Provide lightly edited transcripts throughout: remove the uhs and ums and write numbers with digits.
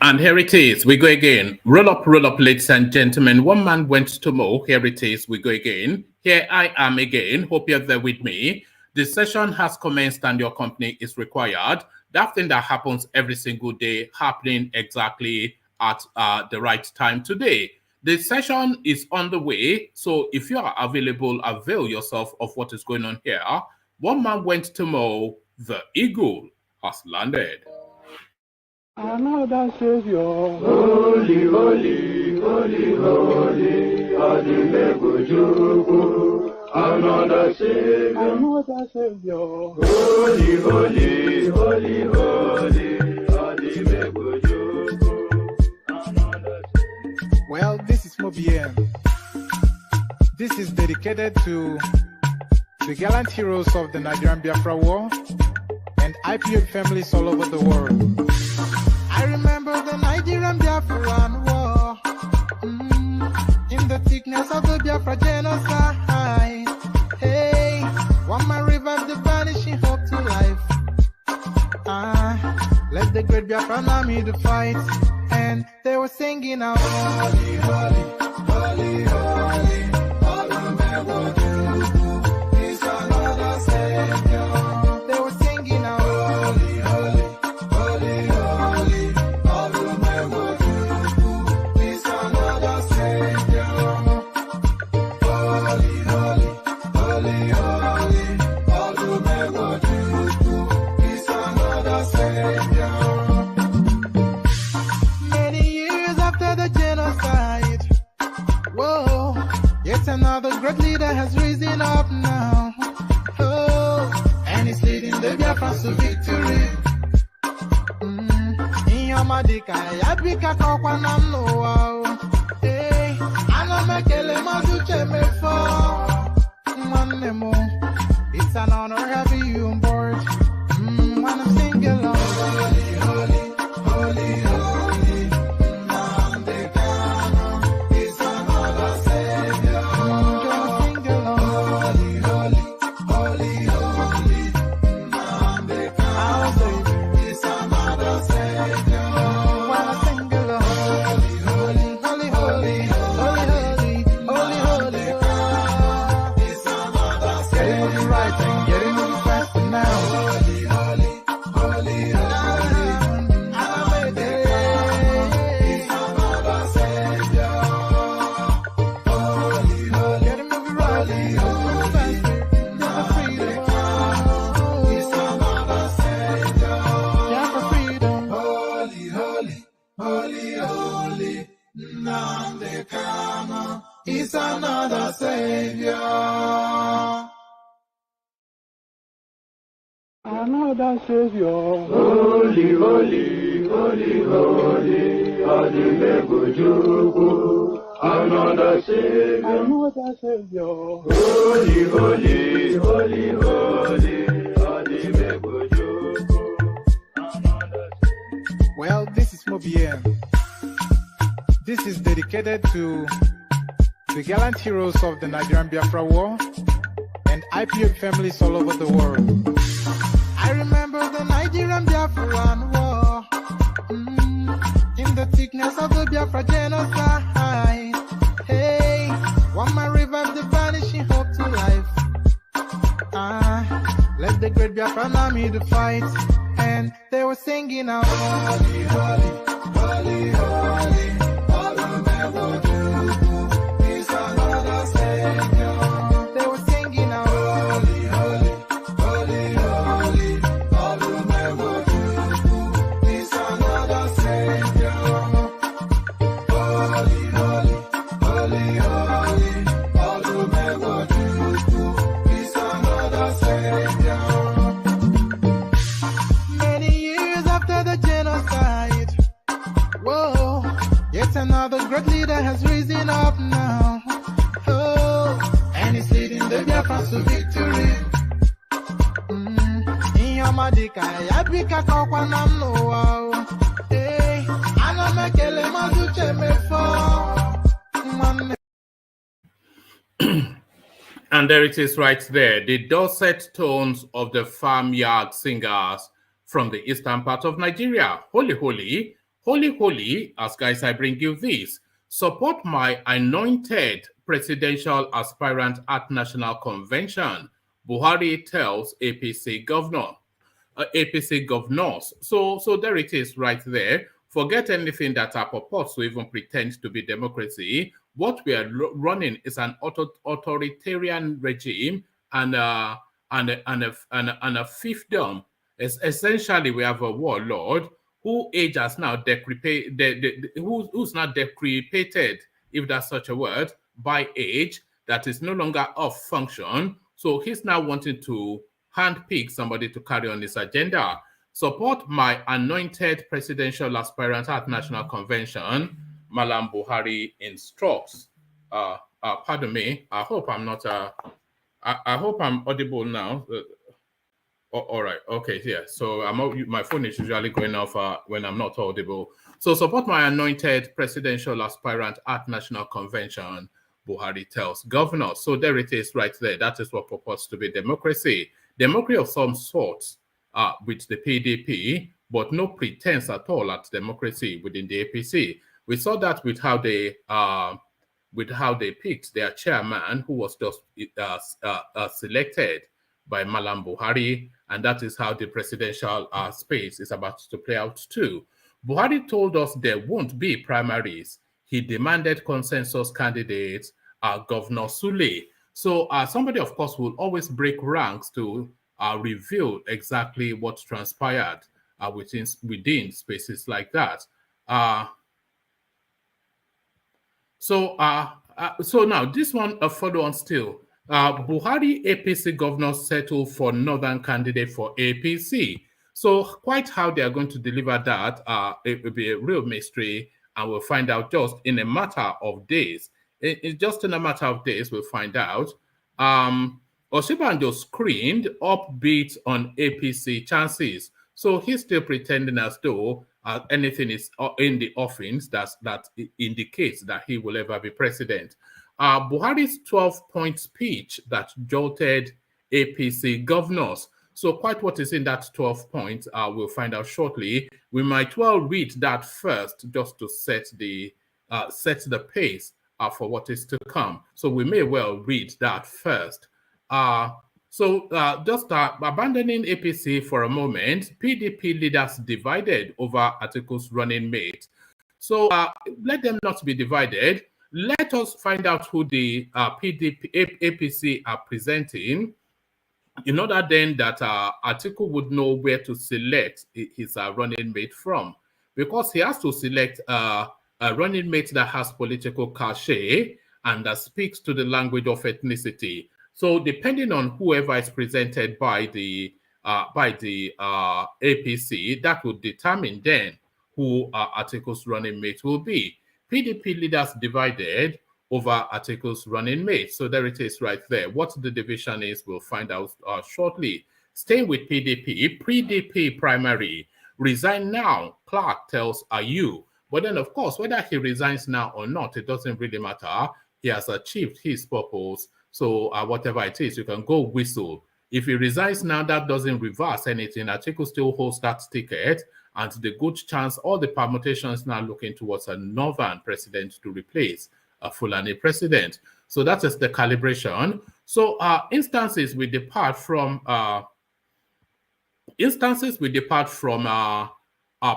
And here it is. We go again. Roll up, ladies and gentlemen. One man went to mow. Here it is. We go again. Here I am again. Hope you're there with me. The session has commenced and your company is required. That thing that happens every single day happening exactly at the right time today. The session is on the way. So if you are available, avail yourself of what is going on here. One man went to mow. The eagle has landed. Another Savior, holy, holy, holy, holy, Atiku. Another Savior, holy, holy, holy, holy, Atiku. Well, this is MOBM. This is dedicated to the gallant heroes of the Nigerian Biafra War and IPO families all over the world. I remember the Nigerian Biafran war, in the thickness of the Biafra genocide. Hey, one man revived the vanishing hope to life. Let the great Biafran army to fight, and they were singing out, holy, holy, holy, holy, all the men will do is another Savior. They were singing out, holy, holy, holy, holy, all the men will do is another Savior. Holy, holy, holy, holy, all the men will do is another Savior. Many years after the genocide, whoa, yet another great leader has risen up now. Oh, and he's leading the Biafrans to victory. In your madika, yabika kokwa namno wow. Hey, anamekele mazuche mefo. Manemo, it's an honor having you on board. When I'm singing along, holy, holy, holy, holy, Nandekano is another Savior. Gonna sing along, holy, holy, holy, holy, Nandekano is another Savior. When I sing along, holy, holy, holy, holy, holy, holy, holy, holy, is another Savior. Getting moving right and getting moving fast now. Holy, holy, holy, holy, is another Savior. Holy, holy, getting moving right, getting moving fast, yeah, for freedom. Is another Savior. Yeah, for freedom. Holy, holy, holy, holy, Nandekano is another Savior. Another Savior, holy, holy, holy, holy, Atiku. Another Savior, holy, holy, holy, holy, Atiku. Well, this is MOBM. This is dedicated to the gallant heroes of the Nigerian Biafra War and IPO families all over the world. I remember the Nigerian Biafran war, in the thickness of the Biafra genocide. Hey, one man revived the vanishing hope to life. Let the great Biafran army to fight, and they were singing out, holy, holy, holy, holy, all the men will do is another Savior. They were singing out, holy, holy, holy, holy, all the men will do is another Savior. Holy, holy, holy, holy, all the men will do is another Savior. Many years after the genocide, whoa, yet another great leader has risen up now. Oh, and he's leading the Biafrans to victory. In your madika, yabika kokwa namno wow. Hey, anamekele mazuche mefo. And there it is right there. The dulcet tones of the farmyard singers from the eastern part of Nigeria. Holy, holy, holy, holy, as guys, I bring you this. Support my anointed presidential aspirant at National Convention. Buhari tells APC governor. APC governors. So there it is right there. Forget anything that purports to even pretend to be democracy. What we are running is an authoritarian regime and a fiefdom. Essentially, we have a warlord who age has now who's now decrepated, if that's such a word, by age, that is no longer of function. So he's now wanting to handpick somebody to carry on his agenda. Support my anointed presidential aspirant at National Convention. MALLAM Buhari instructs. Pardon me. I hope I'm not. I hope I'm audible now. All right. Okay. Yeah. So my phone is usually going off when I'm not audible. So support my anointed presidential aspirant at National Convention. Buhari tells governors. So there it is right there. That is what purports to be democracy. Democracy of some sort with the PDP, but no pretense at all at democracy within the APC. We saw that with how they picked their chairman, who was just selected by MALLAM Buhari, and that is how the presidential space is about to play out too. Buhari told us there won't be primaries. He demanded consensus candidates, Governor Sule. So somebody, of course, will always break ranks to reveal exactly what transpired within spaces like that. So now this one a follow on still. Buhari APC governors settle for northern candidate for APC. So quite how they are going to deliver that, it will be a real mystery, and we'll find out just in a matter of days. Just in a matter of days, we'll find out. Osinbajo screened upbeat on APC chances. So he's still pretending as though anything is in the offings that indicates that he will ever be president. Buhari's 12-point speech that jolted APC governors. So quite what is in that 12 points, we'll find out shortly. We might well read that first just to set the pace for what is to come. So we may well read that first. Just abandoning APC for a moment, PDP leaders divided over Atiku's running mate. So let them not be divided. Let us find out who the APC are presenting, in order then that Atiku would know where to select his running mate from, because he has to select a running mate that has political cachet and that speaks to the language of ethnicity. So depending on whoever is presented by the APC, that will determine then who Atiku's running mate will be. PDP leaders divided over Atiku's running mate. So there it is right there. What the division is, we'll find out shortly. Staying with PDP primary. Resign now, Clark tells Ayu. But then, of course, whether he resigns now or not, it doesn't really matter. He has achieved his purpose. So whatever it is, you can go whistle. If he resigns now, that doesn't reverse anything. Atiku still holds that ticket, and the good chance, all the permutations now looking towards a northern president to replace a Fulani president. So that is the calibration. So instances we depart from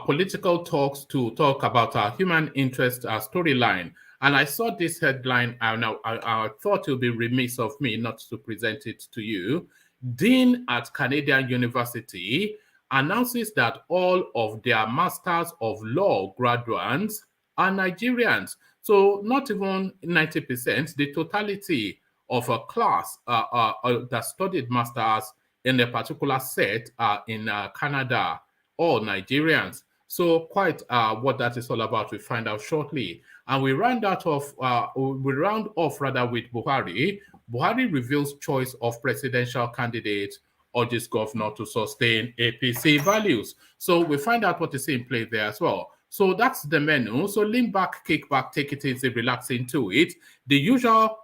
political talks to talk about our human interest storyline. And I saw this headline, and I thought it would be remiss of me not to present it to you. Dean at Canadian University announces that all of their Masters of Law graduates are Nigerians. So not even 90%, the totality of a class that studied Masters in a particular set in Canada, all Nigerians. So quite what that is all about, we find out shortly. And we round off with Buhari. Buhari reveals choice of presidential candidate, urges governor to sustain APC values. So we find out what is in play there as well. So that's the menu. So lean back, kick back, take it easy, relax into it. The usual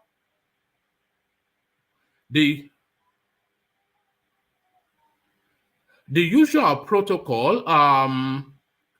The usual protocol,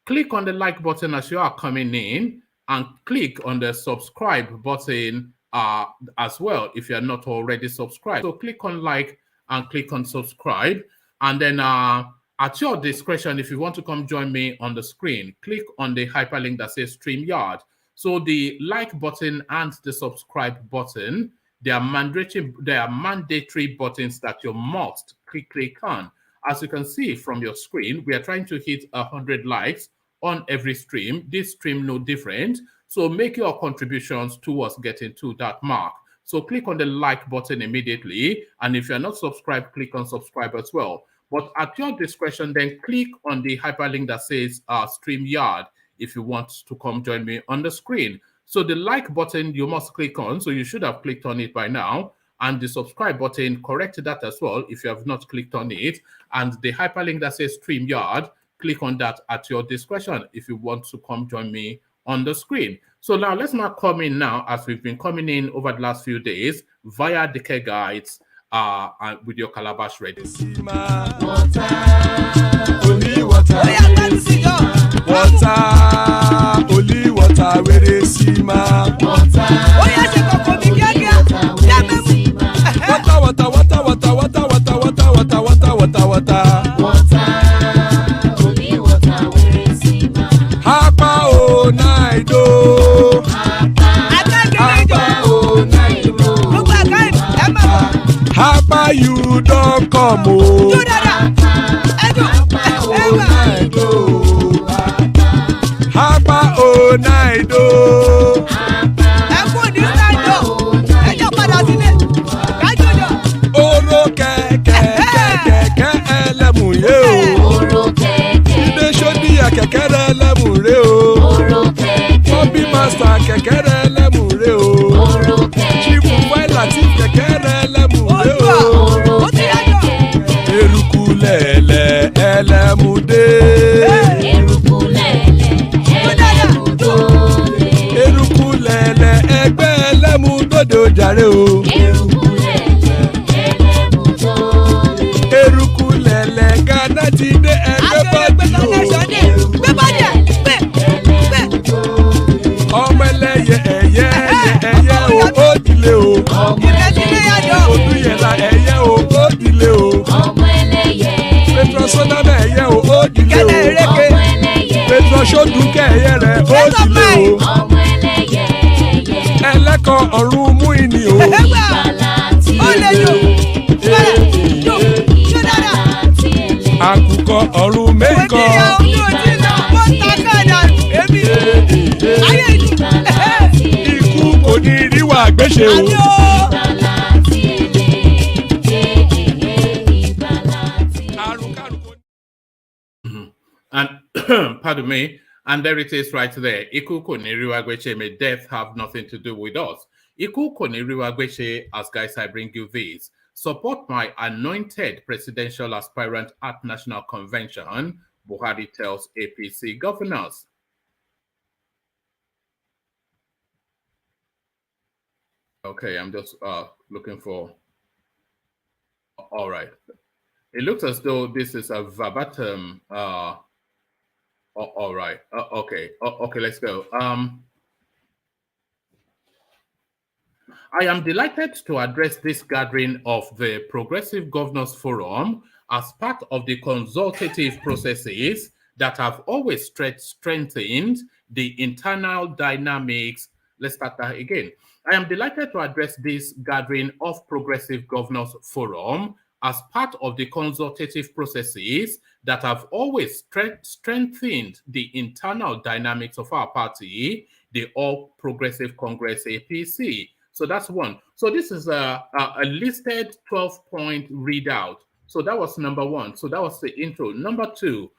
click on the like button as you are coming in and click on the subscribe button as well if you are not already subscribed. So click on like and click on subscribe, and then at your discretion, if you want to come join me on the screen, click on the hyperlink that says StreamYard. So the like button and the subscribe button, they are mandatory buttons that you must click on. As you can see from your screen, we are trying to hit 100 likes on every stream. This stream no different. So make your contributions towards getting to that mark. So click on the like button immediately. And if you're not subscribed, click on subscribe as well. But at your discretion, then click on the hyperlink that says StreamYard if you want to come join me on the screen. So the like button you must click on. So you should have clicked on it by now. And the subscribe button, correct that as well if you have not clicked on it. And the hyperlink that says StreamYard, click on that at your discretion if you want to come join me on the screen. So now let's not come in now, as we've been coming in over the last few days via the care guides with your calabash ready. Water, only water, only water, where is Sima? Water, only water, where is Sima? Hapa o naido, Hapa you don't come o. Hapa o naido. Oro kẹ̀kẹ́ ẹlẹ́mù yé o. Ilé sọ́dí kẹ̀kẹ́ ẹlẹ́mù rẹ o. Hobby master kẹ̀kẹ́ ẹlẹ́mù rẹ o. Chief Wike kẹ̀kẹ́ ẹlẹ́mù rẹ o. Eruku lẹ̀lẹ̀ ẹlẹ́mù dé. Eruku lẹ̀lẹ̀ ẹgbẹ́ ẹlẹ́mù dòde ojàre o. Eruku lẹ̀lẹ̀ Ghana ti dé ẹgbẹ́ bọ́dì o. Ọmọ ẹlẹ́yẹ ẹyẹ o ó dilé o. Odúyẹ̀lá ẹyẹ o ó dilé o. Petrosodame ẹyẹ o ó dilé o. Petrosodúnkẹ́ ẹyẹ rẹ̀ ó dilé o. Ẹlẹ́kọ̀ ọ̀run mú ìní o. Àkùkọ ọ̀run mẹ́kọ̀. Ikú kò ní ríwà gbéṣe o. And pardon me, and there it is right there. Iku Koniriwagweche, may death have nothing to do with us. Iku Koniriwagweche, as guys, I bring you this. Support my anointed presidential aspirant at National Convention, Buhari tells APC governors. Okay, I'm just looking for... All right. It looks as though this is a verbatim... all right. Okay. Okay, let's go. I am delighted to address this gathering of the Progressive Governors Forum as part of the consultative processes that have always strengthened the internal dynamics. Let's start that again. I am delighted to address this gathering of Progressive Governors Forum as part of the consultative processes that have always strengthened the internal dynamics of our party, the All Progressive Congress APC. So that's one. So this is a listed 12-point readout. So that was number one. So that was the intro. Number two,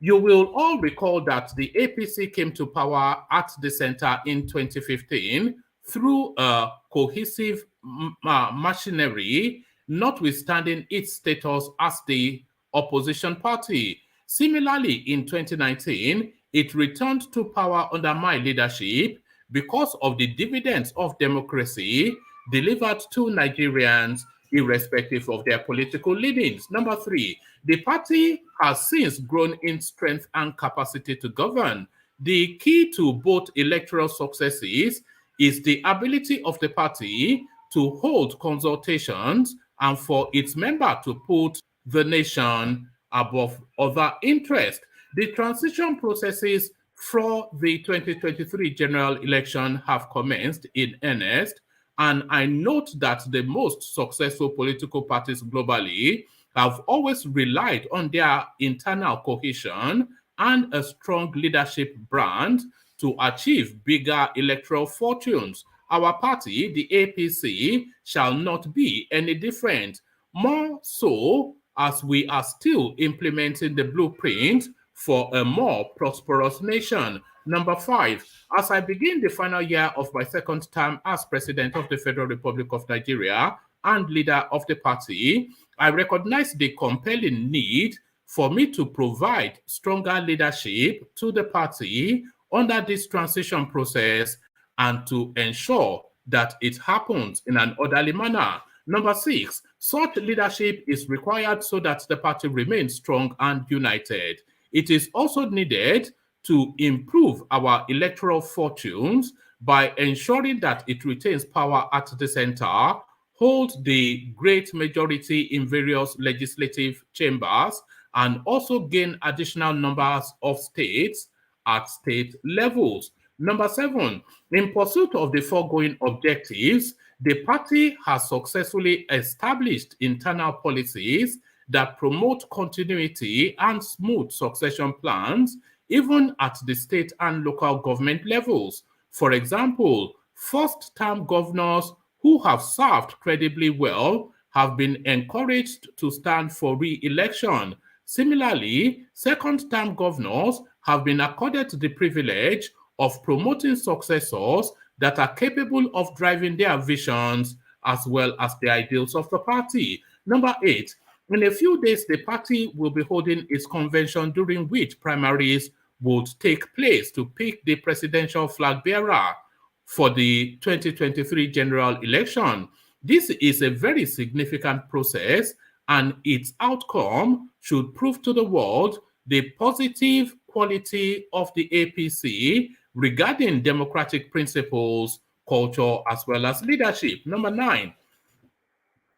you will all recall that the APC came to power at the center in 2015 through a cohesive machinery, notwithstanding its status as the opposition party. Similarly, in 2019, it returned to power under my leadership because of the dividends of democracy delivered to Nigerians irrespective of their political leanings. Number 3, the party has since grown in strength and capacity to govern. The key to both electoral successes is the ability of the party to hold consultations and for its member to put the nation above other interests. The transition processes for the 2023 general election have commenced in earnest, and I note that the most successful political parties globally have always relied on their internal cohesion and a strong leadership brand to achieve bigger electoral fortunes. Our party, the APC, shall not be any different. More so, as we are still implementing the blueprint for a more prosperous nation. Number 5, as I begin the final year of my second term as President of the Federal Republic of Nigeria and leader of the party, I recognize the compelling need for me to provide stronger leadership to the party under this transition process and to ensure that it happens in an orderly manner. Number 6, such leadership is required so that the party remains strong and united. It is also needed to improve our electoral fortunes by ensuring that it retains power at the center, hold the great majority in various legislative chambers, and also gain additional numbers of states at state levels. Number 7, in pursuit of the foregoing objectives, the party has successfully established internal policies that promote continuity and smooth succession plans, even at the state and local government levels. For example, first-term governors who have served credibly well have been encouraged to stand for re-election. Similarly, second-term governors have been accorded the privilege of promoting successors that are capable of driving their visions as well as the ideals of the party. Number 8, in a few days, the party will be holding its convention during which primaries would take place to pick the presidential flag bearer for the 2023 general election. This is a very significant process, and its outcome should prove to the world the positive quality of the APC regarding democratic principles, culture, as well as leadership. Number 9,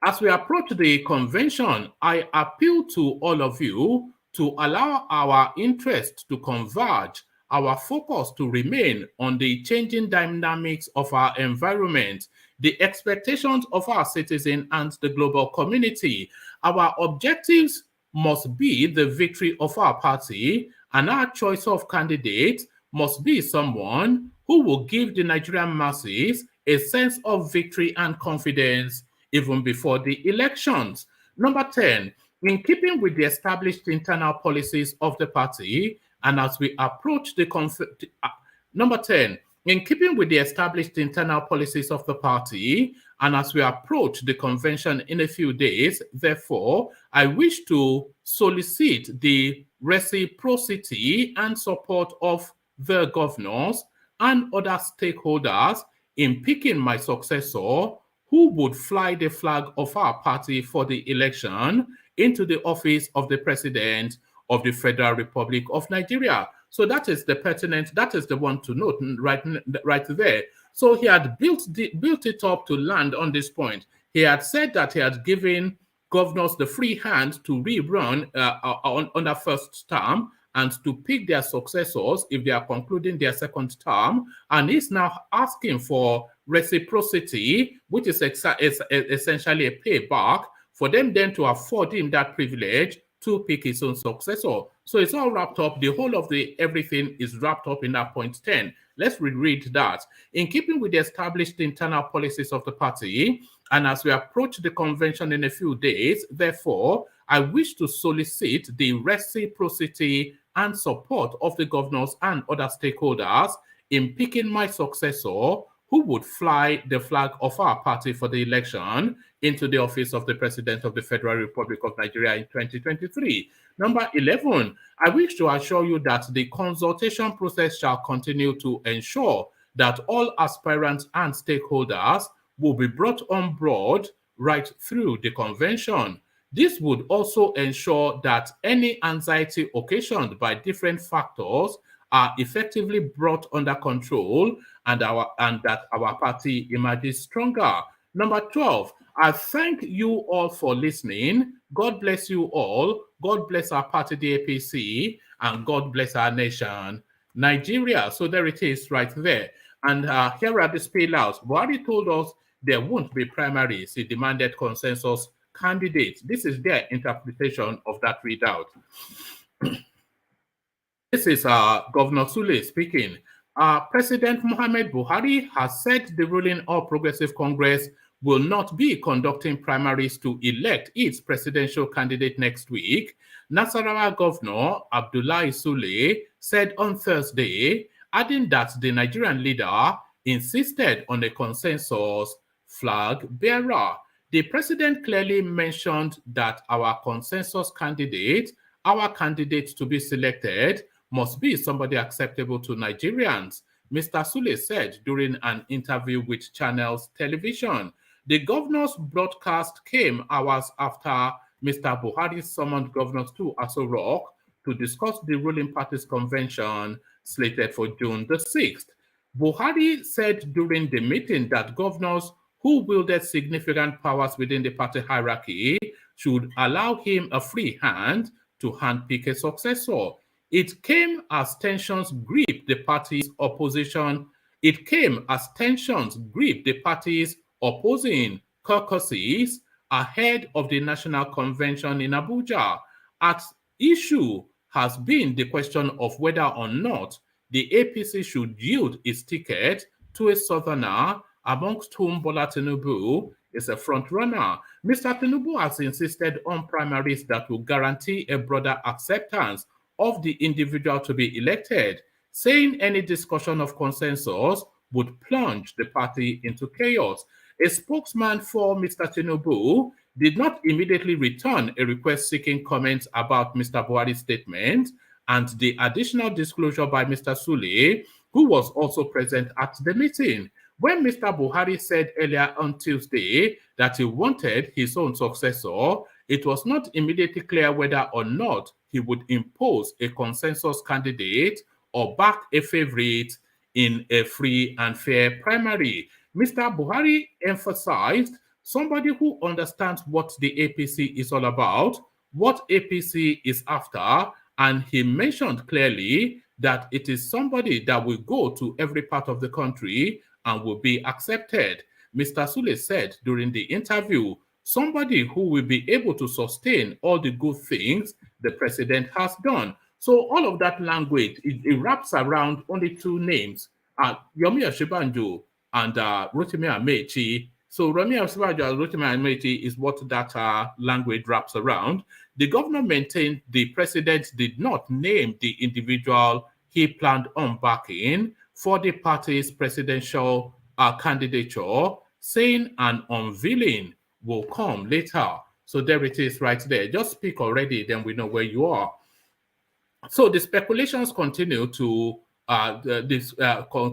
as we approach the convention, I appeal to all of you to allow our interests to converge, our focus to remain on the changing dynamics of our environment, the expectations of our citizens and the global community. Our objectives must be the victory of our party, and our choice of candidate must be someone who will give the Nigerian masses a sense of victory and confidence even before the elections. Number 10, in keeping with the established internal policies of the party, and as we approach the number 10, in keeping with the established internal policies of the party, and as we approach the convention in a few days, therefore, I wish to solicit the reciprocity and support of the governors and other stakeholders in picking my successor who would fly the flag of our party for the election into the office of the President of the Federal Republic of Nigeria. So that is the pertinent, that is the one to note right there. So he had built it up to land on this point. He had said that he had given governors the free hand to rerun on their first term and to pick their successors if they are concluding their second term. And he's now asking for reciprocity, which is essentially a payback for them then to afford him that privilege to pick his own successor. So it's all wrapped up. The whole of everything is wrapped up in that point 10. Let's reread that. In keeping with the established internal policies of the party, and as we approach the convention in a few days, therefore, I wish to solicit the reciprocity and support of the governors and other stakeholders in picking my successor who would fly the flag of our party for the election into the office of the President of the Federal Republic of Nigeria in 2023. Number 11, I wish to assure you that the consultation process shall continue to ensure that all aspirants and stakeholders will be brought on board right through the convention. This would also ensure that any anxiety occasioned by different factors are effectively brought under control and that our party emerges stronger. Number 12, I thank you all for listening. God bless you all. God bless our party, the APC, and God bless our nation, Nigeria. So there it is right there. And here are the spellouts. Buhari told us there won't be primaries. He demanded consensus candidates. This is their interpretation of that readout. This is Governor Sule speaking. President Muhammad Buhari has said the ruling All Progressive Congress will not be conducting primaries to elect its presidential candidate next week. Nasarawa Governor Abdullahi Sule said on Thursday, adding that the Nigerian leader insisted on a consensus flag bearer. The president clearly mentioned that our consensus candidate, our candidate to be selected, must be somebody acceptable to Nigerians, Mr. Sule said during an interview with Channels Television. The governor's broadcast came hours after Mr. Buhari summoned governors to Aso Rock to discuss the ruling party's convention slated for June the 6th. Buhari said during the meeting that governors who wielded significant powers within the party hierarchy should allow him a free hand to handpick a successor. It came as tensions gripped the party's opposition. It came as tensions gripped the party's opposing caucuses ahead of the National Convention in Abuja. At issue has been the question of whether or not the APC should yield its ticket to a southerner, amongst whom Bola TINUBU is a frontrunner. Mr. TINUBU has insisted on primaries that will guarantee a broader acceptance of the individual to be elected, saying any discussion of consensus would plunge the party into chaos. A spokesman for Mr. TINUBU did not immediately return a request seeking comments about Mr. Buhari's statement and the additional disclosure by Mr. Sule, who was also present at the meeting. When Mr. Buhari said earlier on Tuesday that he wanted his own successor, it was not immediately clear whether or not he would impose a consensus candidate or back a favorite in a free and fair primary. Mr. Buhari emphasized somebody who understands what the APC is all about, what APC is after, and he mentioned clearly that it is somebody that will go to every part of the country and will be accepted. Mr. Sule said during the interview, somebody who will be able to sustain all the good things the president has done. So all of that language, it wraps around only two names, Yomi Osinbajo and Rotimi Amechi. So Yomi Osinbajo and Rotimi Amechi is what that language wraps around. The governor maintained the president did not name the individual he planned on backing for the party's presidential candidature, saying an unveiling will come later. So there it is right there. Just speak already, then we know where you are. So the speculations continue to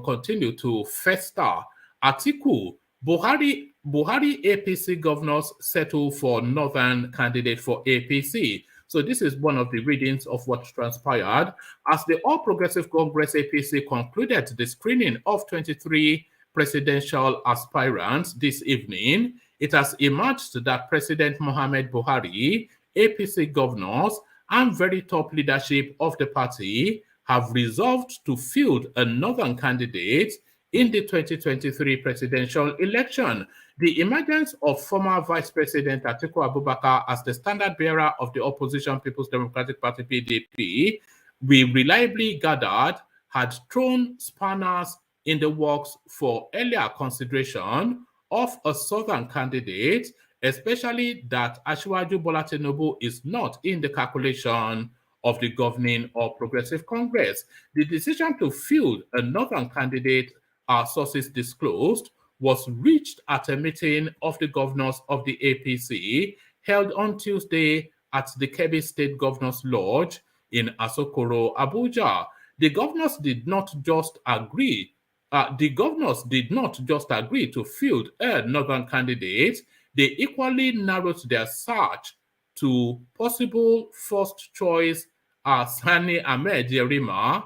continue to fester. Atiku, Buhari APC governors settle for northern candidate for APC. So this is one of the readings of what transpired as the All Progressive Congress APC concluded the screening of 23 presidential aspirants this evening. It has emerged that President Muhammad Buhari, APC governors, and very top leadership of the party have resolved to field a northern candidate in the 2023 presidential election. The emergence of former Vice President Atiku Abubakar as the standard bearer of the opposition People's Democratic Party PDP, we reliably gathered, had thrown spanners in the works for earlier consideration of a southern candidate, especially that Asiwaju Bola TINUBU is not in the calculation of the governing or Progressive Congress. The decision to field a northern candidate, our sources disclosed, was reached at a meeting of the governors of the APC held on Tuesday at the Kebbi State Governors Lodge in Asokoro, Abuja. The governors did not just agree to field a northern candidate. They equally narrowed their search to possible first choice Sani Ahmed Yerima,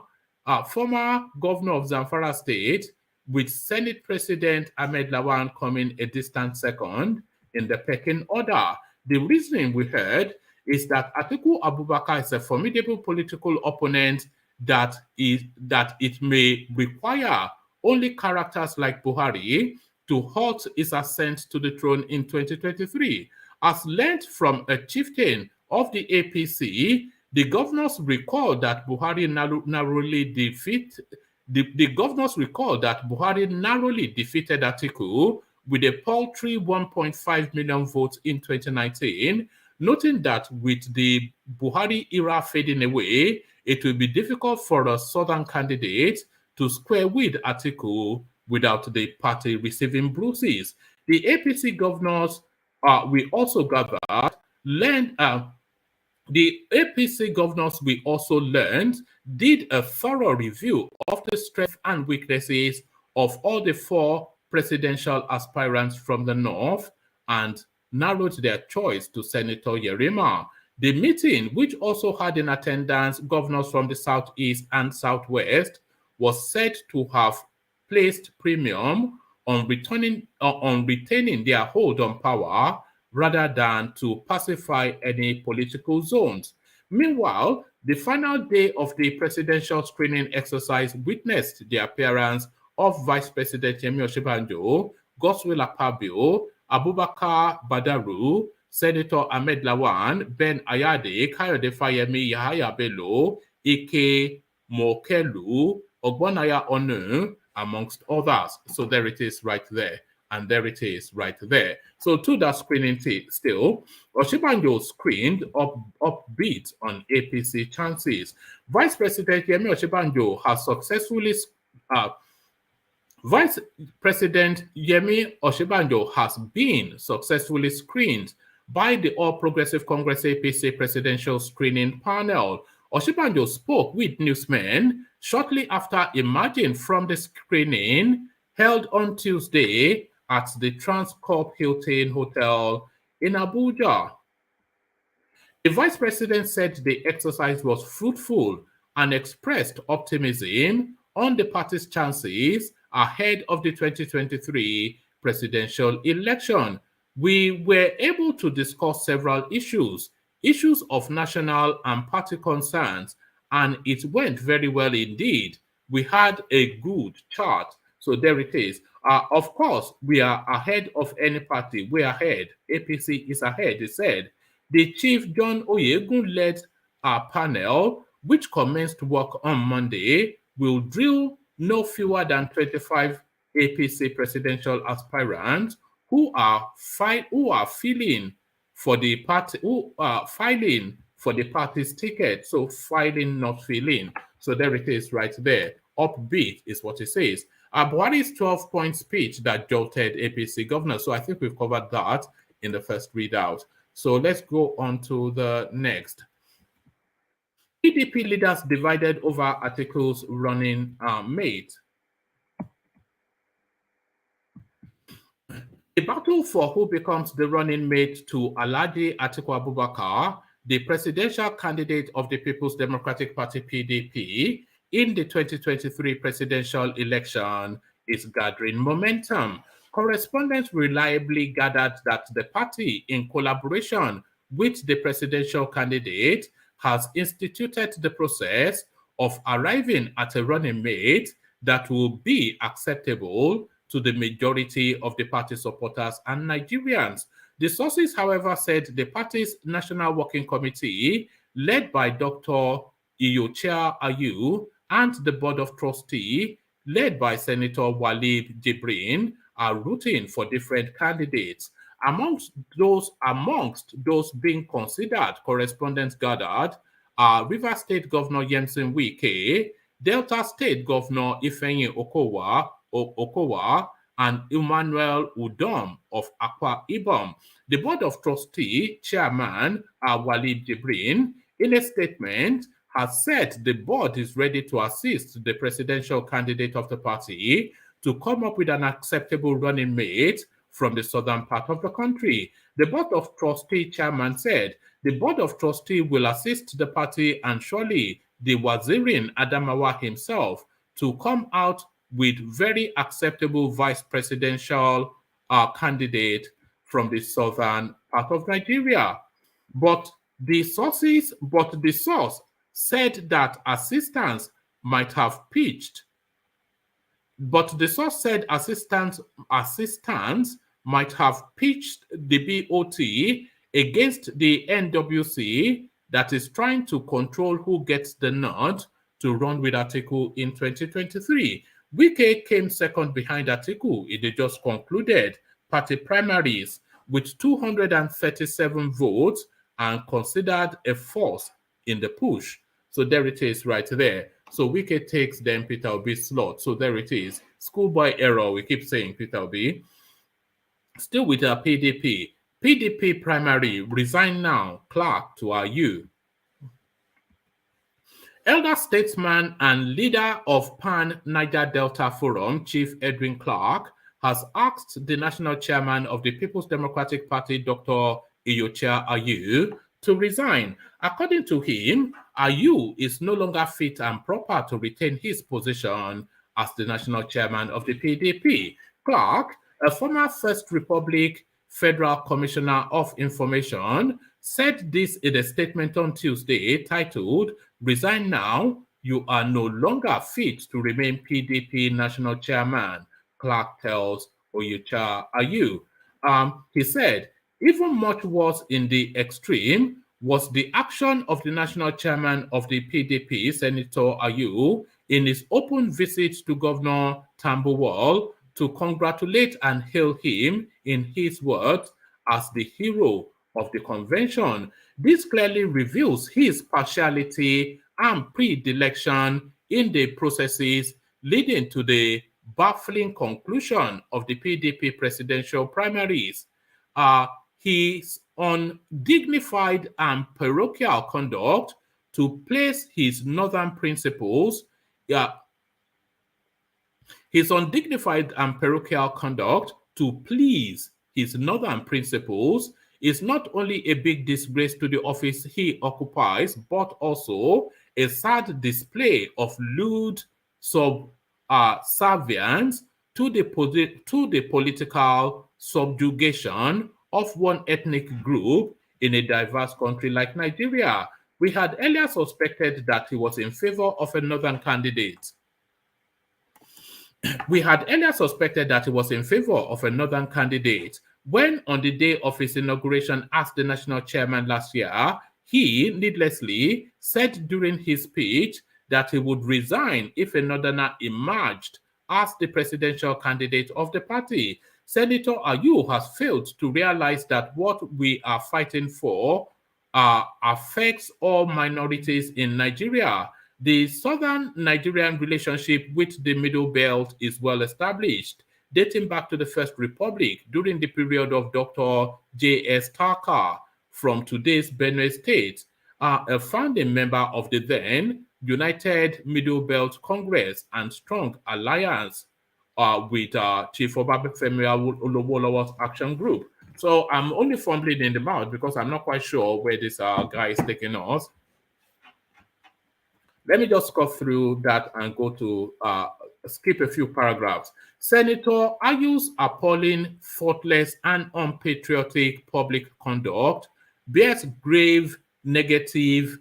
former governor of Zamfara State, with Senate President Ahmed Lawan coming a distant second in the pecking order. The reasoning we heard is that Atiku Abubakar is a formidable political opponent that it may require only characters like Buhari to halt his ascent to the throne in 2023. As learned from a chieftain of the APC, the governors recall that Buhari narrowly defeated Atiku with a paltry 1.5 million votes in 2019, noting that with the Buhari era fading away, it will be difficult for a southern candidate to square with Atiku without the party receiving bruises. The APC governors, we also gathered, did a thorough review of the strengths and weaknesses of all the four presidential aspirants from the north and narrowed their choice to Senator Yerima. The meeting, which also had in attendance governors from the southeast and southwest, was said to have placed premium on retaining their hold on power rather than to pacify any political zones. Meanwhile, the final day of the presidential screening exercise witnessed the appearance of Vice President Yemi Osinbajo, Godswill Akpabio, Abubakar Badaru, Senator Ahmed Lawan, Ben Ayade, Kayode Fayemi, Yahaya Bello, Ike Mokelu, Ogbonaya Onu, amongst others. So there it is right there. And there it is right there. So to that screening still, Osinbajo screened upbeat on APC chances. Vice President Yemi Osinbajo has successfully Vice President Yemi Osinbajo has been successfully screened by the All Progressive Congress APC presidential screening panel. Osinbajo spoke with newsmen shortly after emerging from the screening held on Tuesday at the Transcorp Hilton Hotel in Abuja. The vice president said the exercise was fruitful and expressed optimism on the party's chances ahead of the 2023 presidential election. We were able to discuss several issues of national and party concerns, and it went very well indeed. We had a good chat. So there it is. Of course, we are ahead of any party. We are ahead. APC is ahead, he said. The Chief John Oyegun led our panel, which commenced work on Monday, will drill no fewer than 25 APC presidential aspirants who are filing for the party's ticket. So filing, not filling. So there it is right there. Upbeat is what it says. Buhari's 12-point speech that jolted APC governors. So I think we've covered that in the first readout. So let's go on to the next. PDP leaders divided over Atiku's running mate. The battle for who becomes the running mate to Alhaji Atiku Abubakar, the presidential candidate of the People's Democratic Party PDP, in the 2023 presidential election is gathering momentum. Correspondents reliably gathered that the party, in collaboration with the presidential candidate, has instituted the process of arriving at a running mate that will be acceptable to the majority of the party supporters and Nigerians. The sources, however, said the party's National Working Committee, led by Dr. IYORCHIA Ayu, and the Board of Trustees, led by Senator Walid Jibrin, are rooting for different candidates. Amongst those being considered, correspondents gathered are Rivers State Governor Yemson Wike, Delta State Governor Ifeanyi Okowa, and Emmanuel Udom of Akwa Ibom. The Board of Trustees Chairman Walid Jibrin, in a statement, has said the board is ready to assist the presidential candidate of the party to come up with an acceptable running mate from the southern part of the country. The Board of Trustee chairman said, the Board of Trustee will assist the party and surely the Wazirin Adamawa himself to come out with very acceptable vice presidential candidate from the southern part of Nigeria. But the source said that assistants might have pitched. But the source said assistants might have pitched the BOT against the NWC that is trying to control who gets the nod to run with Atiku in 2023. Wike came second behind Atiku in the just concluded party primaries with 237 votes and considered a force in the push. So there it is right there. So Wike takes then Peter Obi's slot. So there it is. Schoolboy error, we keep saying Peter Obi. Still with our PDP. PDP primary, resign now, Clark to RU. Elder statesman and leader of Pan Niger Delta Forum, Chief Edwin Clark, has asked the national chairman of the People's Democratic Party, Dr. IYORCHIA Ayu, to resign. According to him, Ayu is no longer fit and proper to retain his position as the national chairman of the PDP. Clark, a former First Republic Federal Commissioner of Information, said this in a statement on Tuesday titled, "Resign now, you are no longer fit to remain PDP national chairman," Clark tells IYORCHIA Ayu. He said, even much worse in the extreme was the action of the national chairman of the PDP, Senator Ayu, in his open visit to Governor Tambuwal to congratulate and hail him, in his words, as the hero of the convention. This clearly reveals his partiality and predilection in the processes leading to the baffling conclusion of the PDP presidential primaries. His undignified and parochial conduct to place his northern principles, his undignified and parochial conduct to please his northern principles is not only a big disgrace to the office he occupies, but also a sad display of lewd subservience to the political subjugation of one ethnic group in a diverse country like Nigeria. We had earlier suspected that he was in favor of a northern candidate. When on the day of his inauguration as the national chairman last year, he needlessly said during his speech that he would resign if a northerner emerged as the presidential candidate of the party. Senator Ayu has failed to realize that what we are fighting for affects all minorities in Nigeria. The southern Nigerian relationship with the Middle Belt is well established, dating back to the First Republic during the period of Dr. J.S. Taka from today's Benue State, a founding member of the then United Middle Belt Congress and strong alliance with Chief Obafemi Awolowo's Action Group. So I'm only fumbling in the mouth because I'm not quite sure where this guy is taking us. Let me just go through that and go to skip a few paragraphs. Senator Ayu's appalling, thoughtless, and unpatriotic public conduct bears grave negative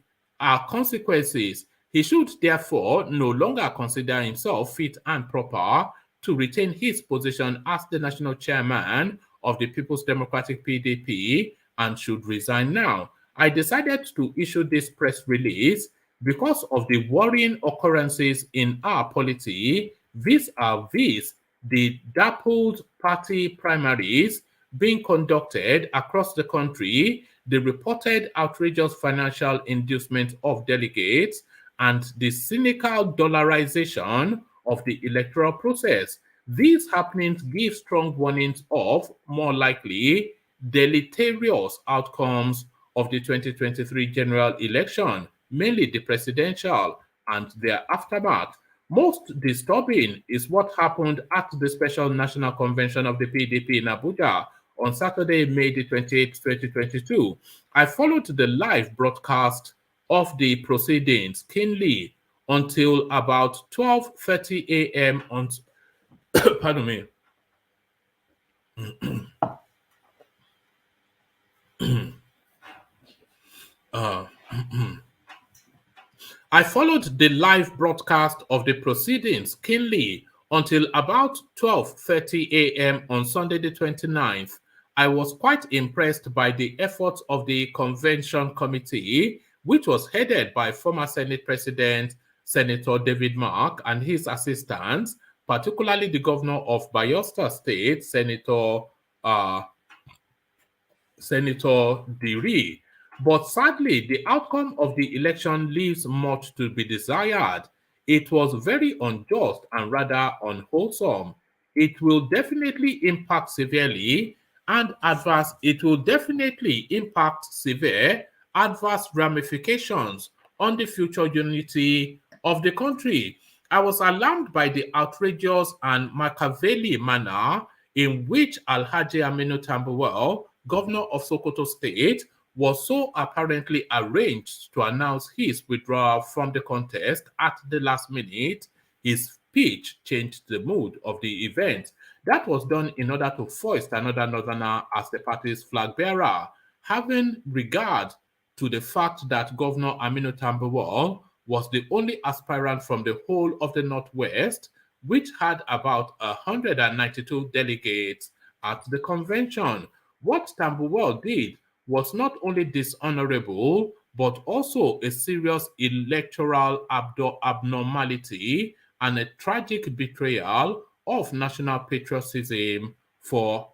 consequences. He should therefore no longer consider himself fit and proper to retain his position as the national chairman of the People's Democratic PDP and should resign now. I decided to issue this press release because of the worrying occurrences in our polity vis-a-vis the dappled party primaries being conducted across the country, the reported outrageous financial inducement of delegates, and the cynical dollarization of the electoral process. These happenings give strong warnings of, more likely, deleterious outcomes of the 2023 general election, mainly the presidential and their aftermath. Most disturbing is what happened at the Special National Convention of the PDP in Abuja on Saturday, May the 28th, 2022. I followed the live broadcast of the proceedings keenly until about 12:30 a.m. on pardon me. I followed the live broadcast of the proceedings keenly until about 12:30 a.m. on Sunday the 29th. I was quite impressed by the efforts of the convention committee, which was headed by former Senate President Senator David Mark and his assistants, particularly the governor of Bayelsa State, uh, Senator Diri. But sadly, the outcome of the election leaves much to be desired. It was very unjust and rather unwholesome. It will definitely impact severely and adverse, it will definitely impact severe adverse ramifications on the future unity of the country. I was alarmed by the outrageous and Machiavelli manner in which Alhaji Aminu Tambuwal, governor of Sokoto State, was so apparently arranged to announce his withdrawal from the contest at the last minute. His speech changed the mood of the event. That was done in order to foist another northerner as the party's flag bearer. Having regard to the fact that Governor Aminu Tambuwal was the only aspirant from the whole of the Northwest, which had about 192 delegates at the convention. What Tambuwal did was not only dishonorable, but also a serious electoral abnormality and a tragic betrayal of national patriotism for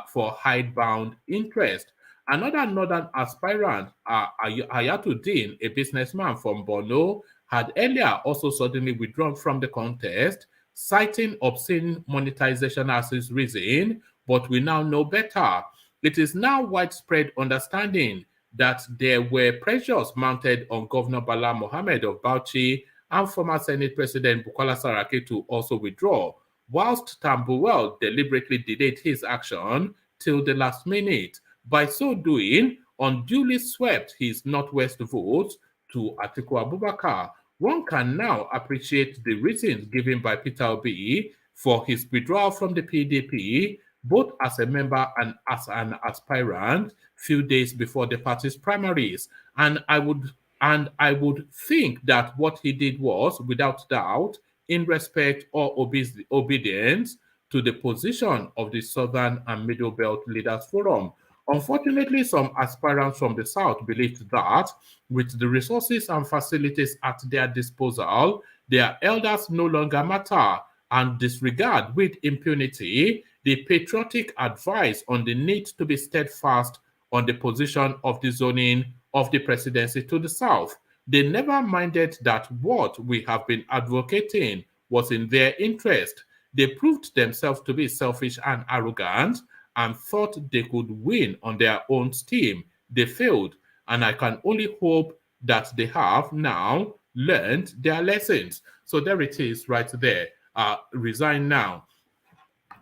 hidebound interest. Another northern aspirant, Hayatuddin, a businessman from Borno, had earlier also suddenly withdrawn from the contest, citing obscene monetization as his reason, but we now know better. It is now widespread understanding that there were pressures mounted on Governor Bala Mohammed of Bauchi and former Senate President Bukola Saraki to also withdraw, whilst Tambuwal deliberately delayed his action till the last minute. By so doing, unduly swept his Northwest votes to Atiku Abubakar. One can now appreciate the reasons given by Peter Obi for his withdrawal from the PDP, both as a member and as an aspirant, few days before the party's primaries. And I would think that what he did was, without doubt, in respect or obedience to the position of the Southern and Middle Belt Leaders Forum. Unfortunately, some aspirants from the South believed that with the resources and facilities at their disposal, their elders no longer matter and disregard with impunity the patriotic advice on the need to be steadfast on the position of the zoning of the presidency to the South. They never minded that what we have been advocating was in their interest. They proved themselves to be selfish and arrogant and thought they could win on their own steam. They failed, and I can only hope that they have now learned their lessons. So there it is right there. Resign now.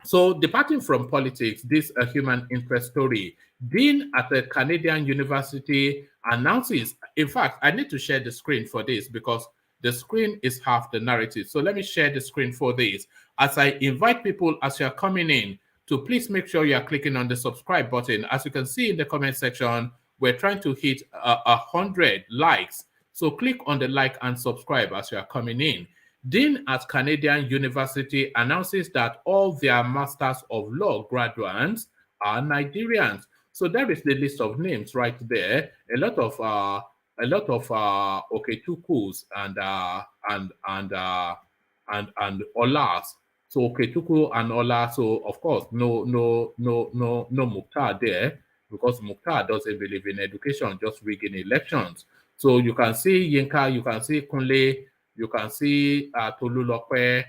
So departing from politics, this a human interest story. Dean at a Canadian university announces, in fact, I need to share the screen for this because the screen is half the narrative. So let me share the screen for this. As I invite people as you're coming in to please make sure you are clicking on the subscribe button. As you can see in the comment section, we're trying to hit 100 likes. So click on the like and subscribe as you are coming in. Dean at Canadian University announces that all their Masters of Law graduates are Nigerians. So there is the list of names right there. A lot of Oketukus and Olas. So Oketuku and Ola. So of course, no Mukhtar there because Mukhtar doesn't believe in education, just rigging elections. So you can see Yinka, you can see Kunle, you can see Tolulope,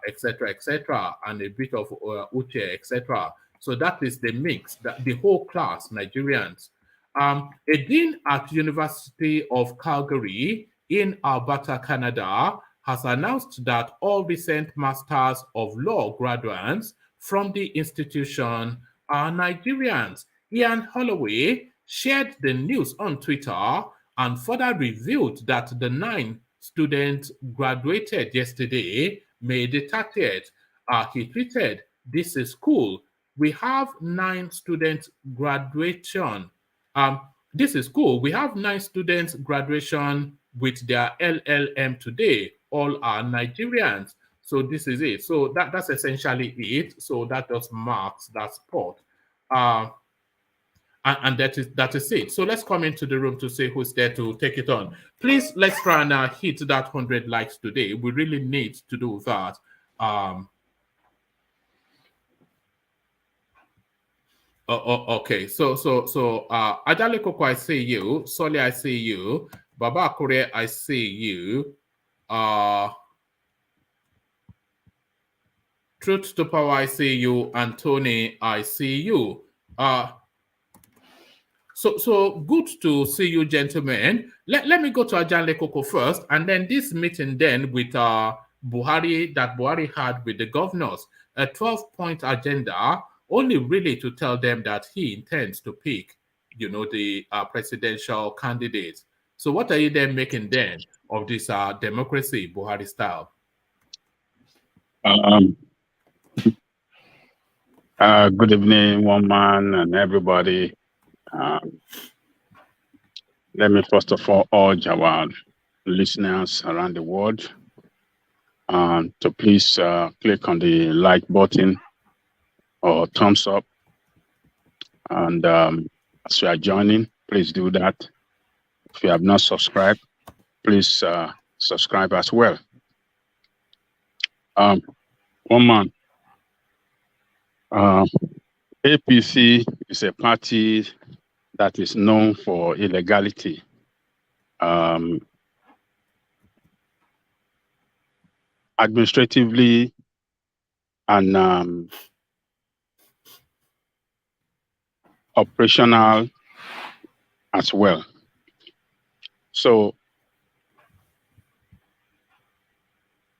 etc., and a bit of Uche, etc. So that is the mix, the whole class, Nigerians. A dean at University of Calgary in Alberta, Canada, has announced that all recent Masters of Law graduates from the institution are Nigerians. Ian Holloway shared the news on Twitter and further revealed that the 9 students graduated yesterday, May the 30th. He tweeted, "This is cool. We have 9 students graduation. This is cool. We have 9 students graduation with their LLM today. All are Nigerians." So this is it. So that's essentially it. So that just marks that spot. And that is it. So let's come into the room to see who's there to take it on. Please, let's try and hit that 100 likes today. We really need to do that. Okay. So Ajale Koko, I see you. Soli, I see you. Baba Akure, I see you. Truth to Power, I see you. And Tony, I see you. So good to see you, gentlemen. Let me go to Ajale Koko first, and then this meeting then with Buhari that Buhari had with the governors, a 12-point agenda, only really to tell them that he intends to pick, the presidential candidate. So what are you then making then of this democracy, Buhari style? Good evening, one man and everybody. Let me first of all urge our listeners around the world to please click on the like button or thumbs up. And as you are joining, please do that. If you have not subscribed, please subscribe as well. One man. APC is a party that is known for illegality. Administratively and operational as well. So,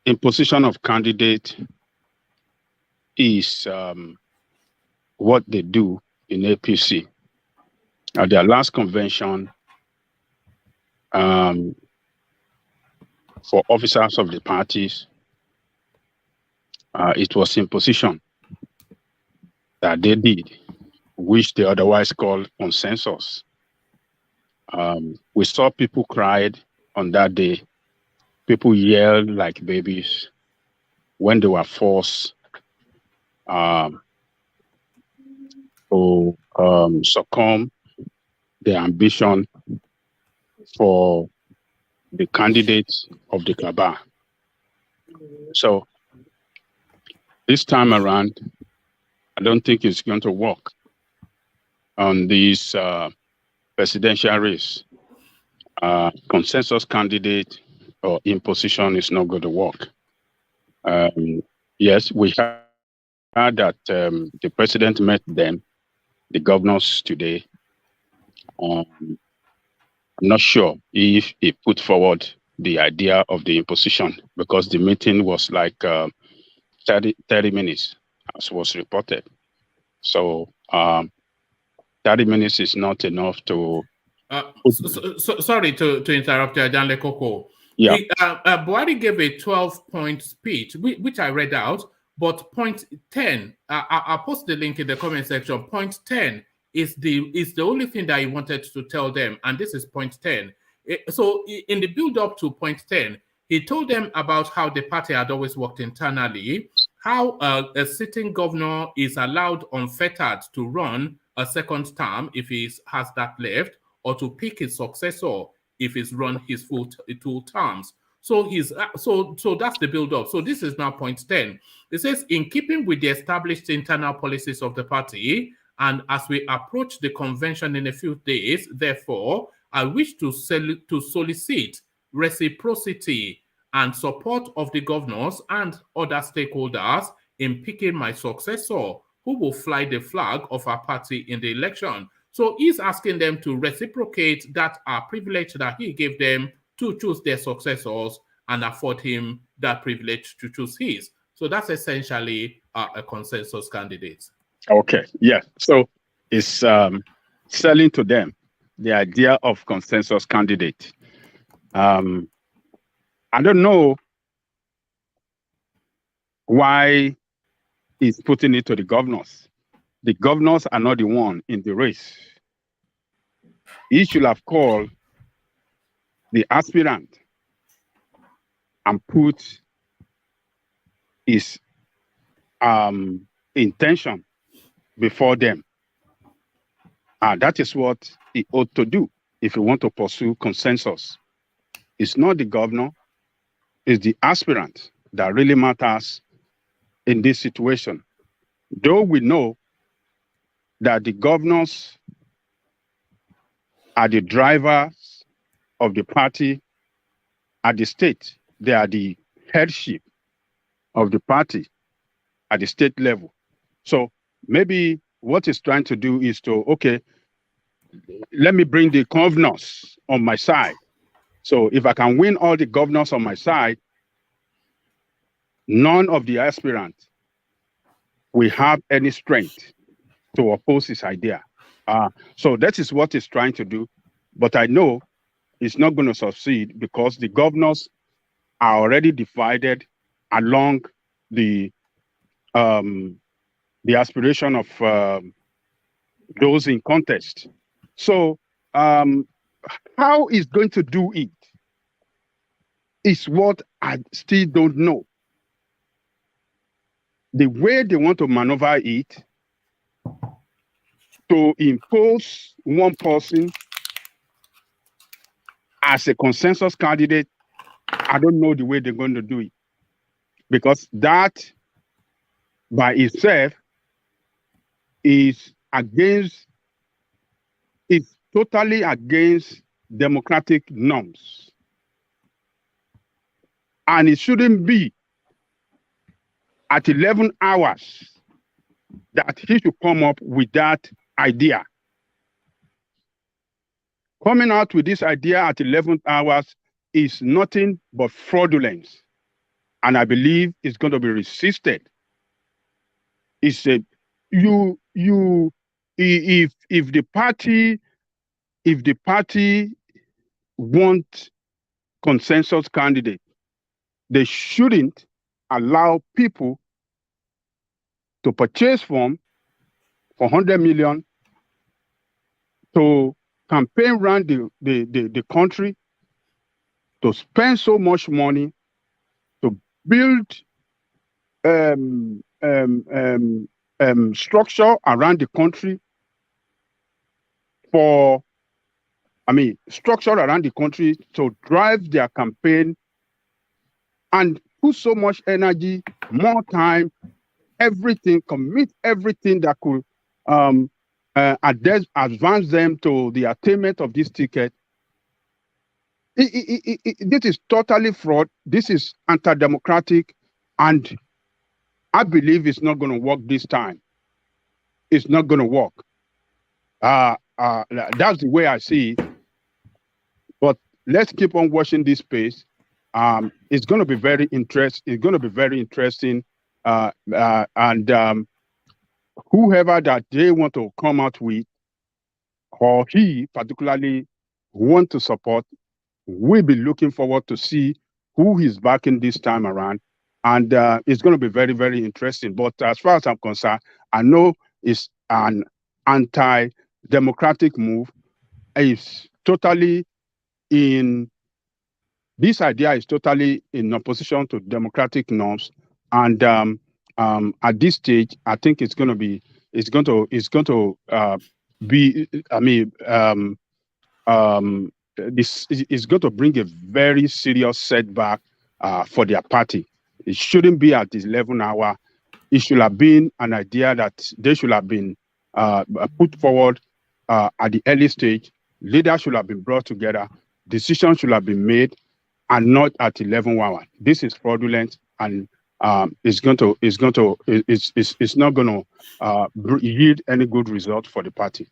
imposition of candidate is what they do in APC. At their last convention, for officers of the parties, it was imposition that they did, which they otherwise call consensus. We saw people cried on that day. People yelled like babies when they were forced to succumb their ambition for the candidates of the Kaaba. So this time around, I don't think it's going to work on this presidential race. Consensus candidate or imposition is not going to work. Yes, we heard that the president met them, the governors today. I'm not sure if he put forward the idea of the imposition because the meeting was like 30 minutes, as was reported. So 30 minutes is not enough to... sorry to interrupt you, Ajanle Koko. Yeah. Buhari gave a 12-point speech, which I read out, but point 10, I'll post the link in the comment section. Point 10 is the only thing that he wanted to tell them, and this is point 10. So in the build-up to point 10, he told them about how the party had always worked internally, how a sitting governor is allowed unfettered to run a second term if he has that left, or to pick his successor if he's run his full 2 terms. So so that's the build-up. So this is now point 10. It says, in keeping with the established internal policies of the party, and as we approach the convention in a few days, therefore, I wish to solicit reciprocity and support of the governors and other stakeholders in picking my successor, who will fly the flag of our party in the election. So he's asking them to reciprocate that privilege that he gave them to choose their successors and afford him that privilege to choose his. So that's essentially a consensus candidate. Okay, yeah. So it's selling to them the idea of consensus candidate. I don't know why he's putting it to the governors. The governors are not the one in the race. He should have called the aspirant and put his intention before them. That is what he ought to do if he want to pursue consensus. It's not the governor, it's the aspirant that really matters in this situation. Though we know that the governors are the drivers of the party at the state, they are the headship of the party at the state level. So maybe what he's trying to do is to, okay, let me bring the governors on my side. So if I can win all the governors on my side, none of the aspirants will have any strength to oppose his idea. So that is what he's trying to do. But I know it's not going to succeed because the governors are already divided along the aspiration of those in contest. So how he's going to do it is what I still don't know. The way they want to maneuver it to impose one person as a consensus candidate, I don't know the way they're going to do it. Because that by itself is totally against democratic norms. And it shouldn't be at 11 hours that he should come up with that idea. Coming out with this idea at 11 hours is nothing but fraudulence. And I believe it's going to be resisted. It's a, if the party want consensus candidate, they shouldn't allow people to purchase form for 100 million to campaign around the country, to spend so much money to build structure around the country structure around the country to drive their campaign and put so much energy, more time, everything, commit everything that could advance them to the attainment of this ticket. This is totally fraud. This is anti-democratic, and I believe it's not going to work this time. It's not going to work. That's the way I see it. But let's keep on watching this space. It's going to be very interesting. It's going to be very interesting. And whoever that they want to come out with, or he particularly want to support, we'll be looking forward to see who he's backing this time around. And it's going to be very, very interesting. But as far as I'm concerned, I know it's an anti-democratic move. It's totally this idea is totally in opposition to democratic norms. And at this stage, I think it's going to be this is going to bring a very serious setback for their party. It shouldn't be at this 11 hour. It should have been an idea that they should have been put forward at the early stage. Leaders should have been brought together. Decisions should have been made, and not at 11 hours. This is fraudulent, and it's not going to yield any good result for the party.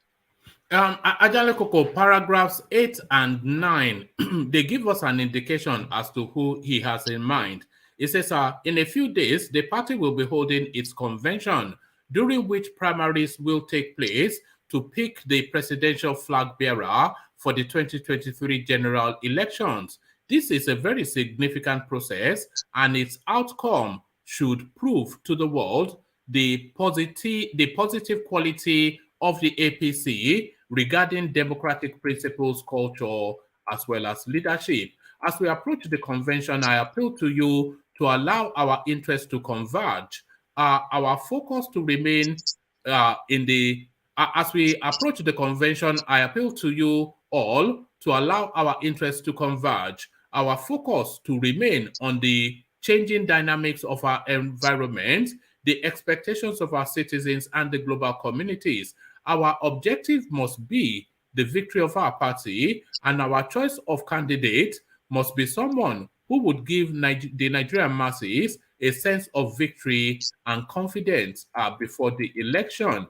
Ajale Koko, paragraphs 8 and 9, they give us an indication as to who he has in mind. It says, in a few days, the party will be holding its convention, during which primaries will take place to pick the presidential flag bearer for the 2023 general elections. This is a very significant process, and its outcome should prove to the world the positive quality of the APC regarding democratic principles, culture, as well as leadership. As we approach the convention, I appeal to you to allow our interests to converge, our focus to remain as we approach the convention, I appeal to you all to allow our interests to converge, our focus to remain on the changing dynamics of our environment, the expectations of our citizens and the global communities. Our objective must be the victory of our party, and our choice of candidate must be someone who would give the Nigerian masses a sense of victory and confidence before the election.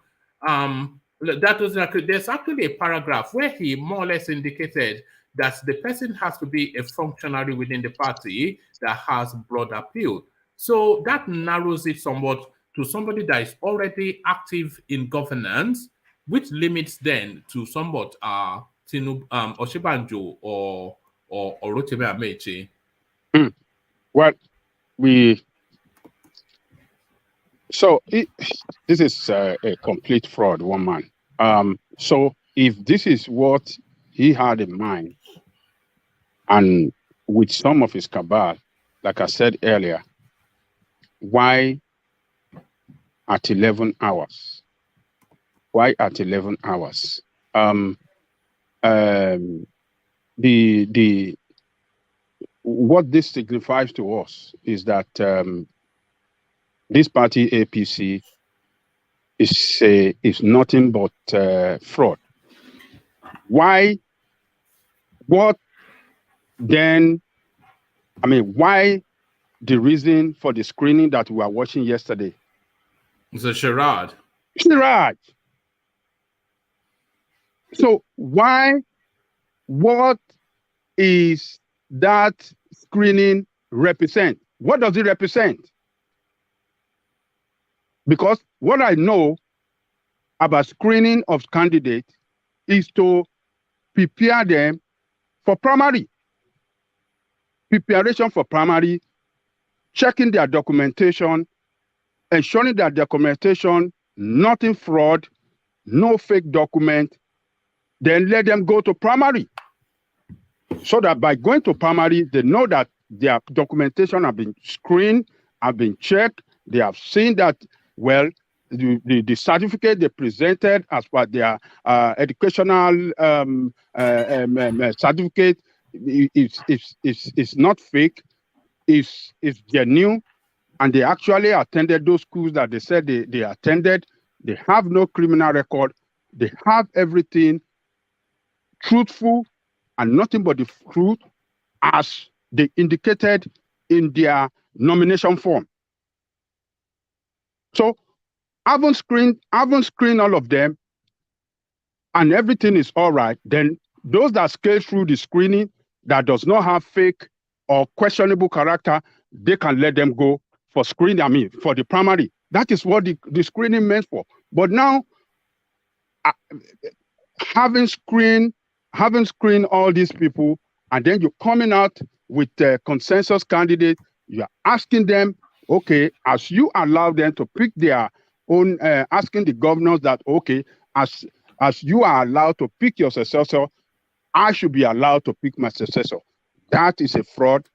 There's actually a paragraph where he more or less indicated that the person has to be a functionary within the party that has broad appeal. So that narrows it somewhat to somebody that is already active in governance, which limits then to somewhat TINUBU, Osinbajo or Rotimi Amechi. Well, this is a complete fraud, one man. So if this is what he had in mind, and with some of his cabal, like I said earlier, why at 11 hours? Why at 11 hours? What this signifies to us is that this party APC is nothing but fraud. Why? What then? I mean, why the reason for the screening that we were watching yesterday? It's a charade. Charade. So why? What is that screening represent? What does it represent? Because what I know about screening of candidates is to prepare them for primary. Preparation for primary, checking their documentation, ensuring that documentation, nothing fraud, no fake document, then let them go to primary. So that by going to primary, they know that their documentation have been screened, have been checked, they have seen that, well, the certificate they presented as per their educational certificate is not fake, is genuine, and they actually attended those schools that they said they attended. They have no criminal record. They have everything truthful and nothing but the truth as they indicated in their nomination form. So I haven't screened all of them and everything is all right. Then those that scale through the screening that does not have fake or questionable character, they can let them go for screening, I mean, for the primary. That is what the screening meant for. But now, having screened all these people, and then you're coming out with a consensus candidate, you're asking them, okay, as you allow them to pick their own, asking the governors that, okay, as you are allowed to pick your successor, I should be allowed to pick my successor. That is a fraud.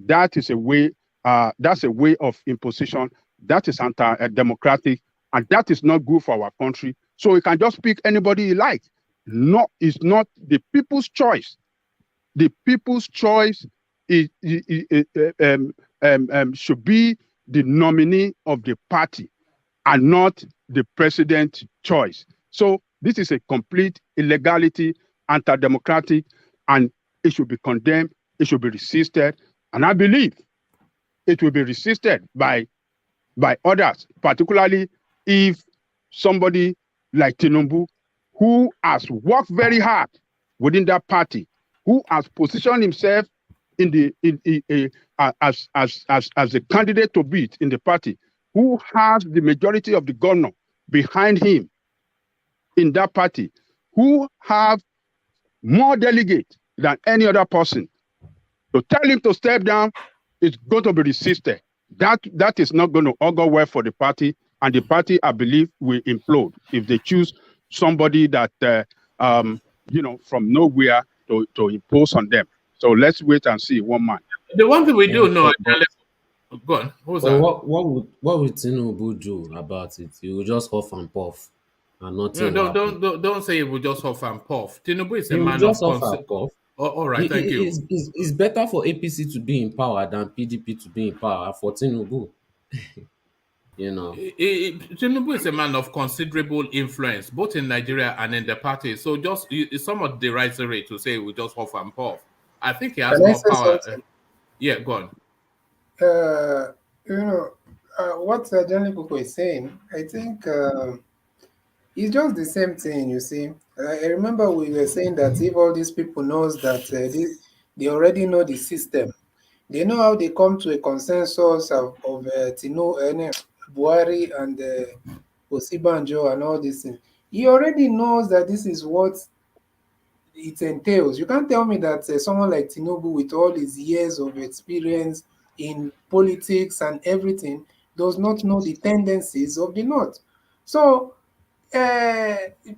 That is a way, that's a way of imposition. That is anti-democratic, and that is not good for our country. So you can just pick anybody you like. No, it's not the people's choice. The people's choice should be the nominee of the party and not the president's choice. So this is a complete illegality, anti-democratic, and it should be condemned. It should be resisted. And I believe it will be resisted by others, particularly if somebody like TINUBU, who has worked very hard within that party, who has positioned himself in the as a candidate to beat in the party, who has the majority of the governor behind him in that party, who have more delegates than any other person. To tell him to step down is going to be resisted. That is not going to augur well for the party, and the party, I believe, will implode if they choose somebody that from nowhere to impose on them. So let's wait and see. One man. The one thing we do know, But go on. Who's that? what would Tinubu do about it? He will just huff and puff, and No, nothing will happen. don't say it will just huff and puff. Tinubu is a He will man just of huff and puff. Oh, all right, thank you. It's better for APC to be in power than PDP to be in power for Tinubu. You know. Tinubu is a man of considerable influence, both in Nigeria and in the party. So it's somewhat derisory to say we just huff and puff. I think he has Can I more say power. something? Yeah, go on. What Johnny Coco is saying, I think it's just the same thing, you see. I remember we were saying that if all these people knows that they already know the system, they know how they come to a consensus of Buhari and Osinbajo and all these things. He already knows that this is what it entails. You can't tell me that someone like Tinubu, with all his years of experience in politics and everything, does not know the tendencies of the North. So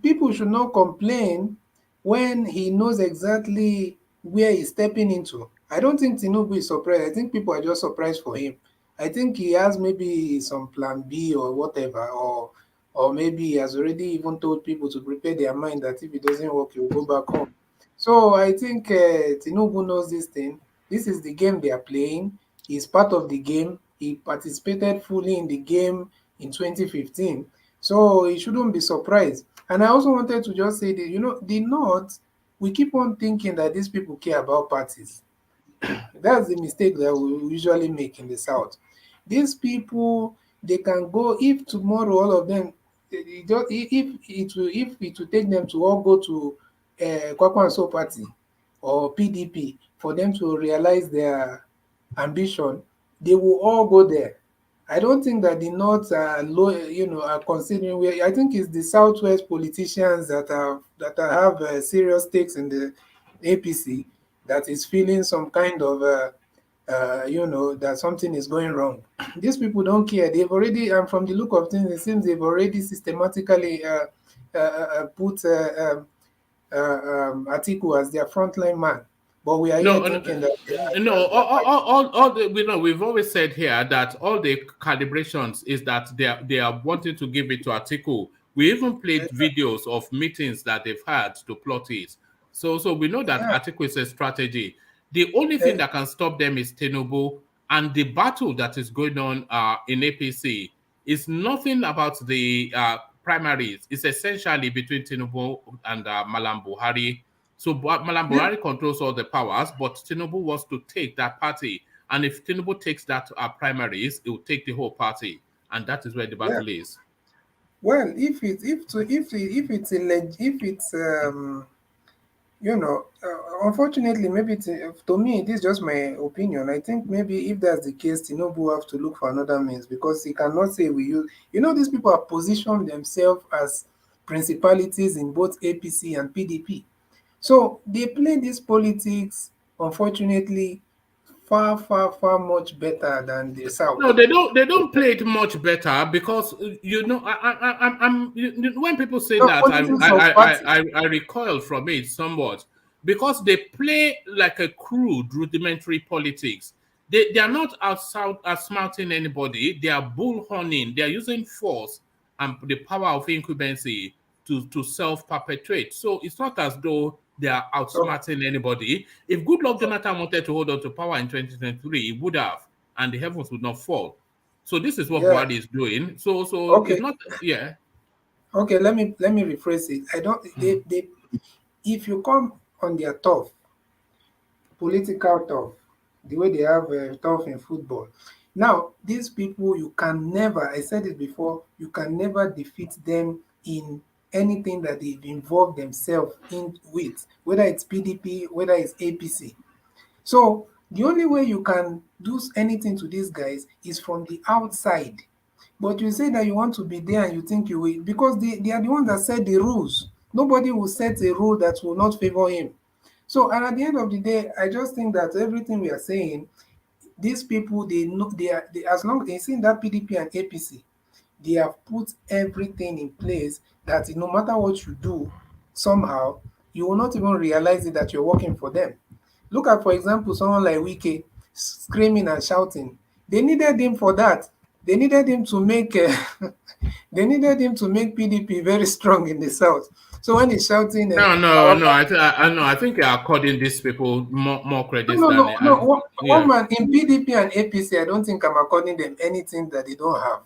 people should not complain when he knows exactly where he's stepping into. I don't think Tinubu is surprised. I think people are just surprised for him. I think he has maybe some plan B or whatever, or maybe he has already even told people to prepare their mind that if it doesn't work, he will go back home. So I think Tinubu knows this thing. This is the game they are playing. He's part of the game. He participated fully in the game in 2015. So he shouldn't be surprised. And I also wanted to just say that, the North, we keep on thinking that these people care about parties. That's the mistake that we usually make in the South. These people, they can go, if tomorrow all of them, if it will take them to all go to Kwakwanso party or PDP for them to realize their ambition, they will all go there. I don't think that the North are are considering where. I think it's the Southwest politicians that have serious stakes in the APC that is feeling some kind of that something is going wrong. These people don't care. They've already, and from the look of things, it seems they've already systematically put Atiku as their frontline man. But we are here thinking that we've always said here that all the calibrations is that they are wanting to give it to Atiku. We even played videos of meetings that they've had to plot it. So we know that Atiku is a strategy. The only thing that can stop them is Tinubu, and the battle that is going on in APC is nothing about the primaries. It's essentially between Tinubu and MALLAM Buhari. So MALLAM Buhari controls all the powers, but Tinubu wants to take that party. And if Tinubu takes that primaries, it will take the whole party. And that is where the battle is. Well, if it's unfortunately, maybe to me, this is just my opinion. I think maybe if that's the case, Tinubu have to look for another means, because he cannot say we use. These people have positioned themselves as principalities in both APC and PDP. So they play this politics, unfortunately, far, far, far much better than the South. No, they don't play it much better, because I'm when people say that, I recoil from it somewhat, because they play like a crude, rudimentary politics. They are not outsmarting anybody. They are bullhorning. They are using force and the power of incumbency to self-perpetuate. So it's not as though they are outsmarting anybody. If Goodluck Jonathan wanted to hold on to power in 2023, he would have, and the heavens would not fall. So this is what Buhari is doing. So okay. It's not, yeah. Okay, let me rephrase it. I don't. They if you come on their turf, political turf, the way they have turf in football. Now, these people, you can never, I said it before, you can never defeat them in anything that they've involved themselves in with, whether it's PDP, whether it's APC. So the only way you can do anything to these guys is from the outside. But you say that you want to be there and you think you will, because they are the ones that set the rules. Nobody will set a rule that will not favor him. So, and at the end of the day, I just think that everything we are saying, these people, they know as long as they see that PDP and APC, they have put everything in place that no matter what you do, somehow you will not even realize it that you're working for them. Look at, for example, someone like Wike screaming and shouting. They needed him for that. They needed him to make they needed him to make PDP very strong in the south. So when he's shouting, No. I think you are according these people more credits than one man in PDP and APC, I don't think I'm according them anything that they don't have.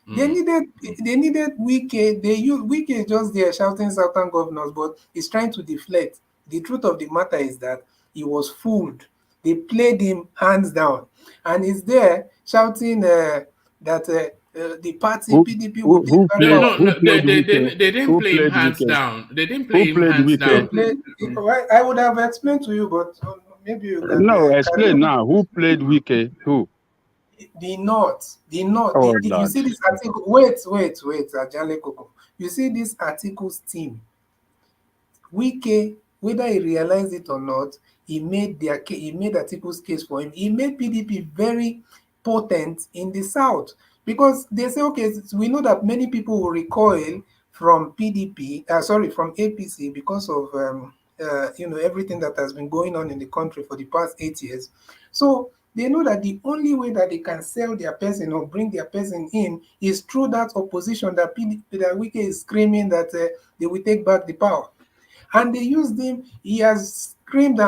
They needed Wike. Wike is just there shouting Southern governors, but he's trying to deflect. The truth of the matter is that he was fooled. They played him hands down, and he's there shouting that the party PDP will take back power. They didn't play him hands down. They didn't play him hands down. I would have explained to you, but maybe you can. No, explain now. Who played Wike? Who? The North. Oh, You see this article. Wait, Ajale Koko. You see this article's team. Wike, whether he realized it or not, he made Atiku's case for him. He made PDP very potent in the South because they say, okay, we know that many people will recoil from from APC because of everything that has been going on in the country for the past 8 years. So they know that the only way that they can sell their person or bring their person in is through that opposition that Wike is screaming that they will take back the power. And they used him. He has screamed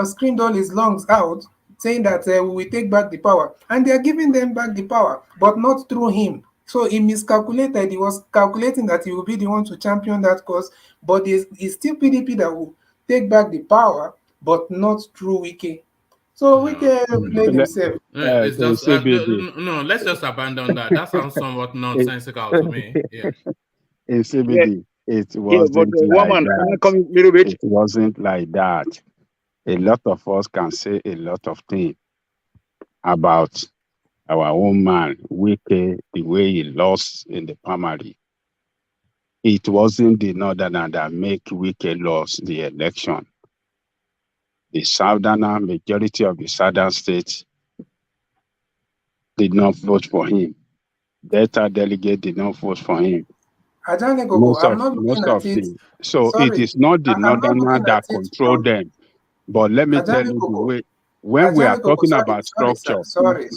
all his lungs out, saying that we will take back the power. And they are giving them back the power, but not through him. So he miscalculated. He was calculating that he will be the one to champion that cause, but it's still PDP that will take back the power, but not through Wike. So Wike played himself. It's just no. Let's just abandon that. That sounds somewhat nonsensical to me. Yeah. In CBD, it wasn't it wasn't like that. A lot of us can say a lot of things about our own man, Wike, the way he lost in the primary. It wasn't the northerner that make Wike lose the election. The southerner, majority of the southern states did not vote for him. Delta delegate did not vote for him. I'm not looking at it. So it is not the northerner that control them. But let me tell you the way. When we are talking about structure. Sorry.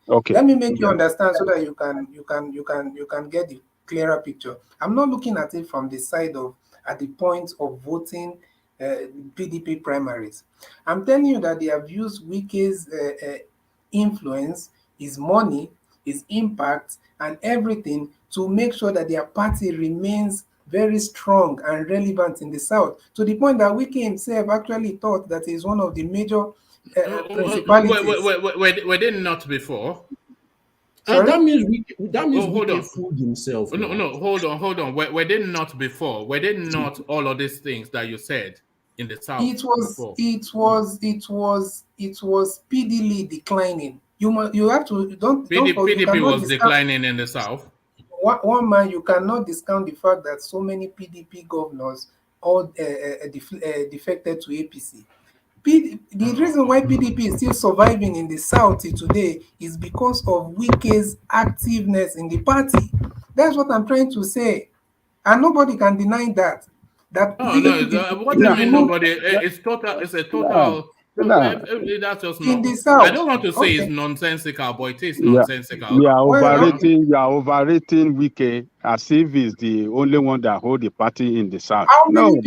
Okay. Let me make you understand so that you can get the clearer picture. I'm not looking at it from the side of at the point of voting PDP primaries. I'm telling you that they have used Wike's influence, his money, his impact, and everything to make sure that their party remains very strong and relevant in the South, to the point that Wike himself actually thought that he's one of the major principalities. Were they not before? That means Wike fooled himself. No, hold on. Were they not before? Were they not all of these things that you said in the South? It was speedily declining. You have to don't PDP was declining in the South. One man, you cannot discount the fact that so many PDP governors all defected to APC. The reason why PDP is still surviving in the South today is because of Wike's activeness in the party. That's what I'm trying to say, and nobody can deny that. What do you mean nobody? It's total. It's a total. That's just not. In the South, I don't want to say it's nonsensical, but it is nonsensical. You are overrating Wike as if he's the only one that hold the party in the South. How many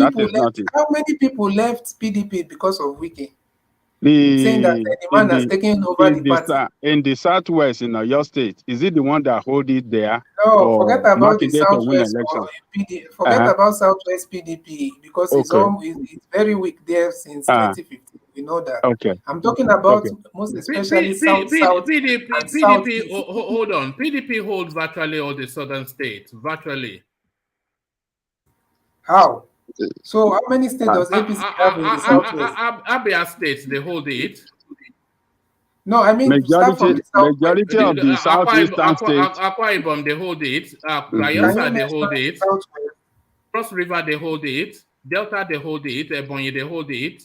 people left PDP because of Wike? Saying that the man has taken over the party. In the Southwest, in your state, is it the one that hold it there? No, forget about the Southwest Forget about Southwest PDP because it's very weak there since 2015. We know that. Okay. I'm talking about most especially South. PDP. Hold on. PDP holds virtually all the southern states. Virtually. How? So how many states does APC have in the southwest? Abia State, they hold it. No, I mean start from the southwest. Majority of the southeastern states. Akwa Ibom, they hold it. Can you Bayelsa, they mention hold the it. southwest? Cross River, they hold it. Delta, they hold it. Ebonyi, they hold it.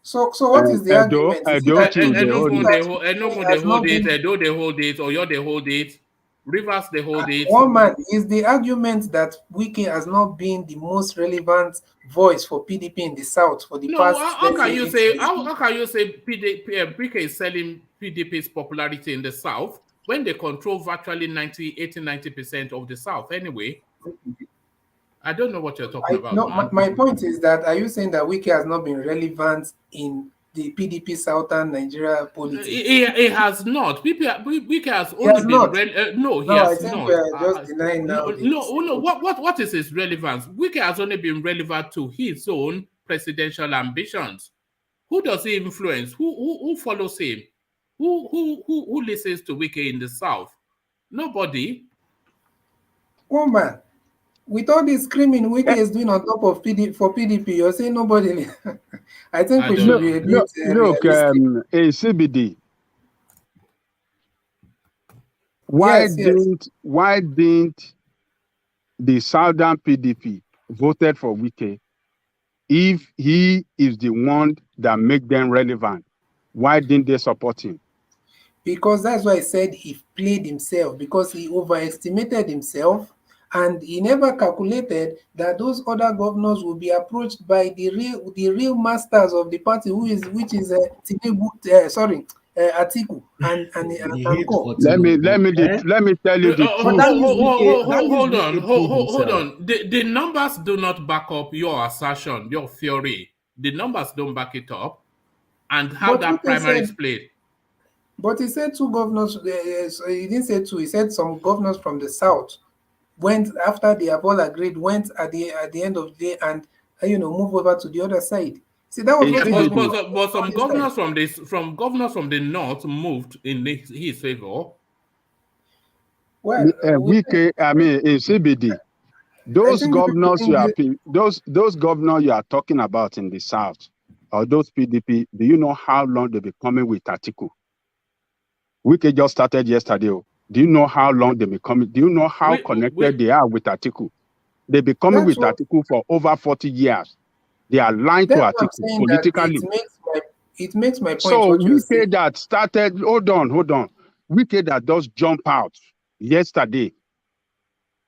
So what is the argument? Is it Edo that too, they hold it. Enugu, they hold it. Edo, they hold it. Oyo, they hold it. Rivers, they hold it. One man, is the argument that Wike has not been the most relevant voice for PDP in the south for the past? How can you say Wike is selling PDP's popularity in the south when they control virtually 90% of the south anyway? I don't know what you're talking about. No, man. my point is that are you saying that Wike has not been relevant in the PDP Southern Nigeria politics? It has not. Wike has only been no, he has I think not. we're just denying now. No. What is his relevance? Wike has only been relevant to his own presidential ambitions. Who does he influence? Who follows him? Who listens to Wike in the south? Nobody. One man. With all this screaming Wike is doing on top of PDP, you're saying nobody. I think we should be a bit look, in CBD. Why didn't the Southern PDP voted for Wike if he is the one that make them relevant? Why didn't they support him? Because that's why I said he played himself, because he overestimated himself. And he never calculated that those other governors will be approached by the real masters of the party, which is TINUBU, Atiku and Co. Let me tell you the truth. Hold on. The numbers do not back up your assertion, your theory. The numbers don't back it up, and how that primaries played. But he said two governors. He didn't say two. He said some governors from the south went after they have all agreed, went at the end of the day and move over to the other side. See, that was but some governors from the north moved in his favor. Well, Wike, in CBD, those governors you are talking about in the south, or those PDP, do you know how long they've been coming with Atiku? Wike just started yesterday. Do you know how long they've been coming? Do you know how connected they are with Atiku? They've been coming with Atiku for over 40 years. They are lying to Atiku politically. It makes my point. So Wike that started, hold on. Wike that just jump out yesterday.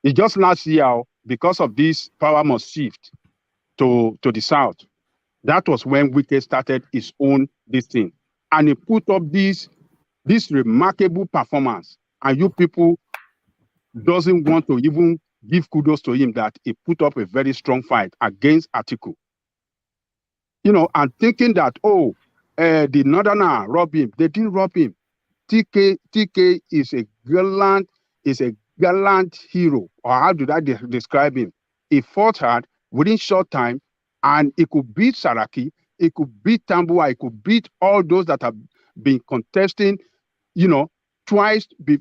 It just last year, because of this power must shift to the south. That was when Wike started his own this thing. And he put up this remarkable performance. And you people doesn't want to even give kudos to him that he put up a very strong fight against Atiku. And thinking that, the Northerner robbed him. They didn't rob him. TK is a gallant hero. Or how did I describe him? He fought hard within short time, and he could beat Saraki, he could beat Tambua, he could beat all those that have been contesting, twice, two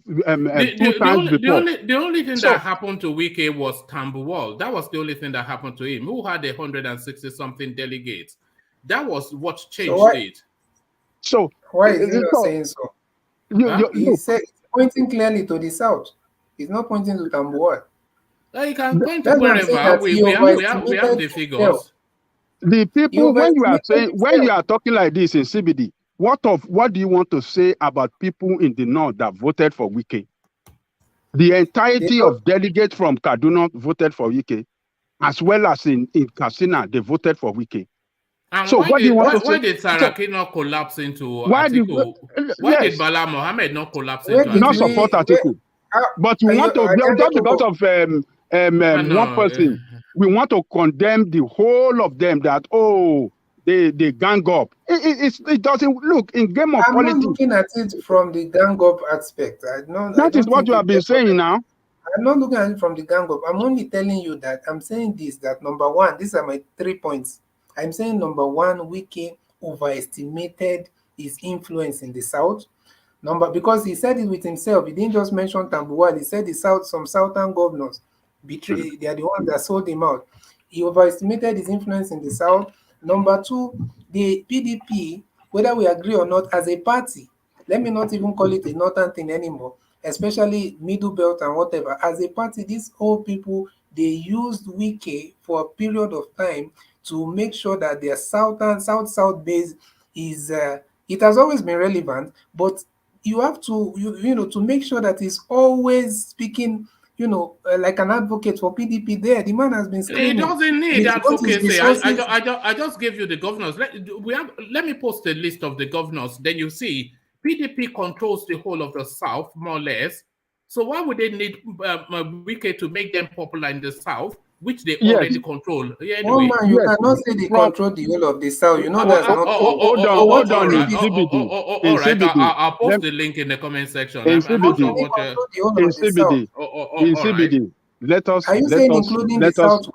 times before. The only thing that happened to Wike was Tambuwal. That was the only thing that happened to him, who had 160-something delegates. That was what changed it. So why is he not saying so? He said he's pointing clearly to the south. He's not pointing to Tambuwal. You can point to wherever. We have the figures. The people, when you are talking like this in CBD, what do you want to say about people in the north that voted for Wike? The entirety of delegates from Kaduna voted for Wike, as well as in Katsina, they voted for Wike. And so why did Saraki not collapse into Atiku? Why did Bala Mohammed not collapse into Atiku? Not support Atiku. But we want to, just because of one person, we want to condemn the whole of them that, they gang up. It doesn't look in game of politics. I'm not looking at it from the gang up aspect. That is what you have been saying now. I'm not looking at it from the gang up. I'm only telling you that I'm saying this, that number one, these are my 3 points. I'm saying number one, Wike overestimated his influence in the south. Because he said it with himself. He didn't just mention Tambuwal. He said some southern governors betrayed. They are the ones that sold him out. he overestimated his influence in the South. Number two, the PDP, whether we agree or not, as a party, let me not even call it a northern thing anymore, especially middle belt and whatever. As a party, these old people, they used Wike for a period of time to make sure that their south base is it has always been relevant, but you have to to make sure that he's always speaking, like an advocate for PDP. There, the man has been It screaming. doesn't need He's got his advocacy. resources. I just gave you the governors. Let me post a list of the governors. Then you see PDP controls the whole of the South, more or less. So why would they need Wike to make them popular in the South, which they Yes. already control? Yeah, One anyway. man, you Yes. cannot say they From- control the whole of the South. You know that's not true. Hold on, So what hold you on. say In is CBD, All right. I'll post Let- the link in the comment section. in I'm not sure CBD, they what. control the whole in of the South. CBD, in All right. CBD. Let us Are you saying including the Southwest?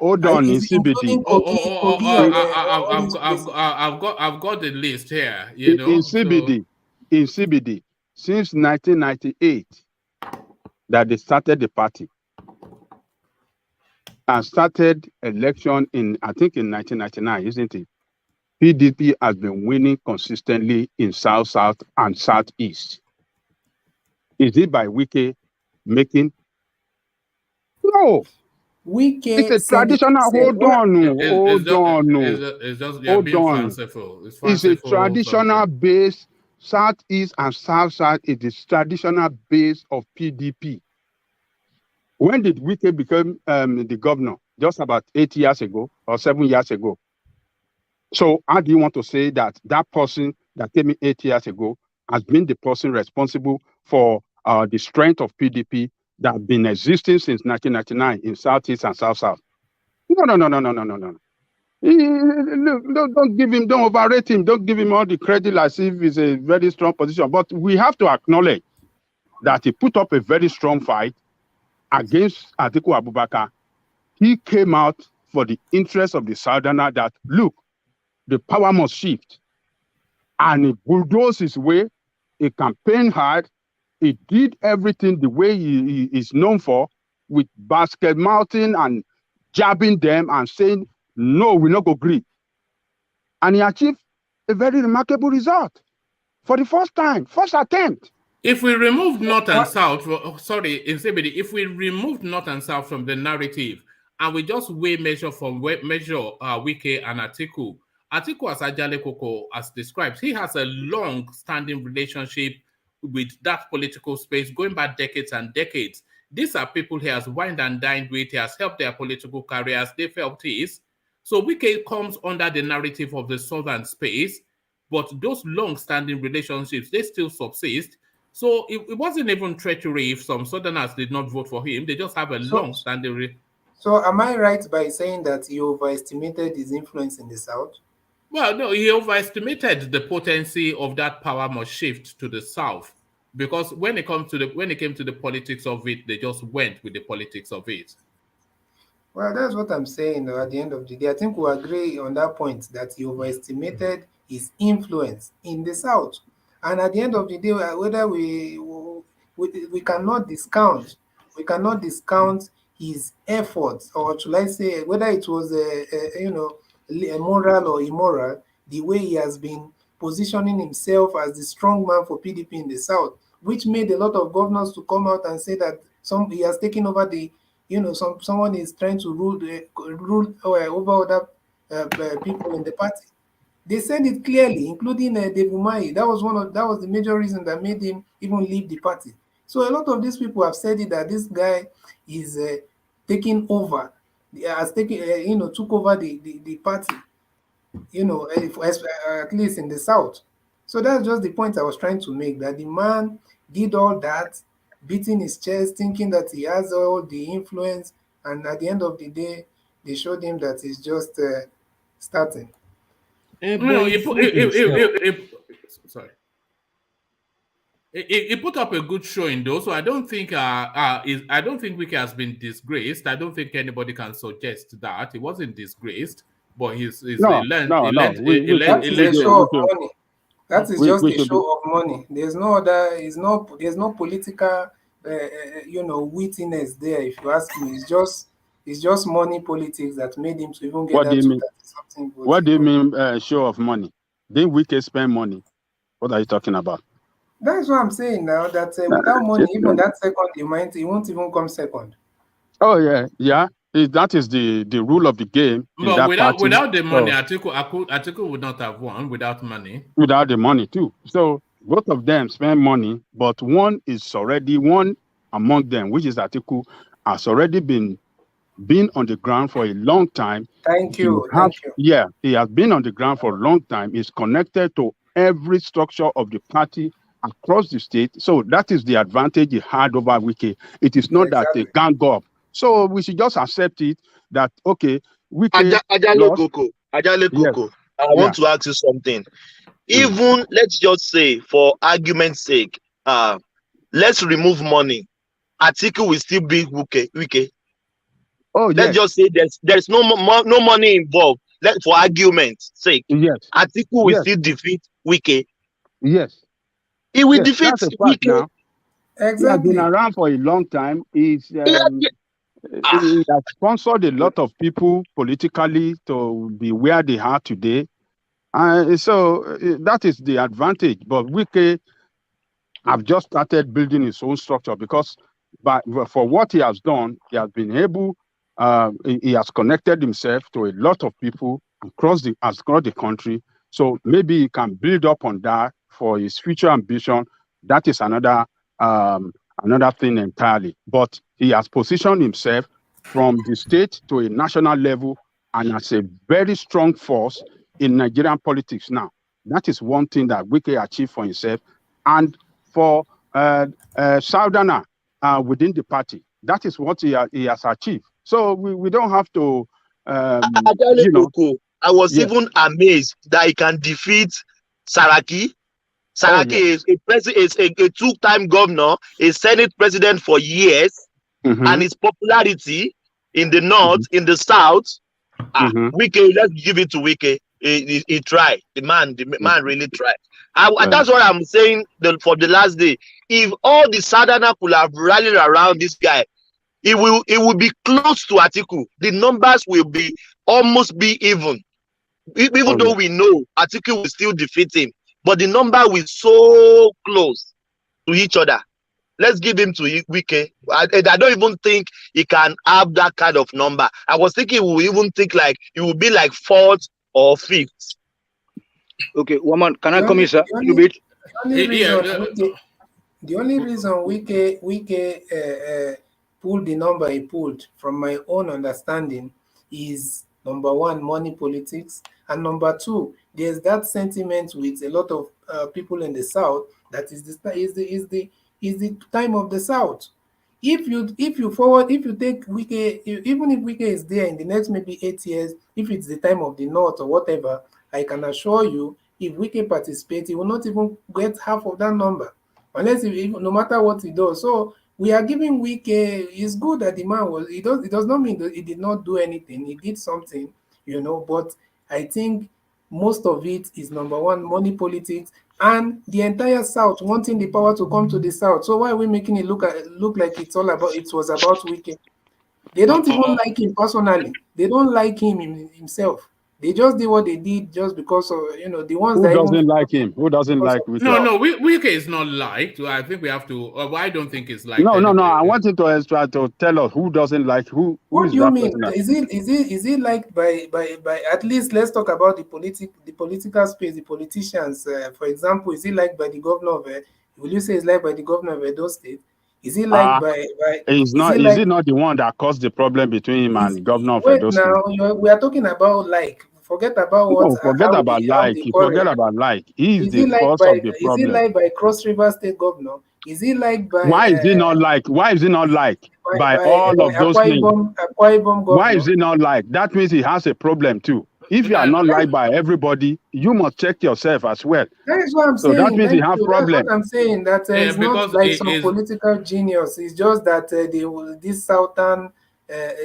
hold on. In Is it including CBD, Kogi and all these places? I've got the list here. You know, in CBD, since 1998 that they started the party and started election in, I think, in 1999, isn't it? PDP has been winning consistently in South, and Southeast. Is it by Wike making? No, Wike it's a said it traditional. himself. it's just you're being fanciful. It's It's a fanciful. traditional something. base. Southeast and South is the traditional base of PDP. When did Wike become the governor? Just about 8 years ago or 7 years ago. So how do you want to say that that person that came in 8 years ago has been the person responsible for the strength of PDP that have been existing since 1999 in Southeast and South? No. Look, don't give him, don't overrate him, don't give him all the credit as if it's a very strong position. But we have to acknowledge that he put up a very strong fight against Atiku Abubakar. He came out for the interest of the Southerner that, look, the power must shift. And he bulldozed his way, he campaigned hard, he did everything the way he is known for, with basket mouthing and jabbing them and saying, no, we're not going to agree. And he achieved a very remarkable result for the first time, first attempt. If we remove North and South, if we remove North and South from the narrative and we just measure Wike and Atiku, as Ajale Koko has described, he has a long-standing relationship with that political space going back decades and decades. These are people he has wined and dined with, he has helped their political careers, they felt his. So Wike comes under the narrative of the Southern space, but those long-standing relationships, they still subsist. So it wasn't even treachery if some Southerners did not vote for him. They just have a long-standing... So am I right by saying that he overestimated his influence in the South? Well, no, he overestimated the potency of that power must shift to the South. Because when it came to the politics of it, they just went with the politics of it. Well, that's what I'm saying at the end of the day. I think we agree on that point that he overestimated his influence in the South. And at the end of the day, whether we cannot discount his efforts, or should I say, whether it was a moral or immoral, the way he has been positioning himself as the strong man for PDP in the South, which made a lot of governors to come out and say that he has taken over the, someone is trying to rule over other people in the party. They said it clearly, including Dave Umahi. That was the major reason that made him even leave the party. So a lot of these people have said it, that this guy is taking over, took over the party, at least in the South. So that's just the point I was trying to make, that the man did all that, beating his chest, thinking that he has all the influence, and at the end of the day, they showed him that he's just starting. Sorry. He put up a good showing though, so I don't think Wike has been disgraced. I don't think anybody can suggest that he wasn't disgraced, but he learned. That is a show of money. That is just a show of money. There's no other. There's no political, wittiness there. If you ask me, it's just It's just money politics that made him to even get What that do you to mean? 30-something votes. What do you mean show of money? Didn't Wike spend money? What are you talking about? That's what I'm saying now, that without money, even that second, he won't even come second. Oh yeah. That is the rule of the game in But that party. without the money, So, Atiku would not have won without money. without the money too. So both of them spend money, but one among them, which is Atiku, has already been on the ground for a long time. Thank you. Thank you. Yeah, he has been on the ground for a long time. He's connected to every structure of the party across the state. So that is the advantage he had over Wike. It is not that they gang up. So we should just accept it that, okay, Wike Ajale lost. Koko, Yes. I want to ask you something. Even, let's just say, for argument's sake, let's remove money. Atiku will still be Wike. Oh, yes. Let's just say there's no money involved. For argument's sake, yes, Atiku will still defeat Wike. Yes. He will defeat that's a fact Wike. now. Exactly. He has been around for a long time. He has sponsored a lot of people politically to be where they are today. So that is the advantage. But Wike have just started building his own structure because for what he has done, he has been able, he has connected himself to a lot of people across the country. So maybe he can build up on that for his future ambition. That is another thing entirely. But he has positioned himself from the state to a national level and as a very strong force in Nigerian politics now. That is one thing that Wike achieved for himself. And for Southerner within the party, that is what he has achieved. So we don't have to, Koko, I was even amazed that he can defeat Saraki. Saraki is a two-time governor, a Senate president for years, and his popularity in the north, in the south, Wike, let's give it to Wike. He tried. The man really tried. That's what I'm saying for the last day. If all the Southerner could have rallied around this guy, it will be close to Atiku. The numbers will almost be even. Even though we know Atiku will still defeat him, but the number will so close to each other. Let's give him to Wike. I don't even think he can have that kind of number. I was thinking we even think like it will be like fourth or fifth. Okay, woman, can I come in, sir? A little bit. The only reason Wike pulled the number he pulled, from my own understanding, is number one, money politics, and number two, there's that sentiment with a lot of people in the South that is the time of the South. If you take Wike, even if Wike is there in the next maybe 8 years, if it's the time of the North or whatever, I can assure you, if Wike participates, he will not even get half of that number, unless no matter what he does. So we are giving Wike. It's good that the man was. It does not mean that he did not do anything. He did something, But I think most of it is number one, money politics, and the entire South wanting the power to come to the South. So why are we making it look like it was about Wike? They don't even like him personally. They don't like him himself. They just did what they did just because of the ones Who doesn't like him? Who doesn't like Wike? No, Wike is not liked. I think we have to. I don't think it's liked. No. I want you to tell us who doesn't like who. What do you mean? Is it liked by at least let's talk about the political space, the politicians. For example, is it liked by the governor of? Will you say it's liked by the governor of Edo State? Is it liked by? Is it not the one that caused the problem between him and governor of Edo State? Now we are talking about Forget about what. No, forget about like. Forget about like. He's the cause of the problem. Is it liked by Cross River State governor? Is it liked by? Why is it not like? Why is it not like by all of those things? Why is it not like? That means he has a problem too. If you are not liked by everybody, you must check yourself as well. That is what I'm saying. So that means you have problem. That's what I'm saying. That it's not like some political genius. It's just that this Southern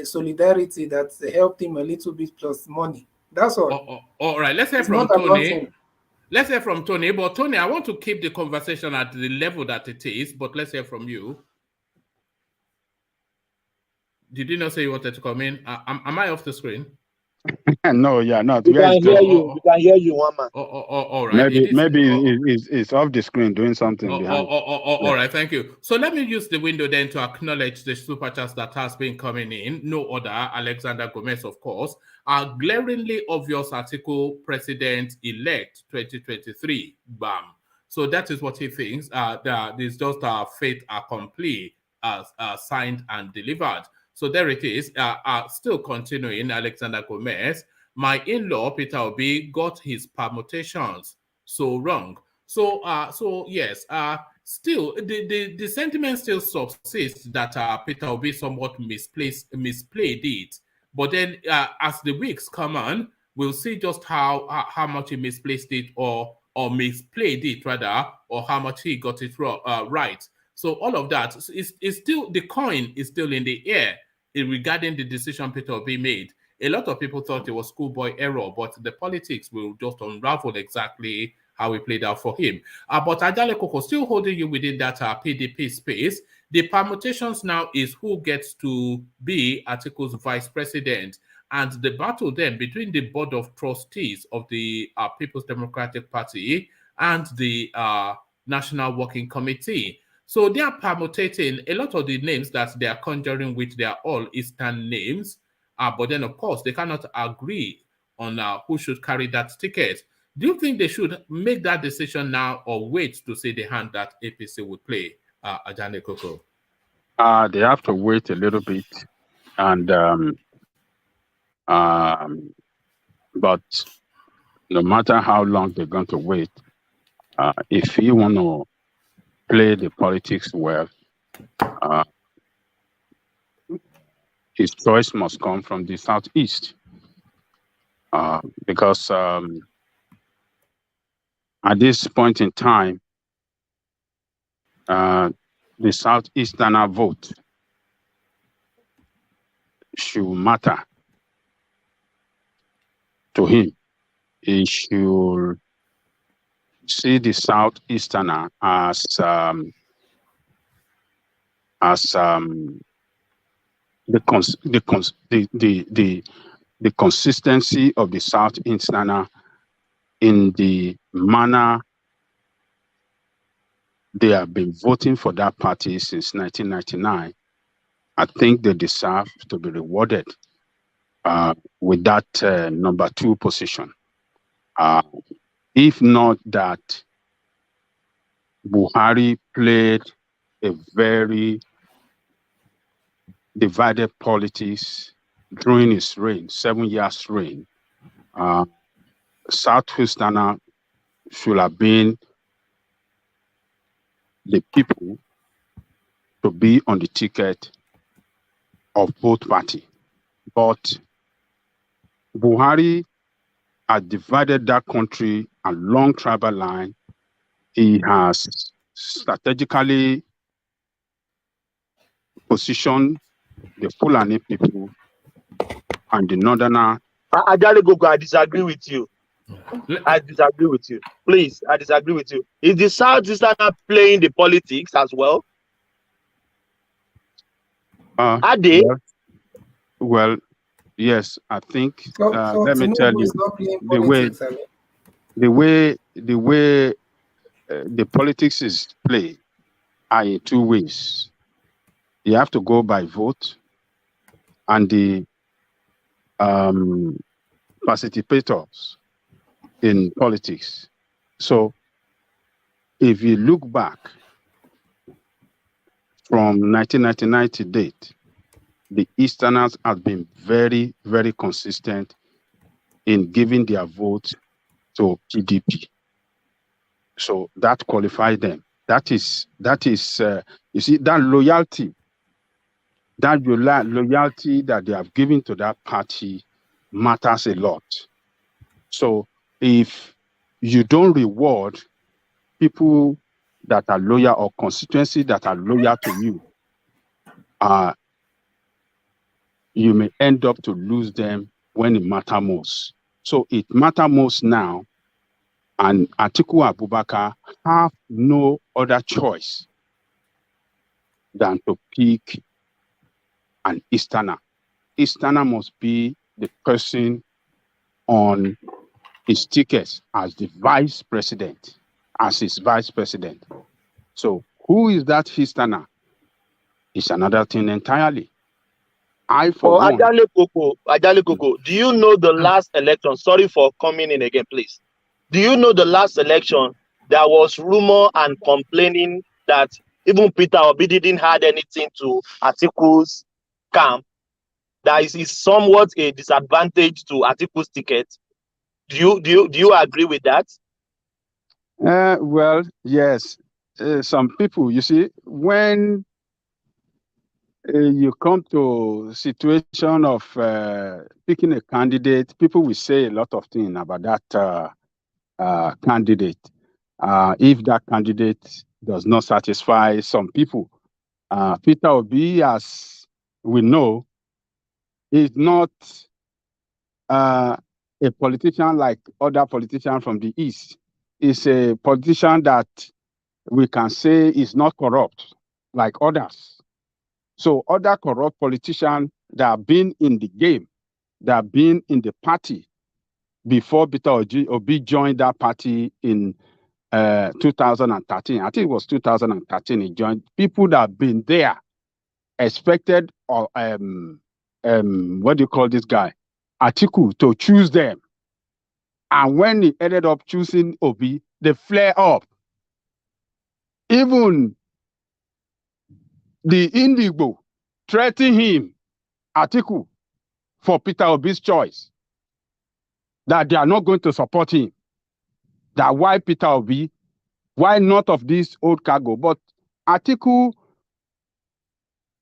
solidarity that helped him a little bit plus money. That's all. All right. Let's hear from Tony. Let's hear from Tony. But Tony, I want to keep the conversation at the level that it is. But let's hear from you. Did you not say you wanted to come in? Am I off the screen? No, yeah, not. We can hear you. We can hear you, one man. All right. Maybe it's off the screen doing something behind. All right, thank you. So let me use the window then to acknowledge the super chats that has been coming in. No other, Alexander Gomez, of course. A glaringly obvious article, President-elect 2023. Bam. So that is what he thinks. That is just a fait accompli, signed and delivered. So there it is. Still continuing, Alexander Gomez. My in-law, Peter Obi, got his permutations so wrong. So yes, still the sentiment still subsists that Peter Obi somewhat misplayed it. But then as the weeks come on, we'll see just how much he misplaced it or misplayed it rather, or how much he got it right. So all of that is still, the coin is still in the air regarding the decision Peter Obi made. A lot of people thought it was schoolboy error, but the politics will just unravel exactly how it played out for him. But Ajale Koko, still holding you within that PDP space. The permutations now is who gets to be Atiku's vice president. And the battle then between the board of trustees of the People's Democratic Party and the National Working Committee. So they are permutating a lot of the names that they are conjuring with. They are all Eastern names. But then, of course, they cannot agree on who should carry that ticket. Do you think they should make that decision now or wait to see the hand that APC would play, Ajane Koko? They have to wait a little bit. And but no matter how long they're going to wait, if you want to play the politics well, his choice must come from the Southeast. Because at this point in time, the Southeasterner vote should matter to him. He should see the Southeasterner as the consistency of the Southeasterner in the manner they have been voting for that party since 1999. I think they deserve to be rewarded with that number 2 position. If not that, Buhari played a very divided politics during his reign, 7 years reign. Southwesterner should have been the people to be on the ticket of both parties. But Buhari has divided that country along tribal line. He has strategically positioned the Fulani people and the Northerner. Ajale Gogo, I disagree with you. I disagree with you. Please, I disagree with you. Is the Southeasterner playing the politics as well? Are they? Well, yes, I think. So let me tell you, the way the politics is played are in 2 ways. You have to go by vote, and the participators in politics. So if you look back from 1999 to date, the Easterners have been very, very consistent in giving their vote to PDP. So that qualifies them. That is, you see, that loyalty that they have given to that party matters a lot. So if you don't reward people that are loyal or constituency that are loyal to you, you may end up to lose them when it matters most. So it matters most now, and Atiku Abubakar have no other choice than to pick an Easterner. Easterner must be the person on his ticket as the vice president, as his vice president. So who is that Easterner? It's another thing entirely. I, for one... Ajale Koko, do you know the last election? Sorry for coming in again, please. Do you know the last election? There was rumor and complaining that even Peter Obi didn't had anything to Atiku's camp. That is somewhat a disadvantage to Atiku's ticket. Do you agree with that? Well, yes. Some people, you see, when you come to situation of picking a candidate, people will say a lot of things about that candidate. If that candidate does not satisfy some people, Peter Obi, as we know, is not a politician like other politicians from the East. He's a politician that we can say is not corrupt like others. So other corrupt politicians that have been in the game, that have been in the party before Peter Obi joined that party in 2013. I think it was 2013 he joined. People that have been there expected, or what do you call this guy? Atiku, to choose them. And when he ended up choosing Obi, they flare up. Even the Indigo threatened him, Atiku, for Peter Obi's choice, that they are not going to support him. That why Peter Obi, why not of this old cargo? But Atiku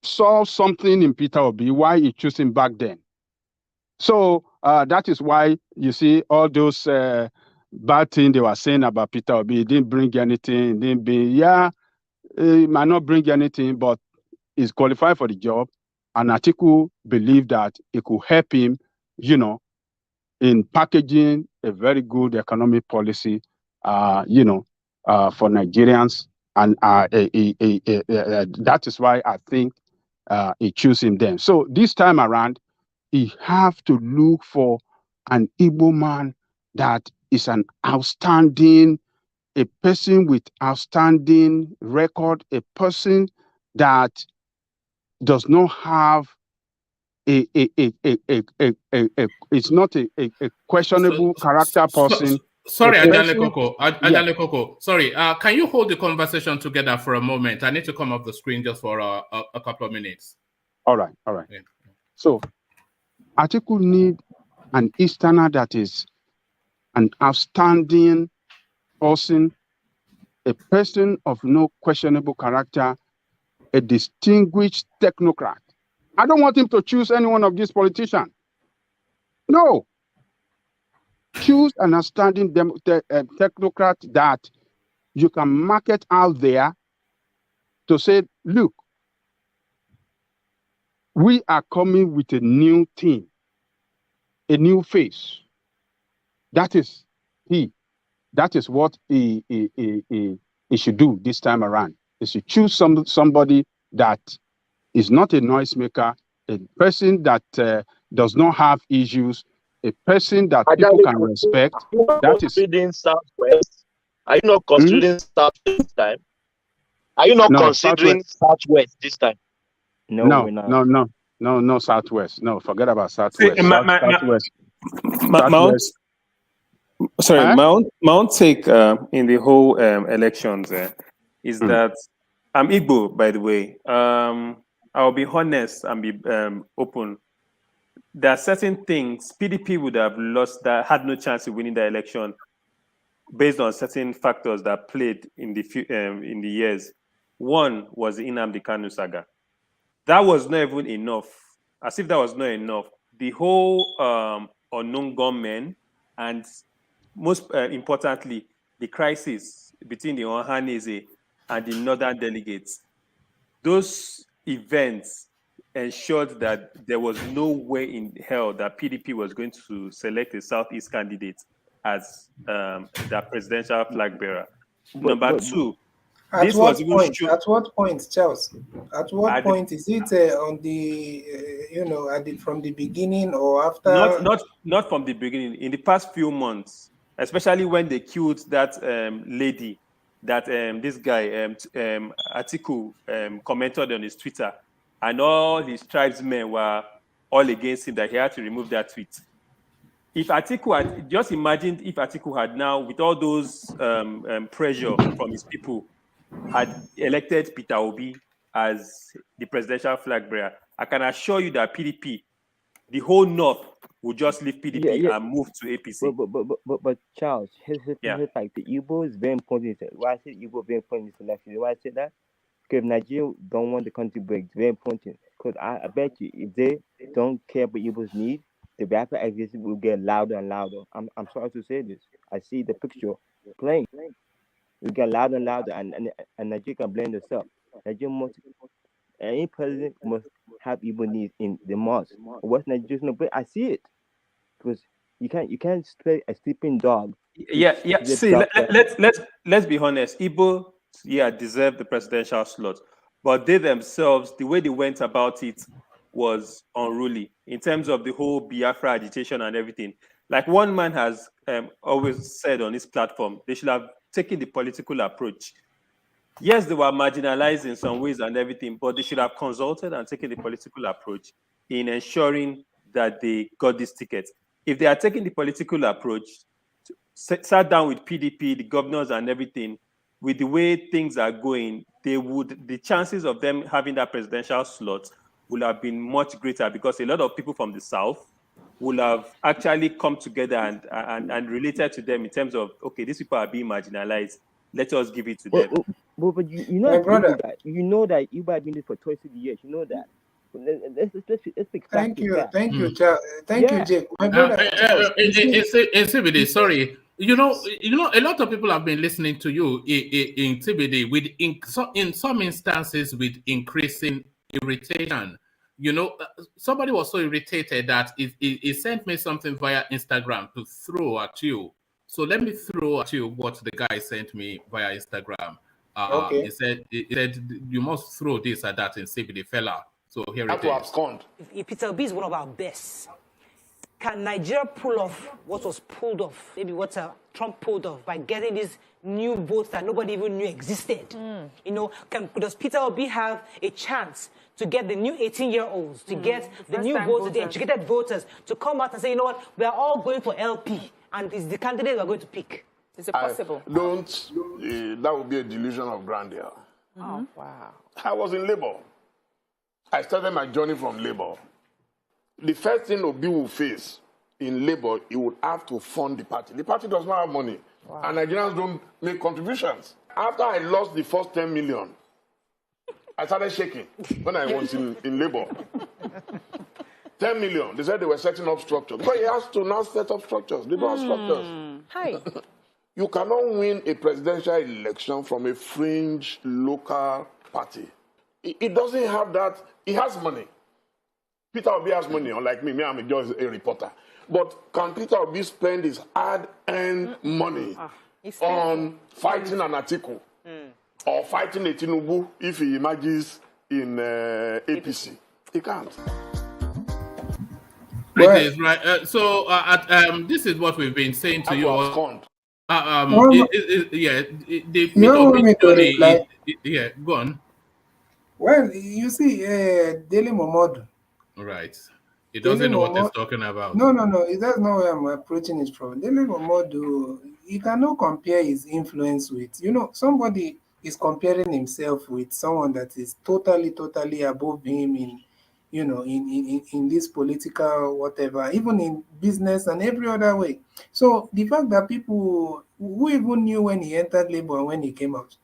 saw something in Peter Obi, why he chose him back then. So that is why you see all those bad things they were saying about Peter Obi. He didn't bring anything, he might not bring anything, but he's qualified for the job. And Atiku believed that it could help him, in packaging a very good economic policy, for Nigerians. And that is why I think he chose him then. So this time around, he have to look for an Igbo man that is an outstanding, a person with outstanding record, a person that does not have it's not a questionable character person. Sorry, Ajale Koko. Sorry, can you hold the conversation together for a moment? I need to come off the screen just for a couple of minutes. All right. Yeah. So, Atiku need an Easterner that is an outstanding person, a person of no questionable character, a distinguished technocrat. I don't want him to choose any one of these politicians. No. Choose an outstanding technocrat that you can market out there to say, look, we are coming with a new team, a new face. That is what he should do this time around. He should choose somebody that is not a noisemaker, a person that does not have issues, a person that people can respect. That is considering Southwest. Are you not considering Southwest this time? Are you not considering Southwest this time? No, Southwest. No, forget about Southwest. See, Southwest. My own take in the whole elections is that I'm Igbo, by the way. I'll be honest and be open. There are certain things PDP would have lost that had no chance of winning the election based on certain factors that played in the years. One was the Nnamdi Kanu saga. That was not even enough. As if that was not enough, the whole unknown gunmen and most importantly, the crisis between the Ohanese and the northern delegates. Those events ensured that there was no way in hell that PDP was going to select a Southeast candidate as the presidential flag bearer. Number two, At this what was even point? shown. At what point, Charles? At what At the- point is it on the from the beginning or after? Not from the beginning. In the past few months, especially when they killed that lady, that this guy Atiku commented on his Twitter, and all his tribesmen were all against him, that he had to remove that tweet. If Atiku had just imagined, if Atiku had now, with all those pressure from his people, had elected Peter Obi as the presidential flag bearer, I can assure you that PDP, the whole North, would just leave PDP and move to APC. But Charles, here's the fact: the Igbo is very important. Why I say Igbo very important in this election? Why I say that? Because Nigeria don't want the country to break. It's very important. Because I bet you, if they don't care about Igbo's need, the rapper activity will get louder and louder. I'm sorry to say this. I see the picture playing. It get louder and louder, and Nigeria can blame themselves. Nigeria must, any president must have Igbo needs in the mosque. What's Nigeria's no? But I see it, because you can't play a sleeping dog. See, let's be honest. Igbo, deserve the presidential slot, but they themselves, the way they went about it was unruly in terms of the whole Biafra agitation and everything. Like one man has always said on his platform, they should have taken the political approach. Yes, they were marginalized in some ways and everything, but they should have consulted and taken the political approach in ensuring that they got this ticket. If they are taking the political approach, sat down with PDP, the governors and everything, with the way things are going, the chances of them having that presidential slot would have been much greater, because a lot of people from the South will have actually come together and related to them in terms of, okay, these people are being marginalized. Let us give it to them. But you know, that Igbo have been there for 20 years. You know that. Let's Thank you, Charles. Thank you, Jake. My brother. Insecurity, sorry. You know, a lot of people have been listening to you in TBD in some instances with increasing irritation. You know, somebody was so irritated that he sent me something via Instagram to throw at you. So let me throw at you what the guy sent me via Instagram. Okay. He said you must throw this at that in CBD fella. So here it is. If Peter Obi is one of our best, can Nigeria pull off what was pulled off? Maybe what Trump pulled off by getting these new votes that nobody even knew existed. You know, does Peter Obi have a chance to get the new 18-year-olds, to get the new voters, the educated voters, to come out and say, you know what, we are all going for LP, and it's the candidate we are going to pick? Is it possible? That would be a delusion of grandeur. Oh, wow. I was in labor. I started my journey from labor. The first thing Obi will face in labor, he would have to fund the party. The party does not have money. Wow. And Nigerians don't make contributions. After I lost the first 10 million, I started shaking when I was in labor. 10 million. They said they were setting up structures. Because he has to now set up structures. They don't have structures. Hi. You cannot win a presidential election from a fringe local party. It doesn't have that. He has money. Peter Obi has money, unlike me. I'm just a reporter. But can Peter Obi spend his hard-earned money on fighting an Atiku or fighting a TINUBU if he emerges in APC? He can't. It is right. This is what we've been saying to you. Go on. Well, you see, Daily Momodu. Right. He doesn't know what he's talking about. No. That's not where I'm approaching it from. Daily Momodu, you cannot compare his influence with, somebody is comparing himself with someone that is totally above him in this political whatever, even in business and every other way. So the fact that people who even knew when he entered labor and when he came out,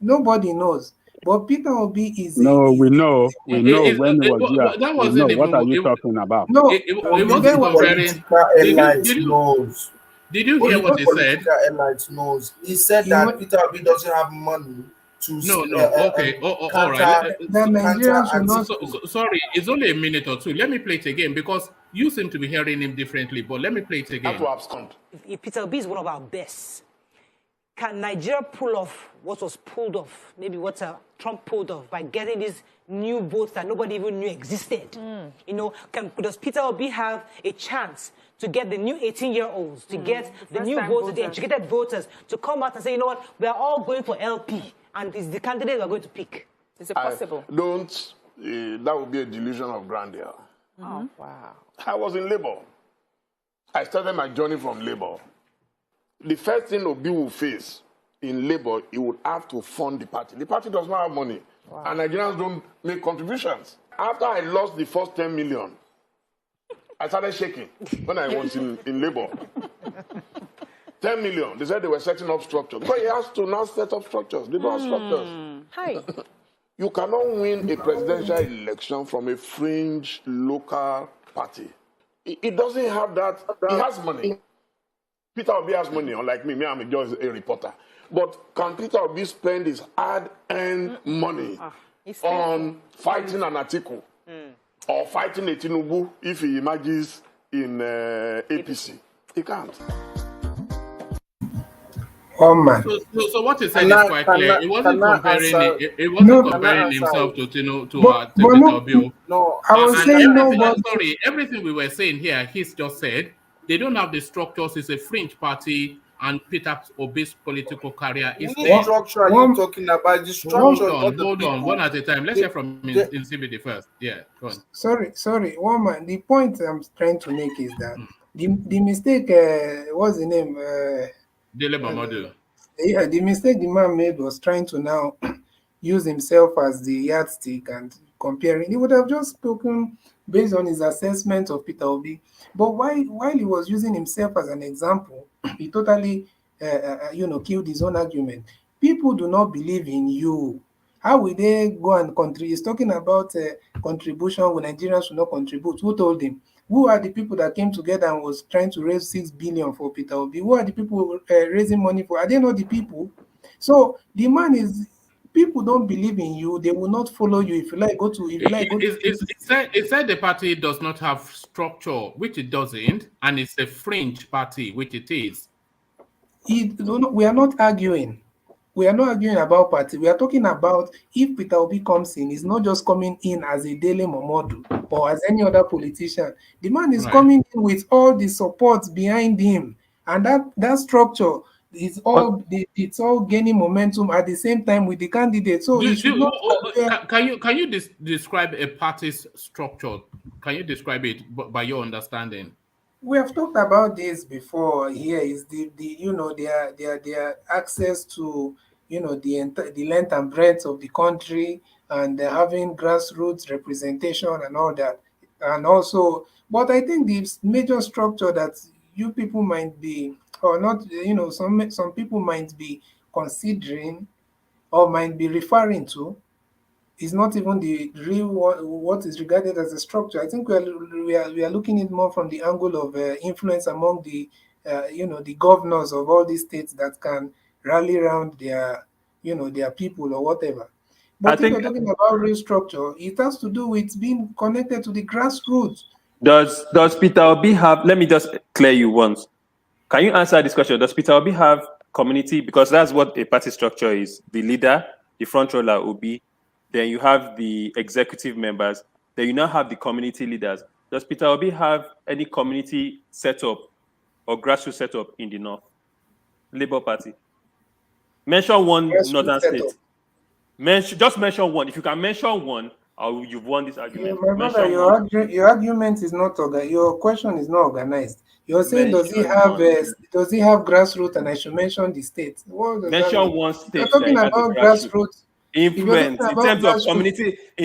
nobody knows. But Peter Obi is... No, we know when he was here. That wasn't what are you talking about? No, it wasn't comparing. Did you hear what he said? Knows. He said that Peter Obi doesn't have money to... Okay. All right. Sorry, it's only a minute or two. Let me play it again, because you seem to be hearing him differently, but let me play it again. If Peter Obi is one of our best, can Nigeria pull off what was pulled off, maybe what Trump pulled off by getting these new votes that nobody even knew existed? You know, does Peter Obi have a chance to get the new 18-year-olds, to get the new voters, the educated voters, to come out and say, you know what, we are all going for LP, and it's the candidate we are going to pick? Is it possible? That would be a delusion of grandeur. Oh, wow. I was in labor. I started my journey from labor. The first thing Obi will face in labor, he would have to fund the party. The party does not have money. Wow. And Nigerians don't make contributions. After I lost the first 10 million, I started shaking when I was in labor. 10 million. They said they were setting up structures. But he has to now set up structures. They don't have structures. Hi. You cannot win a presidential election from a fringe local party. It doesn't have that. He has money. Peter Obi has money, unlike me. I'm just a reporter. But can Peter Obi spend his hard-earned money on fighting an Atiku or fighting a TINUBU if he emerges in APC? He can't. Oh man. So what he said is quite clear. He wasn't comparing himself to Peter Obi. No, I was saying no. But sorry, everything we were saying here, he's just said they don't have the structures. It's a fringe party, and Peter Obi's political career is What structure are you talking about? The structure. Hold on, one at a time. Let's hear from Insecurity first. Yeah, go on. Sorry, one man. The point I'm trying to make is that the mistake. What's the name? Yeah, the mistake the man made was trying to now use himself as the yardstick and comparing. He would have just spoken based on his assessment of Peter Obi. But while he was using himself as an example, he totally, killed his own argument. People do not believe in you. How will they go and contribute? He's talking about contribution when Nigerians will not contribute. Who told him? Who are the people that came together and was trying to raise 6 billion for Peter Obi? Who are the people raising money for? Are they not the people? So the man is. People don't believe in you. They will not follow you. If you like, go to. If you like, go to. It said the party does not have structure, which it doesn't, and it's a fringe party, which it is. We are not arguing. We are not arguing about party. We are talking about if Peter Obi comes in, he's not just coming in as a Dele Momodu or as any other politician. The man is coming in with all the support behind him, and that structure is all it's all gaining momentum at the same time with the candidate. So can you describe a party's structure? Can you describe it by your understanding? We have talked about this before. Here is their access to the length and breadth of the country, and having grassroots representation and all that. And also, but I think the major structure that you people might be, or not, some people might be considering or might be referring to, is not even the real what is regarded as a structure. I think we are looking at it more from the angle of influence among the the governors of all these states that can rally around their people or whatever. But if you're talking about real structure, it has to do with being connected to the grassroots. Does Peter Obi have? Let me just clear you once. Can you answer this question? Does Peter Obi have community? Because that's what a party structure is: the leader, the front roller, Obi. Then you have the executive members. Then you now have the community leaders. Does Peter Obi have any community setup or grassroots setup in the North? Labour Party. Mention one northern state. Just mention one. If you can mention one, you've won this argument. Yeah, my brother, your argument is not organized. Your question is not organized. You're saying does he have grassroots, and I should mention the state. Mention one state. You're talking about grassroots influence in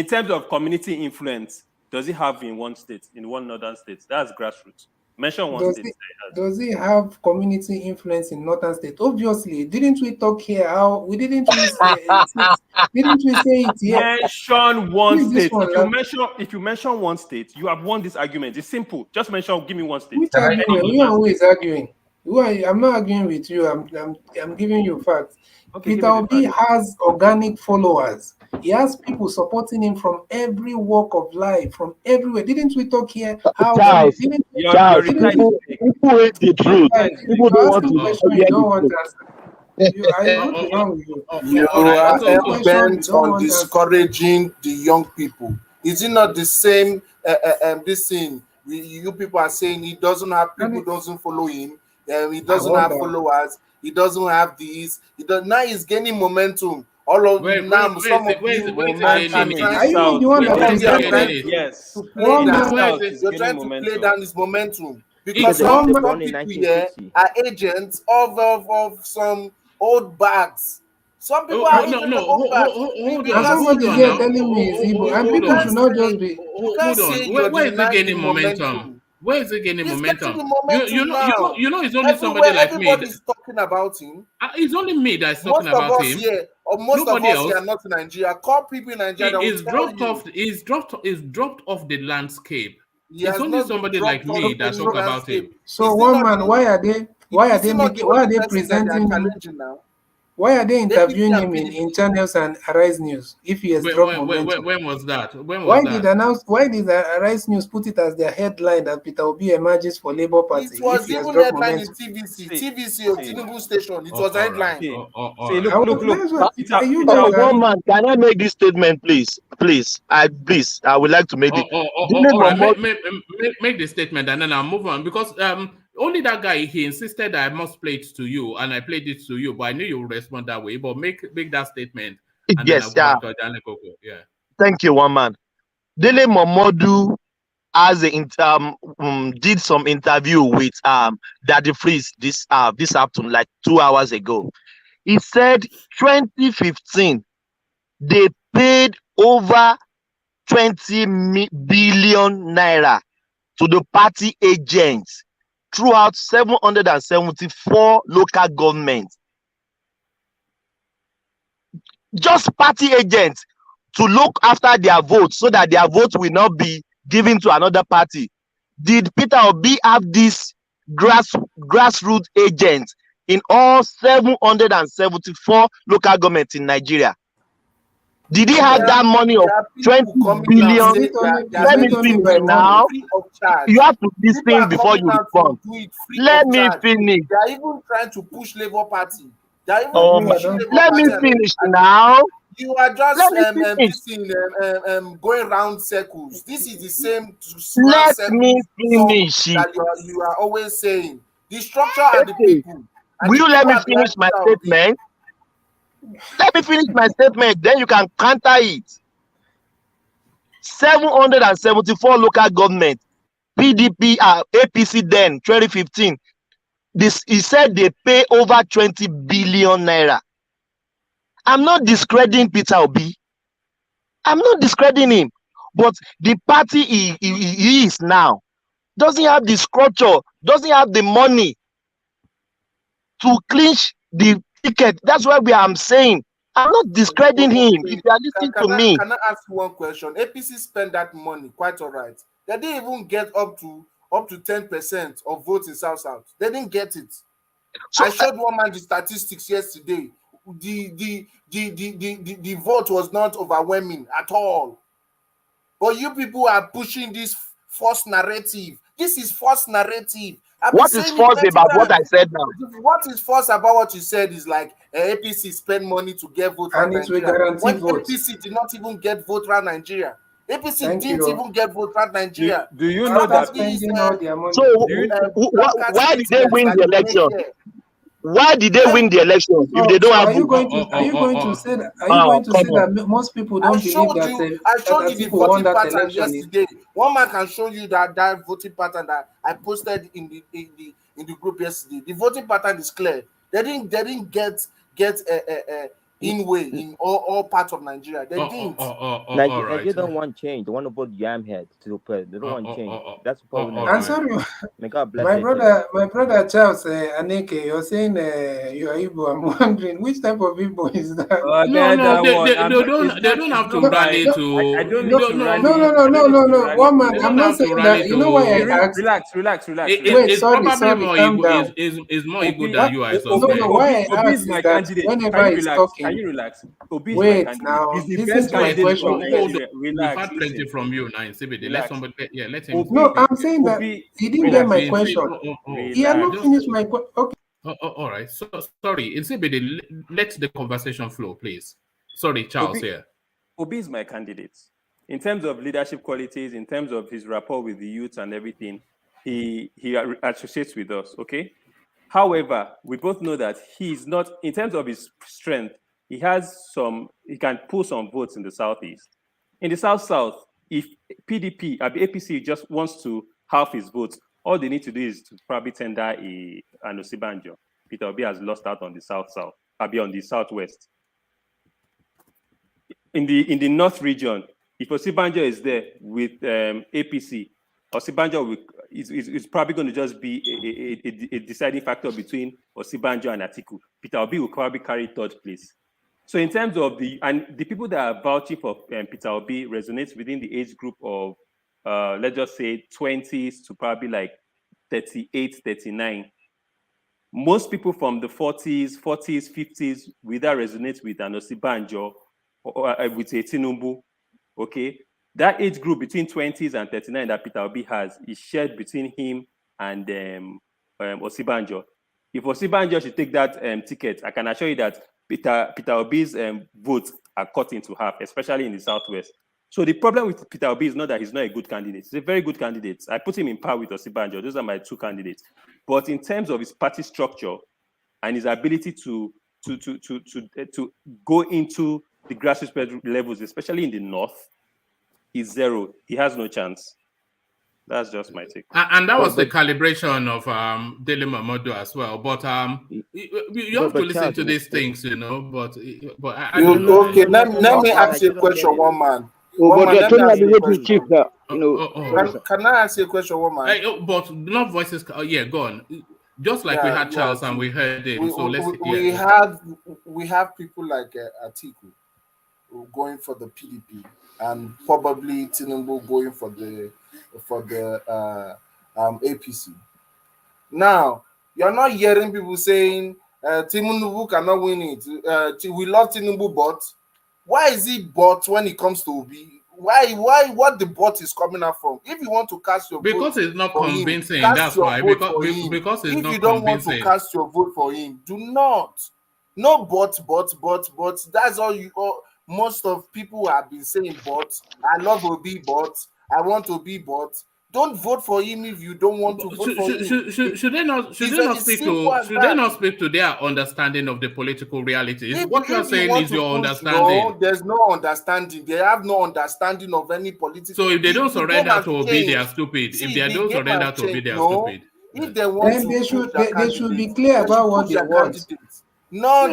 terms of community influence. Does he have in one state, in one northern state? That's grassroots. Mention one state. Does he have community influence in northern state? Obviously, didn't we talk here? Didn't we say it here? Mention one state. If you mention one state, you have won this argument. It's simple. Just mention. Give me one state. Which argument? Who is arguing? I'm not arguing with you. I'm giving you facts. Okay, Peter Obi has organic followers. He has people supporting him from every walk of life, from everywhere. Didn't we talk here? People hate the truth. People don't want to. You don't want to answer. I want to know with you. You all right. are Asking question, bent don't on want answer. discouraging the young people. Is it not the same? This thing you people are saying he doesn't have people, doesn't follow him. He doesn't have followers. He doesn't have these. He does now. He's gaining momentum. All of now, some of you are trying Are you the one that presented? to play One down. man, You're trying to play down his momentum Because because they some were born in people here 1960. are agents of some old bags. Some people are agents of old bags. and somebody here telling me is Igbo, and people should not just be. You can't say you're Where is it denying the gaining momentum? Where is it gaining He's momentum? getting the momentum now. You know, it's only somebody Everywhere, like me. everybody's talking about him. It's only me that's Most talking of about us him. here, or most Nobody of us else. here are not in Nigeria. Call people in Nigeria that will He's tell dropped you. off. He's dropped off the landscape. He It's has only not been somebody dropped like me off that any talk about him. landscape. So Is he one not man, the- why are is he not the only person that presenting they are him? challenging now? Why are they interviewing and him in channels and Arise News if he has dropped momentum? When was that? When was Why that? Why did Arise News put it as their headline that Peter Obi emerges for Labour Party It if was he has even dropped headline in momentum? TVC of Tinubu station. It was headline. You Oh, guys are. one man, can I make this statement, please? I would like to make it. All right, make the statement and then I'll move on because only that guy he insisted I must play it to you and I played it to you, but I knew you would respond that way. But make that statement and then I'll Yes, go yeah. back to Adane Koko. Yeah. Thank you, one man. Dele Momodu did some interview with Daddy Freeze this afternoon, like 2 hours ago. He said 2015 they paid over 20 billion naira to the party agents throughout 774 local governments. Just party agents to look after their votes so that their votes will not be given to another party. Did Peter Obi have these grassroots agents in all 774 local governments in Nigeria? Did he have that money of 20 billion? Let me finish now. You have to listen before you respond. Let me finish. They are even trying to push Labour Party. They are even pushing Labour let me Party. finish now. You are just going round circles. This is the same let me finish that you are always saying. The structure and the people. Will you let me finish my statement? Let me finish my statement, then you can counter it. 774 local government, PDP, APC then, 2015. He said they pay over 20 billion naira. I'm not discrediting Peter Obi. I'm not discrediting him. But the party he is now doesn't have the structure, doesn't have the money to clinch the ticket. That's why I'm saying I'm not discrediting him. If you are listening to me, can I ask you one question? APC spent that money quite all right. They didn't even get up to 10% of votes in South. They didn't get it. So I showed one man the statistics yesterday. The vote was not overwhelming at all. But you people are pushing this false narrative. This is false narrative. What is false about what I said now? What is false about what you said is like APC spend money to get vote around Nigeria. When APC did not even get vote around Nigeria. APC didn't even get vote around Nigeria. Do you know that? So why did they win the election? Why did they win the election if they don't have? Are you going to say that? Are you going to say that most people don't believe that? I showed you the voting pattern yesterday. One man can show you that voting pattern that I posted in the group yesterday. The voting pattern is clear. They didn't get in way in all parts of Nigeria. They didn't. Nigeria don't want change. They want to put yam head to the They don't want change. That's the problem. I'm sorry, May God bless my brother Charles Aneke, you're saying you're Igbo. I'm wondering which type of Igbo is that? They don't have to rally to. I don't need to rally. No. One man, I'm not saying that. You know why I asked? Relax. Wait, sorry, calm down. Is more Igbo than you. I suspect. No, why I asked is that whenever he's talking. Can you relax? Obi wait now. Listen to my question. We've had plenty from you now in CBD. Let somebody, let him. No, I'm saying that he didn't get my question. He had not finished my question. Okay. All right. So sorry, Insibidi, let the conversation flow, please. Sorry, Charles here. Obi is my candidate. In terms of leadership qualities, in terms of his rapport with the youth and everything, he associates with us, okay? However, we both know that he's not, in terms of his strength, he can pull some votes in the Southeast. In the South-South, if PDP, the APC just wants to halve his votes, all they need to do is to probably tender an Osinbajo. Peter Obi has lost out on the South-South, on the Southwest. In the North region, if Osinbajo is there with APC, Osinbajo is probably going to just be a deciding factor between Osinbajo and Atiku. Peter Obi will probably carry third place. So in terms of the people that are vouching for Peter Obi resonates within the age group of, let's just say 20s to probably like 38, 39. Most people from the 40s, 50s will that resonate with an Osinbajo or with a TINUBU, okay? That age group between 20s and 39 that Peter Obi has is shared between him and Osinbajo. If Osinbajo should take that ticket, I can assure you that Peter Obi's votes are cut into half, especially in the Southwest. So the problem with Peter Obi is not that he's not a good candidate. He's a very good candidate. I put him in par with Osinbajo. Those are my two candidates. But in terms of his party structure and his ability to go into the grassroots levels, especially in the North, is zero. He has no chance. That's just my take. And that was the calibration of Dele Momodu as well. But you have to listen to these things, you know. But I don't know. Okay, let me ask you a question, one man. Can I ask you a question, one man? But not voices. Yeah, go on. Just like we had Charles and we heard him. So let's hear. We have people like Atiku going for the PDP and probably TINUBU going for the APC. Now you're not hearing people saying TINUBU cannot win it. We love TINUBU, but why is it but when it comes to Obi? Why what the bot is coming out from? If you want to cast your because vote it's not for convincing, him, that's why. Because it's if not you don't want convincing. to cast your vote for him, do not. No but. That's all you. Most of people have been saying but. I love Obi, but I want to be but. Don't vote for him if you don't want to vote for him. Should they not speak to their understanding of the political realities? What you are saying is your understanding. No, there's no understanding. They have no understanding of any political. So if they don't surrender to Obi, they are stupid. If they don't surrender to Obi, they are stupid. If they want then they should be clear about what they want. Not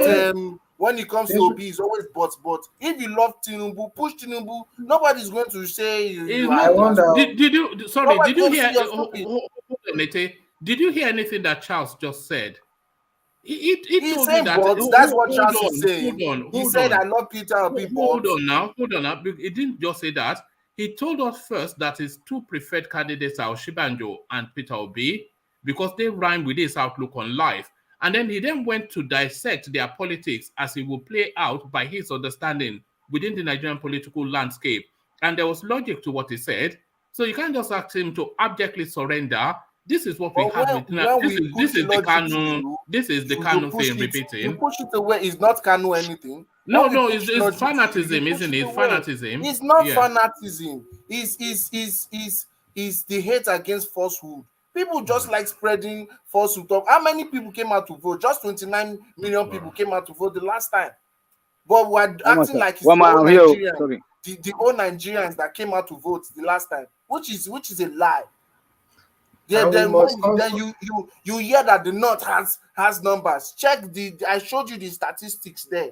when it comes to Obi, it's always but. If you love TINUBU, push TINUBU. Nobody's going to say you. I wonder. Did you? Sorry, did you hear? Did you hear anything that Charles just said? He told you that. That's what Charles is saying. He said, "I love Peter Obi." Hold on now. He didn't just say that. He told us first that his two preferred candidates are Osinbajo and Peter Obi because they rhyme with his outlook on life. And then he went to dissect their politics as it will play out by his understanding within the Nigerian political landscape. And there was logic to what he said. So you can't just ask him to abjectly surrender. This is what we have. This is the canon. This is the canon thing repeating. You push it away. It's not canon anything. No, it's fanatism, isn't it? It's fanatism. It's not fanatism. It's the hate against falsehood. People just like spreading falsehood. How many people came out to vote? Just 29 million people came out to vote the last time. But we're acting like it's the old Nigerians that came out to vote the last time, which is a lie. Then you hear that the North has numbers. Check I showed you the statistics there.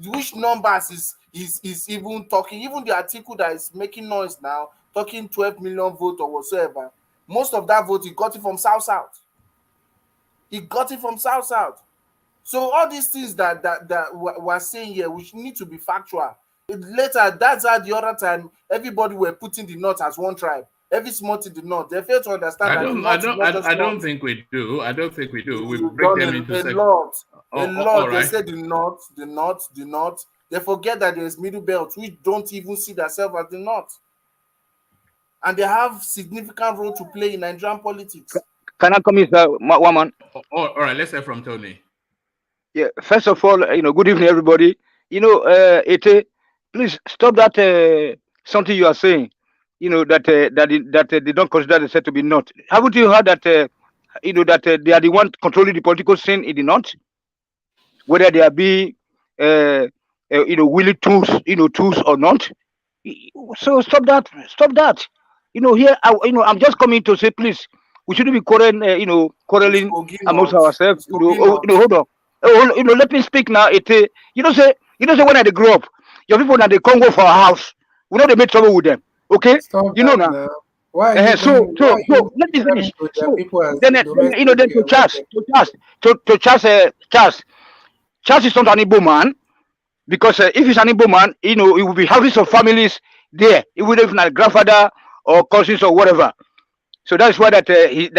Which numbers is even talking? Even the article that is making noise now, talking 12 million vote or whatsoever. Most of that vote, he got it from South-South. He got it from South-South. So all these things that we're saying here, which need to be factual. Later, that's how the other time, everybody were putting the North as one tribe. Every smart in the North. They fail to understand I don't think we do. I don't think we do. We break them into a lot. They say the North. They forget that there's middle belt, which don't even see themselves as the North. And they have significant role to play in Nigerian politics. Can I come in, sir? One man. All right, let's hear from Tony. Yeah. First of all, good evening, everybody. Ete, please stop that something you are saying. That they don't consider themselves to be not. Haven't you heard that? That they are the one controlling the political scene in the north, whether they are be, willing tools, tools or not. So stop that. Stop that. Here, I'm just coming to say, please, we shouldn't be quarreling amongst ourselves. Hold on. Let me speak now. Say when I grow up, your people now they come go for a house. We know they make trouble with them. Okay, Stop now. now. Why are you So bringing, let me finish. to their So people as then, domestic then to Charles is not an Igbo man, because if he's an Igbo man, it will be houses of families there. It would have been a grandfather or cousins or whatever. So that's why that he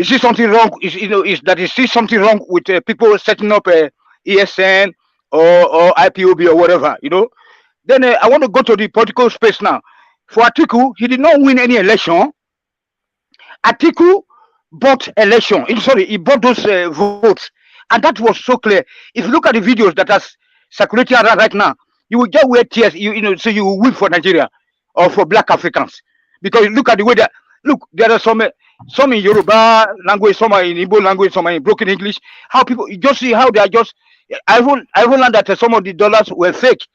sees something wrong. Is that he sees something wrong with people setting up ESN or IPOB or whatever. Then I want to go to the political space now. For Atiku, he did not win any election. Atiku bought election. Sorry, he bought those votes, and that was so clear. If you look at the videos that are circulating around right now, you will just wear tears. So you will weep for Nigeria or for Black Africans, because you look at the way that there are some in Yoruba language, some are in Igbo language, some are in broken English. How people, you just see how they are just. I even learned that some of the dollars were fake.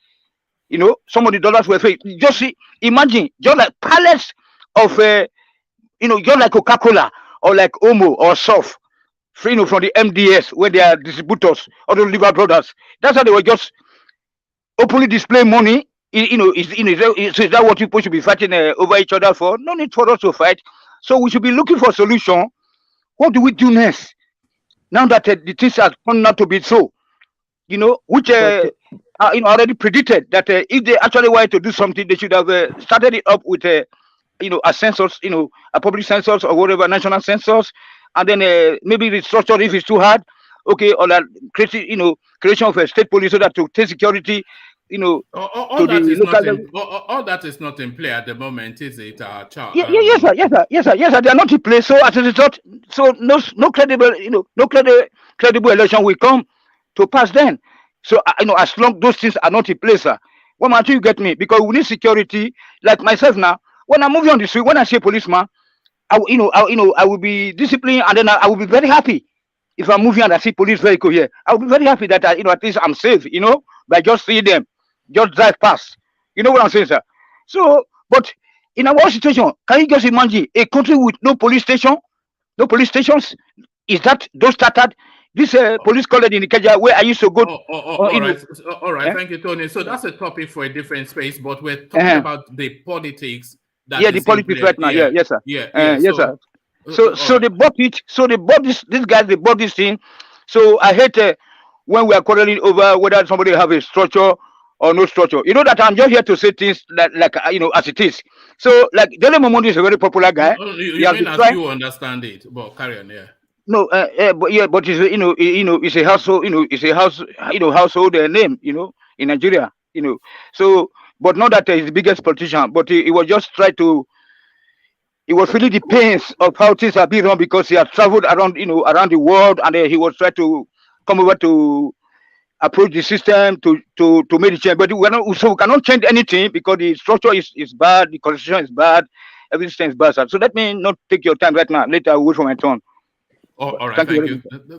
Some of the dollars were fake. Just see, imagine, just like pallets of, just like Coca-Cola or like Omo or Surf, from the MDS, where they are distributors or the liver brothers. That's how they were just openly display money. Is that what people should be fighting over each other for? No need for us to fight. So we should be looking for a solution. What do we do now that the things are turned out to be so? Which already predicted that if they actually wanted to do something, they should have started it up with a census, a public census or whatever, national census, and then maybe restructure if it's too hard. Okay, or that creation of a state police so that to take security, all that is not in, all that is not in play at the moment, is it, Charles? Yes, sir. They are not in place. So as a result, no credible, credible election will come to pass then. So as long those things are not in place, sir. One man, you get me? Because we need security. Like myself now, when I'm moving on the street, when I see a policeman, I will be disciplined, and then I will be very happy. If I'm moving and I see police vehicle here, I will be very happy that at least I'm safe. By just seeing them, just drive past. You know what I'm saying, sir? So, but in our situation, can you just imagine a country with no police station, no police stations? Is that those started? This police college in Ikeja, where I used to go. All right. Thank you, Tony. So that's a topic for a different space, but we're talking about the politics. The politics right now. Yeah, yes, sir. Yes, sir. So they bought it. So they bought this. These guys, they bought this thing. So I hate when we are quarreling over whether somebody have a structure or no structure. You know that I'm just here to say things like as it is. So like Dele Momodu is a very popular guy. You mean as you understand it? But carry on, yeah. No, but it's it's a household, it's a household name, in Nigeria, So, but not that he's the biggest politician, but he was just trying to. He was feeling the pains of how things are being run because he had traveled around, around the world, and he was trying to come over to approach the system to make the change. But we cannot change anything because the structure is bad, the constitution is bad, everything is bad. So let me not take your time right now. Later I will wait for my turn. All right,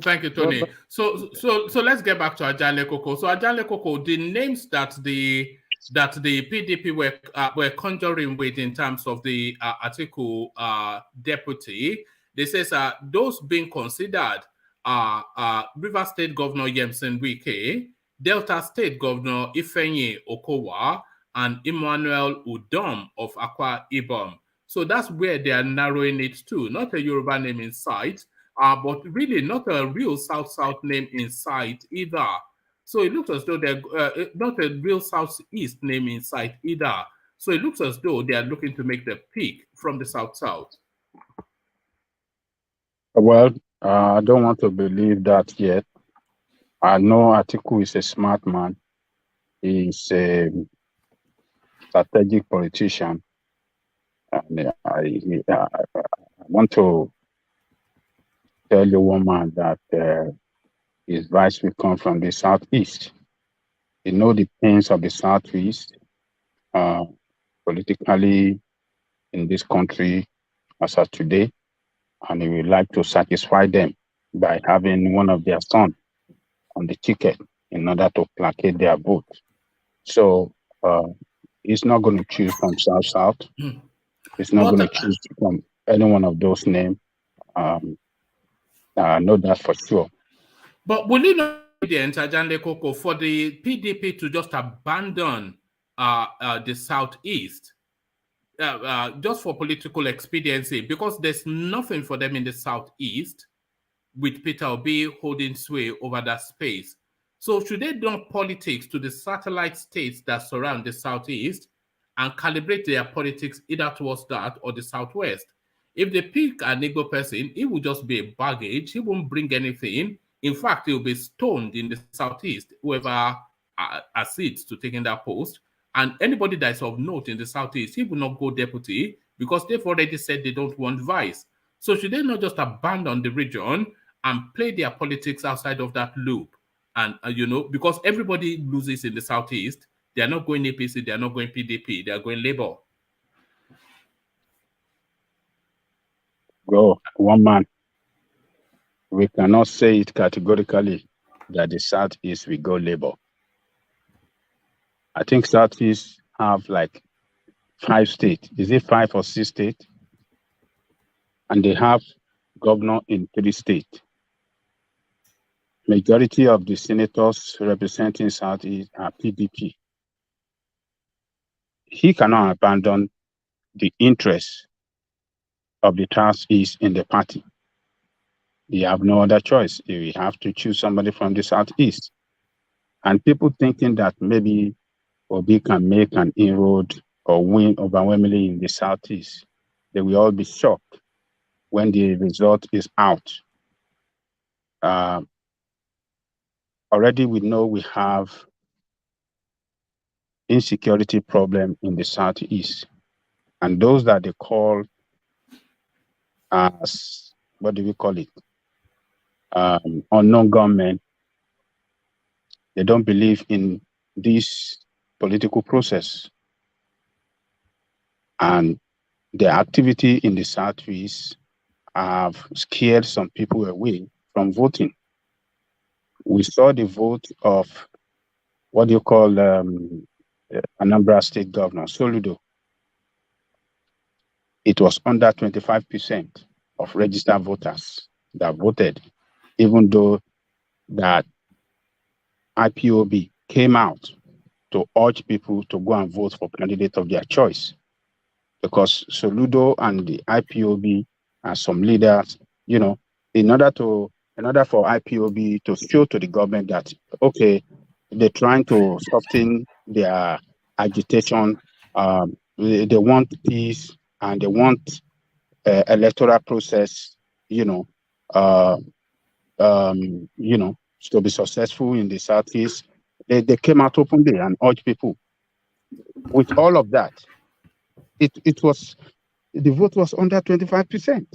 thank you, Tony. So let's get back to Ajale Koko. So Ajale Koko, the names that the PDP were conjuring with in terms of the Atiku deputy, they says those being considered are River State Governor Yemson Wike, Delta State Governor Ifeanyi Okowa, and Emmanuel Udom of Akwa Ibom. So that's where they are narrowing it to, not a Yoruba name in sight. But really not a real South-South name in sight either. So it looks as though they're not a real Southeast name in sight either. So it looks as though they are looking to make the peak from the South-South. Well, I don't want to believe that yet. I know Atiku is a smart man. He's a strategic politician. And want to tell the woman that his vice will come from the southeast. He know the pains of the southeast politically in this country as of today, and he would like to satisfy them by having one of their sons on the ticket in order to placate their vote. So he's not going to choose from South. He's not going to choose from any one of those names. I know that for sure. But will it not be the Ajande Koko for the PDP to just abandon the Southeast just for political expediency? Because there's nothing for them in the Southeast with Peter Obi holding sway over that space. So should they do politics to the satellite states that surround the Southeast and calibrate their politics either towards that or the Southwest? If they pick an Igbo person, it will just be a baggage. He won't bring anything. In fact, he will be stoned in the Southeast, whoever accedes to taking that post. And anybody that is of note in the Southeast, he will not go deputy because they've already said they don't want vice. So should they not just abandon the region and play their politics outside of that loop? And, because everybody loses in the Southeast, they are not going APC, they are not going PDP, they are going Labour. Go, one man. We cannot say it categorically that the Southeast will go Labour. I think Southeast have like 5 states. Is it 5 or 6 states? And they have governor in 3 states. Majority of the senators representing Southeast are PDP. He cannot abandon the interests of the Southeast in the party. You have no other choice. You have to choose somebody from the Southeast. And people thinking that maybe Obi can make an inroad or win overwhelmingly in the Southeast, they will all be shocked when the result is out. Already we know we have insecurity problem in the Southeast. And those that they call as, what do we call it? Unknown gunmen, they don't believe in this political process. And the activity in the Southeast have scared some people away from voting. We saw the vote of what do you call Anambra State Governor, Soludo. It was under 25% of registered voters that voted, even though that IPOB came out to urge people to go and vote for candidate of their choice. Because Soludo and the IPOB and some leaders, in order for IPOB to show to the government that, okay, they're trying to soften their agitation, they want peace and they want electoral process, to be successful in the Southeast. They came out openly and urged people. With all of that, the vote was under 25%.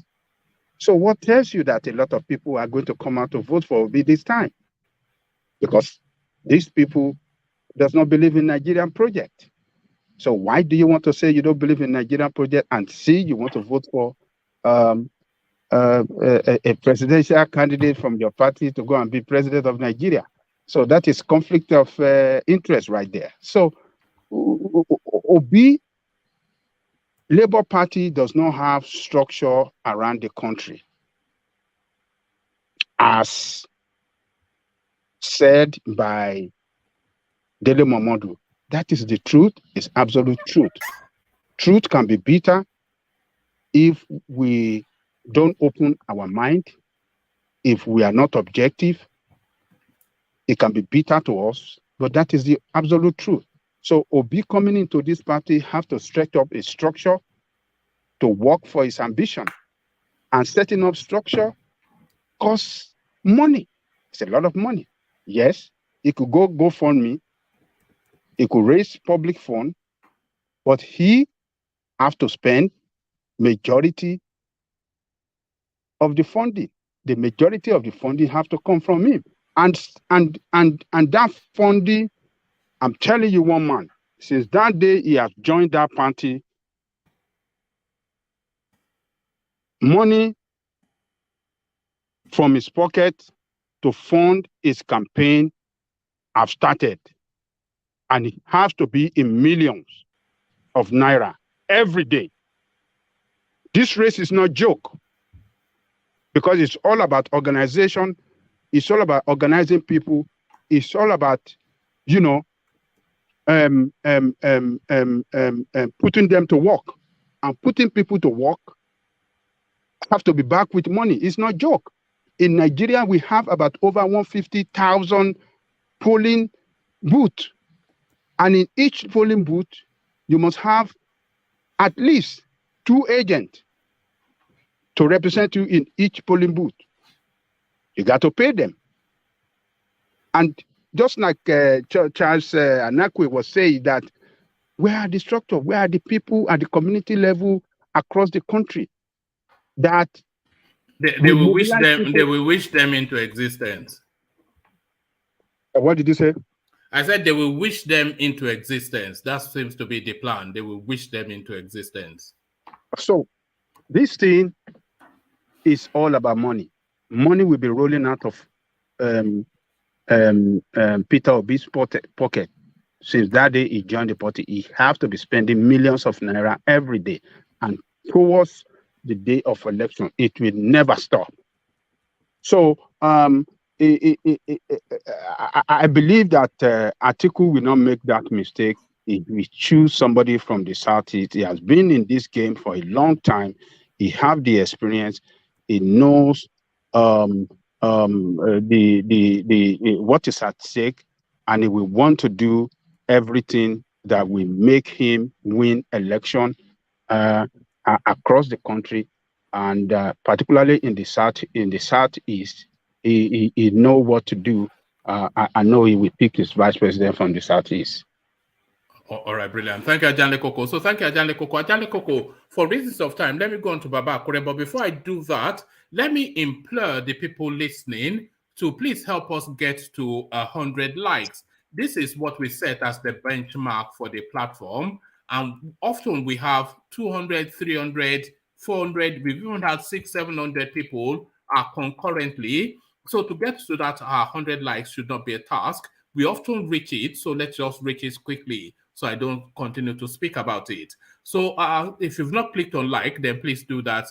So what tells you that a lot of people are going to come out to vote for Obi this time? Because these people does not believe in Nigerian project. So why do you want to say you don't believe in Nigerian project and see you want to vote for a presidential candidate from your party to go and be president of Nigeria? So that is conflict of interest right there. So Obi, Labour Party does not have structure around the country. As said by Dele Momodu, that is the truth, it's absolute truth. Truth can be bitter if we don't open our mind, if we are not objective. It can be bitter to us, but that is the absolute truth. So Obi coming into this party have to stretch up a structure to work for his ambition. And setting up structure costs money. It's a lot of money. Yes, he could go fund me. He could raise public fund, but he have to spend majority of the funding. The majority of the funding have to come from him. And that funding, I'm telling you, one man, since that day he has joined that party, money from his pocket to fund his campaign have started. And it has to be in millions of naira every day. This race is not a joke, because it's all about organization. It's all about organizing people. It's all about, you know, putting them to work. And putting people to work have to be back with money. It's not a joke. In Nigeria, we have about over 150,000 polling booths. And in each polling booth, you must have at least 2 agents to represent you in each polling booth. You got to pay them. And just like Charles Anakwe was saying, that where are the structure, where are the people at the community level across the country that they will wish them, they will wish them into existence. What did you say? I said they will wish them into existence. That seems to be the plan. They will wish them into existence. So this thing is all about money. Money will be rolling out of Peter Obi's pocket. Since that day he joined the party, he have to be spending millions of naira every day. And towards the day of election, it will never stop. So I believe that Atiku will not make that mistake. He will choose somebody from the Southeast. He has been in this game for a long time. He have the experience. He knows what is at stake, and he will want to do everything that will make him win election across the country, and particularly in the Southeast. He know what to do. I know he will pick his vice president from the Southeast. All right, brilliant. Thank you, Ajanle Koko. So thank you, Ajanle Koko. Ajanle Koko, for reasons of time, let me go on to Baba Akure. But before I do that, let me implore the people listening to please help us get to 100 likes. This is what we set as the benchmark for the platform. And often we have 200, 300, 400, we've even had 600, 700 people concurrently. So to get to that 100 likes should not be a task. We often reach it, so let's just reach it quickly so I don't continue to speak about it. So if you've not clicked on like, then please do that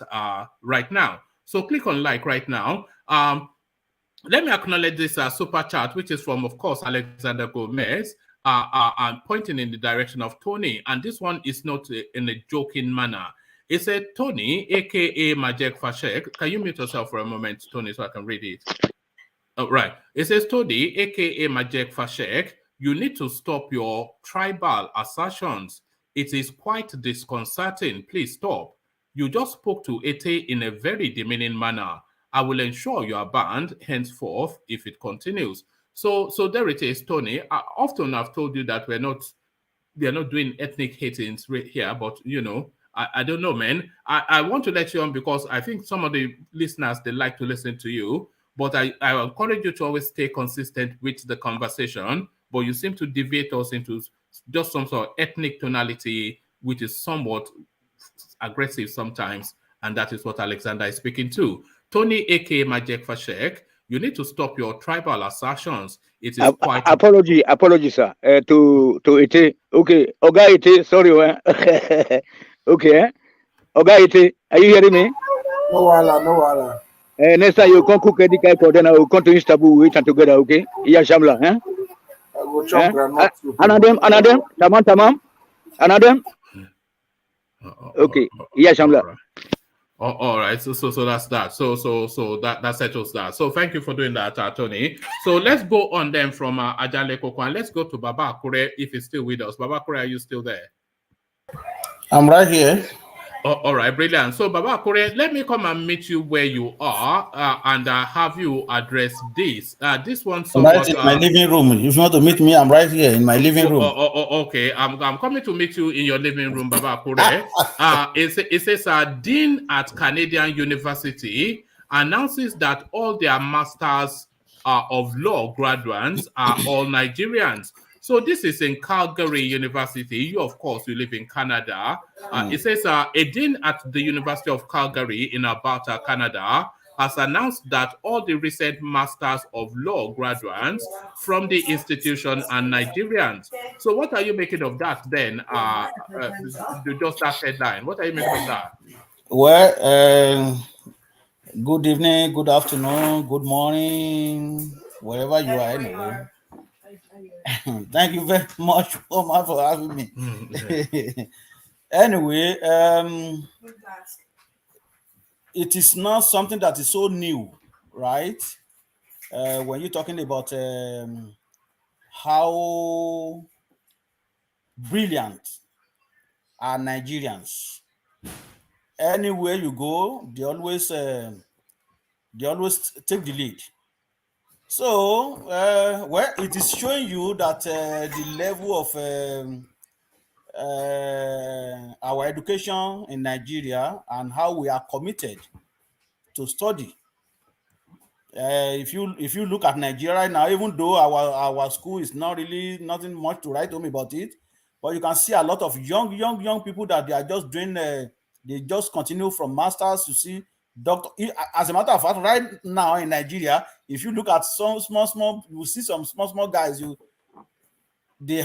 right now. So click on like right now. Let me acknowledge this super chat, which is from, of course, Alexander Gomez, and pointing in the direction of Tony. And this one is not in a joking manner. It said, Tony, aka Majek Fashek. Can you mute yourself for a moment, Tony, so I can read it? Oh, right. It says, Tony, aka Majek Fashek, you need to stop your tribal assertions. It is quite disconcerting. Please stop. You just spoke to Ete in a very demeaning manner. I will ensure you are banned henceforth if it continues. So there it is, Tony. Often I've told you that they're not doing ethnic hatings right here, but you know, I don't know, man. I want to let you on because I think some of the listeners, they like to listen to you, but I encourage you to always stay consistent with the conversation, but you seem to deviate us into just some sort of ethnic tonality, which is somewhat aggressive sometimes, and that is what Alexander is speaking to. Tony, aka Majek Fashek, you need to stop your tribal assertions. It is quite apology, sir. To Ete. Okay, Oga Ete, sorry. Okay, Oga Ete, are you hearing me? No wala. Next time you come cook any kind, then I will come to Istanbul. We eat together, okay? Iya Shamla, I will chop granite soup. Anadem, tamam. Anadem. Okay, iya Shamla. All right, so that's that. So that settles that. So thank you for doing that, Tony. So let's go on then from Ajanle Koko, and let's go to Baba Akure if he's still with us. Baba Akure, are you still there? I'm right here. All right, brilliant. So Baba Akure, let me come and meet you where you are and have you address this. This one somewhat, right in my living room. If you want to meet me, I'm right here in my living room. Okay, I'm coming to meet you in your living room, Baba Akure. It says Dean at Canadian University announces that all their masters of law graduates are all Nigerians. So this is in Calgary University. You, of course, you live in Canada. It says a dean at the University of Calgary in Alberta, Canada, has announced that all the recent Masters of Law graduates from the institution are Nigerians. So what are you making of that then? Just that headline. What are you making of that? Well, good evening, good afternoon, good morning, wherever you are anyway. Thank you very much, Omar, for having me. Anyway, it is not something that is so new, right? When you're talking about how brilliant are Nigerians. Anywhere you go, they always take the lead. So, well, it is showing you that the level of our education in Nigeria and how we are committed to study. If you look at Nigeria now, even though our school is not really nothing much to write home about it, but you can see a lot of young people that they are just doing. They just continue from masters to see doctor. As a matter of fact, right now in Nigeria, if you look at some small, you will see some small guys. They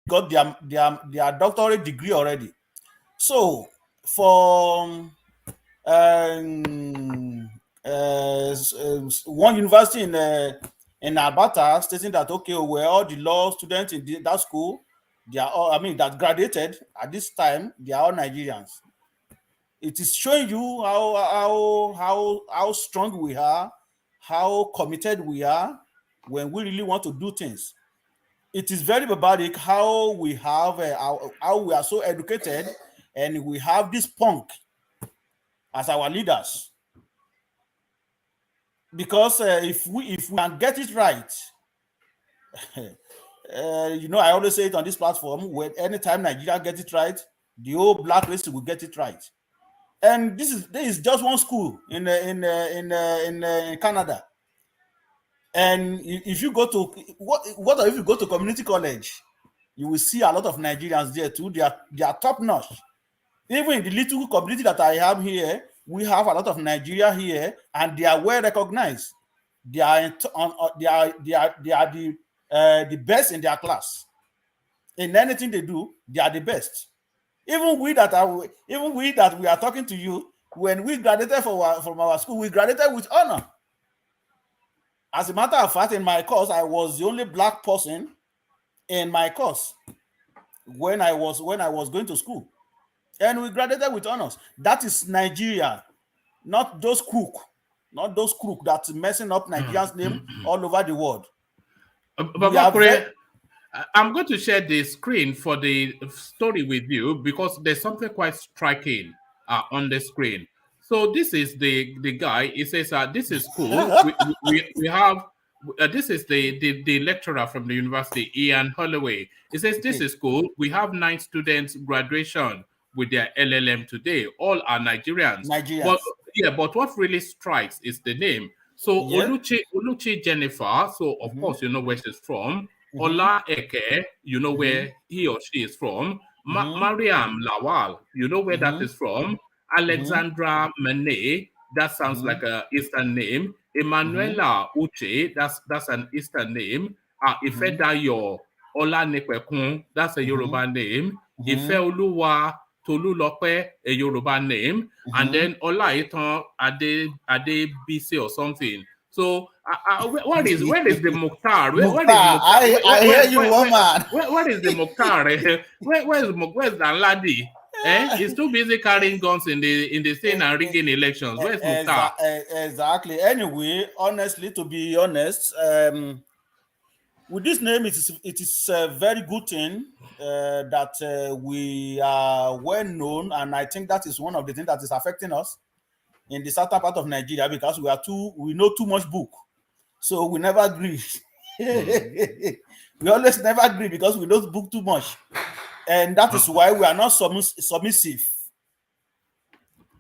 got their doctorate degree already. So for one university in Alberta stating that okay, well, all the law students in that school, they are all, that graduated at this time, they are all Nigerians. It is showing you how strong we are, how committed we are when we really want to do things. It is very barbaric how we have how we are so educated and we have this punk as our leaders. Because if we can get it right, I always say it on this platform, when anytime Nigeria gets it right, the whole black race will get it right. And this is just one school in Canada. And if you go to if you go to community college, you will see a lot of Nigerians there too. They are top notch. Even in the little community that I have here, we have a lot of Nigeria here, and they are well recognized. They are the best in their class. In anything they do, they are the best. Even we that we are talking to you, when we graduated from our school, we graduated with honor. As a matter of fact, in my course, I was the only black person in my course when I was going to school. And we graduated with honors. That is Nigeria, not those crook that's messing up Nigeria's name all over the world. I'm going to share the screen for the story with you because there's something quite striking on the screen. So this is the guy. He says, "This is cool. we have." This is the lecturer from the university, Ian Holloway. He says, "This is cool. We have 9 students graduation with their LLM today. All are Nigerians. But what really strikes is the name. So Oluchi Jennifer. So of course you know where she's from. Ola Eke, you know where he or she is from. Mariam Lawal, you know where that is from. Alexandra Mane, that sounds like an Eastern name. Emanuela Uche, that's an Eastern name. Ifedayo Ola Nekwekun, that's a Yoruba name. Ifeoluwa Tolulope, a Yoruba name. And then Olaitan Adebisi or something. So where is the Mukhtar? I hear you, woman. Where is the Mukhtar? Where's the lady? He's too busy carrying guns in the state and rigging elections. Where's Mukhtar? Exactly. Anyway, honestly, to be honest, with this name, it is a very good thing that we are well known, and I think that is one of the things that is affecting us in the southern part of Nigeria, because we know too much book, so we never agree. We always never agree because we know book too much, and that is why we are not submissive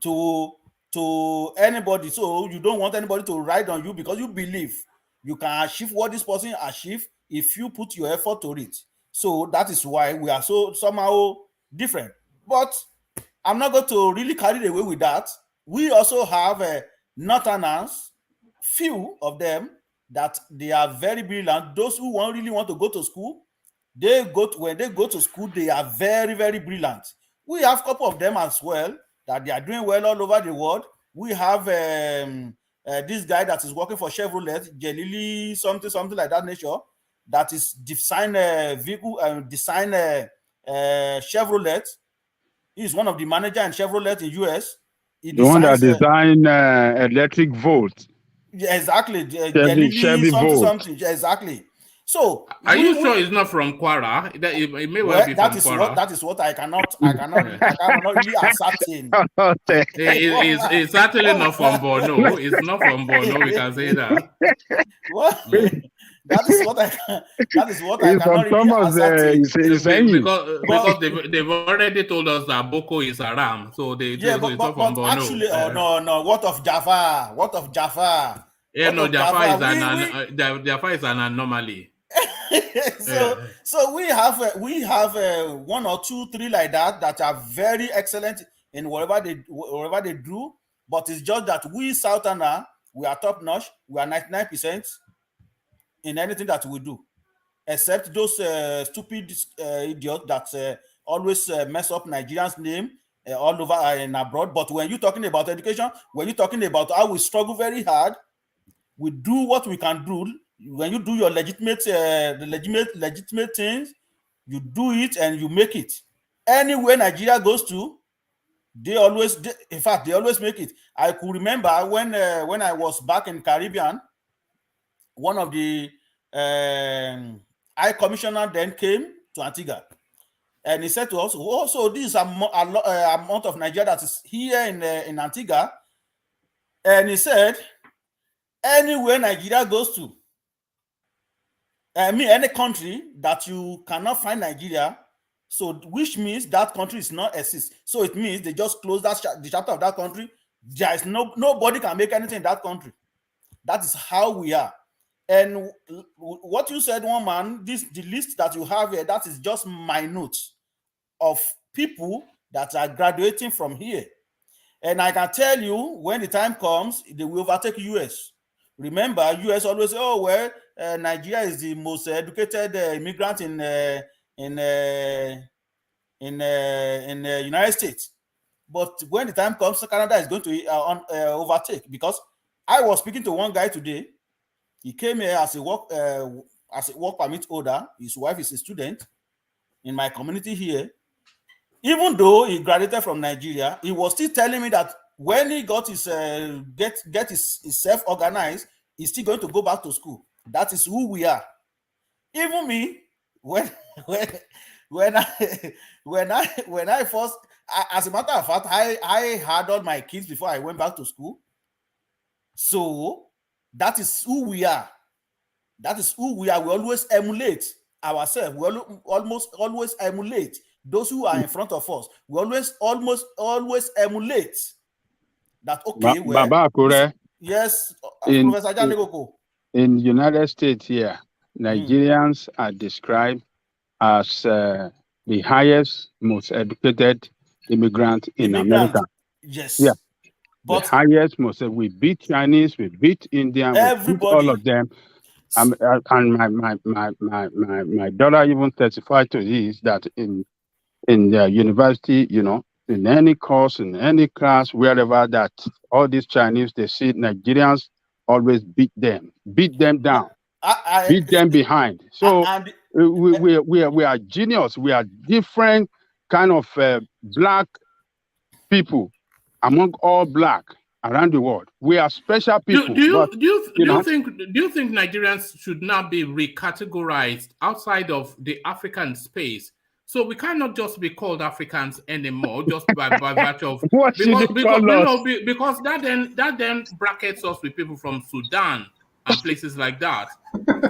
to to anybody. So you don't want anybody to ride on you because you believe you can achieve what this person achieved if you put your effort to it. So that is why we are so somehow different. But I'm not going to really carry away with that. We also have Northerners, few of them, that they are very brilliant. Those who really want to go to school, when they go to school, they are very, very brilliant. We have a couple of them as well that they are doing well all over the world. We have this guy that is working for Chevrolet, Jelili, something like that nature, that is design vehicle and design Chevrolet. He's one of the manager in Chevrolet in US. He The one that designs, design electric Volt. yeah, exactly. Chevy Volt. Something. Exactly. So are you sure it's not from Kwara? It may well be from Kwara. That is what I cannot really ascertain. It's certainly not from Borno. It's not from Borno. We can say that. What? That is what I cannot really ascertain. Because they've already told us that Boko is Haram, so they yeah, so but, it's not from Borno. Actually, no. What of Jaffa? Yeah, no, Jaffa is an anomaly. So we have one or two, three like that are very excellent in whatever they do. But it's just that we Southerner, we are top notch. We are 99% in anything that we do, except those stupid idiots that always mess up Nigerians' name all over and abroad. But when you're talking about education, when you're talking about how we struggle very hard, we do what we can do. When you do your legitimate things, you do it and you make it. Anywhere Nigeria goes to, they always make it. I could remember when I was back in Caribbean, one of the High Commissioner then came to Antigua, and he said to us, "Oh, so this is amount of Nigeria that is here in Antigua," and he said, "Anywhere Nigeria goes to, any country that you cannot find Nigeria, so which means that country is not exist. So it means they just close the chapter of that country. There is nobody can make anything in that country. That is how we are." And what you said, one man, the list that you have here, that is just minute of people that are graduating from here. And I can tell you, when the time comes, they will overtake US. Remember, US always say, "Oh well, Nigeria is the most educated immigrant in the United States." But when the time comes, Canada is going to overtake. Because I was speaking to one guy today. He came here as a work permit holder. His wife is a student in my community here. Even though he graduated from Nigeria, he was still telling me that when he got his get his self organized, he's still going to go back to school. That is who we are. Even me, when I first, as a matter of fact, I had all my kids before I went back to school. So that is who we are. That is who we are. We always emulate ourselves. We always emulate those who are in front of us. We always emulate that. Okay, Baba Akure, yes, Professor Janegoko. In United States here, Nigerians are described as the highest, most educated immigrant in America. Yes. Yeah. But the highest, most we beat Chinese, we beat Indian, we beat all of them. And my daughter even testified to this, that in the university, in any course, in any class, wherever, that all these Chinese, they see Nigerians always beat them down, beat them behind. So we are genius. We are different kind of black people among all black around the world. We are special people. Do you think Nigerians should now be recategorized outside of the African space? So we cannot just be called Africans anymore, just by virtue of because that then brackets us with people from Sudan and places like that.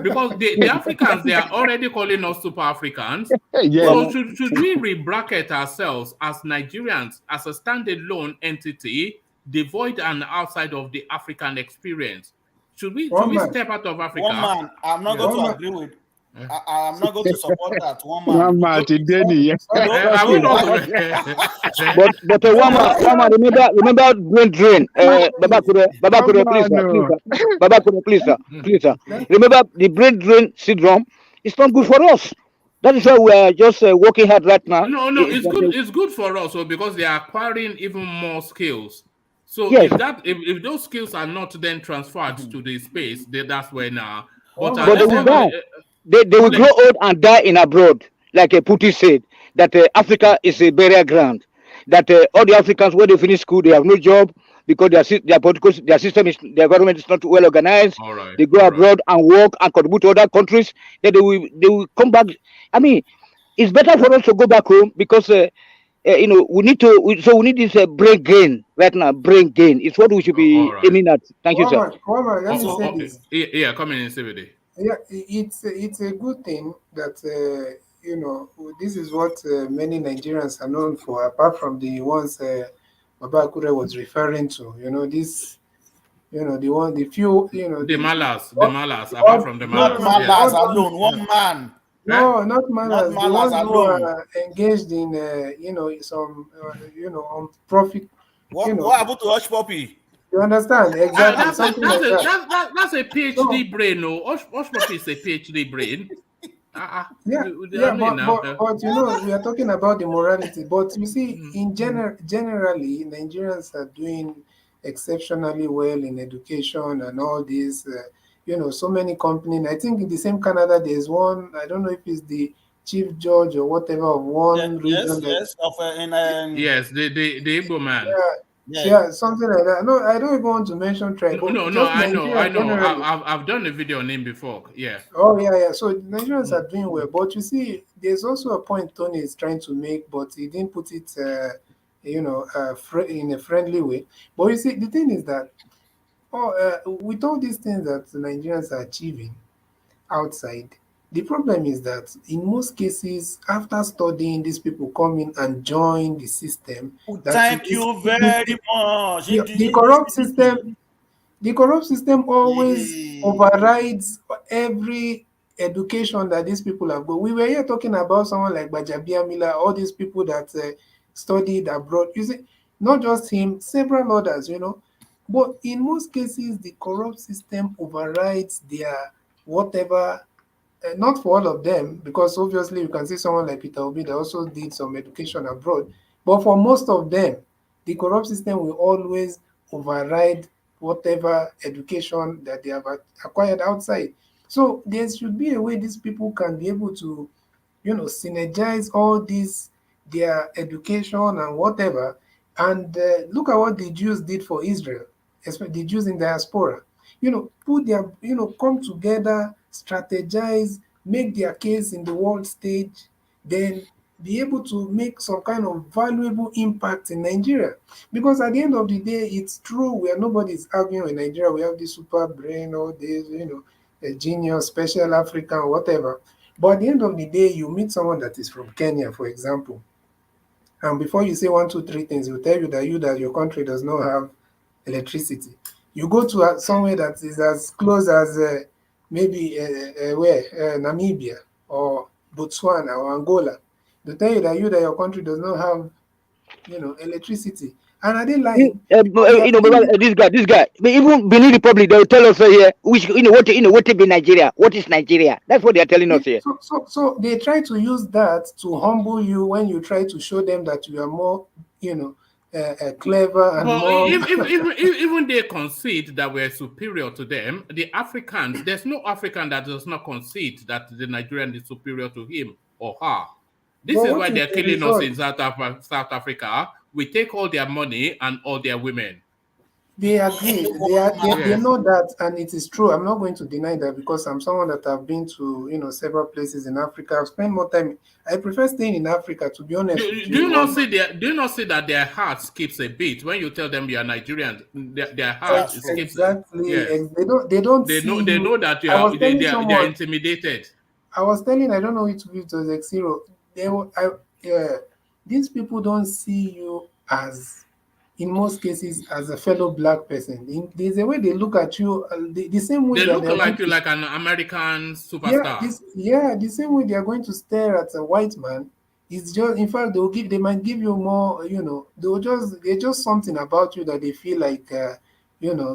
Because the Africans, they are already calling us super Africans. Yeah. So should we re-bracket ourselves as Nigerians as a standalone entity devoid and outside of the African experience. Should we step out of Africa? One man, I'm not going to agree with. I'm not going to support that. One man. One man today, yes. But one man, remember brain drain. Baba Kure, please, sir. Please, sir. Remember the brain drain syndrome. It's not good for us. That is why we are just working hard right now. No, it's good. It's good for us, because they are acquiring even more skills. So yes. if those skills are not then transferred to the space, that's when But they will die. They will grow old and die in abroad, like Putin said. That Africa is a burial ground. That all the Africans, when they finish school, they have no job because their system is, their government is not well organized. They go abroad and work and contribute to other countries. Then they will come back. I mean, it's better for us to go back home because we need this brain gain right now. Brain gain is what we should be aiming at. Thank you, sir. Let me say this. Yeah, come in CVD. Yeah, it's a good thing that this is what many Nigerians are known for, apart from the ones Baba Akure was referring to. The few, the Mallas, apart from the Mallas. Not Mallas alone, one man. No, not Mallas. The ones who are engaged in, some, on profit. What happened to Hush Puppy? You understand? Exactly. That's a PhD brain, no? Hush Puppy is a PhD brain. But we are talking about the morality. But you see, generally, Nigerians are doing exceptionally well in education and all this. So many companies. I think in the same Canada, there's one. I don't know if it's the chief judge or whatever of one region. Yes, the Igbo man. Yeah, something like that. No, I don't even want to mention tribe. No, I know. I've done a video on him before. Yeah. Oh, yeah. So Nigerians are doing well, but you see, there's also a point Tony is trying to make, but he didn't put it, in a friendly way. But you see, the thing is that, with all these things that the Nigerians are achieving outside, the problem is that in most cases, after studying, these people come in and join the system. Thank you very much. The corrupt system always overrides every education that these people have got. We were here talking about someone like Bajabia Miller, all these people that studied abroad. You see, not just him, several others, But in most cases, the corrupt system overrides their whatever. Not for all of them, because obviously you can see someone like Peter Obi that also did some education abroad. But for most of them, the corrupt system will always override whatever education that they have acquired outside. So there should be a way these people can be able to, synergize all this, their education and whatever. And look at what the Jews did for Israel, especially the Jews in diaspora. Put their, come together, strategize, make their case in the world stage, then be able to make some kind of valuable impact in Nigeria. Because at the end of the day, it's true, nobody's arguing in Nigeria. We have this super brain, all this, a genius, special African, whatever. But at the end of the day, you meet someone that is from Kenya, for example, and before you say 1, 2, 3 things, he'll tell you that your country does not have electricity. You go to somewhere that is as close as maybe Namibia or Botswana or Angola. They tell you that your country does not have, electricity. And are they lying? This guy. Even Benin Republic, they will tell us here, what be Nigeria? What is Nigeria? That's what they are telling us here. So they try to use that to humble you when you try to show them that you are more, clever and more. Even they concede that we're superior to them. The Africans, there's no African that does not concede that the Nigerian is superior to him or her. This is why they're killing us in South Africa. We take all their money and all their women. They agree. They know that, and it is true. I'm not going to deny that because I'm someone that have been to several places in Africa. I've spent more time. I prefer staying in Africa, to be honest. Do you not see that their heart skips a beat when you tell them you are Nigerian? Their heart skips. Exactly. Yes. They know that they are intimidated. I was telling, I don't know which it was X0. These people don't see you as in most cases as a fellow black person. There's a way they look at you, the same way They that look they are going like you to, like an American superstar. the same way they are going to stare at a white man. It's just, in fact, they might give you more, there's just something about you that they feel like,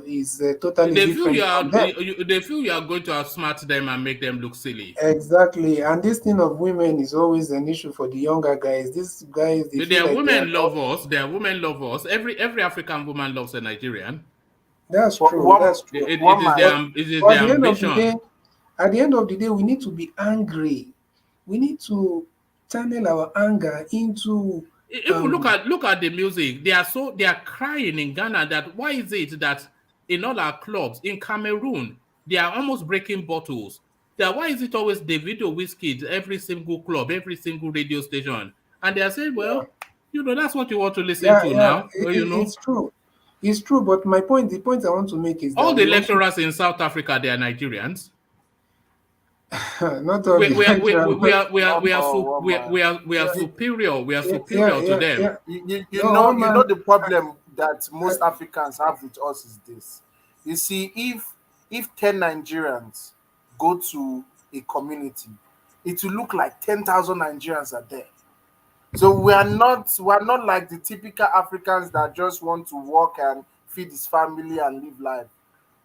is totally They feel different from them. they feel you are going to outsmart them and make them look silly. Exactly, and this thing of women is always an issue for the younger guys. These guys, they feel Their like they are women love not. us. Their women love us. Every African woman loves a Nigerian. That's true. That's true. It is But their ambition. at the end of the day, we need to be angry. We need to channel our anger into. Even look at the music. They are crying in Ghana that why is it that in all our clubs in Cameroon they are almost breaking bottles. That why is it always Davido, Wizkid, every single club, every single radio station, and they are saying, well, that's what you want to listen to now. It's true. It's true. But the point I want to make is All that the lecturers in South Africa, they are Nigerians. Not all the we are superior. We are superior to them. You know the problem that most Africans have with us is this. You see, if 10 Nigerians go to a community, it will look like 10,000 Nigerians are there. So we are not like the typical Africans that just want to work and feed his family and live life.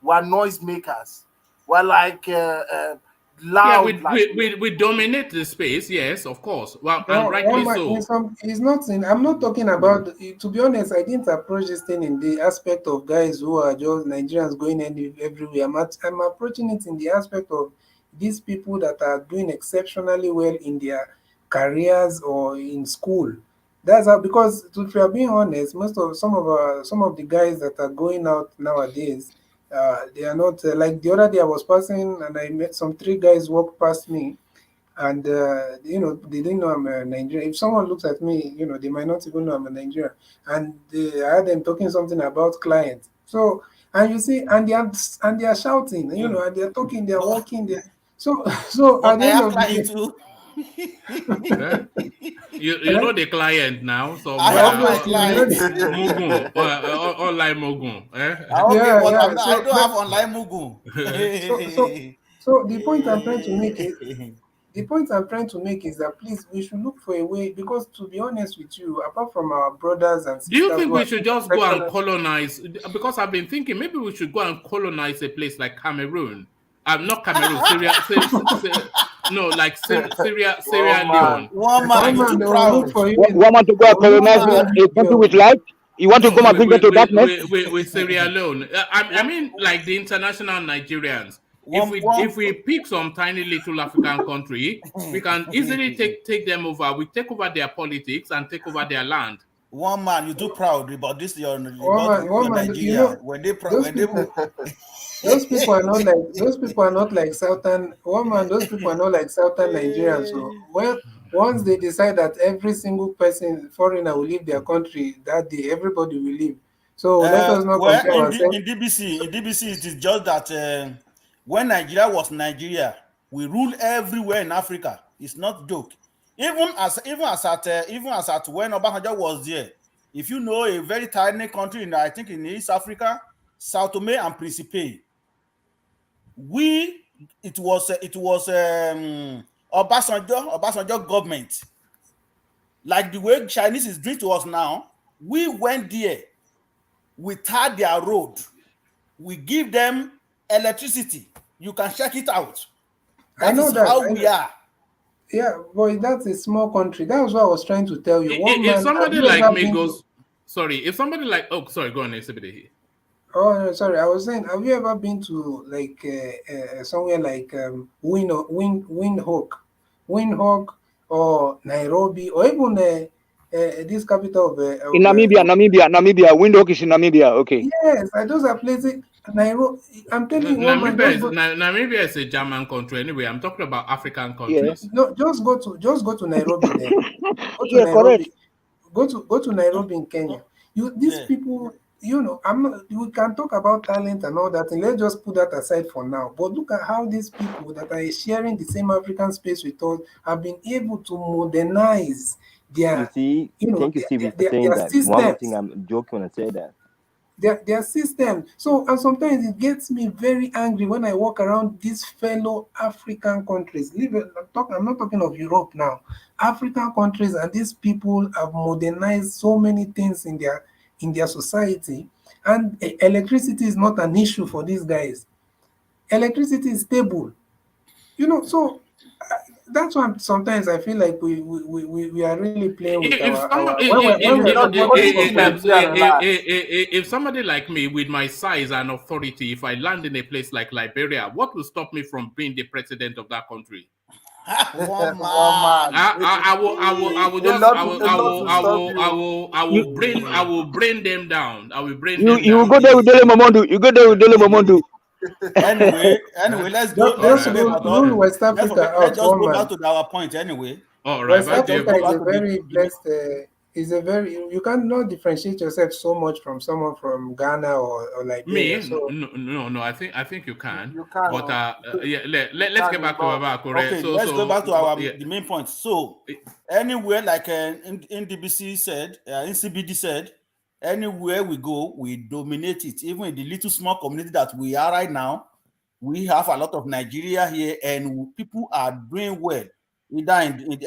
We are noisemakers. We're like loud. We dominate the space, yes, of course. Well, and rightly so. It's not. I'm not talking about. To be honest, I didn't approach this thing in the aspect of guys who are just Nigerians going everywhere. I'm approaching it in the aspect of these people that are doing exceptionally well in their careers or in school. That's how, because if we are being honest, some of the guys that are going out nowadays, they are not like the other day I was passing and I met some three guys walk past me, and they didn't know I'm a Nigerian. If someone looks at me, they might not even know I'm a Nigerian. And I had them talking something about clients. So, and you see, and they are shouting, and they're talking, they're walking there. So at the end of the day, you know the client now. So Mugun, online Mugun. I don't have online Mugun. So the point I'm trying to make is that please, we should look for a way, because to be honest with you, apart from our brothers and sisters, do you think we should just go and colonize? Because I've been thinking maybe we should go and colonize a place like Cameroon. Not Cameroon, Syria. No, like Syria Leone. One man to go and colonize a country with light. You want to come and bring them to darkness? With Syria Leone. I mean, like the international Nigerians. If we pick some tiny little African country, we can easily take them over. We take over their politics and take over their land. One man, you're too proud about this. Your Nigeria. Those people are not like Southern. Those people are not like Southern Nigerians. So once they decide that every single person foreigner will leave their country, that day everybody will leave. So let us not compare ourselves. In DBC, it is just that when Nigeria was Nigeria, we rule everywhere in Africa. It's not joke. Even as at when Osinbajo was there, if you know a very tiny country in East Africa, Sao Tome and Principe, it was Obasanjo government, like the way Chinese is doing to us now. We went there, we tarred their road, we give them electricity. You can check it out. That is how we are. Yeah, but that's a small country. That was what I was trying to tell you. If somebody like me goes, go on, Ethnicity. Oh, no, sorry. I was saying, have you ever been to like somewhere like Windhoek, or Nairobi, or even this capital of in Namibia? Windhoek is in Namibia. Okay. Yes, those are places. Nairobi. I'm telling you, Namibia is a German country anyway. I'm talking about African countries. No, just go to Nairobi then. Go to Nairobi. Go to Nairobi in Kenya. These people. We can talk about talent and all that, and let's just put that aside for now. But look at how these people that are sharing the same African space with us have been able to modernize You see, thank you, Stevie, for saying their that. One more systems. thing, I'm joking when I say that. Their system. So, and sometimes it gets me very angry when I walk around these fellow African countries. I'm not talking of Europe now. African countries, and these people have modernized so many things in their society, and electricity is not an issue for these guys. Electricity is stable. So that's why sometimes I feel like we are really playing with our when we're supporting if somebody like me with my size and authority, if I land in a place like Liberia, what will stop me from being the president of that country? One man. I will bring them down. I will bring them You down. go there with Dele Momodu. You go there with Dele Momodu. Anyway, let's go. Just rule West Africa out. Let's just One go man. back to our point anyway. All right, West Africa is a very blessed. You cannot differentiate yourself so much from someone from Ghana or Liberia. Me? So No. I think you can. You can. But yeah, let's get back to Babakure. Okay, let's go back to the main point. So anywhere, like NDBC said, NCBD said, anywhere we go, we dominate it. Even in the little small community that we are right now, we have a lot of Nigeria here, and people are doing well, either in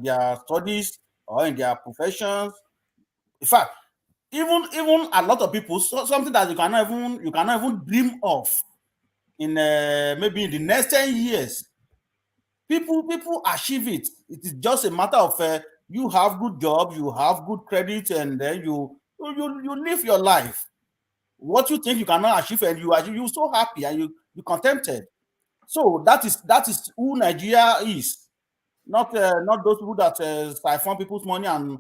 their studies or in their professions. In fact, even a lot of people, something that you cannot even dream of in maybe in the next 10 years, people achieve it. It is just a matter of you have good job, you have good credit, and then you live your life. What you think you cannot achieve, and you're so happy and you contented. So that is who Nigeria is. Not those people that siphon people's money and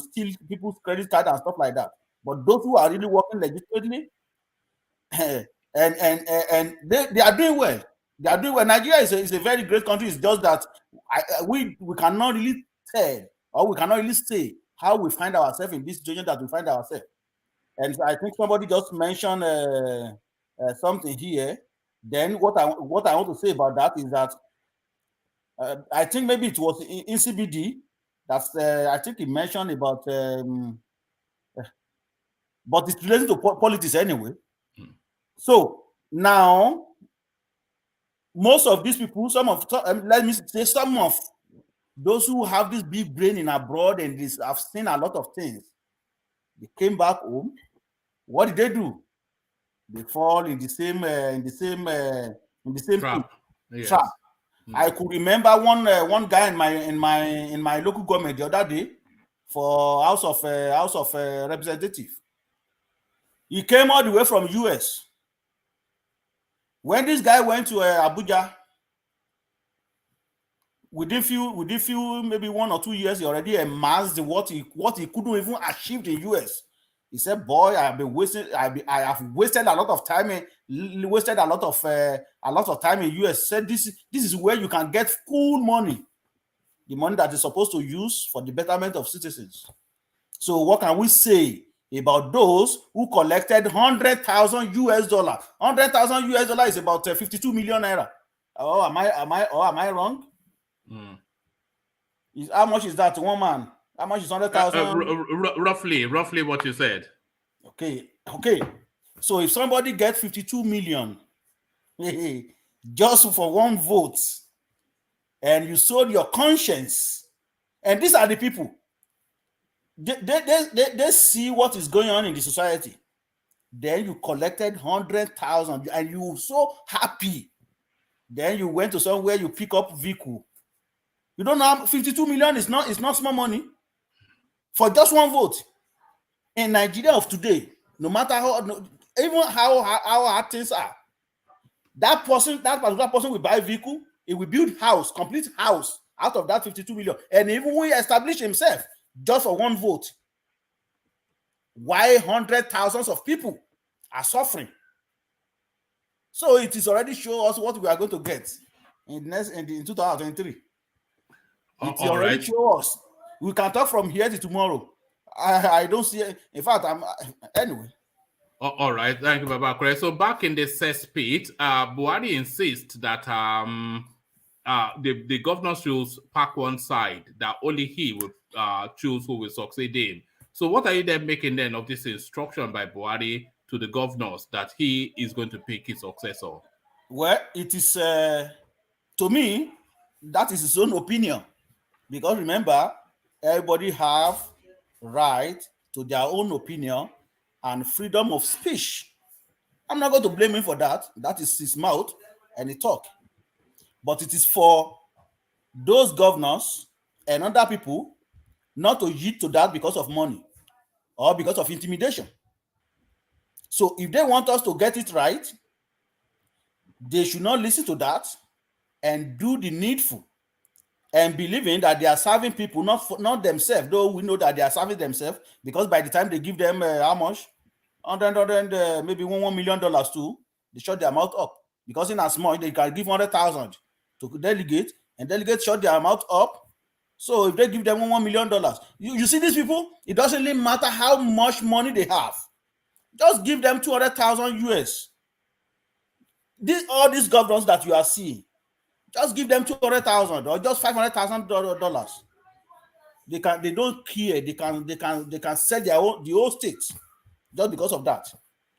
steal people's credit card and stuff like that. But those who are really working legitimately, and they are doing well. They are doing well. Nigeria is a very great country. It's just that we cannot really tell, or we cannot really say how we find ourselves in this situation that we find ourselves. And I think somebody just mentioned something here. Then what I want to say about that is that I think maybe it was in CBD that's I think he mentioned about but it's related to politics anyway. So now most of these people, let me say some of those who have this big brain in abroad and have seen a lot of things, they came back home. What did they do? They fall in the same trap. Yes. Trap. I could remember one guy in my local government the other day for House of Representative. He came all the way from US. When this guy went to Abuja, within few maybe 1 or 2 years, he already amassed what he couldn't even achieve in US. He said, "Boy, I have wasted a lot of time in US." Said this is where you can get cool money, the money that is supposed to use for the betterment of citizens. So what can we say about those who collected $100,000 US? $100,000 US is about 52 million naira. Oh, am I wrong? How much is that to one man? How much is 100,000? Roughly what you said. Okay. So if somebody gets 52 million just for one vote, and you sold your conscience, and these are the people, they see what is going on in the society. Then you collected 100,000 and you were so happy. Then you went to somewhere, you pick up vehicle. You don't know, 52 million is not small money for just one vote. In Nigeria of today, no matter even how hard things are, that particular person will buy a vehicle, he will build complete house out of that 52 million, and even will establish himself just for one vote. Why hundreds of thousands of people are suffering? So it is already show us what we are going to get in 2023. It already show us. We can talk from here to tomorrow. I don't see it. In fact, anyway. All right, thank you, Babakure. So back in the cesspit, Buhari insists that the governor should pack one side that only he will choose who will succeed him. So what are you then making then of this instruction by Buhari to the governors that he is going to pick his successor? Well, it is to me that is his own opinion, because remember, everybody have right to their own opinion and freedom of speech. I'm not going to blame him for that. That is his mouth and he talk. But it is for those governors and other people not to yield to that because of money or because of intimidation. So if they want us to get it right, they should not listen to that and do the needful and believing that they are serving people, not themselves, though we know that they are serving themselves, because by the time they give them how much? Maybe $1 million too, they shut their mouth up. Because in as much they can give 100,000 to delegate, and delegates shut their mouth up. So if they give them $1 million, you see these people, it doesn't really matter how much money they have. Just give them 200,000 US. All these governors that you are seeing, just give them 200,000 or just $500,000. They don't care. They can sell the whole state just because of that.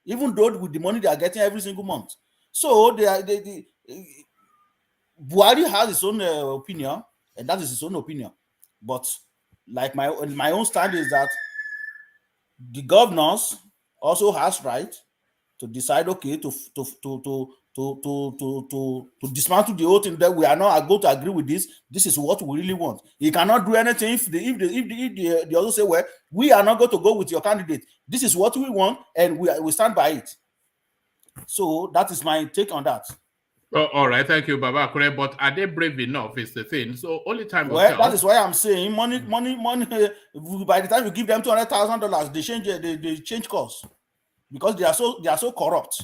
Even though with the money they are getting every single month. So Buhari has his own opinion, and that is his own opinion. But like my own stand is that the governors also has right to decide, okay, to dismantle the whole thing, that we are not going to agree with this. This is what we really want. He cannot do anything if they also say, well, we are not going to go with your candidate. This is what we want, and we stand by it. So that is my take on that. Oh, all right, thank you, Baba. But are they brave enough? Is the thing. So only time. Well, that is why I'm saying money. By the time you give them $200,000, they change course because they are so corrupt.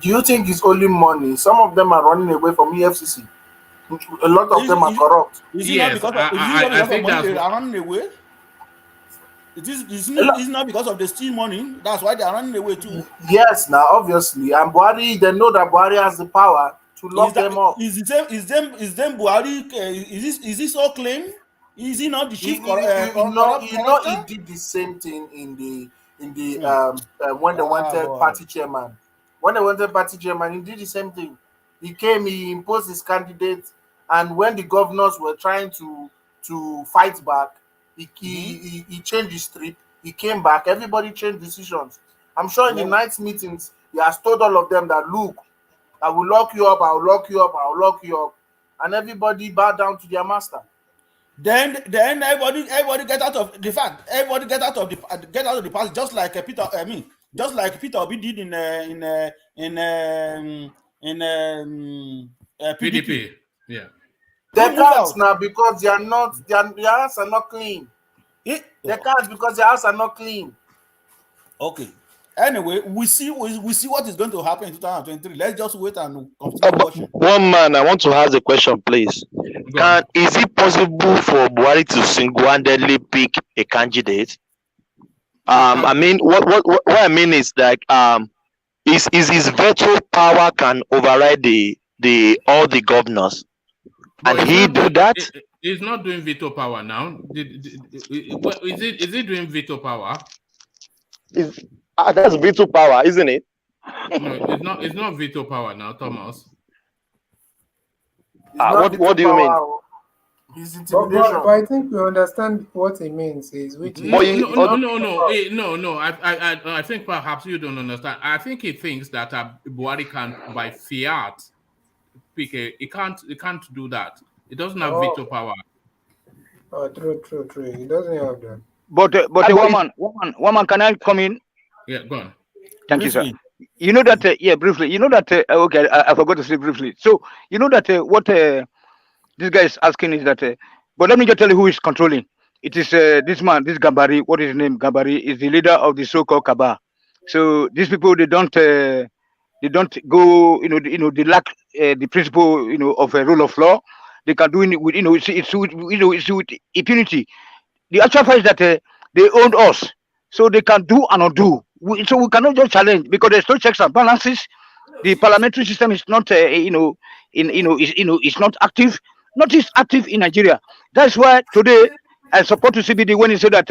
Do you think it's only money? Some of them are running away from EFCC. A lot of them are corrupt. Is it not because of money they are running away? It's not because of the steal money. That's why they are running away too. Yes, now obviously, and Buhari, they know that Buhari has the power to lock them up. Is them Buhari? Is this all claim? Is he not the chief? He did the same thing in the when they wanted party chairman. When they wanted party chairman, he did the same thing. He came, he imposed his candidate, and when the governors were trying to fight back, he changed his trip. He came back. Everybody changed decisions. I'm sure in the night meetings, he has told all of them that, look, I will lock you up, I will lock you up, I will lock you up. And everybody bowed down to their master. Then everybody get out of the fact. Everybody get out of the party, just like Peter. Just like Peter Obi did in PDP. Yeah. They can't now because their hands are not clean. They can't because their hands are not clean. Okay. Anyway, we see what is going to happen in 2023. Let's just wait and continue watching. One man, I want to ask a question, please. Is it possible for Buhari to single-handedly pick a candidate? I mean, what I mean is like, is his veto power can override all the governors, and he do that? He's not doing veto power now. Is he doing veto power? That's veto power, isn't it? No, it's not veto power now, Thomas. What do you mean? But I think we understand what he means. No. I think perhaps you don't understand. I think he thinks that Buhari can, by fiat, pick he can't do that. He doesn't have veto power. Oh, true. He doesn't have that. But one man, can I come in? Yeah, go on. Thank you, sir. You know that, briefly. You know that, okay, I forgot to say briefly. So, you know that what this guy is asking is that, but let me just tell you who is controlling. It is this man, this Gambari. What is his name? Gambari is the leader of the so-called Kaba. So these people, they don't go, they lack the principle, of a rule of law. They can do it with, it's with impunity. The actual fact is that they own us, so they can do and undo. So we cannot just challenge because there's no checks and balances. The parliamentary system is not, is not active, not is active in Nigeria. That's why today I support to CBD when he said that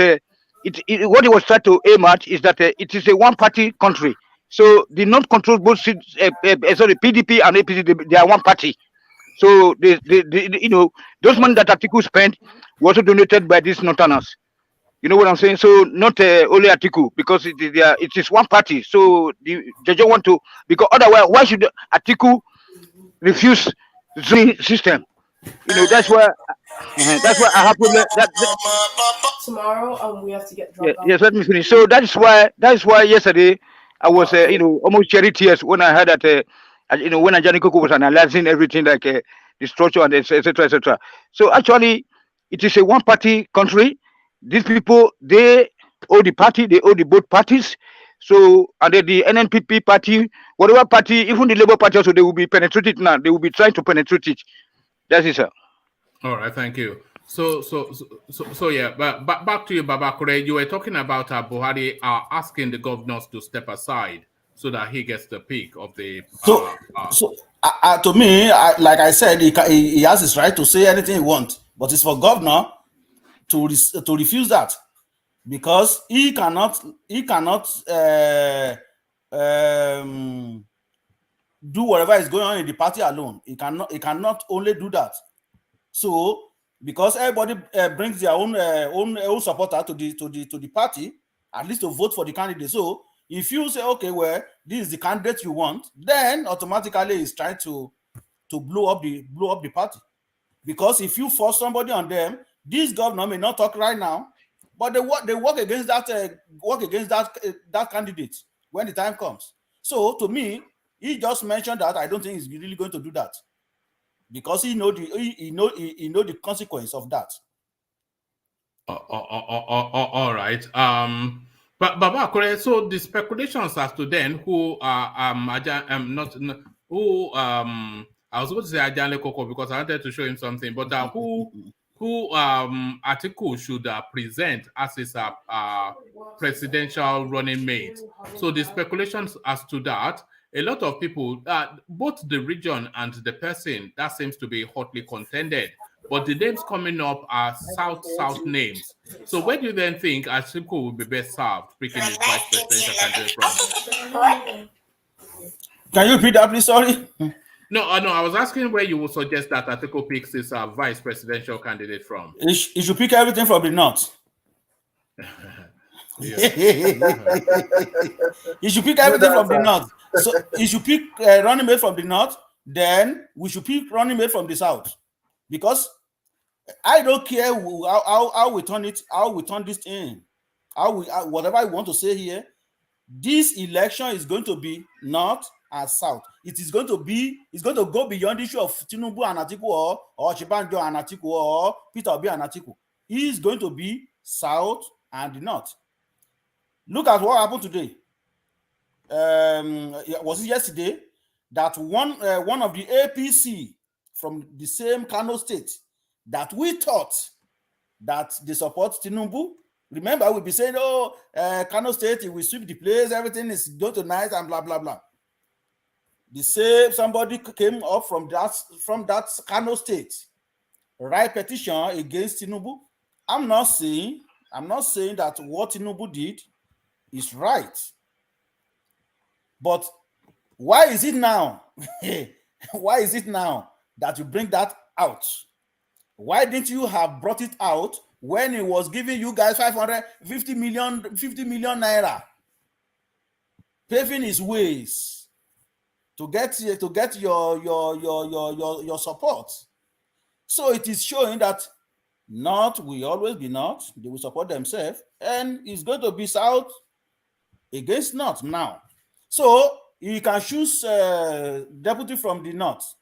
what he was trying to aim at is that it is a one-party country. So the non-controlled both sorry, PDP and APC, they are one party. So those money that Atiku spent were also donated by these northerners. You know what I'm saying? So not only Atiku, because it is one party. So the judge want to, because otherwise why should Atiku refuse the system? That's why I have problem. Tomorrow, we have to get Yeah, dropped off. yes, let me finish. So that is why yesterday I was almost shed tears when I heard that when Ajani Koko was analyzing everything like the structure and etc. etc. So actually, it is a one-party country. These people, they owe the party, they owe the both parties. So and then the NNPP party, whatever party, even the Labour Party also, they will be penetrated now. They will be trying to penetrate it. That's it, sir. All right, thank you. So yeah, but back to you, Babakure. You were talking about Buhari asking the governors to step aside so that he gets the pick of the. To me, like I said, he has his right to say anything he wants, but it's for governor to refuse that, because he cannot do whatever is going on in the party alone. He cannot only do that. So because everybody brings their own supporter to the party, at least to vote for the candidate. So if you say, okay, well, this is the candidate you want, then automatically it's trying to blow up the party. Because if you force somebody on them, this governor may not talk right now, but they work against that candidate when the time comes. So to me, he just mentioned that. I don't think he's really going to do that, because he know the consequence of that. All right. But Baba, so the speculations as to then who I was going to say Ajane Koko because I wanted to show him something, but who Atiku should present as his presidential running mate. So the speculations as to that, a lot of people, both the region and the person, that seems to be hotly contended. But the names coming up are South names. So where do you then think Atiku will be best served picking his vice presidential candidate from? Can you repeat that, please? Sorry. No, I was asking where you would suggest that Atiku picks his vice presidential candidate from. He should pick everything from the north. He should pick everything from the north. So he should pick running mate from the north. Then we should pick running mate from the south, because I don't care how we turn it, how we turn this in, whatever I want to say here. This election is going to be north and south. It's going to go beyond the issue of TINUBU and Atiku or Osinbajo and Atiku or Peter Obi and Atiku. He is going to be south and the north. Look at what happened today. Was it yesterday that one of the APC from the same Kano state that we thought that they support TINUBU? Remember, we'll be saying, oh, Kano state, we sweep the place, everything is going to nice and blah blah blah. The same somebody came up from that Kano state, write petition against TINUBU. I'm not saying that what TINUBU did is right, but why is it now? Why is it now that you bring that out? Why didn't you have brought it out when he was giving you guys 50 million naira, paving his ways to get your support? So it is showing that North will always be North. They will support themselves, and it's going to be South against North now. So you can choose deputy from the North.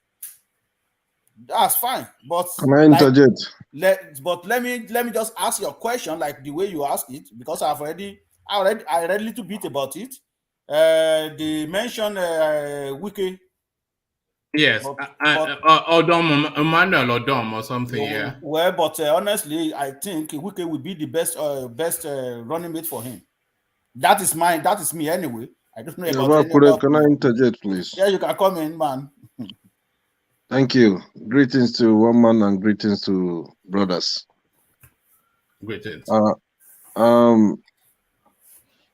That's fine, but can I interject? Let me just ask your question like the way you ask it, because I read a little bit about it. They mentioned Wike. Yes, Odom, Emmanuel Odom or something. Yeah. Well, but honestly, I think Wike will be the best running mate for him. That is mine. That is me anyway. I don't know about. Can I interject, please? Yeah, you can come in, man. Thank you. Greetings to one man and greetings to brothers. Greetings. I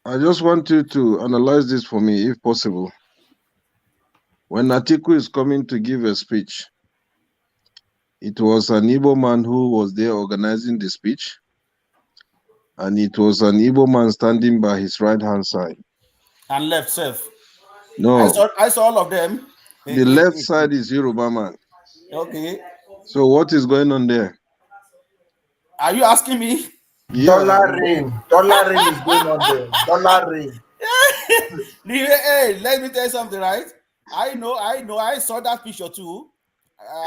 just want you to analyze this for me, if possible. When Atiku is coming to give a speech, it was an Igbo man who was there organizing the speech, and it was an Igbo man standing by his right-hand side. And left self. No. I saw all of them. The left side is Yoruba man. Okay. So what is going on there? Are you asking me? Yeah. Dollar rain is going on there. Dollar rain. Hey, let me tell you something, right? I know. I saw that picture too.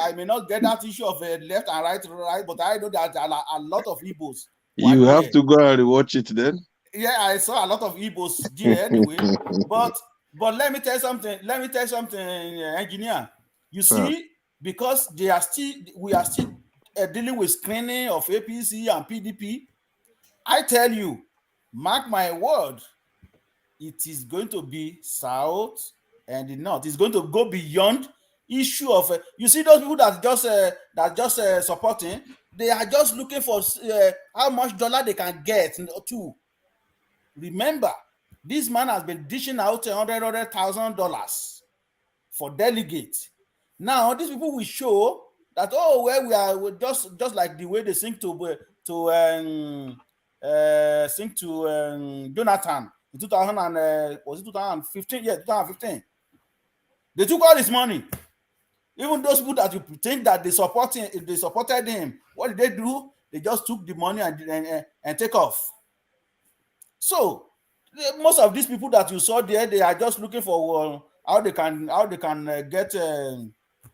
I may not get that issue of left and right, but I know that there are a lot of Igbos. You have to go and rewatch it then. Yeah, I saw a lot of Igbos there anyway. but let me tell you something. Engineer. You see, because we are still dealing with screening of APC and PDP. I tell you, mark my word, it is going to be South and the North. It's going to go beyond issue of you see those people that just supporting. They are just looking for how much dollar they can get to. Remember, this man has been dishing out $100,000 for delegates. Now these people will show that we're just like the way they sing to Jonathan in 2015. Yeah, 2015. They took all his money. Even those people that you think that they supported him, what did they do? They just took the money and take off. So most of these people that you saw there, they are just looking for how they can get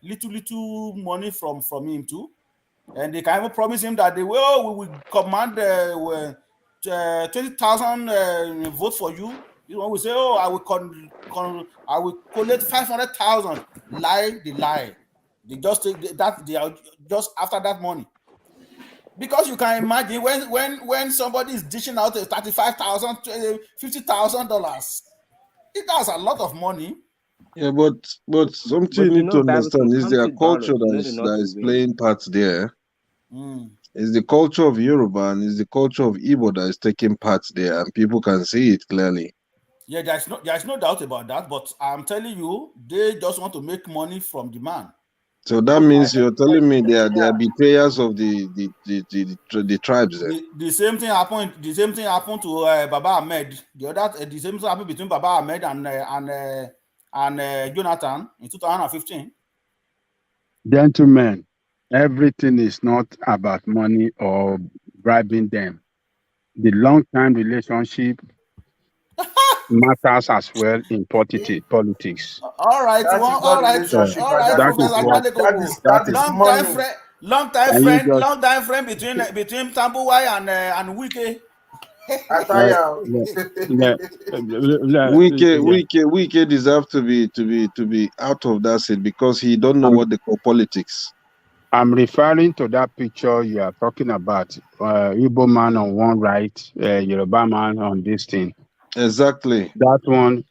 little money from him too, and they can even promise him that we will command 20,000 votes for you. You know, we say, I will collect 500,000. Lie. They just take that. They are just after that money. Because you can imagine when somebody is dishing out $35,000, $50,000, that's a lot of money. Yeah, but something you need to understand is their culture that is playing parts there. It's the culture of Yoruba and it's the culture of Igbo that is taking part there, and people can see it clearly. Yeah, there's no doubt about that. But I'm telling you, they just want to make money from the man. So that means you're telling me they are betrayers of the tribes. The same thing happened. The same thing happened to Baba Ahmed. The same thing happened between Baba Ahmed and Jonathan in 2015. Gentlemen, everything is not about money or bribing them. The long-term relationship matters as well in politics. All right, Professor long time friend between Tambuwai and Wike. Wike deserves to be out of that seat because he don't know what they call politics. I'm referring to that picture you are talking about. Igbo man on one right, Yoruba man on this thing. Exactly. That one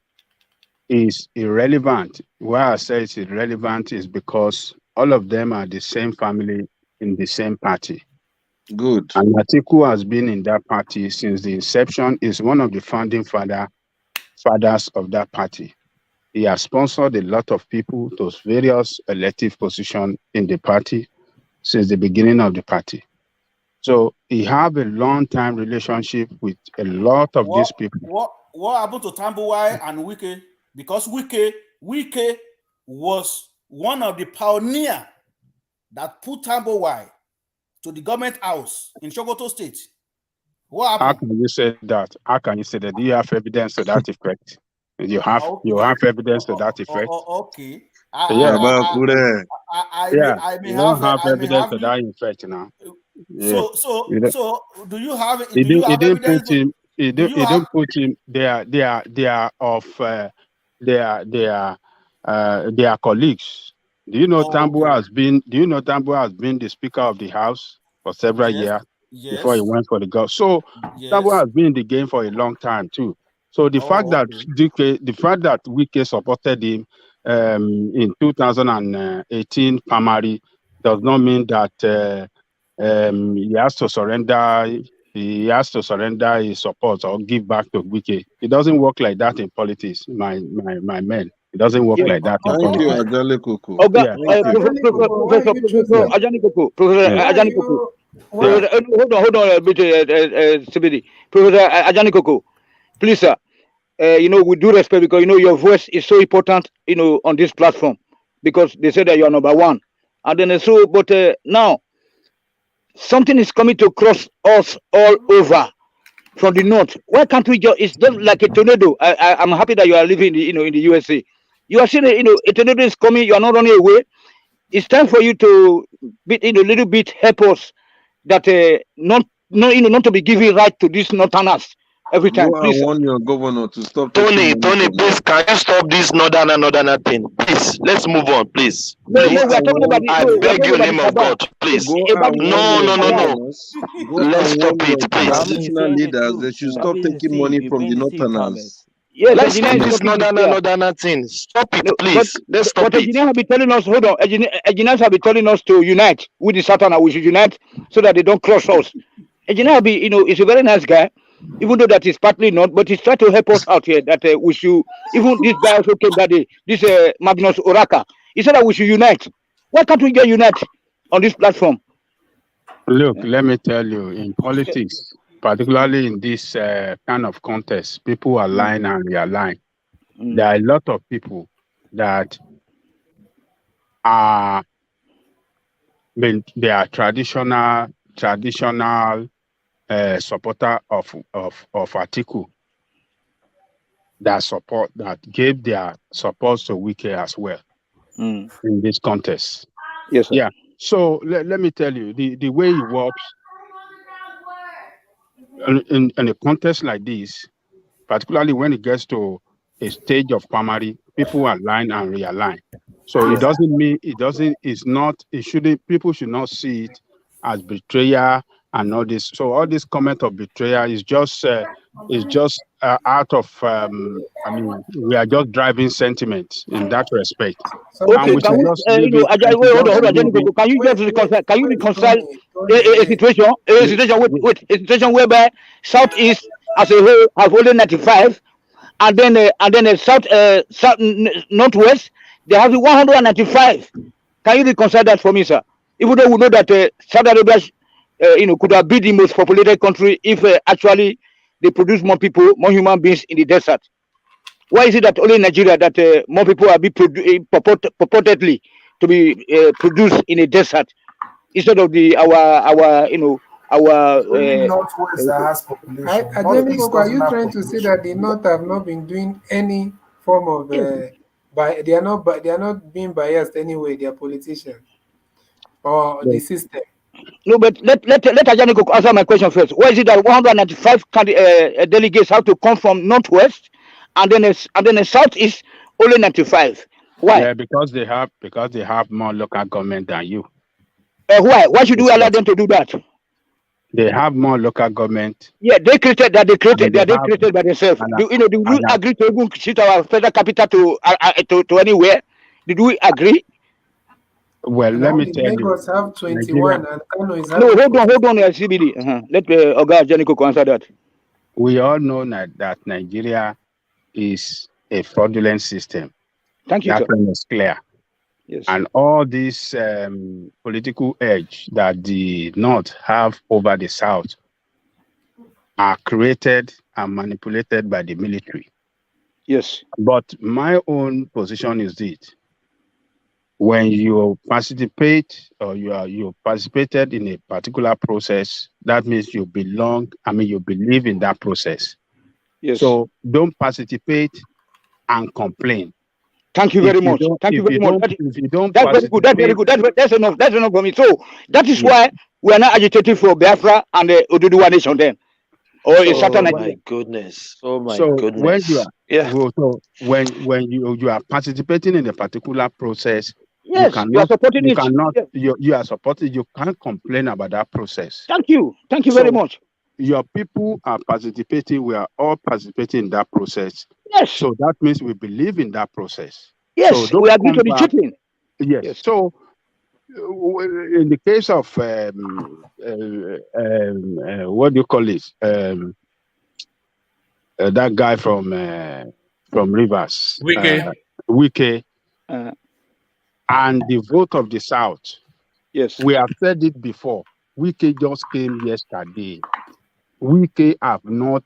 is irrelevant. Why I say it's irrelevant is because all of them are the same family in the same party. Good. And Atiku has been in that party since the inception, is one of the founding fathers of that party. He has sponsored a lot of people to various elective positions in the party since the beginning of the party. So he have a long-time relationship with a lot of these people. What happened to Tambuwai and Wike? Because Wike was one of the pioneers that put Tambuwai to the government house in Sokoto State. What happened? How can you say that? How can you say that? Do you have evidence to that effect? You have evidence to that effect. Okay. I may have evidence to that effect now. So do you have? He didn't put him. He didn't put him. They are colleagues. Do you know Tambuwai has been? Do you know Tambuwai has been the Speaker of the House for several years before he went for the government? So Tambuwai has been in the game for a long time too. So the fact that Wike supported him in 2018 primary does not mean that he has to surrender. He has to surrender his support or give back to Wike. It doesn't work like that in politics, my men. It doesn't work like that in Thank you, politics. Ajale Koko. Oga, Yeah. Professor Ajani Koko, Professor Yeah. Ajani Koko. Yeah. Hold on a bit, Sibidi. Professor Ajani Koko, please, sir. You know, with due respect, because you know your voice is so important, you know, on this platform, because they say that you are number one, and then so, but now something is coming to cross us all over from the north. Why can't we just? It's just like a tornado. I'm happy that you are living, you know, in the USA. You are seeing, you know, a tornado is coming. You are not running away. It's time for you to bit in a little bit help us that not you know not to be giving right to these northerners every time. Go and Please, sir. warn your governor to stop Tony, taking money from please, can you stop this northerner thing? Please, let's move on, please. No, Please. we are talking about the I no, we are beg talking you, in about the the name of cabal. God, please. Go About and the warn your No. governors. Go Let's and stop warn your it, please. traditional leaders. They should stop taking money from the northerners. Yes, Let's engineer stop is this talking. Yeah. northerner thing. Stop it, No, please. Let's stop but it. engineer have been telling us. Hold on, engineers have been telling us to unite with the Satan. We should unite so that they don't crush us. Engineer have been, you know, is a very nice guy, even though that is partly not, but he's trying to help us out here. That we should. Even this guy also came that day. This Magnus Oraka. He said that we should unite. Why can't we get unite on this platform? Look, let me tell you, in politics, particularly in this kind of contest, people align and realign. There are a lot of people that are, they are traditional supporter of Atiku that gave their support to Wike as well in this contest. Yes, sir. Yeah. So let me tell you, the way it works in a contest like this, particularly when it gets to a stage of primary, people align and realign. So it doesn't mean people should not see it as betrayal and all this. So all this comment of betrayal is just out of we are just driving sentiment in that respect. Okay, can we, you know, hold on, Jenny, can you just reconcile? Can you reconcile a situation whereby Southeast as a whole have only 95, and then South Northwest they have 195. Can you reconcile that for me, sir? Even though we know that Saudi Arabia, you know, could have been the most populated country if actually they produce more people, more human beings in the desert. Why is it that only in Nigeria that more people are being purportedly to be produced in a desert instead of our you know our Only Northwest that has population. Northeast Are you doesn't have trying to say that the North have not been doing any form of they are not being biased anyway, their politicians or the system? No, but let Ajani answer my question first. Why is it that 195 delegates have to come from Northwest, and then the Southeast only 95? Why? Yeah, because they have more local government than you. Why? Why should we allow them to do that? They have more local government. Yeah, they created that. They created by themselves. Do we agree to even shift our federal capital to anywhere? Did we agree? Well, let me tell you. Lagos have 21 and Kano is No, hold on, CBD. Let Oga Janiko answer that. We all know that Nigeria is a fraudulent system. Thank you, that sir. one is clear. Yes. And all this political edge that the North have over the South are created and manipulated by the military. Yes. But my own position is this. When you participate or you participated in a particular process, that means you belong, you believe in that process. Yes. So don't participate and complain. Thank you very much. Thank you very much. That's very good. That's very good. That's enough. That's enough for me. So that is why we are not agitating for Biafra and the Oduduwa nation then. Or a certain my goodness. Oh my goodness. When you are, when you are participating in a particular process, yes, you are supporting you it. Cannot, you are supporting. You can't complain about that process. Thank you. Thank you very much. Your people are participating. We are all participating in that process. Yes. So that means we believe in that process. Yes, don't we agree come to the back. cheating. Yes. Yes. So in the case of what do you call this? That guy from Rivers, Wike. Wike, Uh, and the vote of the South. Yes. We have said it before. Wike just came yesterday. Wike have not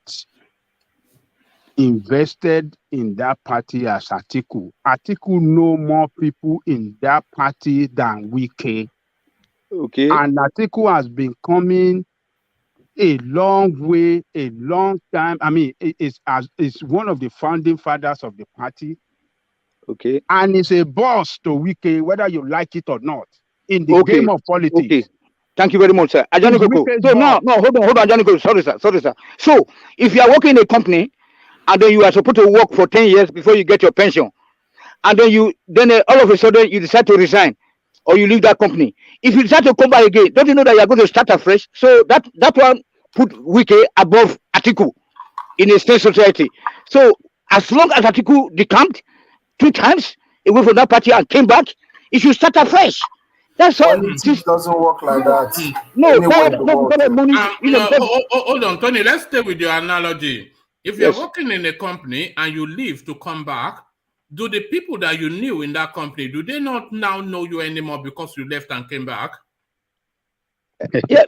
invested in that party as Atiku. Atiku know more people in that party than Wike. Okay. And Atiku has been coming a long way, a long time. I mean, it's one of the founding fathers of the party. Okay. And it's a boss to Wike, whether you like it or not, in the Okay. game of politics. Okay. Thank you very much, sir. It's Ajaniko. Wike's So boss. no, hold on, Ajaniko. Sorry, sir. So if you are working in a company and then you are supposed to work for 10 years before you get your pension, and then all of a sudden you decide to resign or you leave that company. If you decide to come back again, don't you know that you are going to start afresh? So that one put Wike above Atiku in a state society. So as long as Atiku decamped 2 times away from that party and came back, it should start afresh. That's all. Politics doesn't work like that. No, Anywhere in the world. money. Hold on, Tony. Let's stay with your analogy. If you're Yes. working in a company and you leave to come back, do the people that you knew in that company, do they not now know you anymore because you left and came back? Yeah,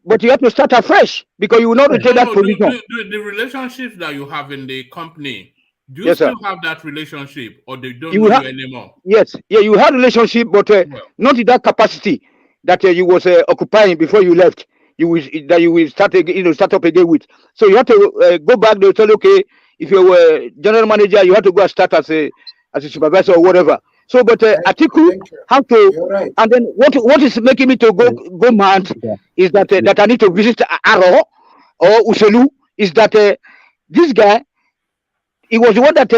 but you have to start afresh because you will not retain that position. The relationships that you have in the company, do you Yes, still sir. have that relationship, or they don't You know will you have, anymore? yes, yeah, you had relationship, but not in that capacity that you was occupying before you left. You will start again, start up again with. So you have to go back. They tell you, okay, if you were general manager, you have to go and start as a supervisor or whatever. So, but Atiku have to, and then what is making me to go mad is that that I need to visit Aro or Uselu. Is that this guy? He was the one that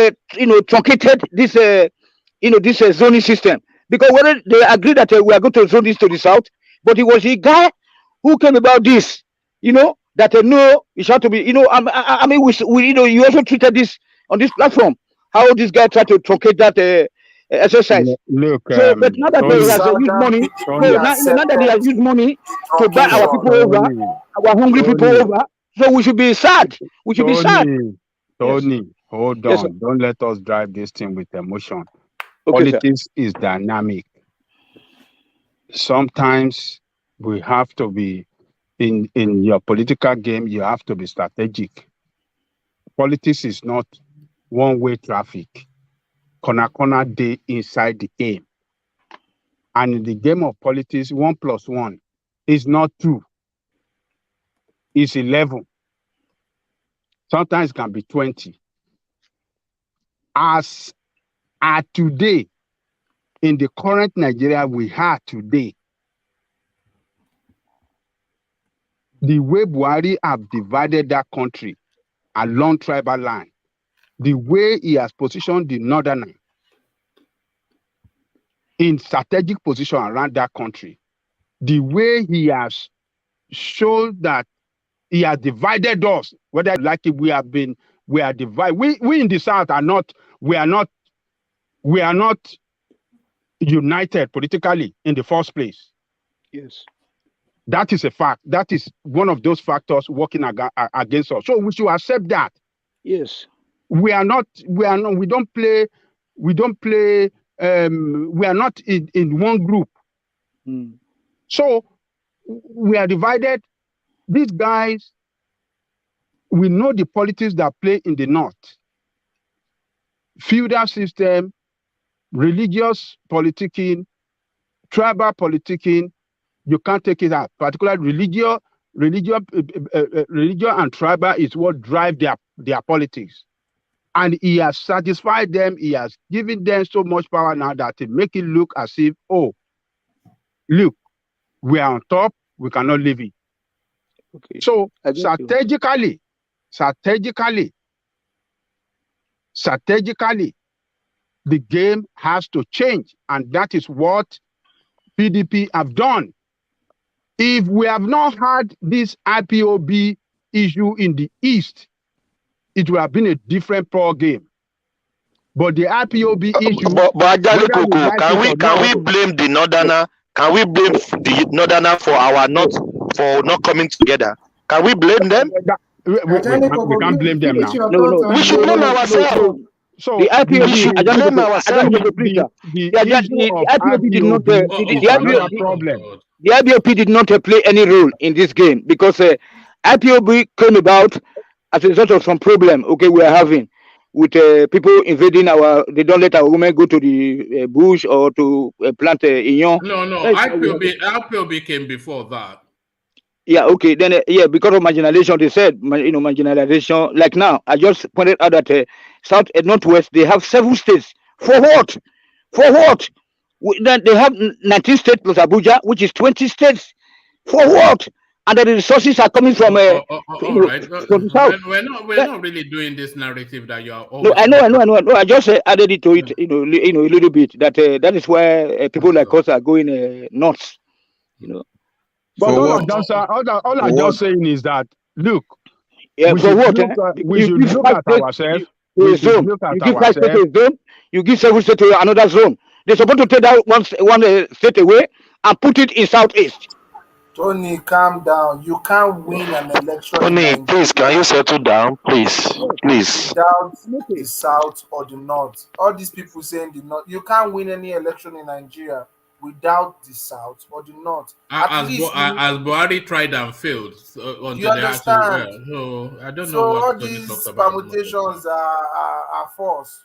truncated this this zoning system, because when they agreed that we are going to zone this to the south, but it was the guy who came about this, that no, it had to be, I mean, we you also treated this on this platform, how this guy tried to truncate that exercise. Look, So, but now that he Tony, has used money, so now that he has used money to buy our people over, our hungry people over, so we should be sad. We should be sad. Tony, hold Yes, sir. on. Don't let us drive this thing with emotion. Okay, sir. Politics is dynamic. Sometimes we have to be in your political game, you have to be strategic. Politics is not one-way traffic. Corner day inside the game. And in the game of politics, 1 + 1 is not 2. It's 11. Sometimes it can be 20. As at today, in the current Nigeria we have today, the way Buhari have divided that country along tribal line, the way he has positioned the northerners in strategic position around that country, the way he has shown that he has divided us, whether like it, we are divided. We in the South we are not united politically in the first place. Yes. That is a fact. That is one of those factors working against us. So we should accept that. Yes. We don't play, we are not in one group. Mm. So we are divided. These guys, we know the politics that play in the North. Feudal system, religious politicking, tribal politicking, you can't take it out. Particularly religion and tribal is what drive their politics. And he has satisfied them. He has given them so much power now that it make it look as if, oh, look, we are on top. We cannot leave it. Okay. So strategically, the game has to change. And that is what PDP have done. If we have not had this IPOB issue in the East, it would have been a different ball game. But the IPOB issue, But Ajale whether you Koko, like it or can we not, blame the northerner? Can we blame the northerner for not coming together? Can we blame them? we can't blame them now. We should blame ourselves. So The IPOB, I don't blame ourselves. the issue of IPOB did not, problem. the IPOB did not play any role in this game because IPOB came about as a result of some problem. Okay, we are having with people invading they don't let our women go to the bush or to plant inyo. No, IPOB came before that. Yeah, okay. Then, because of marginalization, they said, marginalization. Like now, I just pointed out that South and Northwest, they have 7 states. For what? For what? Then they have 19 states plus Abuja, which is 20 states. For what? And the resources are coming from all right. from the South. We're not really doing this narrative that you are. No, I know. I just added it to it, a little bit. That is why people like us are going nuts. But all I'm just saying is that look, we should look at ourselves. We should look at you give 5 states ourselves. a zone, you give 7 states to another zone. They're supposed to take that one state away and put it in Southeast. Tony, calm down. You can't win an election. Tony, please, can you settle down, please? Please. Without the South or the North. All these people saying the North. You can't win any election in Nigeria without the South or the North. As Buhari tried and failed. You understand? So I don't know So what all Tony these talks about. permutations are false.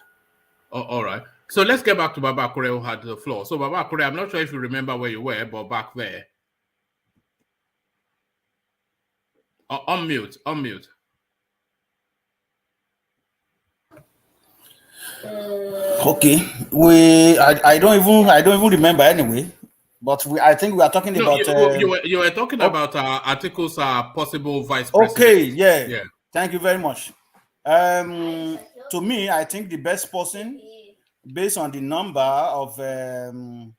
All right. So let's get back to Baba Akure, who had the floor. So Baba Akure, I'm not sure if you remember where you were, but back there. Unmute. Okay, I don't even remember anyway. But I think we are talking about. You were talking about Atiku's possible vice president. Okay, yeah. Thank you very much. To me, I think the best person, based on the number of the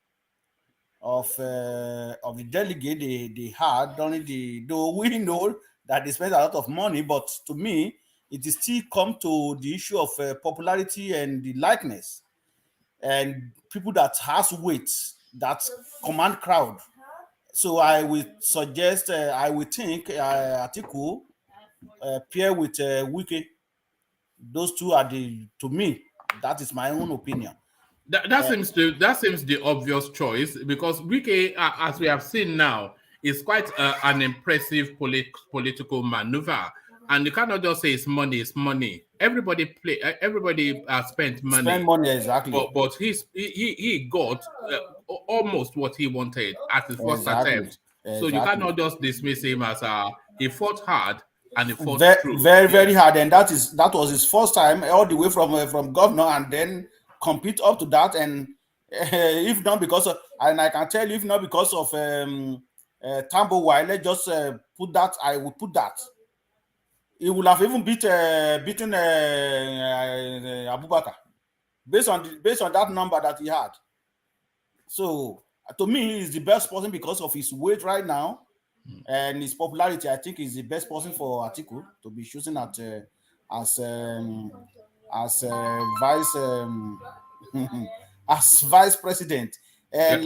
delegate they had during though we know that they spent a lot of money, but to me, it is still come to the issue of popularity and the likeness and people that has weight that command crowd. So I would suggest, I would think Atiku pair with Wike. Those two are to me, that is my own opinion. That seems the obvious choice because Wike, as we have seen now, is quite an impressive political maneuver. And you cannot just say it's money. Everybody spent money. Spend money, exactly. But he got almost what he wanted at his first attempt. So you cannot just dismiss him as he fought hard and he fought through. Very, very hard. And that was his first time all the way from governor and then compete up to that. And if not because of, and I can tell you, if not because of Tambo Wile, just put that, I would put that. He would have even beaten Abubakar based on that number that he had. So to me, he's the best person because of his weight right now and his popularity. I think he's the best person for Atiku to be chosen as vice president. And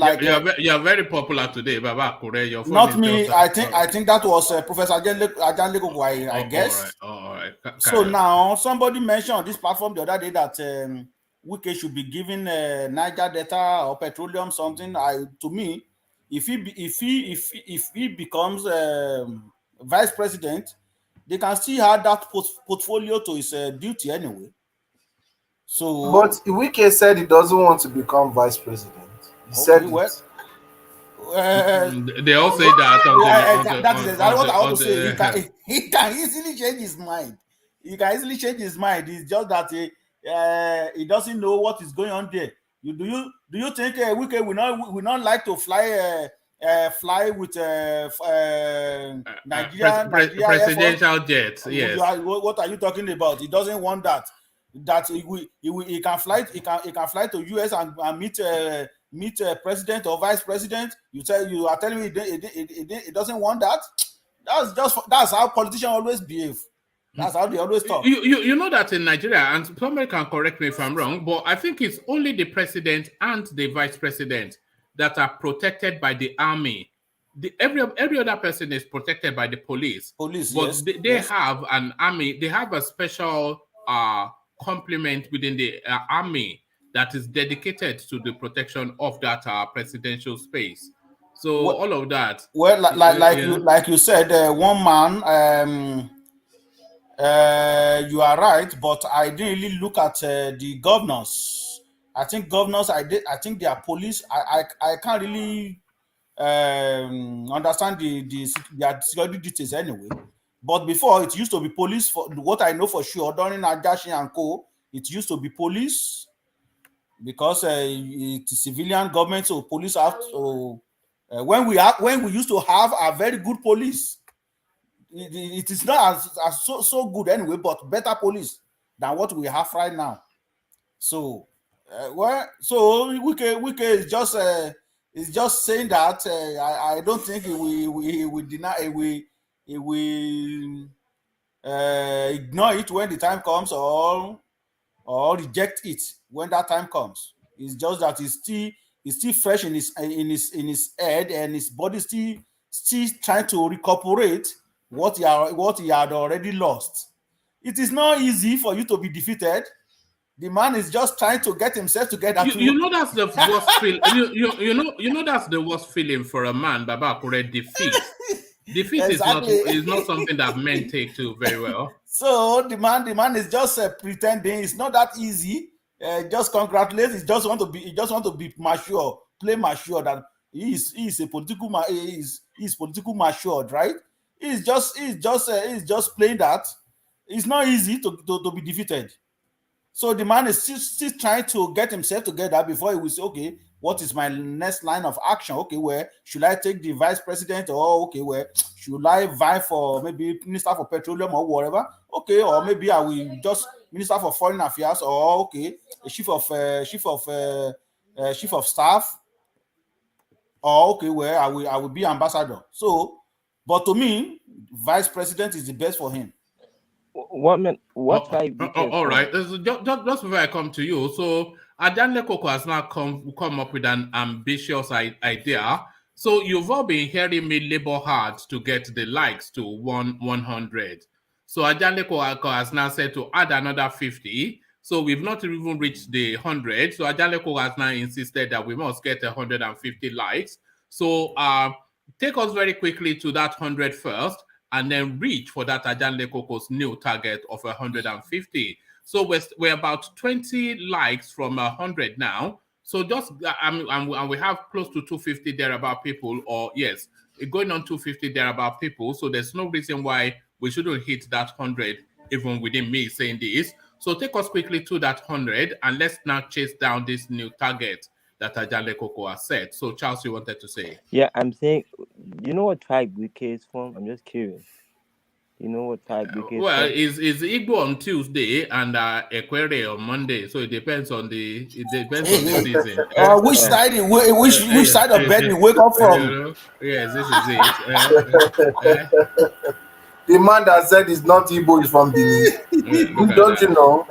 you're very popular today, Baba Akure. Not me. I think that was Professor Ajanleko, I guess. All right. So now somebody mentioned on this platform the other day that Wike should be given Niger Delta or petroleum something. To me, if he becomes vice president, they can still add that portfolio to his duty anyway. So, but Wike said he doesn't want to become vice president. He said it. They all say that. That is exactly what I want to say. He can easily change his mind. It's just that he doesn't know what is going on there. Do you think Wike will not like to fly with Nigeria presidential jets? Yes. What are you talking about? He doesn't want that. That he can fly. He can fly to US and meet president or vice president. You are telling me he doesn't want that. That's how politicians always behave. That's how they always talk. You know that in Nigeria, and somebody can correct me if I'm wrong, but I think it's only the president and the vice president that are protected by the army. Every other person is protected by the police. Police, but yes. they have an army. They have a special complement within the army that is dedicated to the protection of that presidential space. So all of that. Well, like you said, one man. You are right, but I didn't really look at the governors. I think governors. I think they are police. I can't really understand their security details anyway. But before, it used to be police. For what I know for sure, during Adachi and Co, it used to be police because it's civilian government, so police have to. When we used to have a very good police, it is not as so good anyway, but better police than what we have right now. So, so Wike is just saying that I don't think we deny we ignore it when the time comes or reject it when that time comes. It's just that it's still fresh in his head, and his body still trying to recuperate what he had already lost. It is not easy for you to be defeated. The man is just trying to get himself together. You know that's the worst feeling. You know that's the worst feeling for a man, Baba Akure. Defeat. Defeat Exactly. is not something that men take to very well. So the man is just pretending. It's not that easy. Just congratulate. He just want to be mature, play mature. That he is a political man. He's political matured, right? He's just playing that. It's not easy to be defeated. So the man is still trying to get himself together before he will say, okay, what is my next line of action? Okay, where should I take the vice president, or okay, where should I vie for maybe minister for petroleum or whatever? Okay, or maybe I will just minister for foreign affairs, or okay, a chief of staff, or okay, where I will be ambassador. So, but to me, vice president is the best for him. What all right. Just before I come to you, so Adanle Koko has now come up with an ambitious idea. So you've all been hearing me labor hard to get the likes to 100. So Adanle Koko has now said to add another 50. So we've not even reached the 100. So Adanle Koko has now insisted that we must get 150 likes. So take us very quickly to that 100 first, and then reach for that Adanle Koko's new target of 150. So we're about 20 likes from 100 now. So just and we have close to 250 there about people, or yes, going on 250 there about people. So there's no reason why we shouldn't hit that 100, even within me saying this. So take us quickly to that 100, and let's now chase down this new target that Adanle Koko has set. So Charles, you wanted to say? Yeah, I'm saying, you know what tribe Wike is from? I'm just curious. You know what type? Well, is Igbo on Tuesday and Equere on Monday, so it depends on the season. Which side of bed you wake up from? Yes, this is it. The man that said it's not Igbo is from Benin. Don't you know?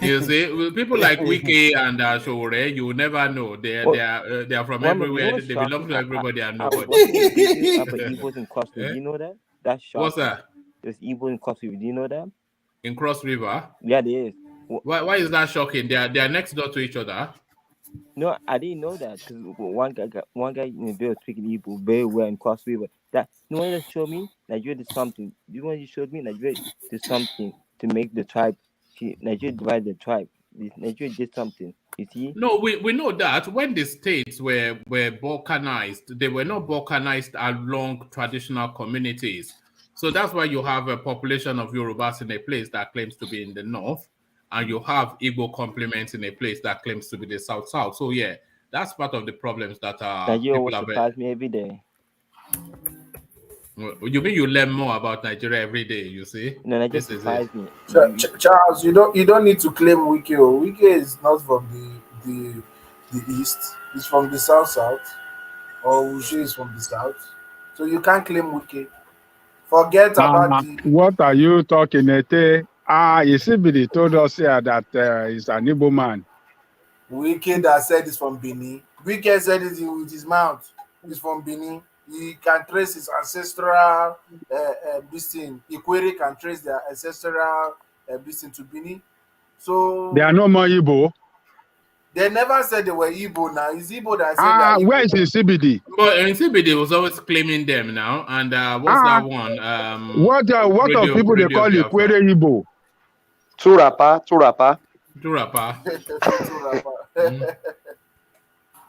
You see, people like Wike and Shore, you never know. They are from everywhere. They belong to everybody and nobody. Igbos in Cross River. Do you know that? That's shocking. What's that? There's Igbo in Cross River. Do you know that? In Cross River? Yeah, there is. Why is that shocking? They are next door to each other. No, I didn't know that, because one guy in the bill speaking Igbo very well in Cross River. That no one just showed me Nigeria did something. You know what you showed me? Nigeria did something to make the tribe. Nigeria divided the tribe. Nigeria did something. You see? No, we know that when the states were balkanized, they were not balkanized along traditional communities. So that's why you have a population of Yorubas in a place that claims to be in the north, and you have Igbo complements in a place that claims to be the south-south. So yeah, that's part of the problems that Nigeria will surprise me every day. You mean you learn more about Nigeria every day? You see, no, Nigeria surprised me. Charles, you don't need to claim Wike. Wike is not from the east; he's from the south, or Uche is from the south. So you can't claim Wike. Forget about the What are you talking, Ete? Isibidi told us here that he's an Igbo man. Wike that said it's from Benin. Wike said it with his mouth. He's from Benin. He can trace his ancestral this thing. Ikwere can trace their ancestral this thing to Benin. So They are no more Igbo. they never said they were Igbo now. It's Igbo that said they are Igbo. Where is Isibidi? But Insecurity was always claiming them now. And what's that one? What of people they call Ikwere Igbo? Turapa.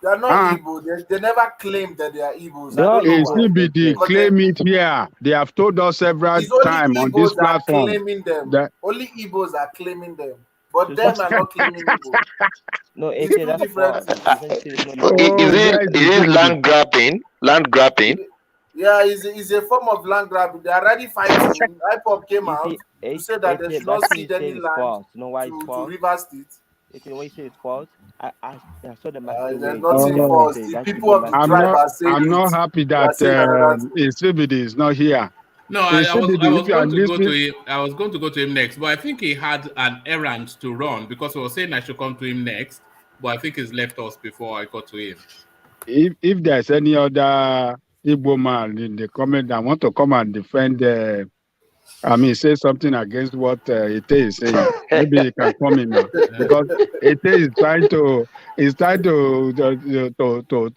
They are not Igbo. They never claimed that they are Igbos. CBD claim it here. They have told us several times on this platform. Claiming them. Only Igbos are claiming them. But them are not claiming Igbo. No, it's that's different. Is it land grabbing? Land grabbing? Yeah, it's a form of land grabbing. They are already fighting. IPOP came out to say that they should not cede any land to River State. If you say it's false, I saw the there's nothing false. The people of the tribe are saying I'm not happy that CBD is not here. No, I was going to go to him next, but I think he had an errand to run because he was saying I should come to him next, but I think he's left us before I got to him. If there's any other Igbo man in the comment that want to come and defend, say something against what Ete is saying, maybe he can come in now because Ete is trying to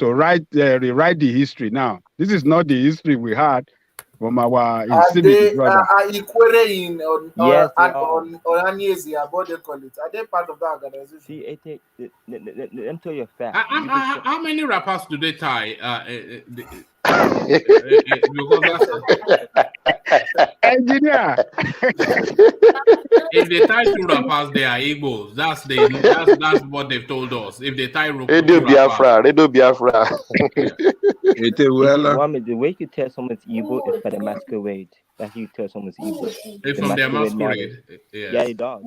rewrite the history now. This is not the history we had from our Insecurity brother. Ikwere in Oraniezi, what they call it? Are they part of that organization? See, let me tell you a fact. How many rappers do they tie? Engineer. If they tie two rappers, they are Igbos. That's what they've told us. If they tie Radio Biafra. The way you tell someone's Igbo is by the masquerade. That's how you tell someone's Igbo. It's from their masquerade. Yeah, it does.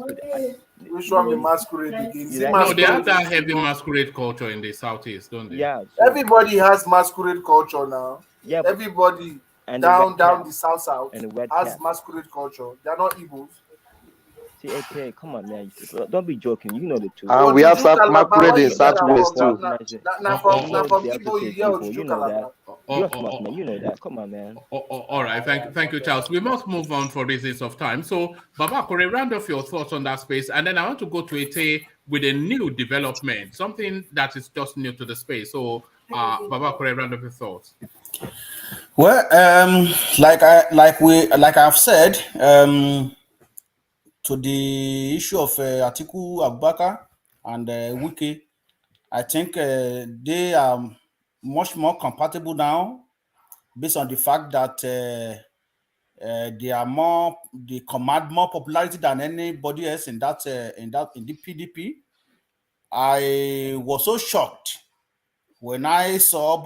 Which one the masquerade again? No, they have that heavy masquerade culture in the southeast, don't they? Yeah. So everybody has masquerade culture now. Yeah. Everybody down the south has masquerade culture. They're not Igbos. See, hey, come on, man. Don't be joking. You know the truth. And we have masquerade in Southwest too. You know that. You're smart, man. You know that. Come on, man. All right. Thank you, Charles. We must move on for reasons of time. So, Baba Kore, round off your thoughts on that space. And then I want to go to Ete with a new development, something that is just new to the space. So, Baba Kore, round off your thoughts. Well, like I've said, to the issue of Atiku Abubakar and Wike, I think they are much more compatible now, based on the fact that they command more popularity than anybody else in the PDP. I was so shocked when I saw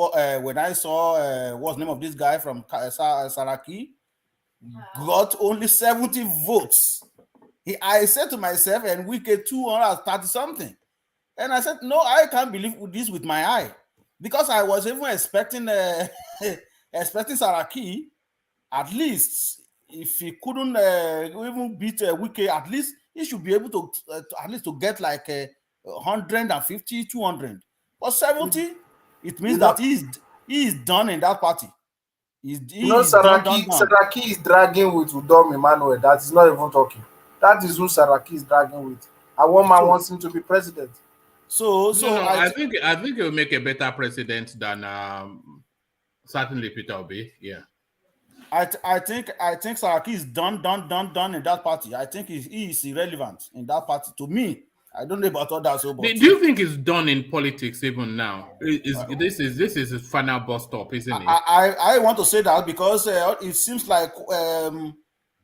what's the name of this guy from Saraki got only 70 votes. I said to myself, and Wike 230 something, and I said, no, I can't believe this with my eye, because I was even expecting Saraki, at least if he couldn't even beat Wike, at least he should be able to at least to get like 150, 200, but 70. It means that he is done in that party. Saraki is dragging with Udom Emmanuel. That is not even talking. That is who Saraki is dragging with. And one man wants him to be president. I think he will make a better president than certainly Peter Obi. Yeah. I think Saraki is done in that party. I think he is irrelevant in that party to me. I don't know about others. Do you think it's done in politics even now? This is his final bus stop, isn't it? I want to say that because it seems like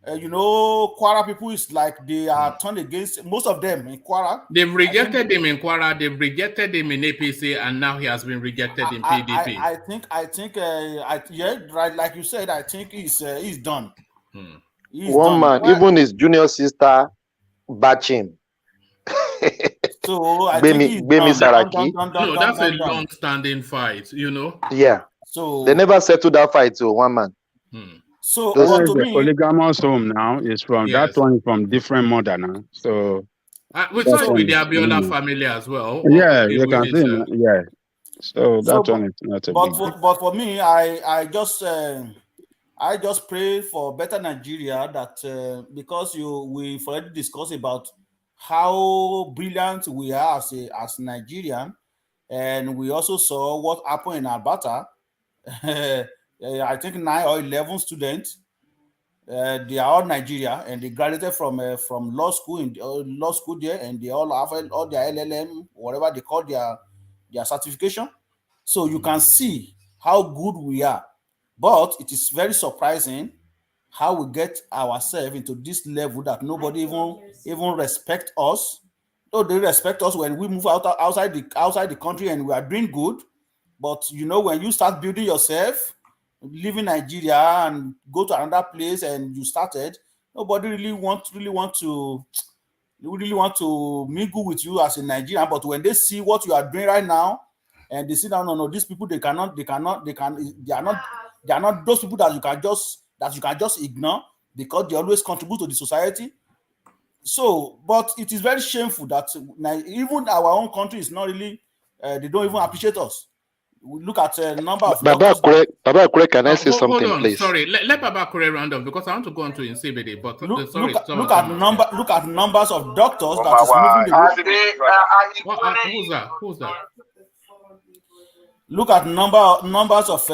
Kwara people is like they are turned against most of them in Kwara. They've rejected him in Kwara, they've rejected him in APC, and now he has been rejected in PDP. I think, right, like you said, I think he's done. One man, even his junior sister, batch him. So I think he's Saraki. No, that's a long-standing fight, Yeah. So they never settled that fight to one man. So, That's but to the me, polygamous home now is from that Yes. one from different mother now. So We that saw it one with the is, Abiola family as well. yeah, you With can his, see now. Yeah. So so that one is not a but big deal. for me, I just pray for better Nigeria that because we've already discussed about how brilliant we are as Nigerian, and we also saw what happened in Alberta. I think 9 or 11 students. They are all Nigeria, and they graduated from law school law school there, and they all have all their LLM, whatever they call their certification. So you can see how good we are, but it is very surprising how we get ourselves into this level that nobody even respect us. Though they respect us when we move outside the country and we are doing good, but when you start building yourself, leaving Nigeria and go to another place and you started, nobody really want to mingle with you as a Nigerian. But when they see what you are doing right now, and they see that no, these people they are not those people that you can just ignore because they always contribute to the society. So, but it is very shameful that even our own country is not really they don't even appreciate us. We look at a number of doctors. Baba Kure, can I say hold something, on, please? sorry. Let Baba Kure round up because I want to go on to Insecurity. But Look at numbers of doctors that is moving Who's that? Who's that? Look at numbers of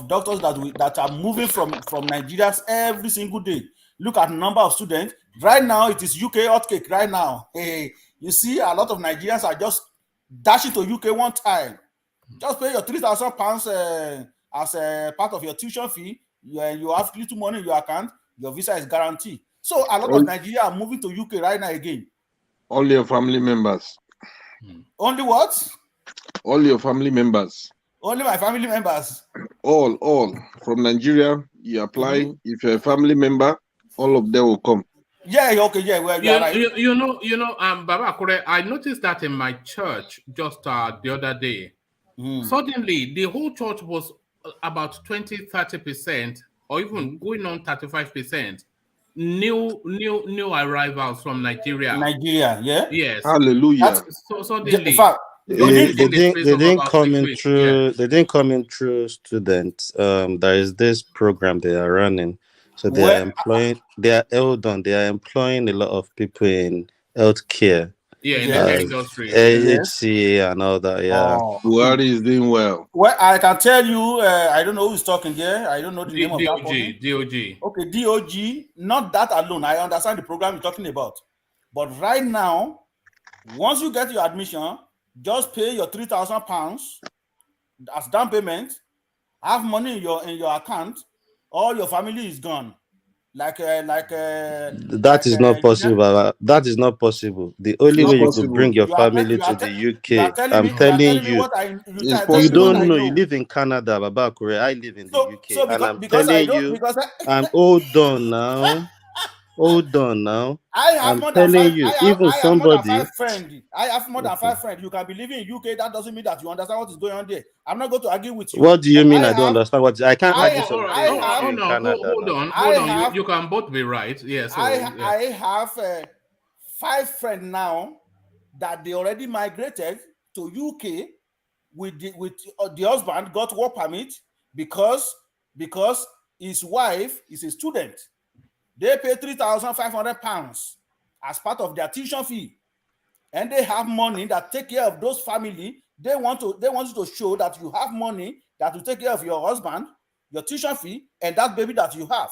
doctors that are moving from Nigeria every single day. Look at number of students. Right now, it is UK earthquake. Right now, you see a lot of Nigerians are just dashing to UK one time. Just pay your £3,000 as a part of your tuition fee. You have little money in your account. Your visa is guaranteed. So a lot of Nigerians are moving to UK right now again. All your family members. Only what? All your family members. Only my family members. All from Nigeria. You apply. If you're a family member, all of them will come. Yeah, okay, yeah, well, you are right. Baba Kure, I noticed that in my church just the other day. Suddenly, the whole church was about 20-30%, or even going on 35%. New arrivals from Nigeria. Nigeria, yeah. Yes. Hallelujah. So suddenly, They didn't come in through. They didn't come in through students. There is this program they are running, so they are employing. They are employing a lot of people in healthcare. Yeah, in the industry. HCA and all that. Yeah. BUHARI'S is doing well. Well, I can tell you. I don't know who's talking there. I don't know the name of that person. DOG. Okay, DOG. Not that alone. I understand the program you're talking about, but right now, once you get your admission, just pay your £3,000 as down payment. Have money in your account. All your family is gone. That is not possible. That is not possible. The only way you could bring your family to the UK, I'm telling you, you don't know. You live in Canada, Baba Kure. I live in the UK, and I'm telling you, I'm hold on now. Hold on now. I have more than five friends. I have more than 5 friends. You can be living in UK. That doesn't mean that you understand what is going on there. I'm not going to argue with you. What do you mean? I don't understand what I can't argue something. Hold on. You can both be right. Yes. Yeah, I have 5 friends now that they already migrated to UK with the husband got work permit because his wife is a student. They pay £3,500 as part of their tuition fee, and they have money that take care of those family. They want you to show that you have money that will take care of your husband, your tuition fee, and that baby that you have.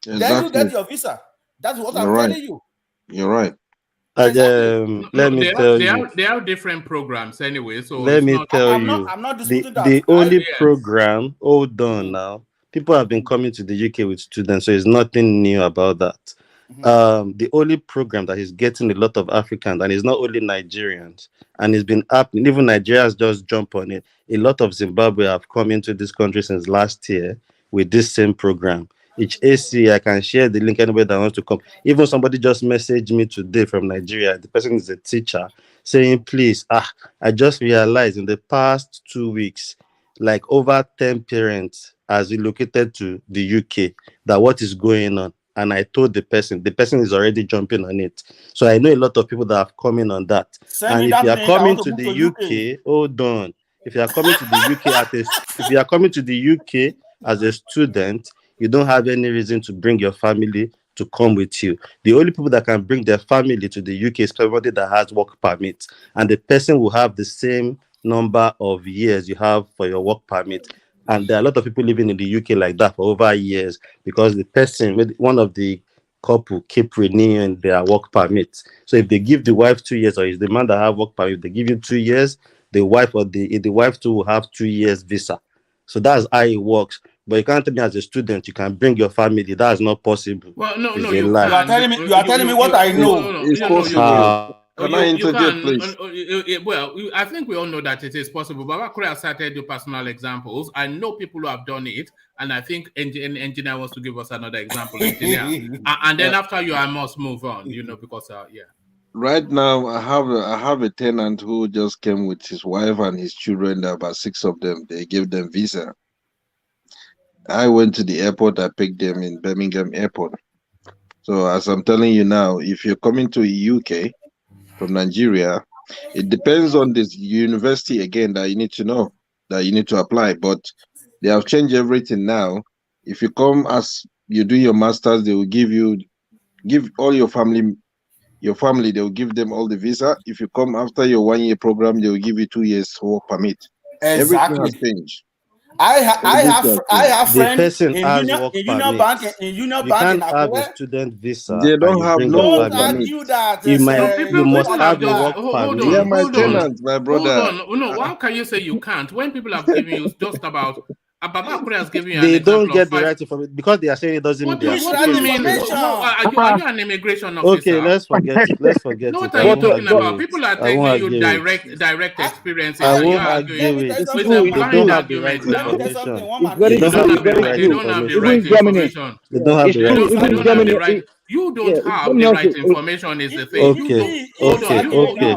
Exactly. Then you get your visa. That's what I'm telling you. You're right. Let me tell you. They have different programs anyway. So let me tell you. I'm not disputing that. The only program. Hold on now. People have been coming to the UK with students, so it's nothing new about that. The only program that is getting a lot of Africans, and it's not only Nigerians, and it's been happening. Even Nigerians just jump on it. A lot of Zimbabwe have come into this country since last year with this same program. Each AC, I can share the link anybody that wants to come. Even somebody just messaged me today from Nigeria. The person is a teacher saying, please, I just realized in the past 2 weeks, like over 10 parents has relocated to the UK, that what is going on. And I told the person is already jumping on it. So I know a lot of people that have come in on that. Send me And if that you are link. I coming want to to move the to UK, hold on. If you are coming to the UK if you are coming to the UK as a student, you don't have any reason to bring your family to come with you. The only people that can bring their family to the UK is somebody that has work permit, and the person will have the same number of years you have for your work permit. And there are a lot of people living in the UK like that for over years, because the person, one of the couple, keep renewing their work permit. So if they give the wife 2 years, or is the man that have work permit, they give you 2 years, the wife the wife too will have 2 years visa. So that's how it works. But you can't tell me as a student you can bring your family. That's not possible. Well, no, It's no, a you lie. You are can. telling me. You are telling me what I know. It's possible. Can I You interject, can. please? I think we all know that it is possible. But Bakura has started your personal examples. I know people who have done it, and I think engineer wants to give us another example. Engineer, and then after you, I must move on. Because yeah. Right now, I have a tenant who just came with his wife and his children. There are about 6 of them. They gave them visa. I went to the airport. I picked them in Birmingham Airport. So as I'm telling you now, if you're coming to UK from Nigeria, it depends on this university again that you need to know, that you need to apply. But they have changed everything now. If you come as you do your masters, they will give all your family, they will give them all the visa. If you come after your 1 year program, they will give you 2 years work permit. Everything has Exactly. changed. I have The friends person in has Union work Bank permit. in Union You Bank in can't have a Akure. student visa They and don't you have bring no your work Don't family. permit. argue that. You People must have have a just work hold They are permit. on, my hold on, tenants, my hold brother. on. No, how can you say you can't when people have given you just about? Baba Kure has given you an They don't example of get the 5. right information because they are saying it doesn't mean they are What do you speaking mean? with them. Are you an immigration Okay, officer? let's forget it. Let's forget No, it. what are I you won't talking argue about? it. People are I won't telling you argue it. direct experiences, I and you're won't arguing. argue Let me tell it. you It's something, a one They man. don't blind have the right argument Let me now. tell you something, information. one It's man. very They They don't don't have true. the It's have the very right. right They true. don't have the Even right in information. Germany, information. They don't have it's the right true. They Even in don't have the Germany, information. right. You don't have let me the ask right you. information. Is the thing. Okay, Hold on. okay, okay.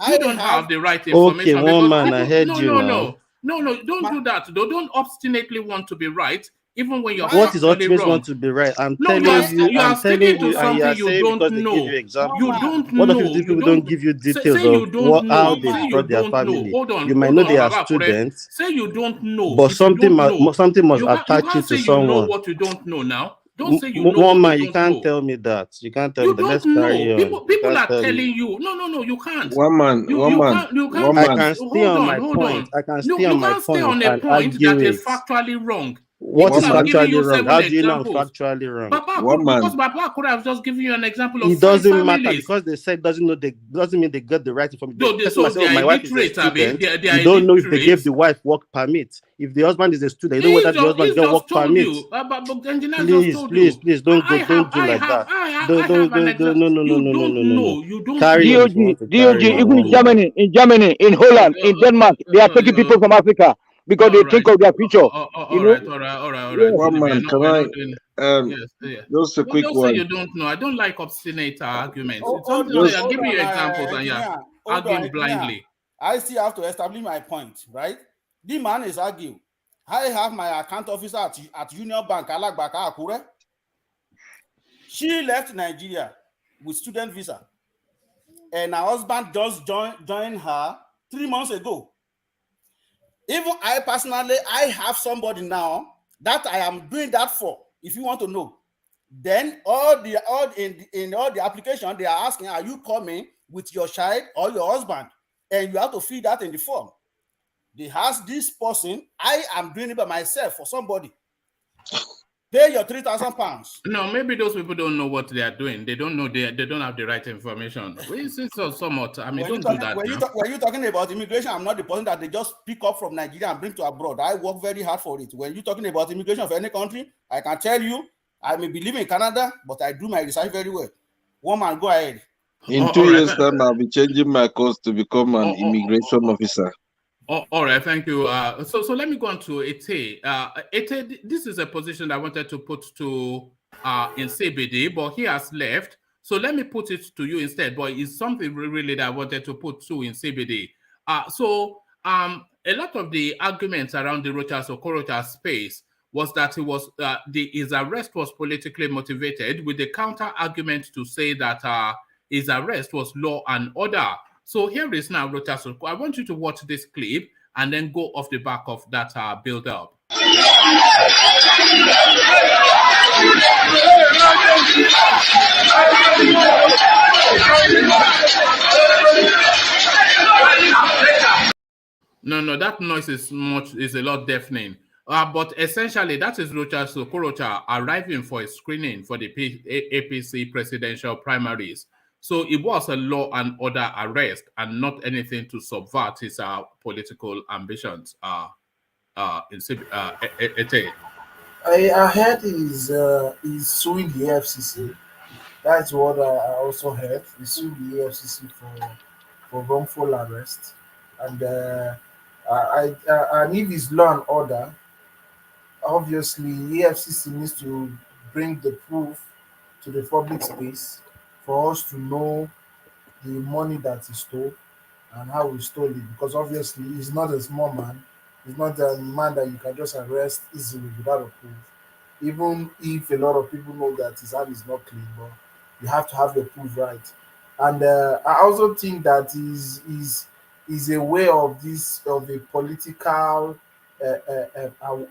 You don't have the right Okay, information one because man, I people. heard you now. No. Don't do that. Don't obstinately want to be right, even when you're What is factually ultimate want wrong. to be right? I'm No, telling you, you are sticking to and you something are you saying don't because they give you know. examples. You don't What if know. these You people don't don't give you say details you of don't how know. they Say you brought their don't know. family? Hold on, You might know they are Baba Kure. students, Say you don't know. but If you don't know, something must you attach you can't say to you know someone. what you don't know now. Don't say you know One what you man, you don't can't know. tell me that. You can't tell me You that. don't Let's know. carry on. You People can't are tell me. telling you. No, you can't. One man. You can't I just can stay hold on on, my hold point. on. I can stay on You my can't stay point on a and point argue that is it. factually wrong. What People is have given factually you wrong? several How do you know I'm examples. factually wrong? Because Baba could have just given you an example of It 5 doesn't matter families. because they said doesn't mean they got the right information. The person So might say, they "Oh, are my wife is a illiterate, Abi. student." They are You don't know if they gave illiterate. the wife work permit. If the husband is a student, you don't know whether the husband He's got work just told permit. you. But the engineer just Please, told please, you. please, don't do like that. I have an example. No, no, no, You no, no, don't no, no, no. know. You don't Carry on know. if you want to DOG, carry You on, even don't in one man. know. Germany, in Holland, in Denmark, they are taking people from Africa because they All right. think of their future. All right. So One man, can we're I? not doing. Yes. Just a quick Don't say one. you don't know. I don't like obstinate arguments. It's Hold something like Just I'm giving you on, examples and you're engineer. Hold on, arguing engineer. blindly. I still have to establish my point, right? The man is arguing. I have my account officer at Union Bank, Alagbaka, Akure. She left Nigeria with student visa, and her husband just joined her 3 months ago. Even I personally, I have somebody now that I am doing that for. If you want to know, then in all the application they are asking, are you coming with your child or your husband? And you have to fill that in the form. They ask this person, I am doing it by myself for somebody. Pay your £3,000. No, maybe those people don't know what they are doing. They don't know they don't have the right information. It's somewhat. I mean, don't do that. When you're talking about immigration, I'm not the person that they just pick up from Nigeria and bring to abroad. I work very hard for it. When you're talking about immigration of any country, I can tell you, I may be living in Canada, but I do my research very well. One man, go ahead. In 2 years' time, I'll be changing my course to become an immigration officer. All right, thank you. So let me go on to Ete. Ete, this is a position I wanted to put to in CBD, but he has left. So let me put it to you instead. But it's something really that I wanted to put to in CBD. So a lot of the arguments around the Rochas Okorocha space was that his arrest was politically motivated, with the counter argument to say that his arrest was law and order. So here is now Rochas Okorocha. I want you to watch this clip and then go off the back of that build up. No, that noise is a lot deafening. But essentially, that is Rochas Okorocha arriving for a screening for the APC presidential primaries. So it was a law and order arrest and not anything to subvert his political ambitions. I heard he's suing the FCC. That's what I also heard. He's suing the FCC for wrongful arrest, and and if it's law and order, obviously EFCC needs to bring the proof to the public space for us to know the money that he stole and how he stole it. Because obviously he's not a small man. He's not a man that you can just arrest easily without a proof. Even if a lot of people know that his hand is not clean, but you have to have the proof right. And I also think that is a way of a political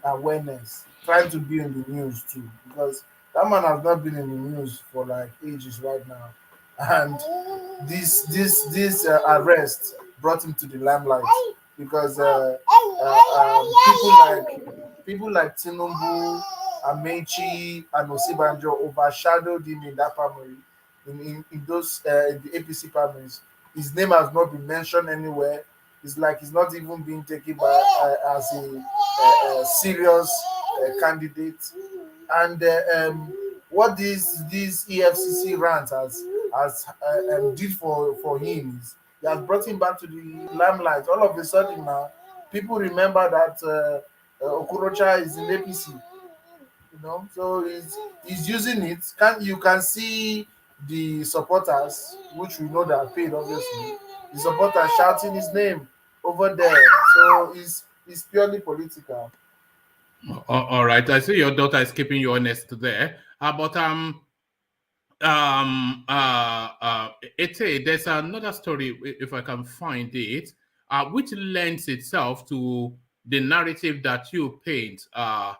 awareness, trying to be in the news too, because that man has not been in the news for like ages right now, and this arrest brought him to the limelight because people like TINUBU, Amechi, and Osinbajo overshadowed him in that primary, in those in the APC primaries. His name has not been mentioned anywhere. It's like he's not even being taken by as a serious candidate. And what this EFCC rant has did for him is he has brought him back to the limelight. All of a sudden now, people remember that Okorocha is in APC. So he's using it. You can see the supporters, which we know that are paid, obviously. The supporters shouting his name over there. So it's purely political. All right, I see your daughter is keeping you honest there. There's another story, if I can find it, which lends itself to the narrative that you paint. I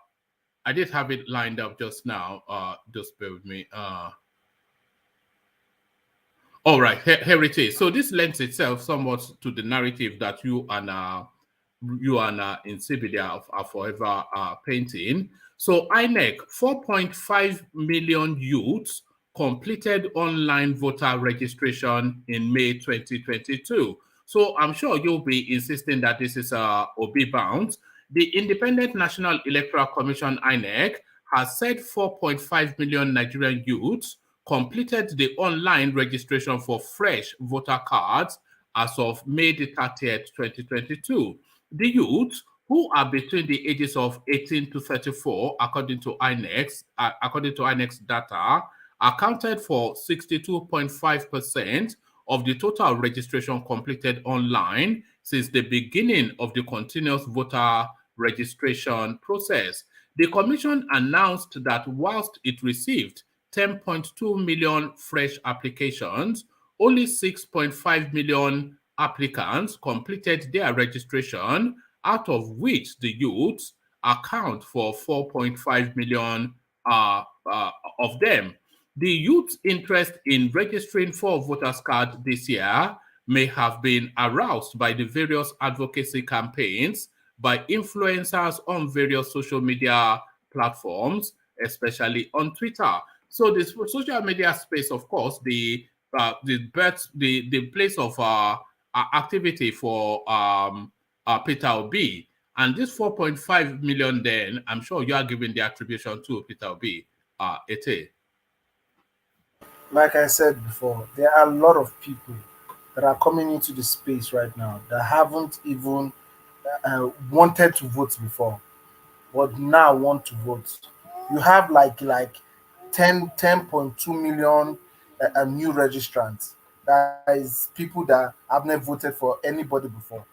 did have it lined up just now. Just bear with me. All right, here it is. So this lends itself somewhat to the narrative that you and Insecurity are forever painting. So INEC, 4.5 million youths completed online voter registration in May 2022. So I'm sure you'll be insisting that this is OB bound. The Independent National Electoral Commission, INEC, has said 4.5 million Nigerian youths completed the online registration for fresh voter cards as of May the 30th, 2022. The youths, who are between the ages of 18 to 34, according to INEC's data, accounted for 62.5% of the total registration completed online since the beginning of the continuous voter registration process. The Commission announced that whilst it received 10.2 million fresh applications, only 6.5 million applicants completed their registration, out of which the youths account for 4.5 million of them. The youth's interest in registering for voters' card this year may have been aroused by the various advocacy campaigns by influencers on various social media platforms, especially on Twitter. So this social media space, of course, the place of activity for Peter Obi, and this 4.5 million. Then I'm sure you are giving the attribution to Peter Obi. Ete. Like I said before, there are a lot of people that are coming into the space right now that haven't even wanted to vote before, but now want to vote. You have like 10.2 million new registrants. That is people that have never voted for anybody before.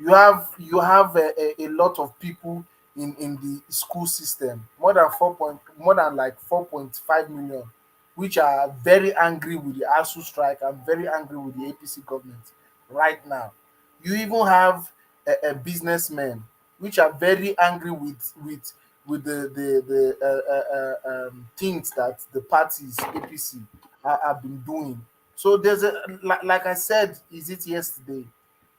You have a lot of people in the school system, more than 4.5 million, which are very angry with the ASU strike and very angry with the APC government right now. You even have a businessmen which are very angry with the things that the parties APC have been doing. So there's like I said, is it yesterday?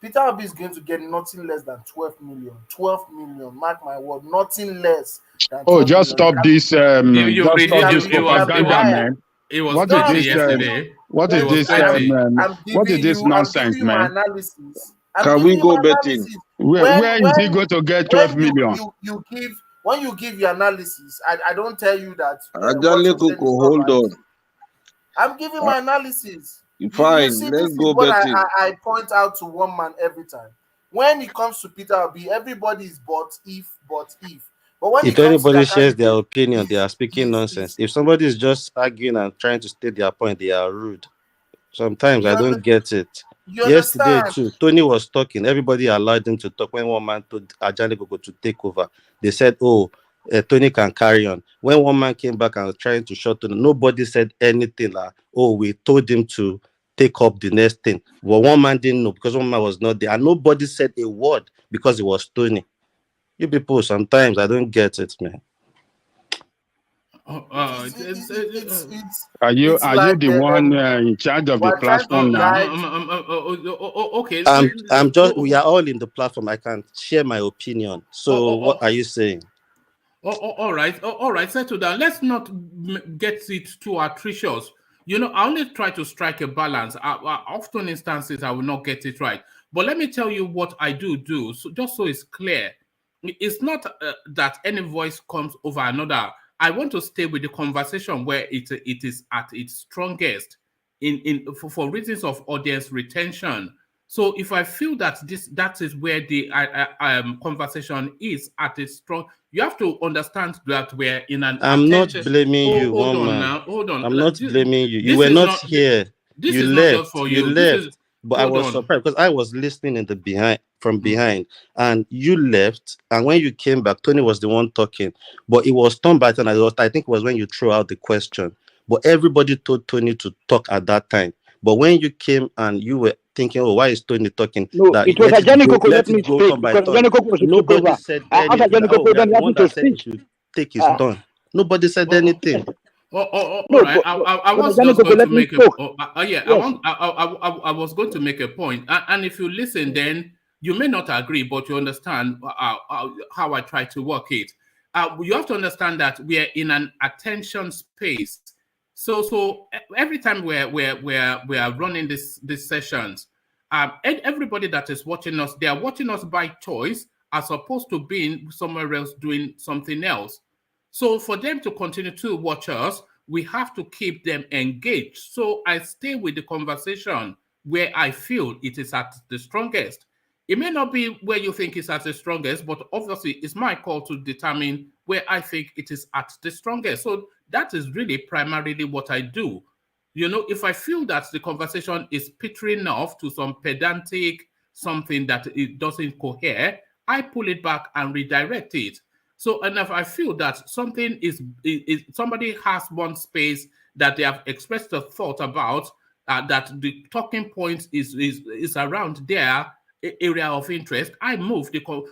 Peter Obi is going to get nothing less than 12 million. 12 million, mark my word, nothing less than Oh, 12 just million. stop this You just read stop it, this it was propaganda, man. it was What is 20 this yesterday. what It is was this 20. what is this nonsense, I'm giving you my man? analysis. Can we go betting? Where is he going to get 12 million? You give when you give your analysis, I don't tell you that what Ajale you're saying Koko, is not hold right. on. I'm giving my analysis. You Fine, see, let's this is go what betting. I point out to one man every time. When it comes to Peter Obi, everybody is but if. But when it If comes to anybody their shares their candidate, opinion, they are speaking nonsense. If somebody is just arguing and trying to state their point, they are rude. Sometimes I don't get it. you Yesterday understand? too, Tony was talking. Everybody allowed him to talk. When one man told Ajani Gogo to take over, they said, "Oh, Tony can carry on." When one man came back and was trying to shut Tony, nobody said anything like, "Oh, we told him to take up the next thing." Well, one man didn't know because one man was not there, and nobody said a word because it was Tony. You people, sometimes I don't get it, man. Are you It's like the one in charge of the we're trying to platform now? guide. Okay. I'm just. We are all in the platform. I can share my opinion. So, what are you saying? All right, settle down. Let's not get it too atrocious. I only try to strike a balance. Often instances, I will not get it right. But let me tell you what I do, so just so it's clear. It's not that any voice comes over another. I want to stay with the conversation where it is at its strongest for reasons of audience retention. So if I feel that that is where the conversation is at its strong, you have to understand that we're in an I'm not attention. blaming you, Hold one on man. now. Hold on. I'm not blaming you. You This were is not not. here. This You is not just left. for You you. This is. left. But I Hold was on. surprised because I was listening in the behind, and you left. And when you came back, Tony was the one talking. But it was turned by turn. I think it was when you threw out the question. But everybody told Tony to talk at that time. But when you came and you were thinking, "Oh, why is Tony talking?" No, That it was Ajani Koko let let me it go speak turn by because turn. Ajani Koko was to take Nobody over. said I asked anything. Ajani That, oh, Koko, we are then he the asked me one to that said he speak. should take his turn. Nobody said anything. All No, right. I but was Ajani just Koko going to let me make speak. yeah. Yes. I was going to make a point, and if you listen, then you may not agree, but you understand how I try to work it. You have to understand that we are in an attention space. So every time we are running these sessions, everybody that is watching us, they are watching us by choice, as opposed to being somewhere else doing something else. So for them to continue to watch us, we have to keep them engaged. So I stay with the conversation where I feel it is at the strongest. It may not be where you think it's at the strongest, but obviously it's my call to determine where I think it is at the strongest. So that is really primarily what I do. If I feel that the conversation is petering off to some pedantic something that it doesn't cohere, I pull it back and redirect it. So, and if I feel that something is somebody has one space that they have expressed a thought about, that the talking point is around their area of interest, I move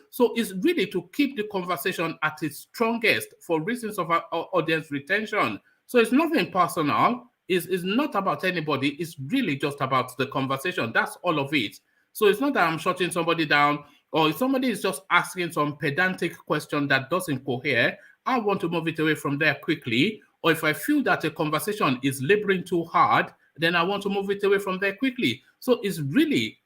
so it's really to keep the conversation at its strongest for reasons of our audience retention. So it's nothing personal. It's not about anybody. It's really just about the conversation. That's all of it. So it's not that I'm shutting somebody down, or if somebody is just asking some pedantic question that doesn't cohere, I want to move it away from there quickly. Or if I feel that a conversation is laboring too hard, then I want to move it away from there quickly. So it's really,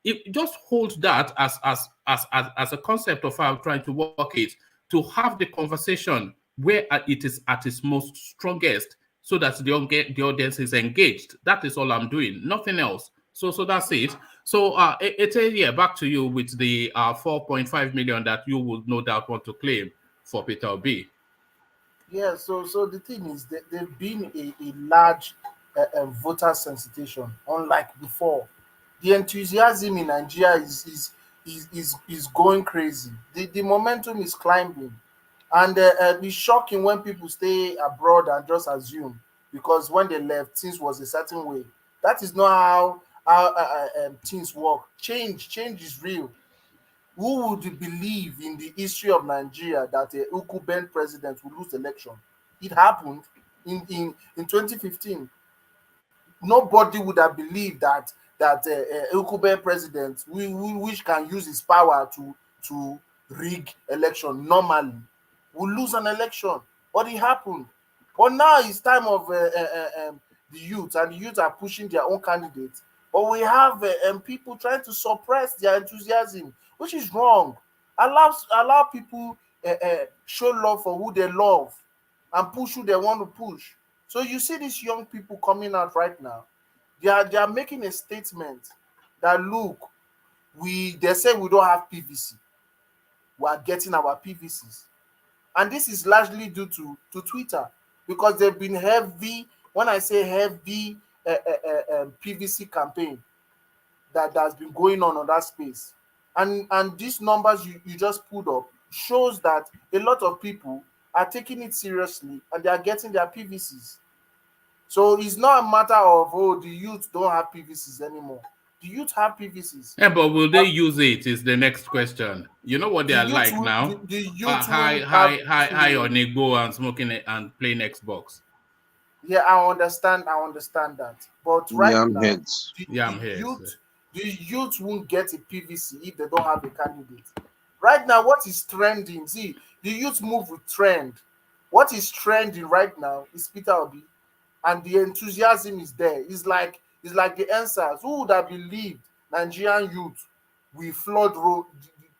it just hold that as a concept of how I'm trying to work it, to have the conversation where it is at its most strongest, so that the audience is engaged. That is all I'm doing, nothing else. So that's it. So yeah, back to you with the 4.5 million that you would no doubt want to claim for Peter Obi. Yeah, so the thing is that there's been a large voter sensitization, unlike before. The enthusiasm in Nigeria is is going crazy. The momentum is climbing, and it's shocking when people stay abroad and just assume because when they left things was a certain way. That is not how things work. Change is real. Who would believe in the history of Nigeria that a Ukuben president will lose election? It happened in 2015. Nobody would have believed that Ukuben president, which can use his power to rig election normally, will lose an election. But it happened. But now it's time of the youth, and the youth are pushing their own candidates. But we have people trying to suppress their enthusiasm, which is wrong. Allow people show love for who they love and push who they want to push. So you see these young people coming out right now. They are making a statement that look, they say we don't have PVC. We are getting our PVCs. And this is largely due to Twitter, because they've been heavy, when I say heavy PVC campaign that has been going on that space. And these numbers you just put up shows that a lot of people are taking it seriously and they are getting their PVCs. So it's not a matter of, the youth don't have PVCs anymore. The youth have PVCs. Yeah, but will they use it is the next question. You know what they are like now? The youth high on Igbo and smoking it and playing Xbox. Yeah, I understand that. But right Yam now, heads. the youth won't get a PVC if they don't have a candidate. Right now, what is trending? See, the youth move with trend. What is trending right now is Peter Obi, and the enthusiasm is there. It's like the answers. Who would have believed Nigerian youth will flood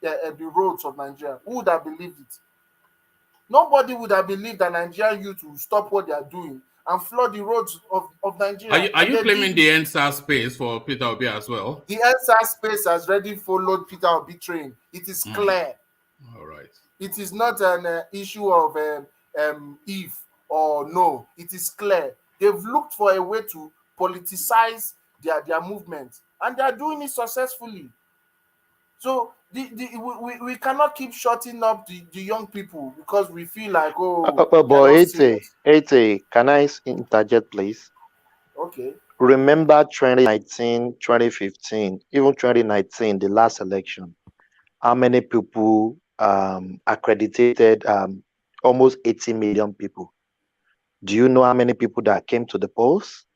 the roads of Nigeria? Who would have believed it? Nobody would have believed that Nigerian youth will stop what they are doing and flood the roads of Nigeria. Are you claiming the NSA space for Peter Obi as well? The NSA space has already followed Peter Obi train. It is clear. All right. It is not an issue of if or no. It is clear. They've looked for a way to politicize their movement, and they are doing it successfully. So we cannot keep shutting up the young people because we feel like, but Ete, can I interject, please? Okay. Remember 2019, 2015, even 2019, the last election, how many people accredited almost 80 million people. Do you know how many people that came to the polls?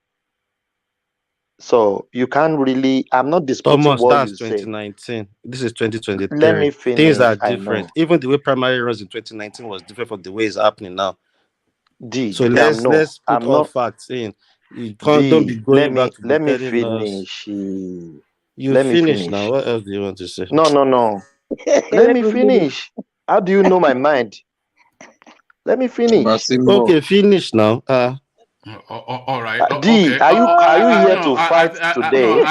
So you can't really, I'm not disputing Thomas, what that's you say. 2019. This is 2023. Let me finish. Things are different. Even the way primary runs in 2019 was different from the way it's happening now. So let's put all facts in. You don't be going back to let me telling finish. You finish now. What else do you want to say? No. Let me finish. How do you know my mind? Let me finish. Okay, finish now. All right. D, Okay. are you here to fight today? No,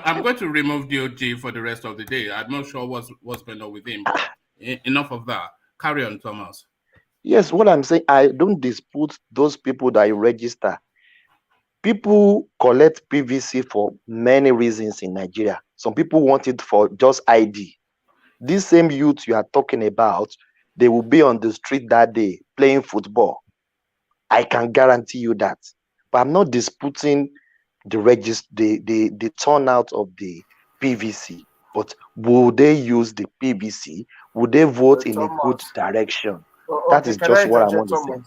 I'm going to remove DOG for the rest of the day. I'm not sure what's going on with him, but enough of that. Carry on, Thomas. Yes, what I'm saying, I don't dispute those people that you register. People collect PVC for many reasons in Nigeria. Some people want it for just ID. These same youth you are talking about, they will be on the street that day playing football. I can guarantee you that. But I'm not disputing the turnout of the PVC. But will they use the PVC? Will they vote in a good direction? That is just what I want to say.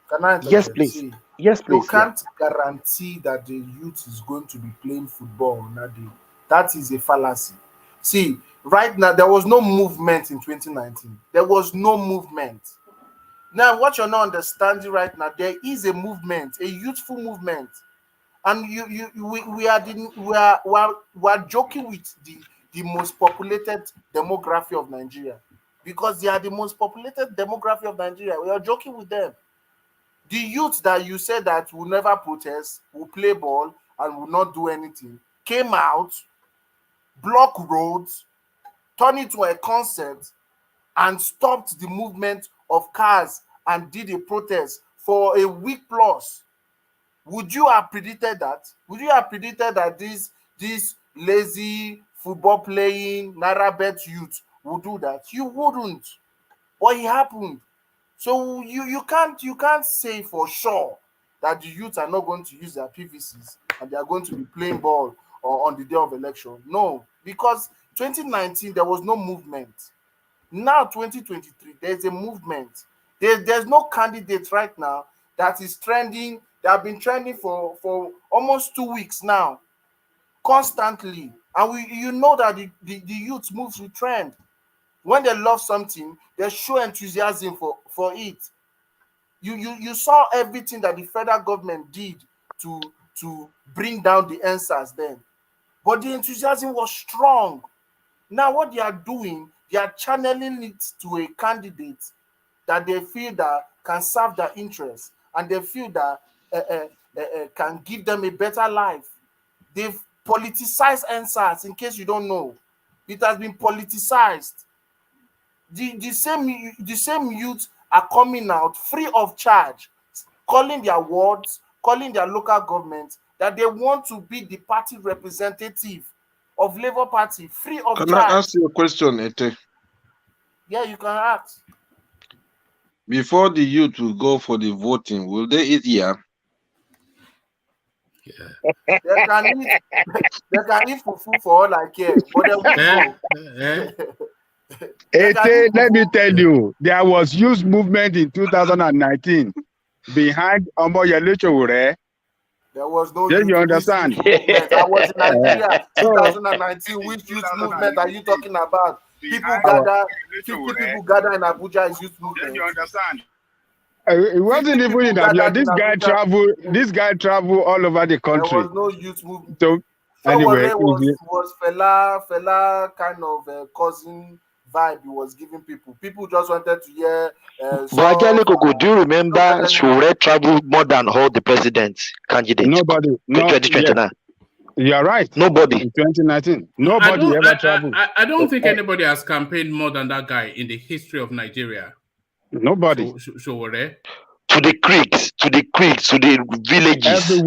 Can I Yes, please. Yes, please. You can't guarantee that the youth is going to be playing football on that day. That is a fallacy. See, right now, there was no movement in 2019. There was no movement. Now, what you're not understanding right now, there is a movement, a youthful movement. And we are joking with the most populated demography of Nigeria, because they are the most populated demography of Nigeria. We are joking with them. The youth that you said that will never protest, will play ball, and will not do anything, came out, blocked roads, turned it to a concert, and stopped the movement of cars and did a protest for a week plus. Would you have predicted that? Would you have predicted that these lazy football playing, Naira bet youth would do that. You wouldn't. But it happened. So you can't say for sure that the youth are not going to use their PVCs and they are going to be playing ball on the day of election. No, because 2019 there was no movement. Now 2023 there's a movement. There's no candidate right now that is trending. They have been trending for almost 2 weeks now, constantly. And you know that the youth moves with trend. When they love something, they show enthusiasm for it. You saw everything that the federal government did to bring down the answers then, but the enthusiasm was strong. Now what they are doing, they are channeling it to a candidate that they feel that can serve their interests, and they feel that can give them a better life. They've politicized answers. In case you don't know, it has been politicized. The same youth are coming out free of charge, calling their wards, calling their local government that they want to be the party representative of Labour Party, free of Can charge. I ask you a question, Ete? Yeah, you can ask. Before the youth will go for the voting, will they eat yam? They can eat fufu for all I care, but they won't go. Ete, let me tell you, there was youth movement in 2019 behind Omoyele Sowore. There was no Then you understand. movement. I was in Nigeria 2019. Which youth movement are you talking about? People gather, 50 people gather in Abuja is youth movement. You understand. It wasn't even in Abuja. This guy traveled all over the country. There was no youth movement. So anyway, was fella kind of cousin vibe he was giving people. People just wanted to hear. Do you remember Sowore traveled more than all the presidents candidates? Nobody. In 2029. You are right. Nobody. In 2019. Nobody ever traveled. I don't think anybody has campaigned more than that guy in the history of Nigeria. Nobody. Sowore. To the creeks, to the villages.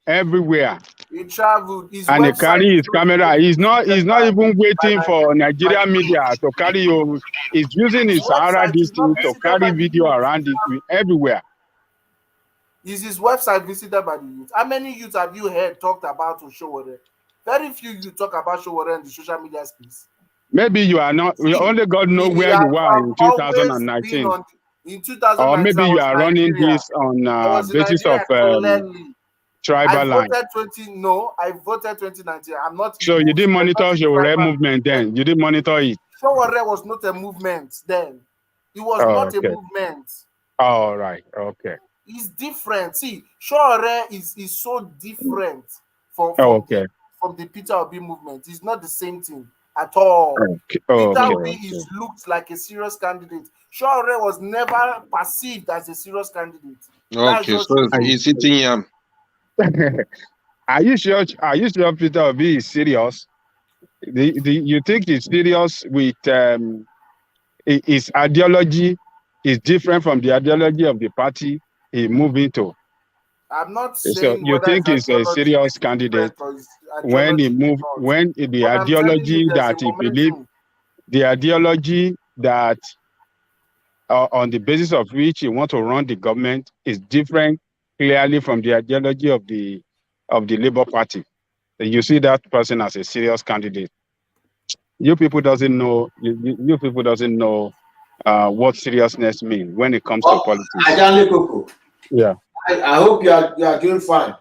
Everywhere. He traveled. And he carry his camera. He's not even waiting for Nigerian media to carry you. He's using his Sahara district to carry video around it everywhere. Is his website visited by the youth? How many youth have you heard talked about Sowore? Very few you talk about Sowore in the social media space. Maybe you are not. Only God knows where you are in 2019. In 2019, or maybe you are running this on basis of tribal line. I voted 2019. I'm not. So you didn't monitor Sowore movement then? You didn't monitor it? Sowore was not a movement then. It was not a movement. All right. Okay. It's different. See, Sowore is so different from the Peter Obi movement. It's not the same thing at all. Peter Obi looked like a serious candidate. Sowore was never perceived as a serious candidate. Okay, so he's eating yam. Are you sure Peter Obi is serious? You think he's serious with his ideology is different from the ideology of the party he moved into? I'm not saying so you think he's a serious candidate when he moved, when the ideology that he believed, the ideology that on the basis of which he wants to run the government is different clearly from the ideology of the Labour Party. You see that person as a serious candidate. You people doesn't know. You people doesn't know what seriousness means when it comes to politics. Yeah. I hope you are doing fine.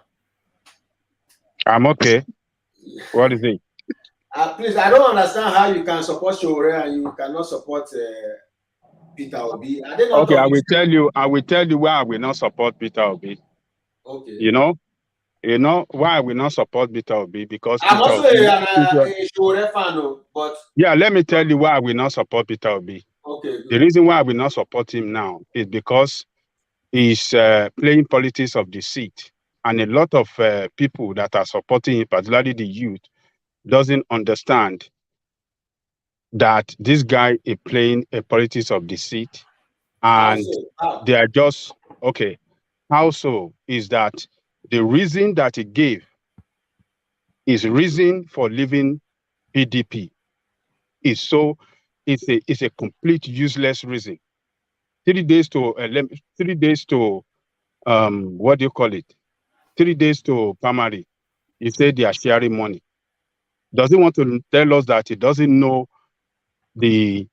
I'm okay. What is it? Please, I don't understand how you can support Sowore and you cannot support Peter Obi. Okay, I will tell you why I will not support Peter Obi. Okay. You know why I will not support Peter Obi? Because I'm also a Sowore fan, but yeah, let me tell you why I will not support Peter Obi. Okay. Good. The reason why I will not support him now is because he's playing politics of the seat, and a lot of people that are supporting him, particularly the youth, doesn't understand that this guy is playing a politics of the seat, and they are just okay. How so? Is that the reason that he gave is reason for leaving PDP is so it's a complete useless reason. 3 days to 3 days to what do you call it? 3 days to primary. He said they are sharing money. Does he want to tell us that he doesn't know the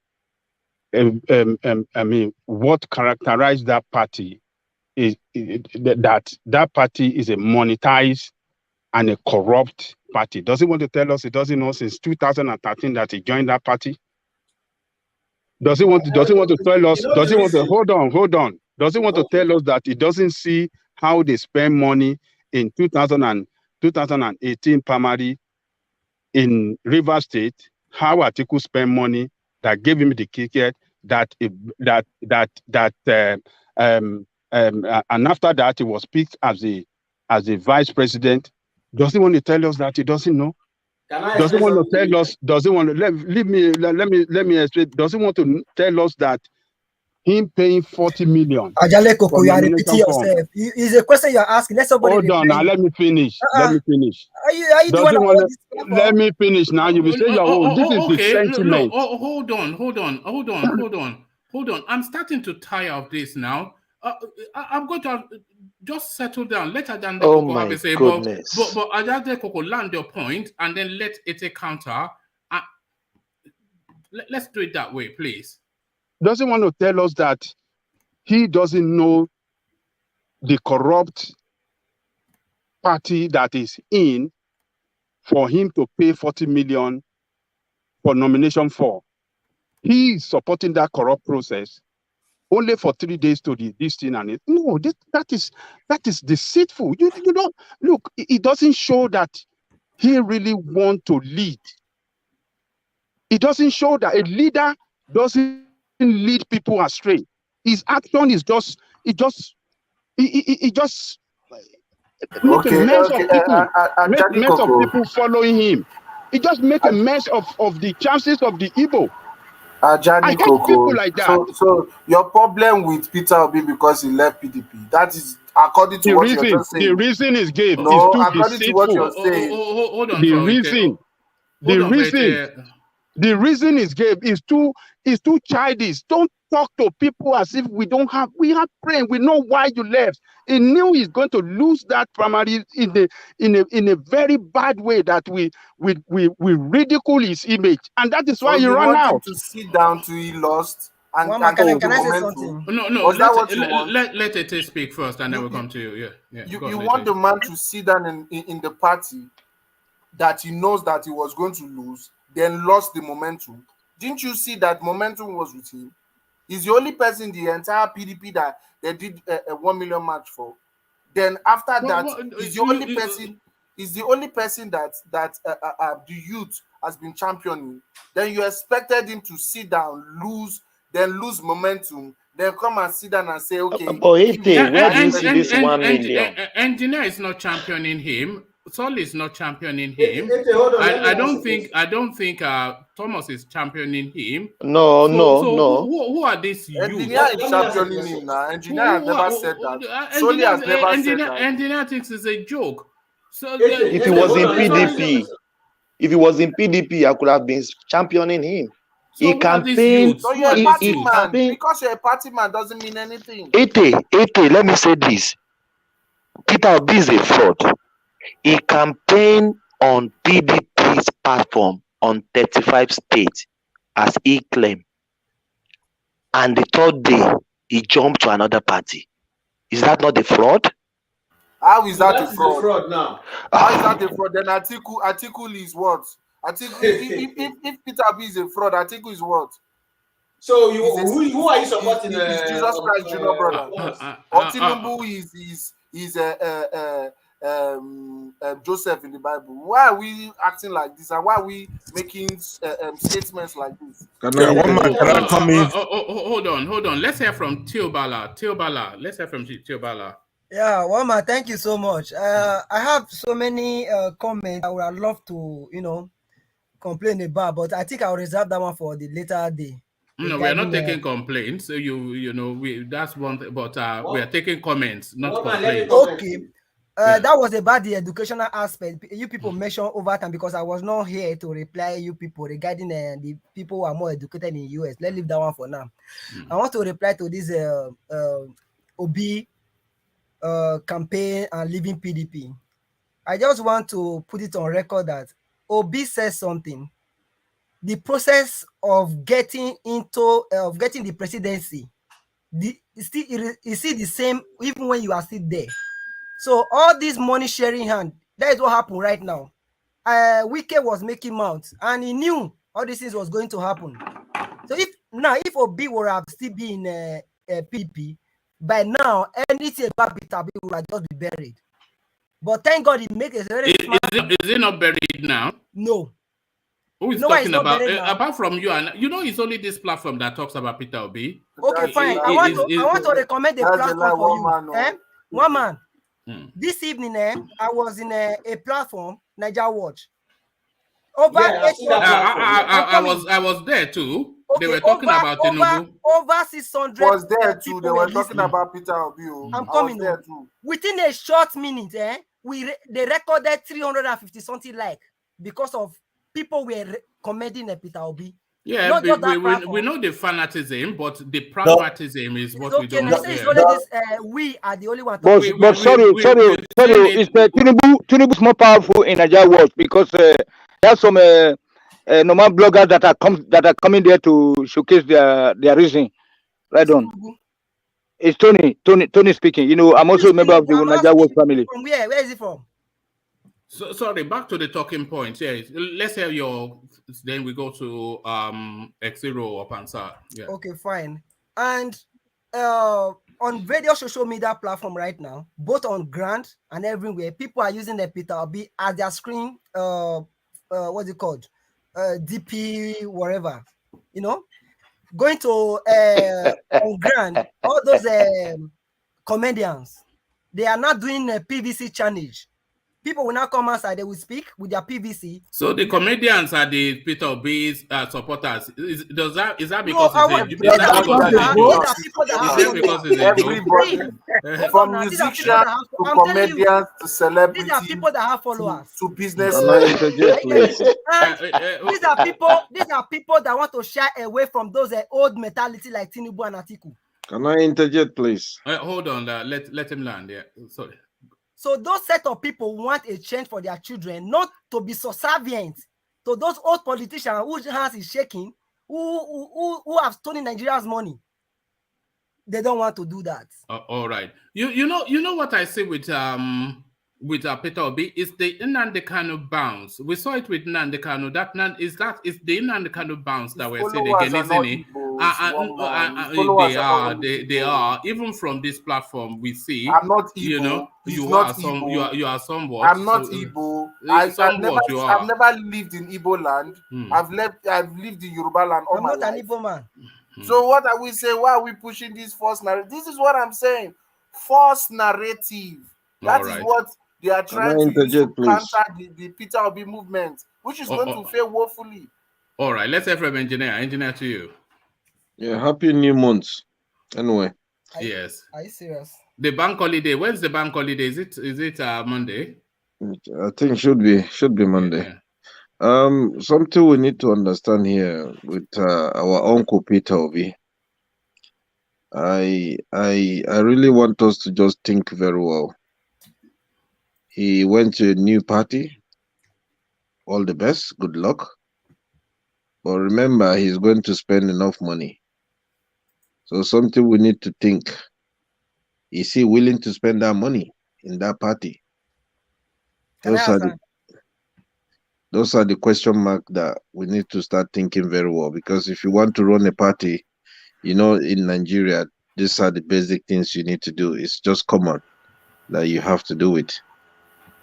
I mean what characterized that party is that party is a monetized and a corrupt party? Does he want to tell us he doesn't know since 2013 that he joined that party? Does he want to tell us? Does he want to hold on? Does he want to tell us that he doesn't see how they spend money in 2018 primary in Rivers State? How Atiku spent money that gave him the ticket? And after that he was picked as a vice president. Does he want to tell us that he doesn't know? Does he want to tell us? Does he want to let me explain? Does he want to tell us that him paying 40 million? Ajale Koko, you are repeating yourself. It's a question you're asking. Let somebody. Hold on, now let me finish. Let me finish. Are you doing let me finish now. You will say your own. This is the sentiment. Hold on. I'm starting to tire of this now. I'm going to just settle down. Let Ajande Koko have a say. But Ajande Koko land your point and then let it a counter. Let's do it that way, please. Doesn't want to tell us that he doesn't know the corrupt party that is in for him to pay 40 million for nomination for. He is supporting that corrupt process only for 3 days to this thing and it. No, that is deceitful. You don't look. It doesn't show that he really want to lead. It doesn't show that a leader doesn't lead people astray. His action is just make a mess of people. Make a mess of people following him. It just make a mess of the chances of the Igbo. Ajani Koko. People like that. So your problem with Peter Obi because he left PDP. That is according to what you're just saying. The reason is gave no, is too according deceitful. to what you're saying. Hold on. The reason is gave is too childish. Don't talk to people as if we have brain. We know why you left. He knew he's going to lose that primary in a very bad way that we ridicule his image, and that is why he ran out. Him to sit down till he lost. And can I say something? No. Let it speak first, and then we'll come to you. Yeah. You want the man to sit down in the party that he knows that he was going to lose, then lost the momentum. Didn't you see that momentum was with him? He's the only person in the entire PDP that they did a 1 million match for. Then after that, he's the only person. He's the only person that the youth has been championing. Then you expected him to sit down, lose momentum, then come and sit down and say, okay. Where do you see this 1 million? Engineer is not championing him. Sol is not championing him. I don't think Thomas is championing him. No. Who are these youths? Engineer is championing him now. Engineer has never said that. Soli has never said that. Engineer thinks it's a joke. So if he was in PDP, I could have been championing him. So he campaigned. So you're a party man. Because you're a party man doesn't mean anything. Let me say this. Peter Obi is a fraud. He campaigned on PDP's platform on 35 states, as he claimed. And the third day, he jumped to another party. Is that not a fraud? How is that a fraud? Fraud now. How is that a fraud? Then Atiku is what? Atiku, if Peter Obi is a fraud, Atiku is what? So who are you supporting? Is Jesus Christ Junior brother. TINUBU is Joseph in the Bible. Why are we acting like this? And why are we making statements like this? Can I come in? Hold on. Let's hear from Teobala. Let's hear from Teobala. Yeah, Wama, thank you so much. I have so many comments I would have loved to, complain about, but I think I'll reserve that one for the later day. No, we are not taking complaints. So that's one thing, but we are taking comments, not complaints. Okay. That was about the educational aspect. You people mentioned over time because I was not here to reply you people regarding the people who are more educated in US. Let's leave that one for now. I want to reply to this OB campaign and leaving PDP. I just want to put it on record that OB says something. The process of getting into getting the presidency, is still the same even when you are still there. So all this money sharing hand, that is what happened right now. Wike was making mouth and he knew all these things was going to happen. So if Obi would have still been in PDP, by now anything about Peter Obi would have just be buried. But thank God he made a very smart. Is it not buried now? No. Who is talking about? Apart from you, and it's only this platform that talks about Peter Obi. Okay, fine. I want to recommend a platform for you. One man. This evening, I was in a platform, Niger Watch. Over I was there too. Okay, they were talking about TINUBU. Over 600 was there too. They were talking about Peter Obi. I'm coming there too. Within a short minute, they recorded 350 something like because of people were commending Peter Obi. Yeah, we know the fanatism, but the pragmatism is what we don't know. We are the only one. But sorry, it's TINUBU more powerful in Niger Watch because there's some normal bloggers that are coming there to showcase their reason. Right on. It's Tony speaking. I'm also a member of the Niger Watch family. From where? Where is it from? So sorry, back to the talking points. Yeah, let's hear your. Then we go to X0 or Pansa. Yeah. Okay, fine. And on various social media platform right now, both on ground and everywhere, people are using the Peter Obi as their screen. What's it called? DP whatever. Going to on ground, all those comedians, they are not doing a PVC challenge. People will now come outside, they will speak with their PVC. So the comedians are the Peter Obi's supporters. Is that because from musicians to comedians to celebrities, these are people that have followers, to business. These are people that want to shy away from those old mentality like TINUBU and Atiku. Can I interject, please? Hold on, let him land. Yeah, sorry. So those set of people want a change for their children, not to be subservient to those old politicians whose hands is shaking, who have stolen Nigeria's money. They don't want to do that. All right. You know what I say with Peter Obi is the Nnamdi Kanu bounce. We saw it with Nnamdi Kanu. Is the Nnamdi Kanu bounce that we're saying again, isn't it? They are. Even from this platform, we see. I'm not Igbo. You are somewhat. I'm not Igbo. I've never lived in Igbo land. I've lived in Yoruba land all my life. I'm not an Igbo man. So what are we saying? Why are we pushing this false narrative? This is what I'm saying. False narrative. That is what they are trying to use to counter the Peter Obi movement, which is going to fail woefully. All right, let's hear from engineer. Engineer, to you. Yeah, happy new month. Anyway. Yes. Are you serious? The bank holiday. When's the bank holiday? Is it Monday? I think should be Monday. Yeah. Something we need to understand here with our uncle Peter Obi. I really want us to just think very well. He went to a new party. All the best. Good luck. But remember, he's going to spend enough money. So something we need to think. Is he willing to spend that money in that party? Those are the question mark that we need to start thinking very well. Because if you want to run a party, in Nigeria, these are the basic things you need to do. It's just common that you have to do it.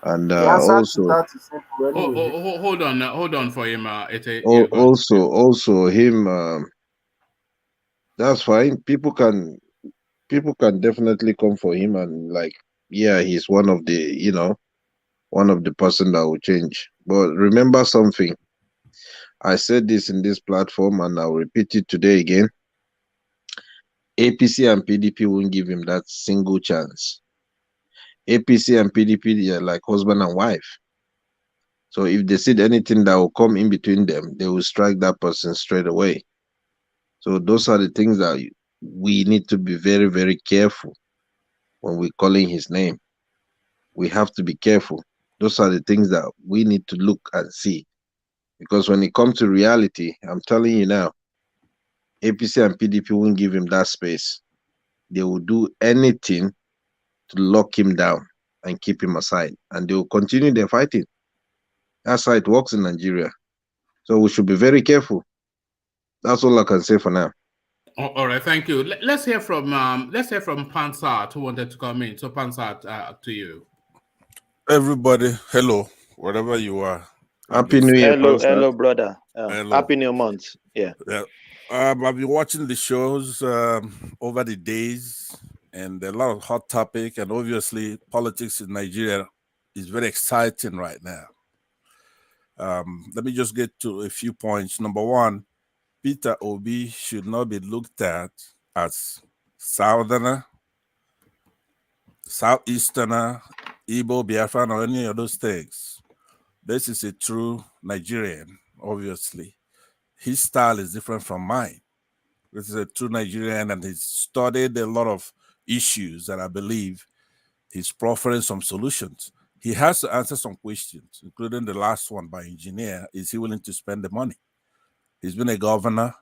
And also, hold on for him. Also him. That's fine. People can definitely come for him and he's one of the person that will change. But remember something. I said this in this platform and I'll repeat it today again. APC and PDP won't give him that single chance. APC and PDP, they are like husband and wife. So if they see anything that will come in between them, they will strike that person straight away. So those are the things that we need to be very, very careful when we're calling his name. We have to be careful. Those are the things that we need to look and see. Because when it comes to reality, I'm telling you now, APC and PDP won't give him that space. They will do anything to lock him down and keep him aside. And they will continue their fighting. That's how it works in Nigeria. So we should be very careful. That's all I can say for now. All right, thank you. Let's hear from Pansat, who wanted to come in. So Pansat, to you. Everybody, hello, wherever you are. Happy New Year, hello, brother. Hello. Happy New Month. Yeah. I've been watching the shows over the days, and a lot of hot topic, and obviously politics in Nigeria is very exciting right now. Let me just get to a few points. Number one, Peter Obi should not be looked at as Southerner, Southeasterner, Igbo, Biafran, or any of those things. This is a true Nigerian, obviously. His style is different from mine. This is a true Nigerian, and he's studied a lot of issues, and I believe he's proffering some solutions. He has to answer some questions, including the last one by engineer. Is he willing to spend the money? He's been a governor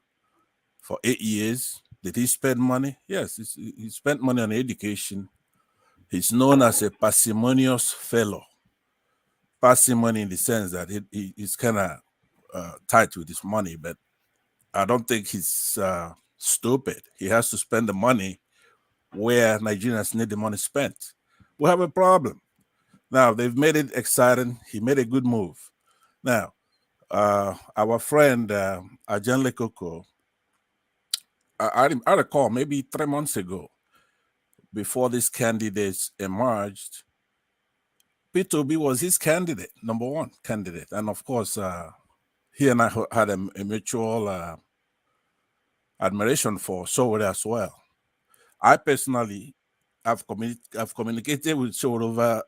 for 8 years. Did he spend money? Yes, he spent money on education. He's known as a parsimonious fellow. Parsimony in the sense that he's kind of tight with his money, but I don't think he's stupid. He has to spend the money where Nigerians need the money spent. We have a problem. Now, they've made it exciting. He made a good move. Now, our friend Ajan Lekoko, I recall maybe 3 months ago, before these candidates emerged, Peter Obi was his candidate, number one candidate. And of course, he and I had a mutual admiration for Sowore as well. I personally have communicated with Sowore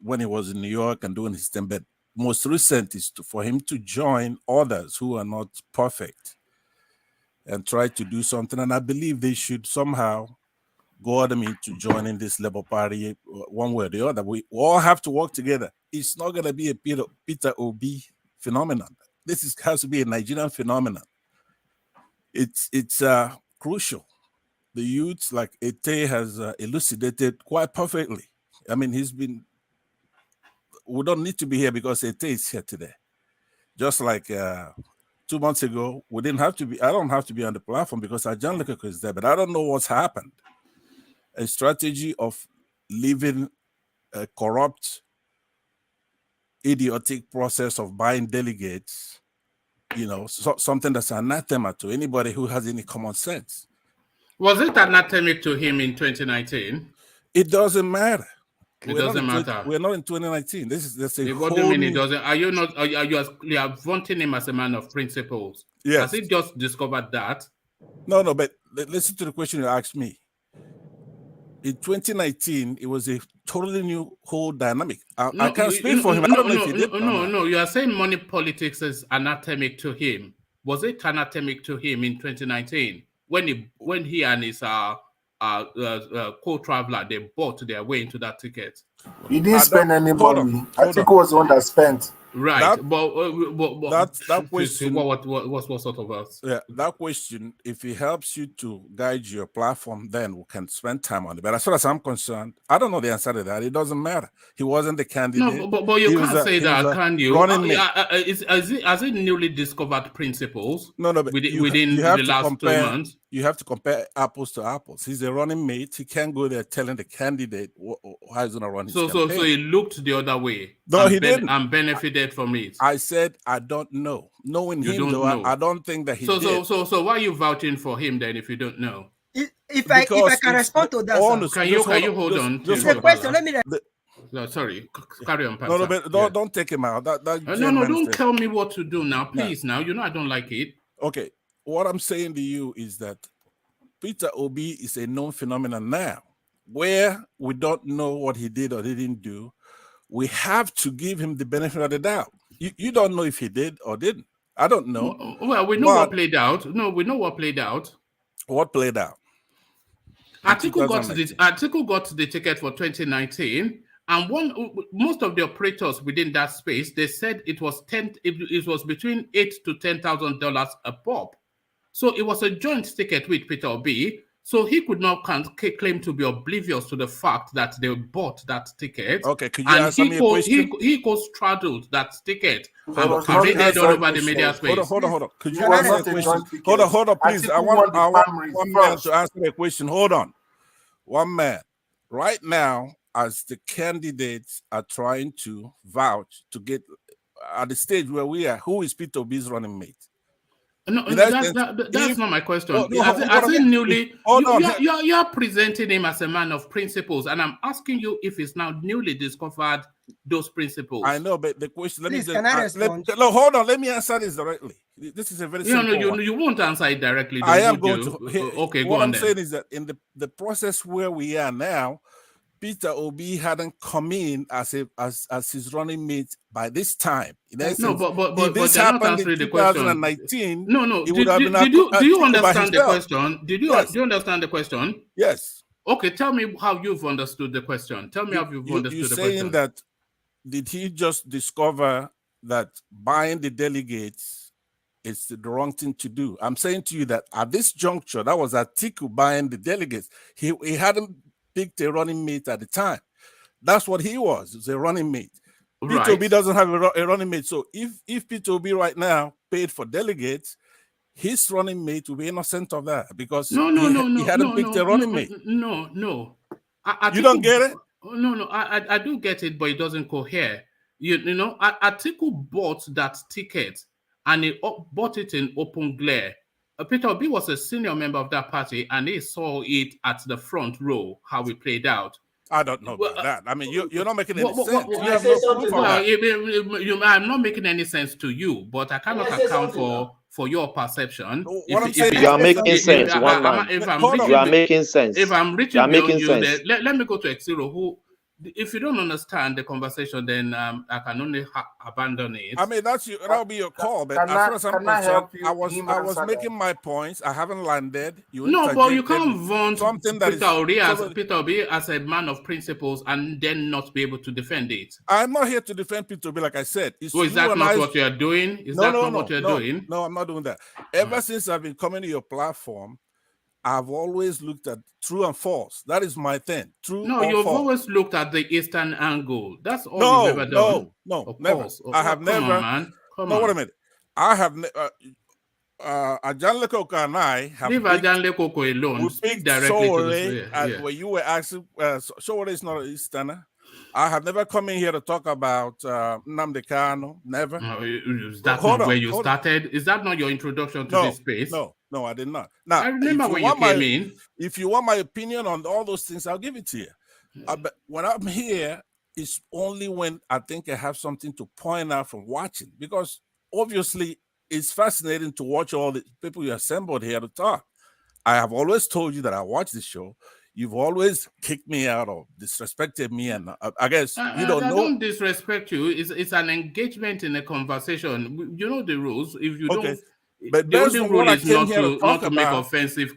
when he was in New York and doing his thing, but most recent is for him to join others who are not perfect and try to do something. And I believe they should somehow goad them into joining this Labour Party one way or the other. We all have to work together. It's not going to be a Peter Obi phenomenon. This has to be a Nigerian phenomenon. It's crucial. The youth, like Ete has elucidated quite perfectly. I mean, we don't need to be here because Ete is here today. Just like 2 months ago, I don't have to be on the platform because Ajan Lekoko is there, but I don't know what's happened. A strategy of leaving a corrupt, idiotic process of buying delegates, something that's anathema to anybody who has any common sense. Was it anathemic to him in 2019? It doesn't matter. It doesn't matter. We're not in 2019. That's a what do you mean it doesn't? Are you not? Are you are vaunting him as a man of principles? Yes. Has he just discovered that? No, but listen to the question you asked me. In 2019, it was a totally new whole dynamic. I can't speak for him. I don't know if he did. No. You are saying money politics is anathemic to him. Was it anathemic to him in 2019 when he and his co-traveler, they bought their way into that ticket? He didn't spend any money. Atiku was the one that spent. Right, that question. What sort of else? Yeah, that question. If it helps you to guide your platform, then we can spend time on it. But as far as I'm concerned, I don't know the answer to that. It doesn't matter. He wasn't the candidate. No, but you can't say that, can you? Has it newly discovered principles? No, but within the last 2 months. You have to compare apples to apples. He's a running mate. He can't go there telling the candidate how he's going to run his campaign. So he looked the other way. No, he didn't. And benefited from it. I said I don't know. Knowing him, though, I don't think that he did. So why are you vouching for him then if you don't know? If I can respond to that, can you hold on? It's a question. Let me. No, sorry. Carry on, Pastor. No, but don't take him out. No, don't tell me what to do now, please. Now, I don't like it. Okay, what I'm saying to you is that Peter Obi is a known phenomenon now. where we don't know what he did or didn't do, we have to give him the benefit of the doubt. You don't know if he did or didn't. I don't know. Well, we know what played out. No, we know what played out. What played out? Atiku got the ticket for 2019, and most of the operators within that space, they said it was between $8,000 to $10,000 a pop. So it was a joint ticket with Peter Obi. So he could not claim to be oblivious to the fact that they bought that ticket. Okay, could you answer me a question? He straddled that ticket and paraded all over the media space. Hold on. Could you answer a question? Hold on, please. I want one man to answer the question. Hold on. One man. Right now, as the candidates are trying to vouch to get at the stage where we are, who is Peter Obi's running mate? No, that's not my question. You're presenting him as a man of principles, and I'm asking you if he's now newly discovered those principles. I know, but the question. Hold on. Let me answer this directly. This is a very simple one. You won't answer it directly. I am going to. Okay, what I'm saying is that in the process where we are now, Peter Obi hadn't come in as his running mate by this time. No, but if this happened in 2019, no. Do you understand the question? Do you understand the question? Yes. Okay, tell me how you've understood the question. Tell me how you've understood the question. You're saying that did he just discover that buying the delegates is the wrong thing to do? I'm saying to you that at this juncture, that was Atiku buying the delegates. He hadn't picked a running mate at the time. That's what he was a running mate. Right. Peter Obi doesn't have a running mate. So if Peter Obi right now paid for delegates, his running mate will be innocent of that because he hadn't picked a running mate. No. You don't get it? No, I do get it, but it doesn't cohere. You know, Atiku bought that ticket and he bought it in open glare. Peter Obi was a senior member of that party, and he saw it at the front row, how it played out. I don't know about that. I mean, you're not making any sense. I'm not making any sense to you, but I cannot account for your perception. You are making sense, one man. You are making sense. If I'm reaching beyond you, let me go to Exiro, who, if you don't understand the conversation, then I can only abandon it. I mean, that'll be your call. But as far as I'm concerned, I was making my points. I haven't landed. But you can't vaunt Peter Obi as a man of principles and then not be able to defend it. I'm not here to defend Peter Obi, like I said. Is that not what you're doing? Is that not what you're doing? No, I'm not doing that. Ever since I've been coming to your platform, I've always looked at true and false. That is my thing. You've always looked at the Eastern angle. That's all you've ever done. No, never. I have never. Wait a minute. I have never. Ajan Lekoko and I have. Leave Ajan Lekoko alone. Speak directly to the where you were asking, Showore is not an Easterner. I have never come in here to talk about Nnamdi Kanu. Never. Is that not where you started? Is that not your introduction to this space? No, I did not. Now, I remember when you came in. If you want my opinion on all those things, I'll give it to you. But when I'm here, it's only when I think I have something to point out from watching, because obviously it's fascinating to watch all the people you assembled here to talk. I have always told you that I watch the show. You've always kicked me out or disrespected me, and I guess you don't know. I don't disrespect you. It's an engagement in a conversation. You know the rules. If you don't, but the only rule is not to make about, offensive.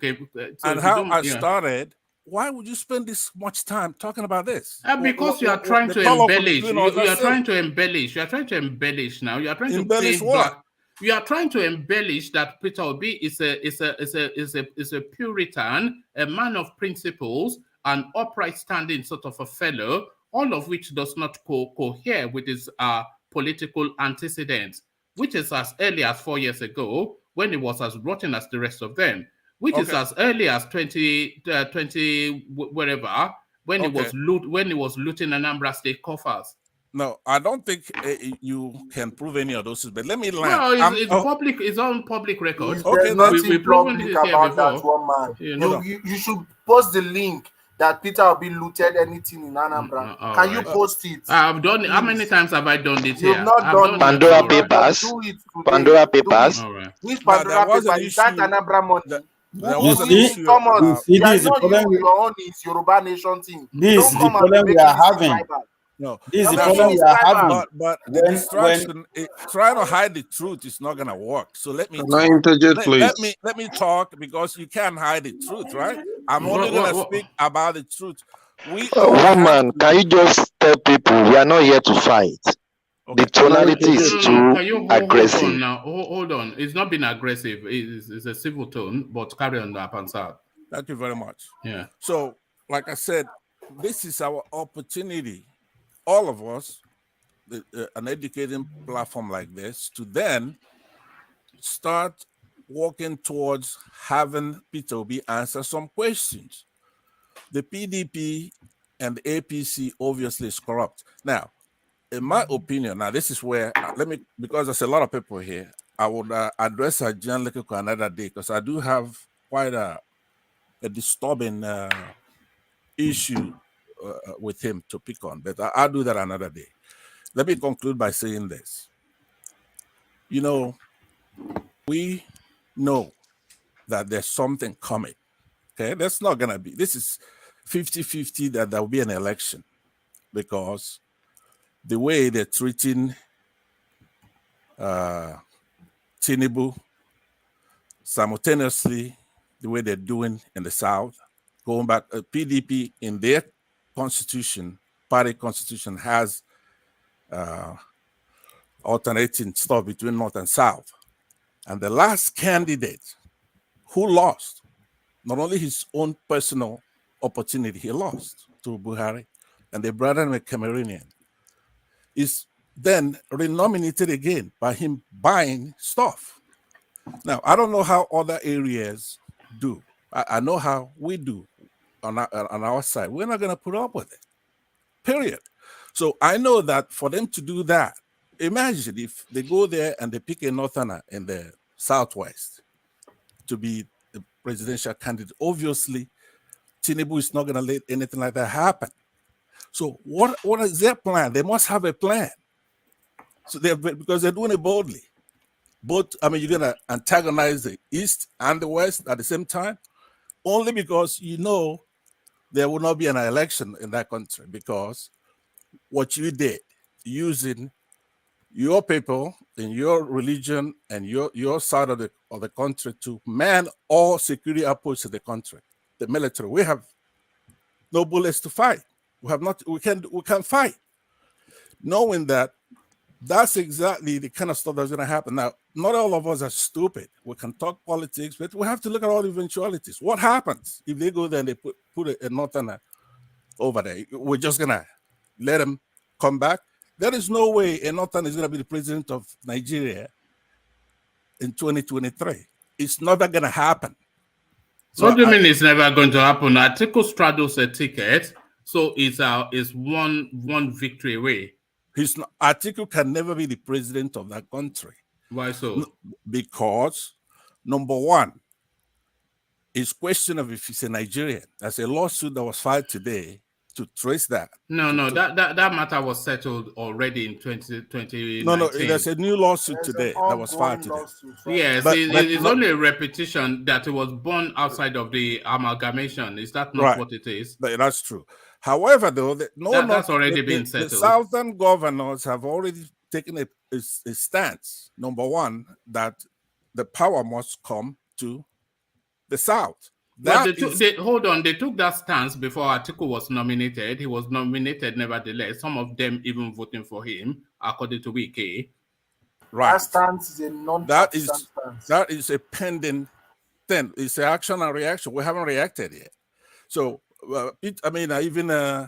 And how I started. Why would you spend this much time talking about this? Because you are trying to embellish. You are trying to embellish. You are trying to embellish now. You are trying to embellish what? You are trying to embellish that Peter Obi is a Puritan, a man of principles, an upright standing sort of a fellow, all of which does not cohere with his political antecedents, which is as early as 4 years ago when he was as rotten as the rest of them, which is as early as 20 wherever when he was looting Anambra State coffers. No, I don't think you can prove any of those things, but let me land. Well, it's public. It's on public record. There's nothing public about that one man. You should post the link that Peter Obi looted anything in Anambra. Can you post it? I've done it. How many times have I done it here? You've not done Pandora Papers. Pandora Papers. Which Pandora Papers? Is that Anambra money? There was an see, issue Thomas, you see, yeah, this is the not you. problem. Your own is Yoruba Nation thing. This Don't is the come and be problem we making are this having. tribal. No, This is the You're problem making we it are tribal. having. but the When distraction, trying to hide the truth is not gonna work. So let me Can I talk. interject, Let please? me talk, because you can't hide the truth, right? I'm only gonna speak about the truth. We all have Woman, to. can you just tell people we are not here to fight? Okay. The tonality is No. too Can you hold aggressive. on now? Hold on. It's not been aggressive. It's a civil tone, but carry on, Pansad. Thank you very much. Yeah. So, like I said, this is our opportunity, all of us, an educating platform like this, to then start working towards having Peter Obi answer some questions. The PDP and the APC obviously is corrupt. Now, in my opinion, now this is where, because there's a lot of people here, I would address John Lekiko another day, because I do have quite a disturbing issue with him to pick on, but I'll do that another day. Let me conclude by saying this. You know, we know that there's something coming. Okay, that's not gonna be, this is 50-50 that there will be an election, because the way they're treating TINUBU, simultaneously the way they're doing in the South, going back, PDP in their constitution, party constitution, has alternating stuff between North and South. And the last candidate who lost, not only his own personal opportunity, he lost to Buhari, and they brought in a Cameroonian, is then renominated again by him buying stuff. Now, I don't know how other areas do. I know how we do on our side. We're not going to put up with it, period. So I know that for them to do that, imagine if they go there and they pick a Northerner in the Southwest to be the presidential candidate. Obviously, TINUBU is not going to let anything like that happen. So what is their plan? They must have a plan. So because they're doing it boldly. Both, I mean, you're going to antagonize the East and the West at the same time, only because you know there will not be an election in that country, because what you did using your people in your religion and your side of the country to man all security outposts of the country, the military. We have no bullets to fight. We can fight, knowing that that's exactly the kind of stuff that's going to happen. Now, not all of us are stupid. We can talk politics, but we have to look at all the eventualities. What happens if they go there and they put a Northerner over there? We're just going to let them come back? There is no way a Northerner is going to be the president of Nigeria in 2023. It's never going to happen. So what do you mean it's never going to happen? Atiku straddles a ticket, so it's one victory away. Atiku can never be the president of that country. Why so? Because, number one, it's question of if he's a Nigerian. There's a lawsuit that was filed today to trace that. That matter was settled already in 2019. No, there's a new lawsuit today that was filed today. Yes, it's only a repetition that it was born outside of the amalgamation. Is that not what it is? That's true. However, though, that's already been settled. The southern governors have already taken a stance. Number one, that the power must come to the South. Hold on, they took that stance before Atiku was nominated. He was nominated nevertheless. Some of them even voting for him, according to Wike. Right. That stance is a non-partisan stance. That is a pending thing. It's an action and reaction. We haven't reacted yet. So, even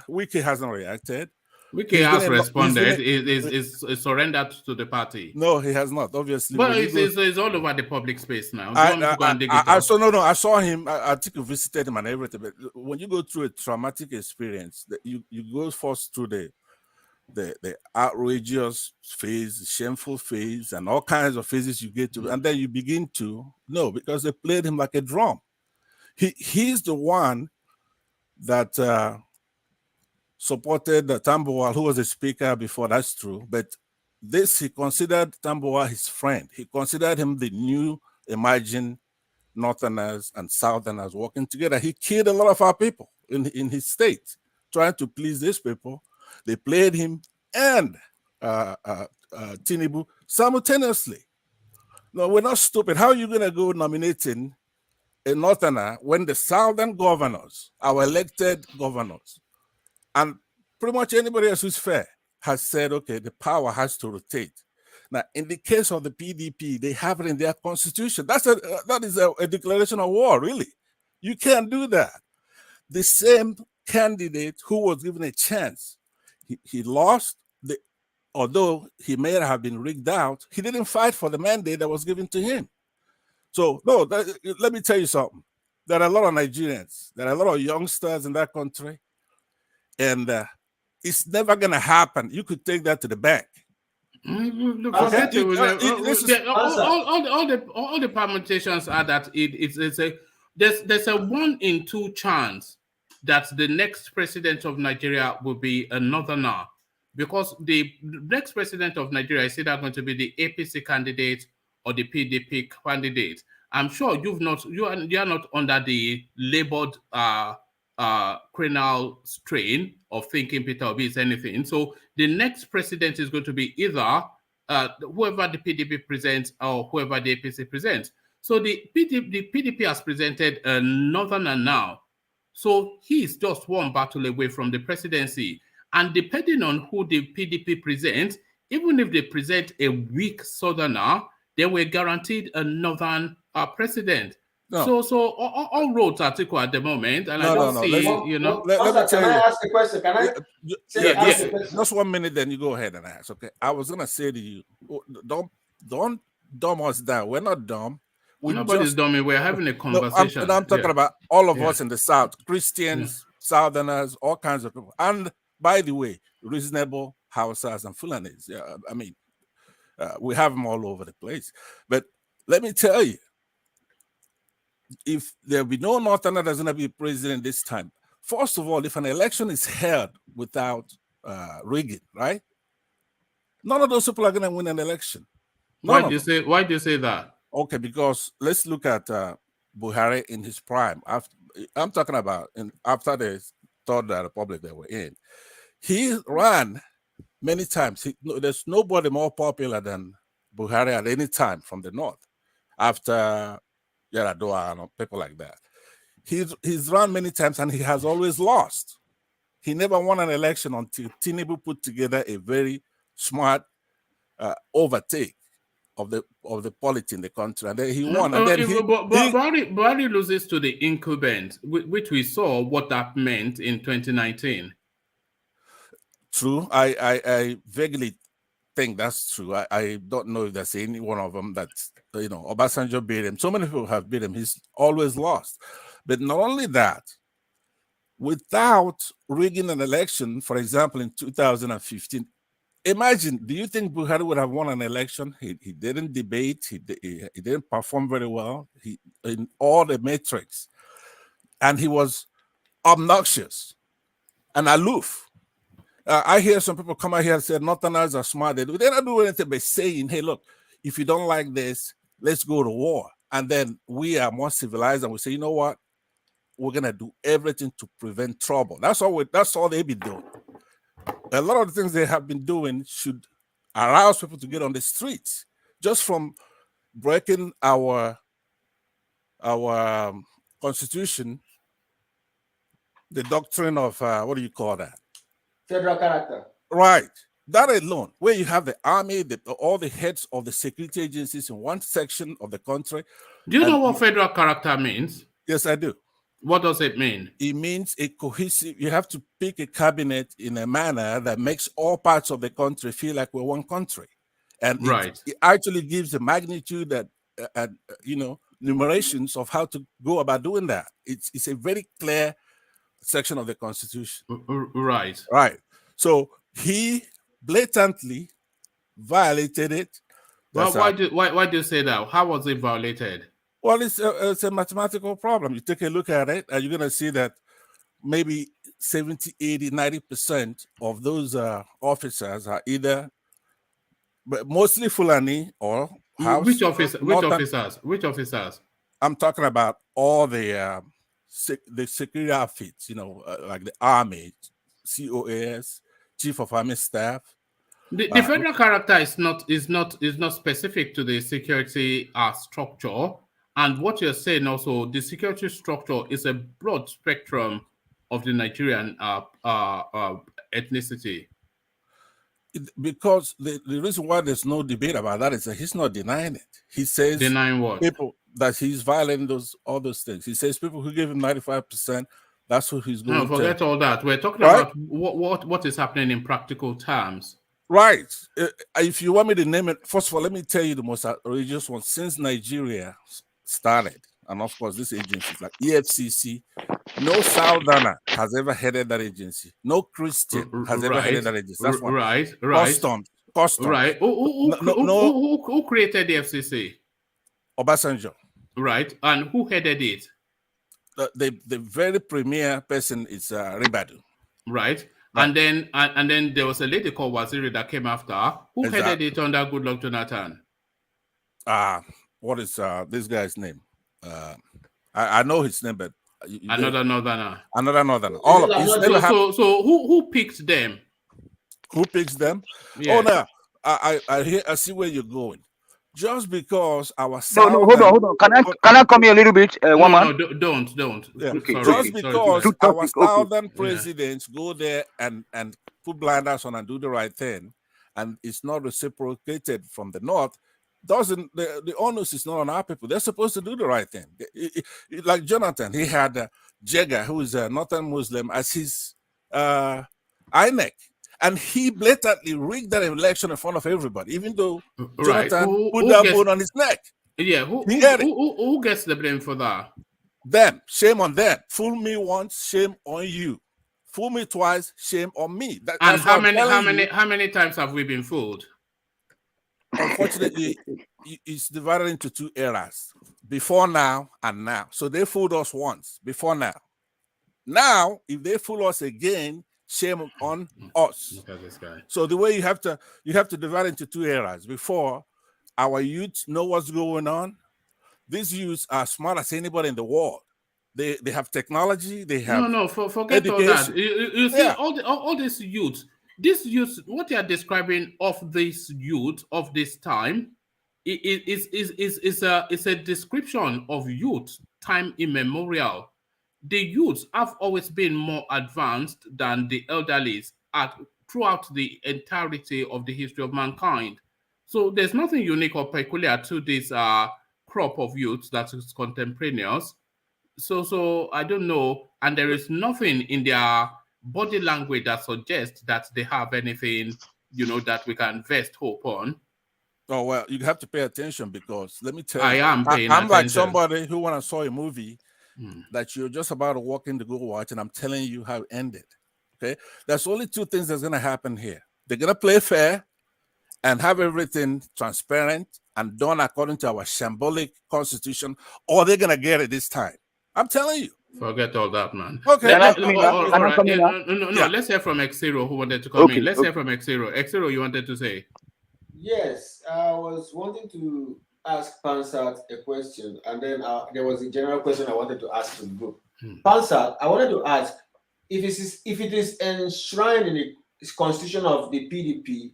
Wike hasn't reacted. Wike has responded. Is surrendered to the party. No, he has not. Obviously, but it's all over the public space now. I saw him. Atiku visited him and everything. But when you go through a traumatic experience, you go first through the outrageous phase, the shameful phase, and all kinds of phases you get to, and then you begin to know, because they played him like a drum. He's the one that supported Tambuwal, who was the speaker before. That's true, but he considered Tambuwal his friend. He considered him the new emerging Northerners and Southerners working together. He killed a lot of our people in his state, trying to please these people. They played him and TINUBU simultaneously. No, we're not stupid. How are you going to go nominating a Northerner when the Southern governors, our elected governors, and pretty much anybody else who's fair has said, okay, the power has to rotate. Now, in the case of the PDP, they have it in their constitution. That is a declaration of war, really. You can't do that. The same candidate who was given a chance, he lost, although he may have been rigged out, he didn't fight for the mandate that was given to him. So, no, let me tell you something. There are a lot of Nigerians, there are a lot of youngsters in that country, and it's never going to happen. You could take that to the bank. All the permutations are that there's a 1 in 2 chance that the next president of Nigeria will be a Northerner, because the next president of Nigeria is either going to be the APC candidate or the PDP candidate. I'm sure you are not under the labored criminal strain of thinking Peter Obi is anything. So the next president is going to be either whoever the PDP presents or whoever the APC presents. So the PDP has presented a Northerner now. So he is just one battle away from the presidency. And depending on who the PDP presents, even if they present a weak Southerner, they were guaranteed a Northern president. No. So all roads are Atiku at the moment, and I don't see, you know. Let me tell you. Can I ask a question? Can I? Yeah. Just 1 minute, then you go ahead and ask. Okay. I was gonna say to you, don't dumb us down. We're not dumb. Nobody's dumb. We're having a conversation. I'm talking about all of us in the South, Christians, Southerners, all kinds of people. And by the way, reasonable Hausas and Fulanis. Yeah, I mean, we have them all over the place. But let me tell you, if there will be no Northerner that's going to be president this time, first of all, if an election is held without rigging, right? None of those people are going to win an election. Why do you say that? Okay, because let's look at Buhari in his prime. I'm talking about after the Third Republic they were in. He ran many times. There's nobody more popular than Buhari at any time from the north after Yaradua and people like that. He's run many times and he has always lost. He never won an election until TINUBU put together a very smart overtake of the polity in the country, and then he won. And then Buhari loses to the incumbent, which we saw what that meant in 2019. True, I vaguely think that's true. I don't know if there's any one of them that Obasanjo beat him. So many people have beat him. He's always lost. But not only that, without rigging an election, for example, in 2015. Imagine, do you think Buhari would have won an election? He didn't debate. He didn't perform very well. In all the metrics. And he was obnoxious and aloof. I hear some people come out here and say Northerners are smart. They don't do anything but saying, hey, look, if you don't like this, let's go to war. And then we are more civilized and we say, you know what? We're going to do everything to prevent trouble. That's all they be doing. A lot of the things they have been doing should arouse people to get on the streets, just from breaking our constitution, the doctrine of what do you call that? Federal character. Right. That alone, where you have the army, all the heads of the security agencies in one section of the country. Do you know what federal character means? Yes, I do. What does it mean? It means a cohesive, you have to pick a cabinet in a manner that makes all parts of the country feel like we're one country. And it actually gives the magnitude that, numerations of how to go about doing that. It's a very clear section of the Constitution. Right. Right. So he blatantly violated it. Well, why do you say that? How was it violated? Well, it's a mathematical problem. You take a look at it, and you're going to see that maybe 70, 80, 90% of those officers are either, but mostly Fulani or House. Which officers? I'm talking about all the security outfits, like the Army, COAS, Chief of Army Staff. The federal character is not specific to the security structure, and what you're saying also, the security structure is a broad spectrum of the Nigerian ethnicity. Because the reason why there's no debate about that is that he's not denying it. He says denying what? People that he's violating all those things. He says people who give him 95%, that's who he's going to. No, forget all that. We're talking about what is happening in practical terms. Right. If you want me to name it, first of all, let me tell you the most outrageous one. Since Nigeria started, and of course, this agency is like EFCC, no Southerner has ever headed that agency. No Christian has ever headed that agency. That's one. Right. Customs. Right. Who created the FCC? Obasanjo. Right. And who headed it? The very premier person is Ribadu. Right. And then there was a lady called Waziri that came after. Who headed it under Goodluck Jonathan? What is this guy's name? I know his name, but another northerner. All of these. So who picked them? Who picks them? Yeah. Oh, now I see where you're going. Just because our no, hold on. Can I come here a little bit? One man. No, don't. Yeah. Okay. Just because our southern presidents go there and put blinders on and do the right thing, and it's not reciprocated from the north, the onus is not on our people. They're supposed to do the right thing. Like Jonathan, he had Jega, who is a northern Muslim, as his INEC. And he blatantly rigged that election in front of everybody, even though Jonathan put that bone on his neck. Yeah, who gets the blame for that? Them. Shame on them. Fool me once, shame on you. Fool me twice, shame on me. And how many times have we been fooled? Unfortunately, it's divided into two eras: before now and now. So they fooled us once, before now. Now, if they fool us again, shame on us. Look at this guy. So the way you have to divide into two eras. Before, our youth know what's going on. These youths are smart as anybody in the world. They have technology. They have forget education. All that. You see, all these youths. This youth, what you are describing of this youth of this time, is a description of youth time immemorial. The youths have always been more advanced than the elderlies throughout the entirety of the history of mankind. So there's nothing unique or peculiar to this crop of youths that is contemporaneous. So I don't know, and there is nothing in their body language that suggests that they have anything, that we can vest hope on. Oh, well, you have to pay attention, because let me tell you, I'm like somebody who, when I saw a movie that you're just about to walk in to go watch, and I'm telling you how it ended. Okay, there's only two things that's going to happen here. They're going to play fair and have everything transparent and done according to our shambolic constitution, or they're going to get it this time. I'm telling you. Forget all that, man. Okay. No. Let's hear from X0 who wanted to come in. Let's hear from X0. X0, you wanted to say? Yes, I was wanting to ask Pansat a question, and then there was a general question I wanted to ask to the group. Pansat, I wanted to ask if it is enshrined in the constitution of the PDP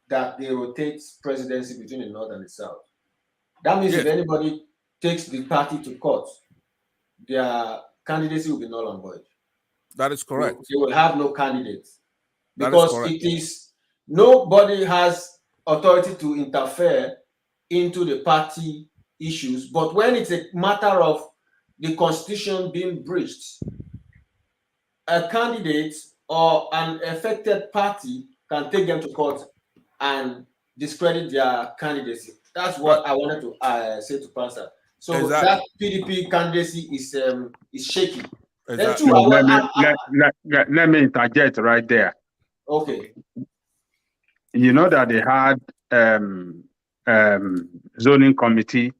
that they rotate presidency between the North and the South. That means if anybody takes the party to court, their candidacy will be null and void. That is correct. They will have no candidates, because it is nobody has authority to interfere into the party issues. But when it's a matter of the constitution being breached, a candidate or an affected party can take them to court and discredit their candidacy. That's what I wanted to say to Pastor. So that PDP candidacy is shaky. Exactly. Let me interject right there. Okay. You know that they had zoning committee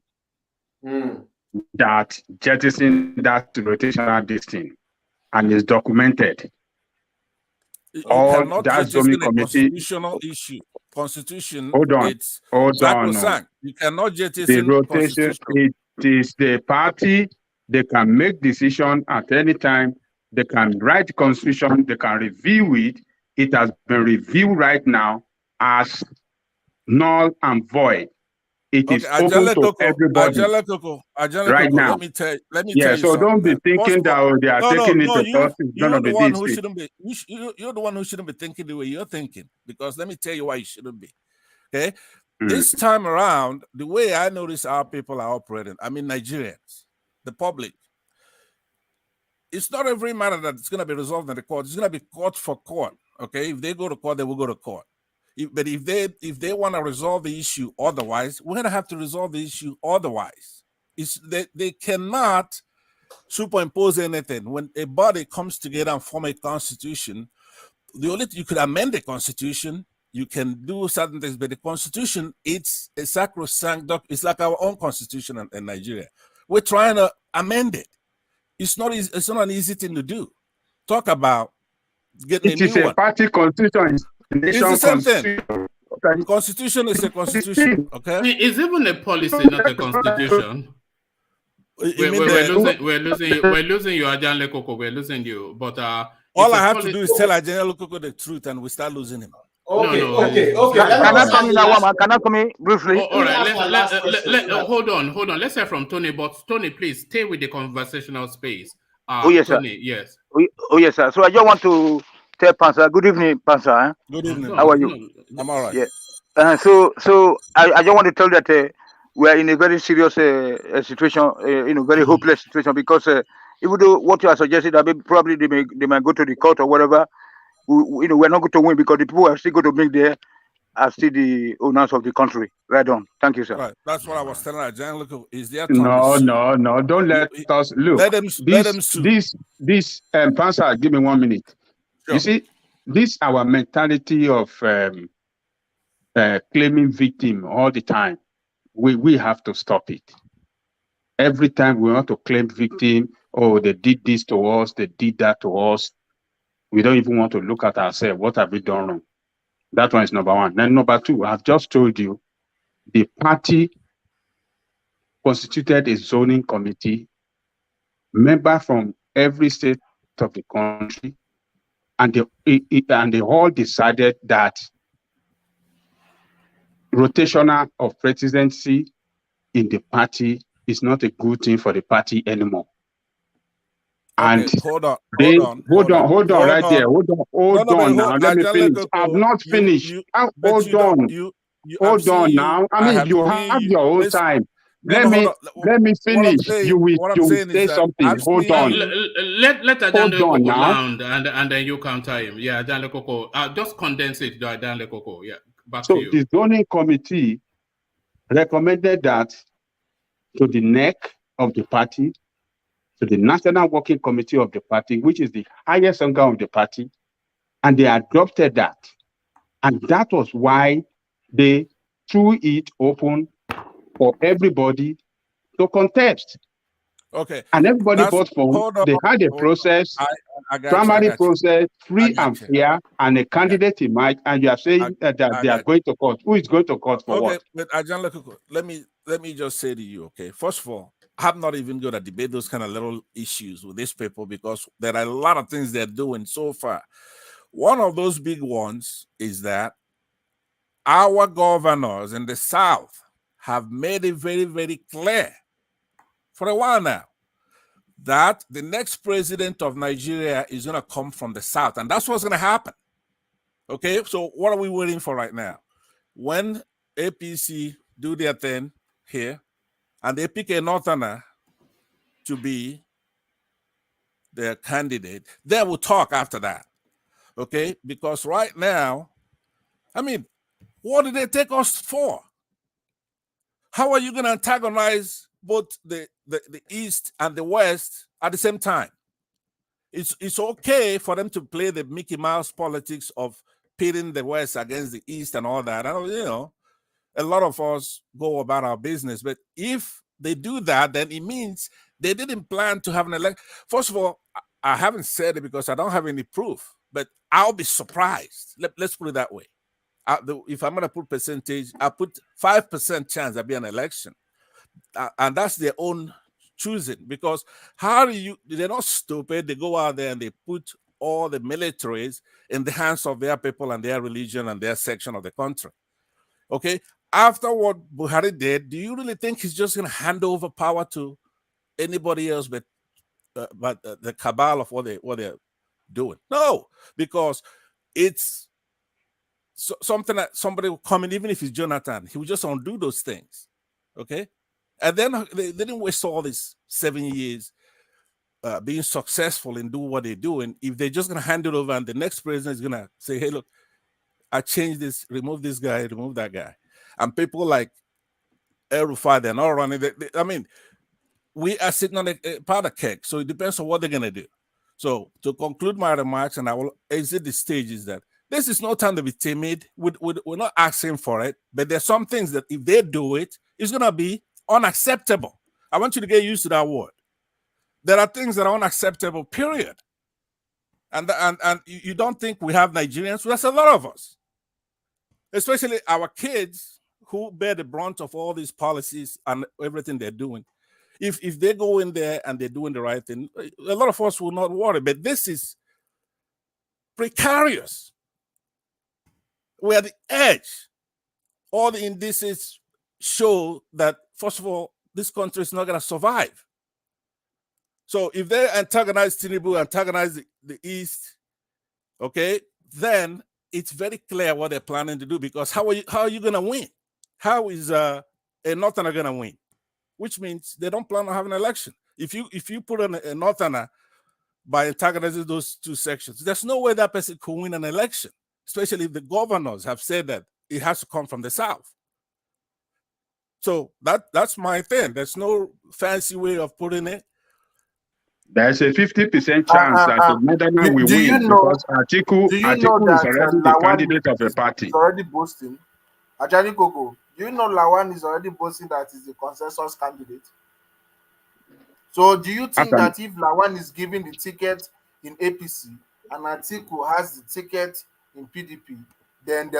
that jettisoned that rotational listing, and is documented. All that zoning committee constitutional issue. Constitution. Hold on. It's sacrosanct. You cannot jettison the rotation. is the party. They can make decision at any time. They can write the constitution. They can review it. It has been reviewed right now as null and void. It is open to everybody right now. Let me tell Yeah, you so something. don't be thinking that they are taking it to court. It's going to be one this who way. shouldn't be. You're the one who shouldn't be thinking the way you're thinking. Because let me tell you why you shouldn't be. Okay, this time around, the way I notice our people are operating, I mean Nigerians, the public. It's not every matter that it's going to be resolved in the court. It's going to be court for court. Okay, if they go to court, they will go to court. But if they want to resolve the issue otherwise, we're going to have to resolve the issue otherwise. They cannot superimpose anything. When a body comes together and form a constitution, the only thing you could amend the constitution, you can do certain things, but the constitution, it's a sacrosanct document. It's like our own constitution in Nigeria. We're trying to amend it. It's not easy, it's not an easy thing to do. Talk about getting a new one. It is a party constitution. It's the same thing. Constitution is a constitution. Okay. It's even a policy, not a constitution. We're losing you, Ajan Lekoko. We're losing you. But all I have to do is tell Ajan Lekoko the truth, and we start losing him. Okay. Can I come in that one? Can I come in briefly? All right. Hold on. Let's hear from Tony. But Tony, please stay with the conversational space. Yes, Tony, sir. yes. Yes, sir. So I just want to tell Pansa. Good evening, Pansa. Good evening. How are you? I'm all right. Yeah. So I just want to tell that we are in a very serious situation, very hopeless situation, because even though what you are suggesting, that probably they might go to the court or whatever, we're not going to win, because the people are still going to bring there are still the owners of the country. Right on. Thank you, sir. Right. That's what I was telling Ajan. Look, is there No. Don't let us look. Let them sue. This Pansa, give me 1 minute. Sure. You see, this our mentality of claiming victim all the time. We have to stop it. Every time we want to claim victim, oh, they did this to us, they did that to us. We don't even want to look at ourselves. What have we done wrong? That one is number one. Then number two, I've just told you, the party constituted a zoning committee, member from every state of the country, and they all decided that rotational of presidency in the party is not a good thing for the party anymore. And hold on right now. Let me finish. I've not finished. Hold on now. I mean, you have your own time. Let me finish. You will say something. Hold on. Let Ajan Lekoko land, and then you counter him. Yeah, Ajan Lekoko. Just condense it, Ajan Lekoko. Yeah, back to you. So the zoning committee recommended that to the neck of the party, to the National Working Committee of the party, which is the highest organ of the party, and they adopted that. And that was why they threw it open for everybody to contest. Okay. And everybody voted for it. They had a process, primary process, free and fair, and a candidate emerged, and you are saying that they are going to court. Who is going to court for what? But Ajan Lekoko, let me just say to you, okay, first of all, I'm not even going to debate those kind of little issues with these people, because there are a lot of things they're doing so far. One of those big ones is that our governors in the South have made it very, very clear for a while now that the next president of Nigeria is going to come from the South, and that's what's going to happen. Okay, so what are we waiting for right now? When APC do their thing here, and they pick a Northerner to be their candidate, then we'll talk after that. Okay? Because right now, I mean, what did they take us for? How are you going to antagonize both the East and the West at the same time? It's okay for them to play the Mickey Mouse politics of pitting the West against the East and all that. A lot of us go about our business, but if they do that, then it means they didn't plan to have an election. First of all, I haven't said it because I don't have any proof, but I'll be surprised. Let's put it that way. If I'm going to put percentage, I'll put 5% chance there'll be an election. And that's their own choosing, because how do you, they're not stupid. They go out there and they put all the militaries in the hands of their people and their religion and their section of the country. Okay, after what Buhari did, do you really think he's just going to hand over power to anybody else but the cabal of what they're doing? No, because it's something that somebody will come in, even if it's Jonathan, he will just undo those things. Okay, and then they didn't waste all these 7 years being successful in doing what they're doing if they're just going to hand it over and the next president is going to say, hey, look, I changed this, remove this guy, remove that guy. And people like El-Rufai, they're not running. I mean, we are sitting on a powder keg, so it depends on what they're going to do. So to conclude my remarks, and I will exit the stage, is that this is no time to be timid. We're not asking for it, but there's some things that if they do it, it's going to be unacceptable. I want you to get used to that word. There are things that are unacceptable, period. And you don't think we have Nigerians? Well, there's a lot of us, especially our kids who bear the brunt of all these policies and everything they're doing. If they go in there and they're doing the right thing, a lot of us will not worry. But this is precarious. We're at the edge. All the indices show that, first of all, this country is not going to survive. So if they antagonize TINUBU, antagonize the East, okay, then it's very clear what they're planning to do, because how are you going to win? How is a Northerner going to win? Which means they don't plan on having an election. If you put on a Northerner by antagonizing those two sections, there's no way that person could win an election, especially if the governors have said that it has to come from the South. So that's my thing. There's no fancy way of putting it. There's a 50% chance that the Northerner will win, because Atiku is already the candidate of the party. He's already boasting. Ajani Koko, do you know Lawan is already boasting that he's the consensus candidate? So do you think that if Lawan is given the ticket in APC and Atiku has the ticket in PDP, then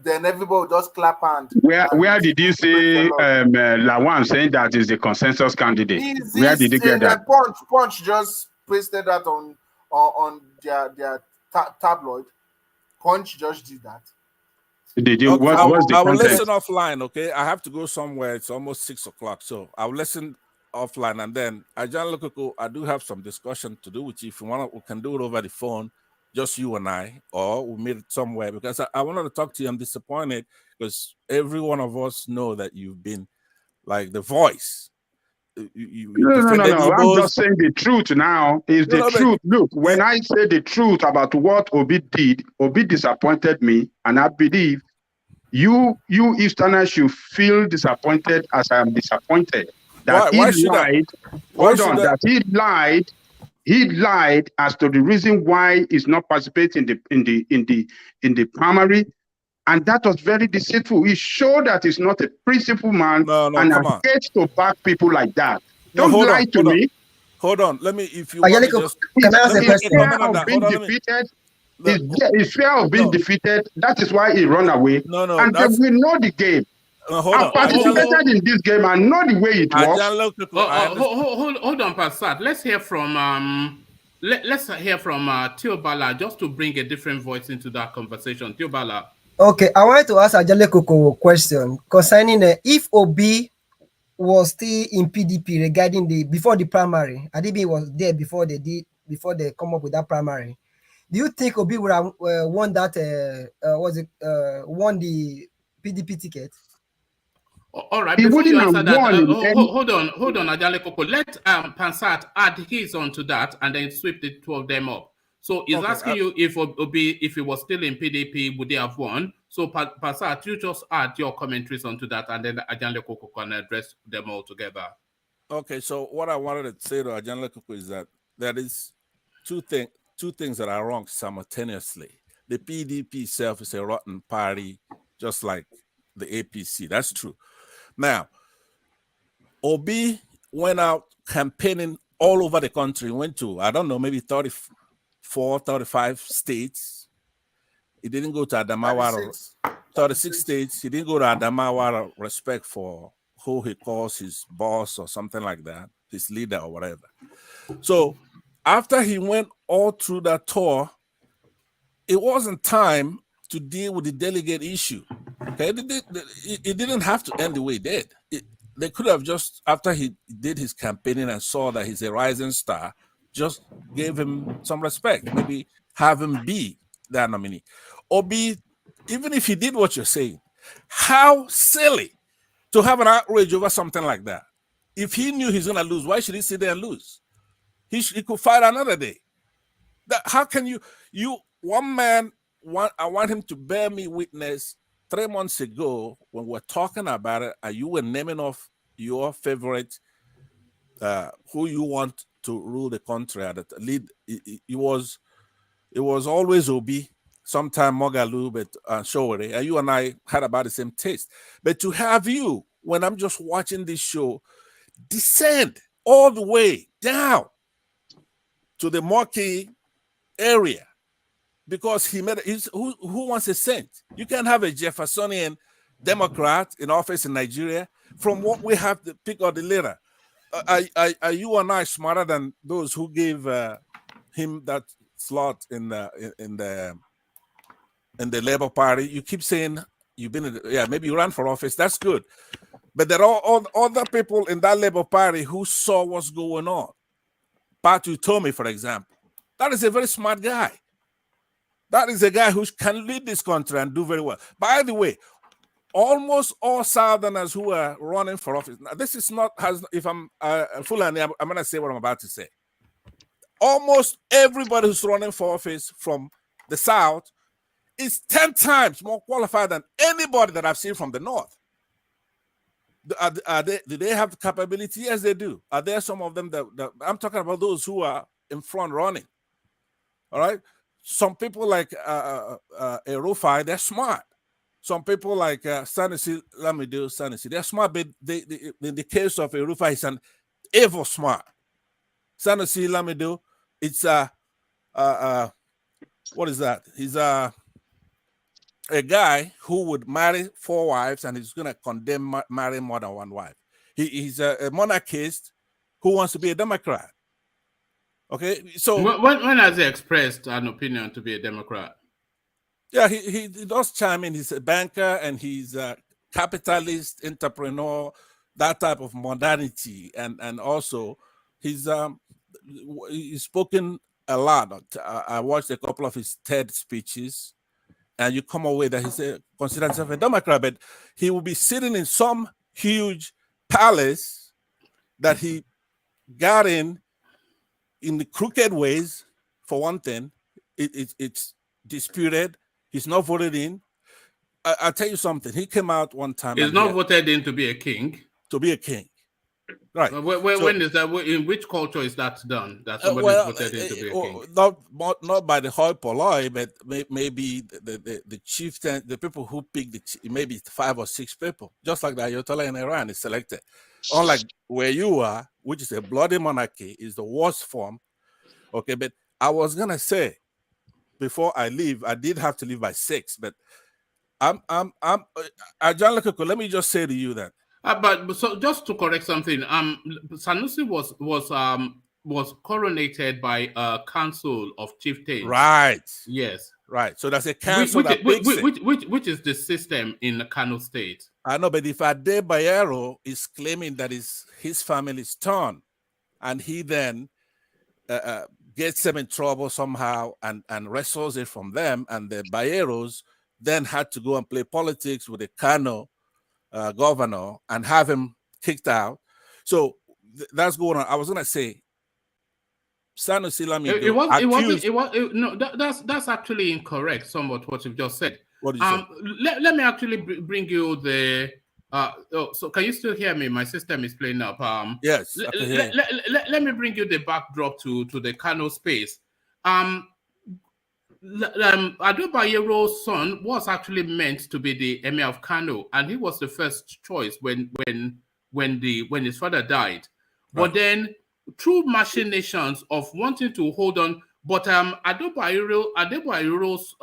then everybody will just clap hand? Where did you see Lawan saying that is the consensus candidate? Where did you get that? Punch just pasted that on their tabloid. Punch just did that. Did you? Okay, What's the I will context? listen offline, okay? I have to go somewhere. It's almost 6 o'clock, so I'll listen offline. And then, Ajahn Lokoko, I do have some discussion to do with you. If you want, we can do it over the phone, just you and I, or we'll meet somewhere, because I wanted to talk to you. I'm disappointed because every one of us know that you've been like the voice. No. I'm just saying the truth now. Is the truth. Look, when I say the truth about what Obi did, Obi disappointed me, and I believe you Easterners should feel disappointed as I am disappointed. That he lied. Hold on, that he lied. He lied as to the reason why he's not participating in the primary. And that was very deceitful. It showed that he's not a principled man, and I hate to back people like that. Don't lie to me. Hold on. Let me, if you want to just... Can I ask a question? His fear of being defeated, that is why he run away. And they will know the game. I participated in this game and know the way it works. Hold on, Pasat. Let's hear from Teobala, just to bring a different voice into that conversation. Teobala. Okay, I wanted to ask Ajale Koko a question concerning if Obi was still in PDP regarding before the primary. Adibi was there before they come up with that primary. Do you think Obi would have won that? Won the PDP ticket? All right. Before you answer that, hold on, Ajale Koko. Let Pansat add his onto that, and then sweep the two of them up. So he's asking you if Obi, if he was still in PDP, would they have won? So Pansat, you just add your commentaries onto that, and then Ajale Koko can address them all together. Okay. So what I wanted to say to Ajale Koko is that there is two things that are wrong simultaneously. The PDP itself is a rotten party, just like the APC. That's true. Now, Obi went out campaigning all over the country, went to, I don't know, maybe 34, 35 states. He didn't go to Adamawa. 36 states. He didn't go to Adamawa out of respect for who he calls his boss or something like that, his leader or whatever. So after he went all through that tour, it wasn't time to deal with the delegate issue. Okay, it didn't have to end the way it did. They could have just, after he did his campaigning and saw that he's a rising star, just gave him some respect, maybe have him be that nominee. Or be, even if he did what you're saying, how silly to have an outrage over something like that. If he knew he's going to lose, why should he sit there and lose? He could fight another day. How can you one man, I want him to bear me witness 3 months ago when we're talking about it, and you were naming off your favorite, who you want to rule the country at the lead. It was always Obi, sometime Mogalu, but Showore, and you and I had about the same taste. But to have you, when I'm just watching this show, descend all the way down to the Moki area, because he made who wants a cent? You can't have a Jeffersonian Democrat in office in Nigeria. From what we have to pick out the leader, are you and I smarter than those who gave him that slot in the Labour Party? You keep saying you've been maybe you ran for office. That's good, but there are all other people in that Labour Party who saw what's going on. Patu Tome, for example, that is a very smart guy. That is a guy who can lead this country and do very well. By the way, almost all Southerners who are running for office, now this is not, if I'm Fulani, I'm going to say what I'm about to say. Almost everybody who's running for office from the South is 10 times more qualified than anybody that I've seen from the North. Do they have the capability? Yes, they do. Are there some of them that I'm talking about those who are in front running? All right. Some people like Erufai, they're smart. Some people like Sanusi Lamido, Sanusi, they're smart, but in the case of Erufai, he's an evil smart. Sanusi Lamido, it's what is that? He's a guy who would marry 4 wives and he's going to condemn marrying more than 1 wife. He's a monarchist who wants to be a Democrat. Okay, so when has he expressed an opinion to be a Democrat? Yeah, he does chime in. He's a banker and he's a capitalist, entrepreneur, that type of modernity, and also he's spoken a lot. I watched a couple of his TED speeches, and you come away that he's considered himself a Democrat, but he will be sitting in some huge palace that he got in the crooked ways. For one thing, it's disputed. He's not voted in. I'll tell you something. He came out one time. He's not voted in to be a king. To be a king. Right. When is that? In which culture is that done? That somebody is voted in to be a king? Not by the hoi polloi, but maybe the chieftain, the people who pick maybe 5 or 6 people. Just like the Ayatollah in Iran is selected. Unlike where you are, which is a bloody monarchy, is the worst form. Okay, but I was gonna say, before I leave, I did have to leave by 6, but John Lekoko, let me just say to you that. But so just to correct something, Sanusi was coronated by a council of chieftains. Right. Yes. Right. So that's a council which is the system in Kano State. I know, but if Ade Bayero is claiming that is his family's turn, and he then gets them in trouble somehow and wrestles it from them, and the Bayeros then had to go and play politics with the Kano governor and have him kicked out. So that's going on. I was going to say, Sanusi Lamido that's actually incorrect, somewhat what you've just said. What did you say? Let me actually bring you the. So can you still hear me? My system is playing up. Yes. Let me bring you the backdrop to the Kano space. Ado Bayero's son was actually meant to be the Emir of Kano, and he was the first choice when his father died. Right. But then, through machinations of wanting to hold on, but Ado Bayero's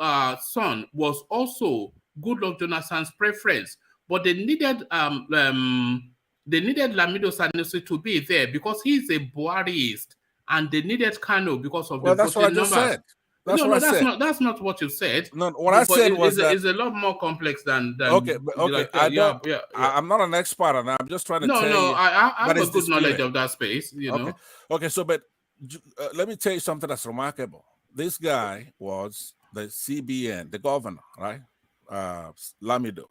son was also Goodluck Jonathan's preference, but they needed Lamido Sanusi to be there because he's a BUHARI'S, and they needed Kano because of the that's what I voting just numbers. said. That's Not what you said. No, what I said was that it's a lot more complex than okay. like, I don't. I'm not an expert, and I'm just trying to tell you. I have a good knowledge of that space. You know. Okay. So, but let me tell you something that's remarkable. This guy was the CBN, the governor, right? Lamido.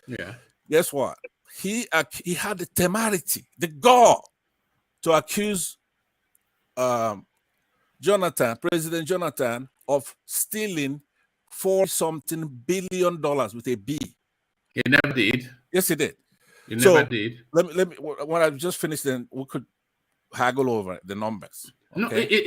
Yeah. Guess what? He had the temerity, the gall, to accuse President Jonathan, of stealing $40-something billion with a B. He never did. Yes, he did. He never did. Let me. When I just finished, then we could haggle over the numbers. Okay?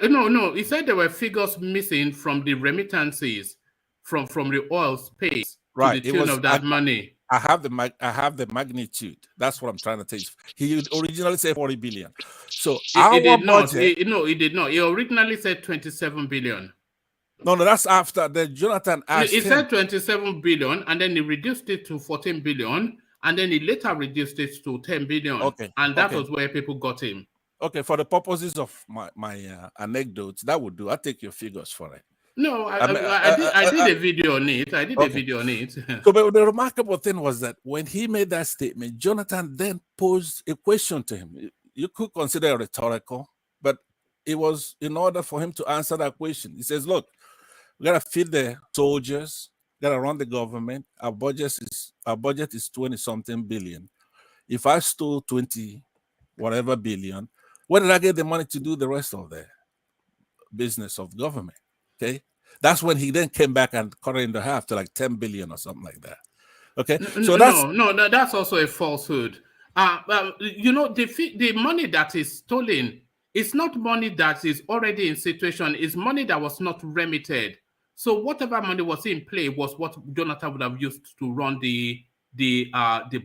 No, he said there were figures missing from the remittances from the oil space to the tune of that money. I have the magnitude. That's what I'm trying to tell you. He originally said 40 billion. So he did not. He did not. He originally said 27 billion. No, that's after the Jonathan asked He said 27 billion, and then he reduced it to 14 billion, and then he later reduced it to 10 billion. Okay. And that was where people got him. Okay, for the purposes of my anecdotes, that would do. I'll take your figures for it. No, I did a video on it. So, but the remarkable thing was that when he made that statement, Jonathan then posed a question to him. You could consider it rhetorical, but it was in order for him to answer that question. He says, look, we gotta feed the soldiers, gotta run the government. Our budget is 20-something billion. If I stole 20 whatever billion, where did I get the money to do the rest of the business of government? Okay, that's when he then came back and cut it in half to like 10 billion or something like that. Okay, so that's also a falsehood. The money that is stolen is not money that is already in situation. It's money that was not remitted. So whatever money was in play was what Jonathan would have used to run the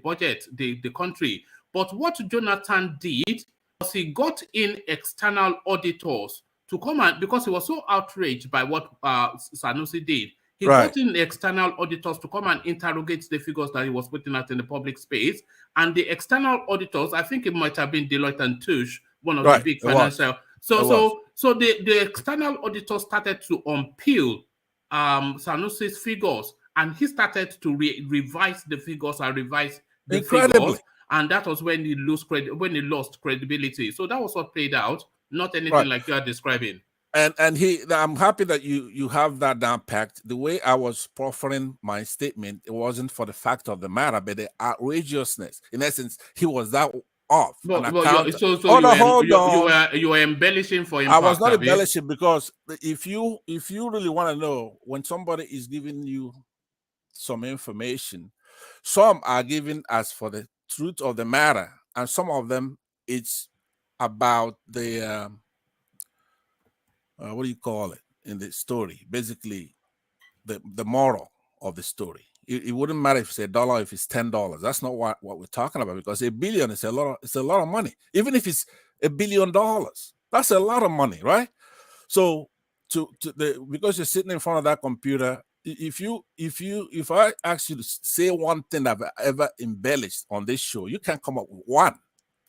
budget, the country. But what Jonathan did was he got in external auditors to come out because he was so outraged by what Sanusi did. He got in external auditors to come and interrogate the figures that he was putting out in the public space. And the external auditors, I think it might have been Deloitte and Touche, one of the big financial. So the external auditors started to unpeel Sanusi's figures, and he started to revise the figures and revise the figures. And that was when he lost credibility. So that was what played out. Not anything like you are describing. And I'm happy that you have that down packed. The way I was proffering my statement, it wasn't for the fact of the matter, but the outrageousness. In essence, he was that off. You were embellishing for him. I was not embellishing because if you really want to know when somebody is giving you some information, some are given as for the truth of the matter, and some of them it's about the what do you call it in the story? Basically, the moral of the story. It wouldn't matter if it's $1, if it's $10. That's not what we're talking about, because $1 billion is a lot of money. Even if it's $1 billion, that's a lot of money, right? So because you're sitting in front of that computer, if I ask you to say one thing I've ever embellished on this show, you can't come up with one.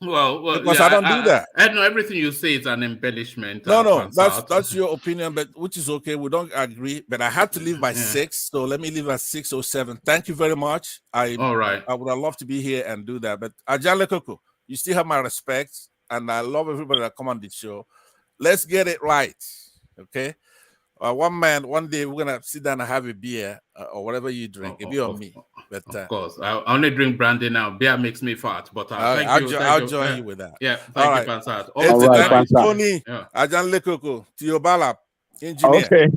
Well, because I don't do that. I know everything you say is an embellishment. No, that's your opinion, but which is okay. We don't agree, but I had to leave by 6, so let me leave at 6:07. Thank you very much. All right. I would have loved to be here and do that, but Ajale Koko, you still have my respect, and I love everybody that come on the show. Let's get it right, okay? One day we're gonna sit down and have a beer or whatever you drink. It'll be on me. But of course, I only drink brandy now. Beer makes me fat, but I'll join you with that. Yeah, thank you, Pansat. Tony, Ajan Lekoko, Tiobala, engineer. Okay.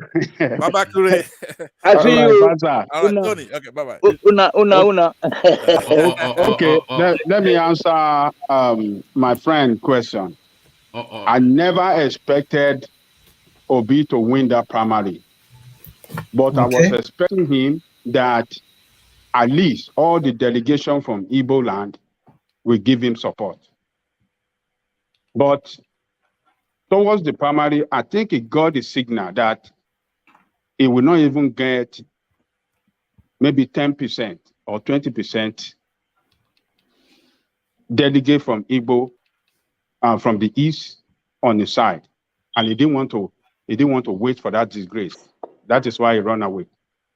Baba Kure. I see you. All right, Tony. Okay, bye bye. Una. Okay, let me answer my friend question. I never expected Obi to win that primary, but I was expecting him that at least all the delegation from Igbo land will give him support. But towards the primary, I think he got the signal that he will not even get maybe 10% or 20% delegate from Igbo from the east on the side, and he didn't want to wait for that disgrace. That is why he ran away.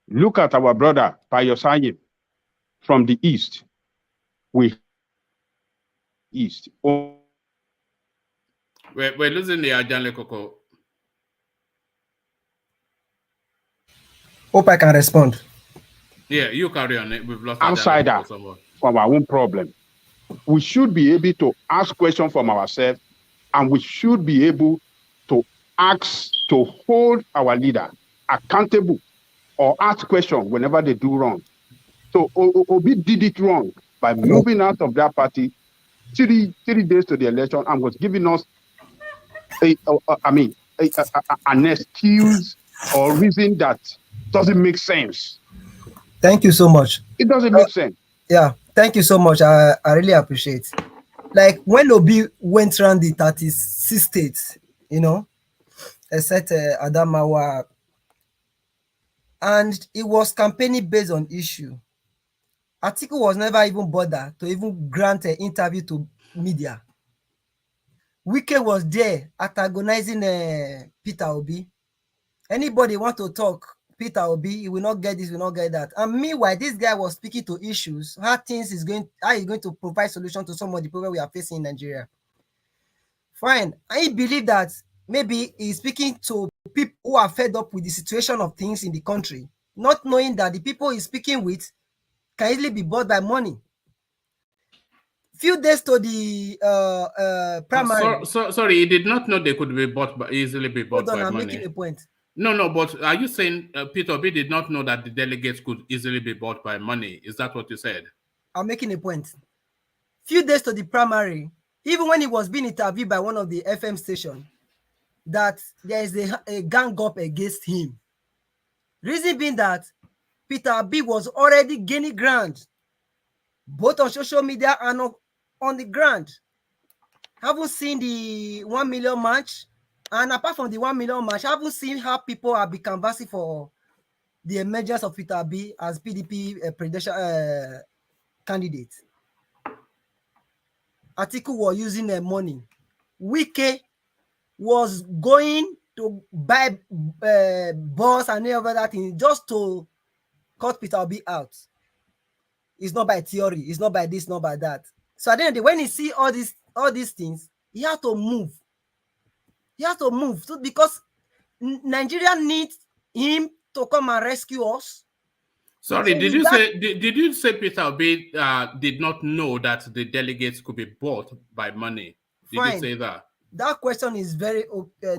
Look at our brother Payosayim from the east. We're losing the Ajale Coco. Hope I can respond. Yeah, you carry on it. We've lost outsider from our own problem. We should be able to ask questions from ourselves, and we should be able to ask to hold our leader accountable or ask questions whenever they do wrong. So Obi did it wrong by moving out of that party 3 days to the election and was giving us an excuse or reason that doesn't make sense. Thank you so much. It doesn't make sense. Yeah, thank you so much. I really appreciate. Like when Obi went around the 36 states, you know, except Adamawa, and it was campaigning based on issue. Atiku was never even bothered to even grant an interview to media. Wike was there antagonizing Peter Obi. Anybody want to talk Peter Obi, he will not get this, will not get that. And meanwhile, this guy was speaking to issues, how he's going to provide solution to some of the problems we are facing in Nigeria. Fine. I believe that maybe he's speaking to people who are fed up with the situation of things in the country, not knowing that the people he's speaking with can easily be bought by money. Few days to the primary. Sorry, he did not know they could be bought easily be bought by money. I'm making a point. No, but are you saying Peter Obi did not know that the delegates could easily be bought by money? Is that what you said? I'm making a point. Few days to the primary, even when he was being interviewed by one of the FM stations, that there is a gang up against him. Reason being that Peter Obi was already gaining ground, both on social media and on the ground. Haven't seen the 1 million march. And apart from the 1 million march, I haven't seen how people have been canvassing for the emergence of Peter Obi as PDP presidential candidate. Atiku was using their money. Wike was going to buy bus and all that thing just to cut Peter Obi out. It's not by theory. It's not by this, not by that. So at the end of the day, when he see all these things, he had to move. He has to move because Nigeria needs him to come and rescue us. Sorry, did you say Peter Obi did not know that the delegates could be bought by money? Did you say that? That question is very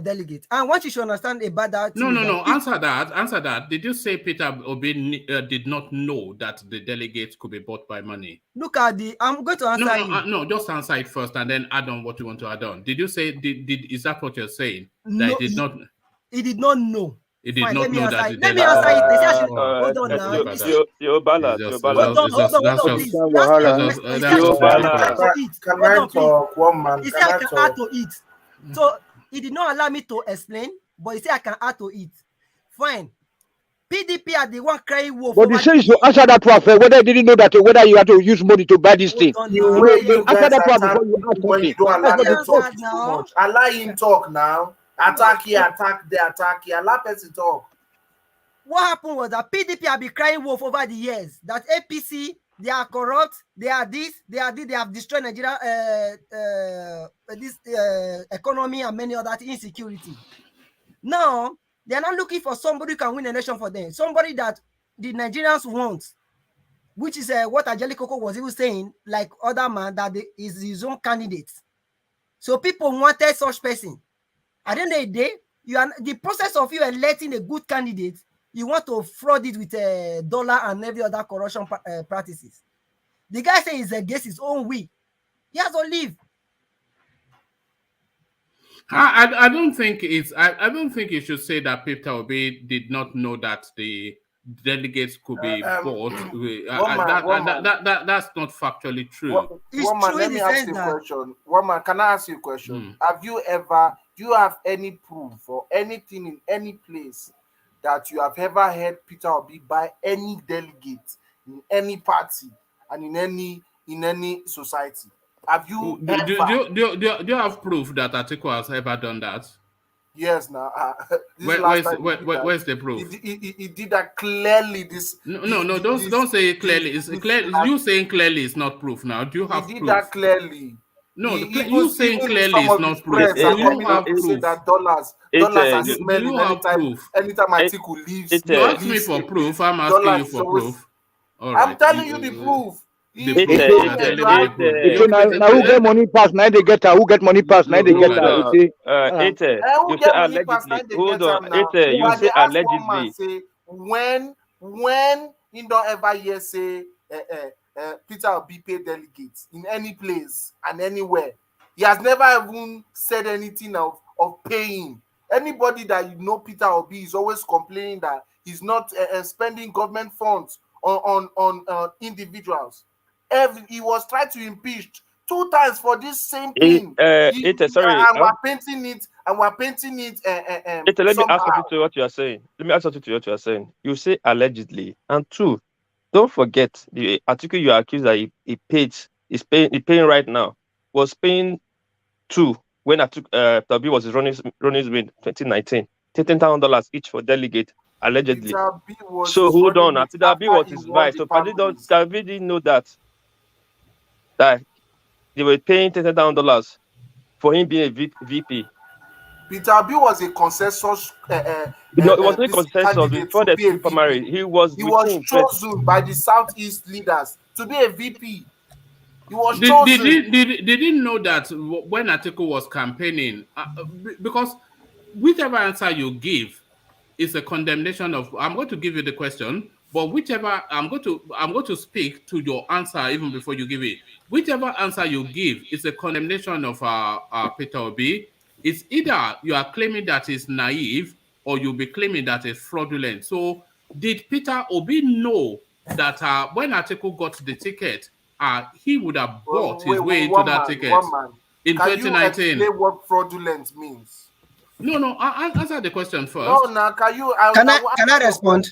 delicate. And what you should understand about that. No. Answer that. Did you say Peter Obi did not know that the delegates could be bought by money? Look at I'm going to answer you. No, just answer it first and then add on what you want to add on. Did you say, is that what you're saying? No, that he did not know. He did not know that. Let me answer it. Hold on now. You're balanced. Hold on, please. Can I talk? One man. He said I can add to it. So he did not allow me to explain, but he said I can add to it. Fine. PDP are the one crying wolf. But he says to answer that one, whether he didn't know that, whether you had to use money to buy this thing. Answer that one before you ask something. Don't allow him to talk too much. Allow him talk now. Attack here, attack there, attack here. Allow person talk. What happened was that PDP have been crying wolf over the years. That APC, they are corrupt, they are this, they have destroyed Nigeria, economy and many other insecurity. Now, they are not looking for somebody who can win a nation for them. Somebody that the Nigerians want, which is what Ajali Koko was even saying, like other man, that is his own candidate. So people wanted such person. At the end of the day, the process of you electing a good candidate, you want to fraud it with a dollar and every other corruption practices. The guy says he's against his own will. He has to leave. I don't think you should say that Peter Obi did not know that the delegates could be bought. That's not factually true. Let me ask you a question. Woman, can I ask you a question? Do you have any proof or anything in any place that you have ever heard Peter Obi by any delegate in any party and in any society? Have you do you have proof that Atiku has ever done that? Yes, now where's the proof? He did that clearly. Don't say it clearly. It's clear. You saying clearly is not proof. Now, do you have he proof? did that clearly. No, you saying clearly is not proof. Do you have proof? Say that dollars are smelling anytime Atiku leaves. You ask me for proof. I'm asking you for proof. All right. I'm telling you the proof. Now who get money pass, now they get her. Who get money pass, now they get her. Who say allegedly? Hold on, you say allegedly. Say when you don't ever hear say Peter Obi pay delegates in any place and anywhere. He has never even said anything of paying. Anybody that you know Peter Obi is always complaining that he's not spending government funds on individuals. He was tried to impeach 2 times for this same thing. Sorry, and we're painting it. Let me ask you to what you are saying. You say allegedly, and 2, don't forget the article you accused that he paying right now was paying 2 when Tabi was running with 2019, $10,000 each for delegate allegedly. So hold on, Tabi was his vice. So Tabi didn't know that they were paying $10,000 for him being a VP. Peter Obi was a consensus. It was not a consensus before the primary. He was chosen by the Southeast leaders to be a VP. He was chosen. They didn't know that when Atiku was campaigning, because whichever answer you give is a condemnation of. I'm going to give you the question, but whichever I'm going to speak to your answer even before you give it. Whichever answer you give is a condemnation of Peter Obi. It's either you are claiming that it's naive or you'll be claiming that it's fraudulent. So did Peter Obi know that when Atiku got the ticket, he would have bought his way into that ticket in 2019? Can you explain what fraudulent means? No, I'll answer the question first. No, can you? Can I respond?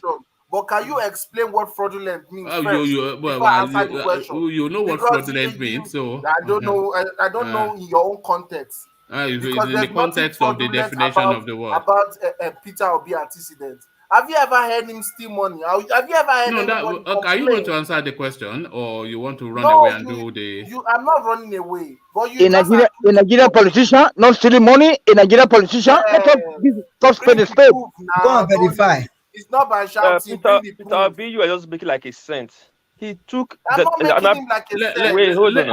But can you explain what fraudulent means first? You know what fraudulent means, so I don't know. I don't know in your own context. In the context of the definition of the word about Peter Obi antecedent. Have you ever heard him steal money? Have you ever heard anybody complain? Are you going to answer the question, or you want to run away and do the? I'm not running away. But a Nigerian politician not stealing money. A Nigerian politician. Let us spend the spade. Go and verify. It's not by shouting. Peter Obi, you are just making like a cent. He took. I'm not making him like a cent. Wait, hold on.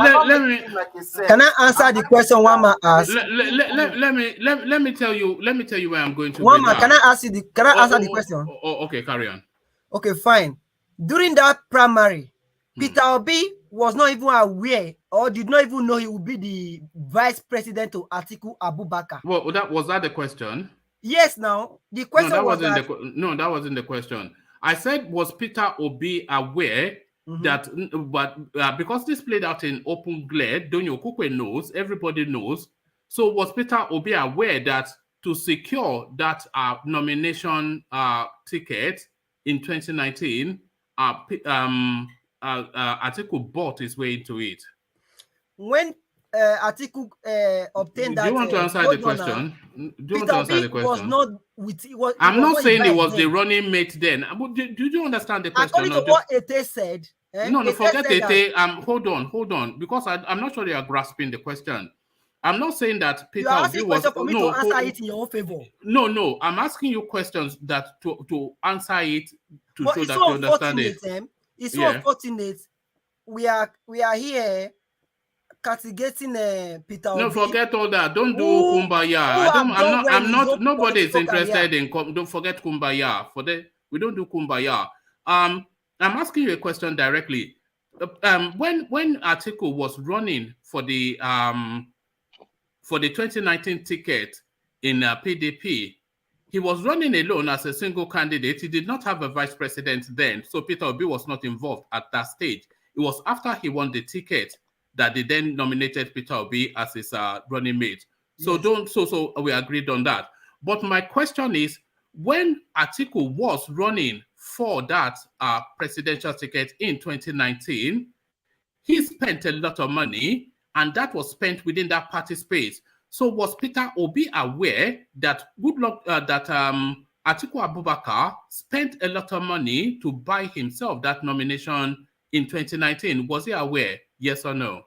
Can I answer the question one man asked? Let me tell you where I'm going to. One man, can I answer the question? Okay, carry on. Okay, fine. During that primary, Peter Obi was not even aware or did not even know he would be the vice president to Atiku Abubakar. Well, was that the question? Yes. Now the question that wasn't the question. I said, was Peter Obi aware that, but because this played out in open glare, Donyo Kukwe knows, everybody knows. So was Peter Obi aware that to secure that nomination ticket in 2019, Atiku bought his way into it? When Atiku obtained that, do you want to answer the question? Was not with. I'm not saying it was the running mate then. Do you understand the question? According to what Ete said. No, forget Ete. Hold on, because I'm not sure you are grasping the question. I'm not saying that Peter Obi was. For me to answer it in your own favor. No. I'm asking you questions that to answer it to show that you understand it. It's so unfortunate. We are here castigating Peter Obi. No, forget all that. Don't do kumbaya. I'm not. Nobody is interested in. Don't forget kumbaya. We don't do kumbaya. I'm asking you a question directly. When Atiku was running for the 2019 ticket in PDP, he was running alone as a single candidate. He did not have a vice president then, so Peter Obi was not involved at that stage. It was after he won the ticket that they then nominated Peter Obi as his running mate. So we agreed on that. But my question is, when Atiku was running for that presidential ticket in 2019, he spent a lot of money, and that was spent within that party space. So was Peter Obi aware that Atiku Abubakar spent a lot of money to buy himself that nomination in 2019? Was he aware? Yes or no?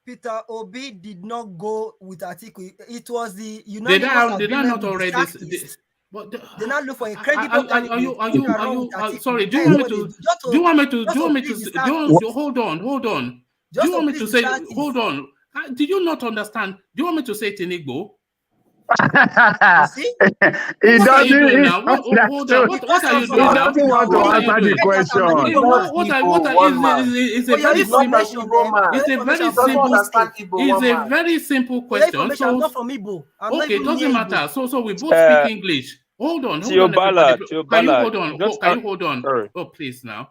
Peter Obi did not go with Atiku. It was the unanimous agreement with the Southeast. They now look for a credible candidate. Sorry, do you want me to hold on. Do you want me to say, hold on? Did you not understand? Do you want me to say it in Igbo? What are you doing now? What are you doing now? He doesn't want to answer the question. It's a very simple question. Okay, it doesn't matter. So we both speak English. Hold on. Can you hold on? Sorry. Oh, please now.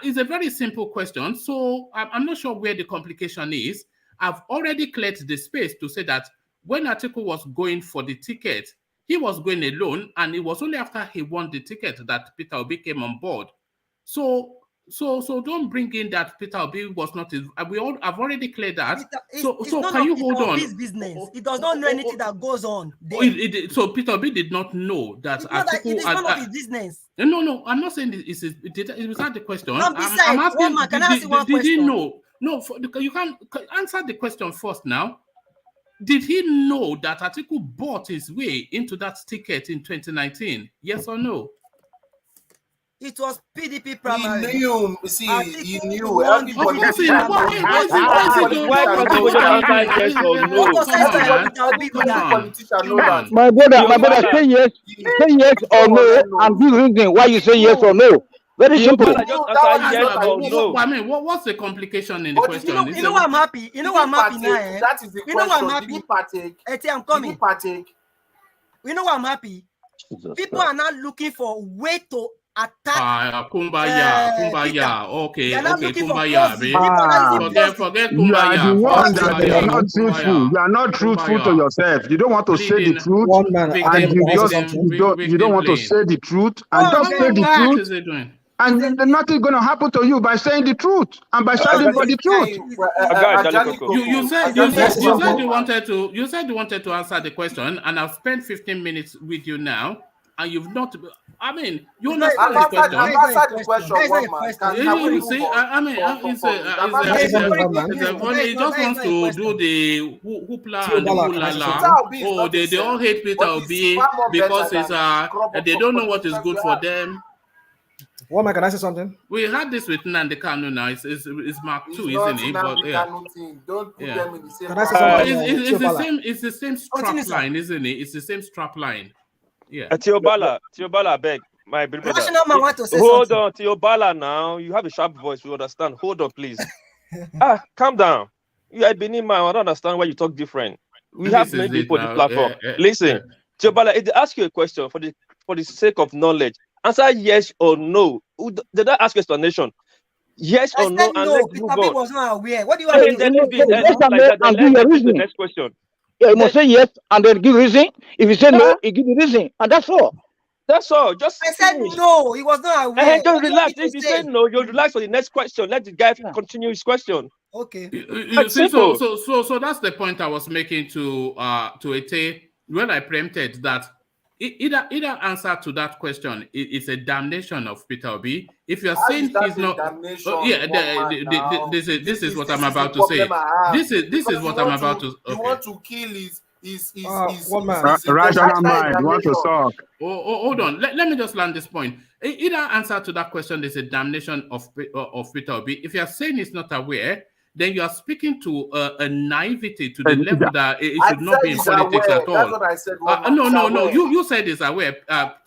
It's a very simple question. So I'm not sure where the complication is. I've already cleared the space to say that when Atiku was going for the ticket, he was going alone, and it was only after he won the ticket that Peter Obi came on board. So don't bring in that Peter Obi was not. I've already cleared that. So can you hold on? Business. He does not know anything that goes on. So Peter Obi did not know that Atiku. It is none of his business. No, I'm not saying it was not the question. No, I'm asking. Can I ask you one question? Did he know? No, you can answer the question first now. Did he know that Atiku bought his way into that ticket in 2019? Yes or no? It was PDP primary. He knew. He knew. My brother, say yes or no, and give reason why you say yes or no. Very simple. I mean, what's the complication in the question? You know what I'm happy? You know what I'm happy now? That is the question. You know what I'm happy? Did he partake? I'm coming. Did he partake? You know what I'm happy? People are now looking for a way to attack. Kumbaya. Okay, Kumbaya. Forget You are Kumbaya. the one that is not truthful. You are not truthful to yourself. You don't want to say the truth, and you don't want to say the truth, and just say the truth. And there's nothing going to happen to you by saying the truth and by standing for the truth. You said you wanted to answer the question, and I've spent 15 minutes with you now, and you've not. I mean, you understand the question. I've answered the question. You see, I mean, he just wants to do the hoopla and the hoolala. Oh, they all hate Peter Obi because they don't know what is good for them. What man, can I say something? We had this with Nnamdi Kanu now. It's Mark 2, isn't it? But don't put them in the same. It's the same strap line, isn't it? It's the same strap line. Yeah. Tiobala, beg, my brother. Hold on, Tiobala. Now you have a sharp voice. We understand. Hold on, please. Calm down. You are Benin man. I don't understand why you talk different. We have many people on the platform. Listen, Tiobala, if they ask you a question for the sake of knowledge, answer yes or no. Did I ask explanation? Yes or no? And let's move on. Was not aware. What do you want to do? The next question. Yeah, you must say yes and then give reason. If you say no, you give the reason, and that's all. That's all. Just I said no. He was not aware. Just relax. If you say no, you relax for the next question. Let the guy continue his question. Okay. You see, so that's the point I was making to Ete when I preempted that. Either answer to that question is a damnation of Peter Obi. If you're saying he's not, this is what I'm about to say. This is what I'm about to. You want to kill his rational mind. You want to talk. Hold on. Let me just land this point. Either answer to that question is a damnation of Peter Obi. If you're saying he's not aware, then you are speaking to a naivety to the level that it should not be in politics at all. That's what I said. No. You said it's aware.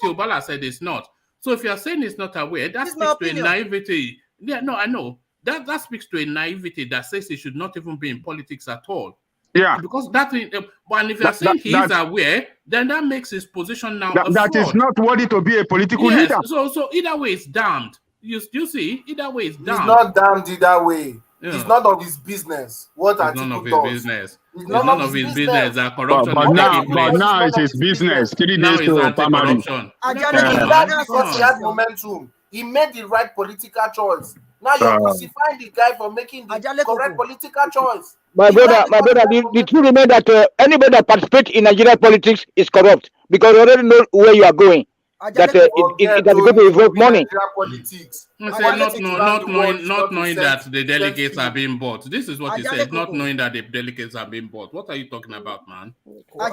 Tiobala said it's not. So if you are saying it's not aware, that speaks to a naivety. Yeah, no, I know. That speaks to a naivety that says he should not even be in politics at all. Yeah. Because and if you are saying he is aware, then that makes his position now that is not worthy to be a political leader. So either way, it's damned. You see, either way, it's damned. He's not damned either way. Yeah. It's none of his business. What Atiku does. Business. It's none of his business that corruption but is now, taking place. it's his business. 3 Now days it's to primary. anti-corruption. He died because he had momentum. He made the right political choice. Now you're crucifying the guy for making the correct political choice. My brother, the truth remains that anybody that participates in Nigerian politics is corrupt because you already know where you are going. That it has going to involve money. Politics. Say not knowing that the delegates are being bought. This is what he said. Not knowing that the delegates are being bought. What are you talking about, man? One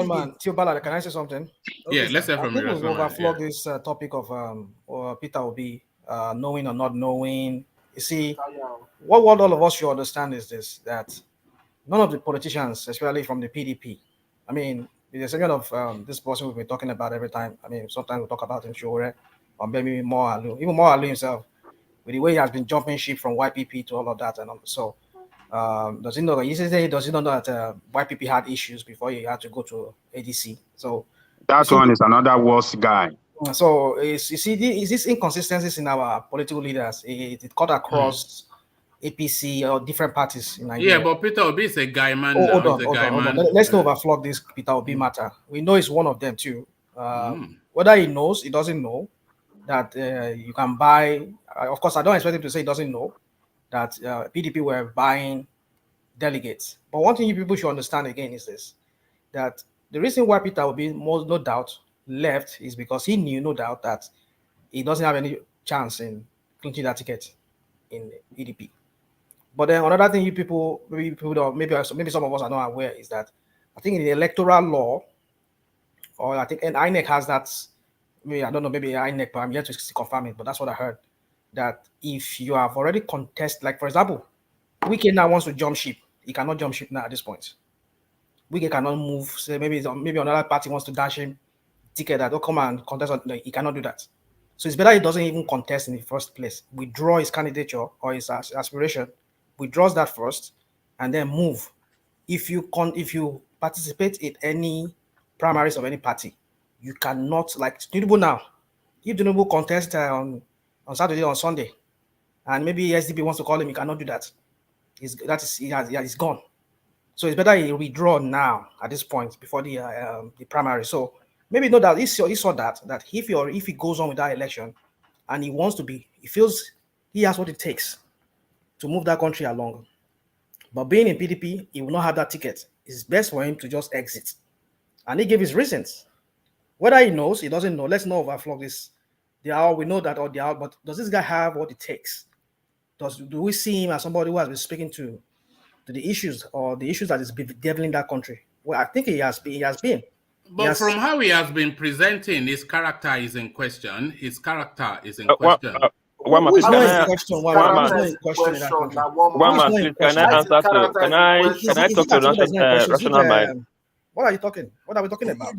man. Tiobala, can I say something? Yeah, let's hear from you. I think we'll overflog this topic of Peter Obi, knowing or not knowing. You see, what all of us should understand is this: that none of the politicians, especially from the PDP, I mean, the exception of this person we've been talking about every time. I mean, sometimes we talk about him, Shore, or maybe more Alu, even more Alu himself, with the way he has been jumping ship from YPP to all of that, and so. Does he know? Does he not know that YPP had issues before he had to go to ADC? So that one is another worse guy. So you see, is this inconsistencies in our political leaders? It cut across APC or different parties in Nigeria. Yeah, but Peter Obi is a guy man. Hold on. Let's not overflog this Peter Obi matter. We know it's one of them too. Whether he knows, he doesn't know that you can buy. Of course, I don't expect him to say he doesn't know that PDP were buying delegates. But one thing you people should understand again is this, that the reason why Peter Obi, no doubt, left is because he knew, no doubt, that he doesn't have any chance in clinching that ticket in PDP. But then another thing you people, maybe some of us are not aware, is that I think in the electoral law, or I think and INEC has that, maybe I don't know, maybe INEC, but I'm yet to confirm it, but that's what I heard, that if you have already contested, like for example, Wike now wants to jump ship. He cannot jump ship now at this point. Wike cannot move. Say maybe another party wants to dash him ticket that will come and contest. He cannot do that. So it's better he doesn't even contest in the first place. Withdraw his candidature or his aspiration. Withdraws that first, and then move. If you participate in any primaries of any party, you cannot, like TINUBU now. If TINUBU contest on Saturday or Sunday, and maybe SDP wants to call him, he cannot do that. He's gone. So it's better he withdraw now at this point before the primary. So maybe know that he saw that if he goes on with that election and he feels he has what it takes to move that country along. But being in PDP, he will not have that ticket. It's best for him to just exit. And he gave his reasons. Whether he knows, he doesn't know. Let's not overflog this. We know that or they are, but does this guy have what it takes? Do we see him as somebody who has been speaking to the issues or the issues that is bedeviling that country? Well, I think he has been. But from how he has been presenting, his character is in question. His character is in question. Can I answer to? Can I talk to rational mind? What are you talking? What are we talking about?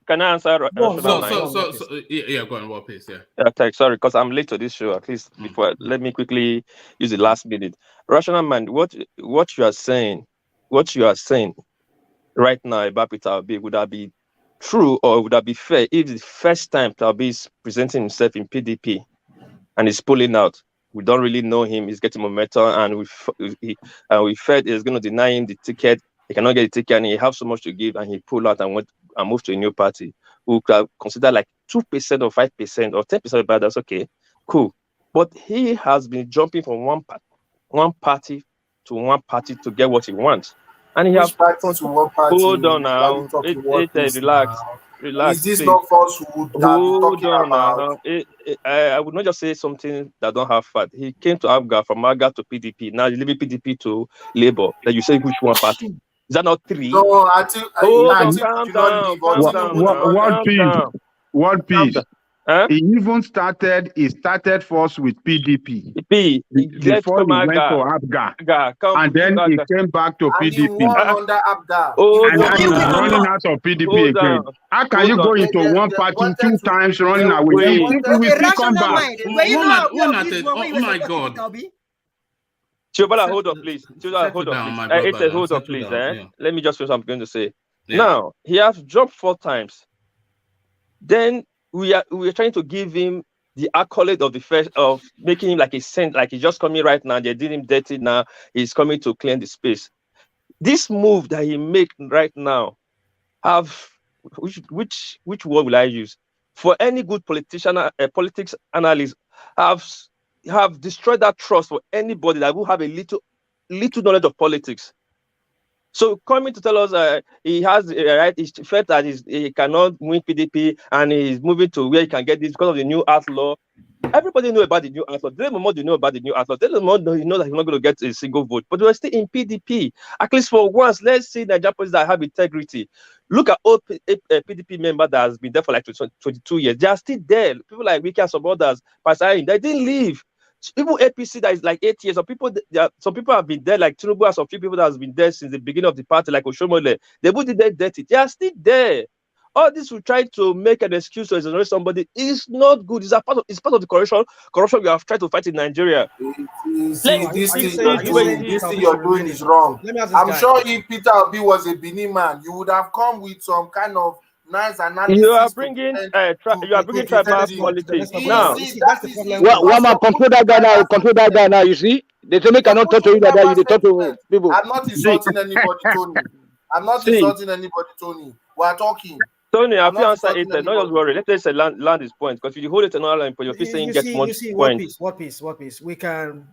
Can I answer rational mind? Go on, what please? Sorry, because I'm late to this show. At least before, let me quickly use the last minute. Rational mind, what you are saying right now about Peter Obi, would that be true or would that be fair if the first time Peter Obi is presenting himself in PDP and he's pulling out? We don't really know him. He's getting momentum, and we felt he's going to deny him the ticket. He cannot get the ticket, and he has so much to give, and he pulled out and went and moved to a new party. We could consider like 2% or 5% or 10% about that's okay, cool. But he has been jumping from one party to get what he wants, and he has to one party. Hold on now, relax. Is this not falsehood that we're talking about? I would not just say something that don't have fat. He came to ABGA, from ABGA to PDP. Now he's leaving PDP to Labour. Then you say which one party? Is that not 3? No, I think. Calm down. One piece. He even started. He started first with PDP before he went to ABGA, and then he came back to PDP. Under ABGA. And now he's running out of PDP again. How can you go into one party 2 times running away? You think we will still come back? Oh my God. Chobala, hold on, please. Hold on, please. Let me just say what I'm going to say. Yeah. Now, he has jumped 4 times. Then we are trying to give him the accolade of the first of making him like a saint, like he's just coming right now. They did him dirty now. He's coming to clean the space. This move that he make right now, which word will I use? For any good politician, politics analyst, have destroyed that trust for anybody that will have a little knowledge of politics. So coming to tell us he has right, he felt that he cannot win PDP and he's moving to where he can get this because of the new outlaw. Everybody know about the new outlaw. They know about the new outlaw. They don't know that he's not going to get a single vote. But we're still in PDP. At least for once, let's see Nigerian politics that have integrity. Look at all PDP member that has been there for like 22 years. They are still there. People like Wike and some others, they didn't leave. People APC that is like 8 years. Some people have been there, like TINUBU, and some few people that has been there since the beginning of the party, like Oshomole. They put it there dirty. They are still there. All this will try to make an excuse to exonerate somebody is not good. It's part of the corruption we have tried to fight in Nigeria. This thing you're doing is wrong. I'm sure if Peter Obi was a Benin man, you would have come with some kind of nice analysis. You are bringing tribal politics now. One man control that guy now. You see, they tell me cannot talk to you like that. You talk to people. I'm not insulting anybody, Tony. I'm not insulting anybody, Tony. We are talking. Tony, I feel answer it. Don't just worry. Let us land this point, because if you hold it another line, you're saying get much point. What piece? We can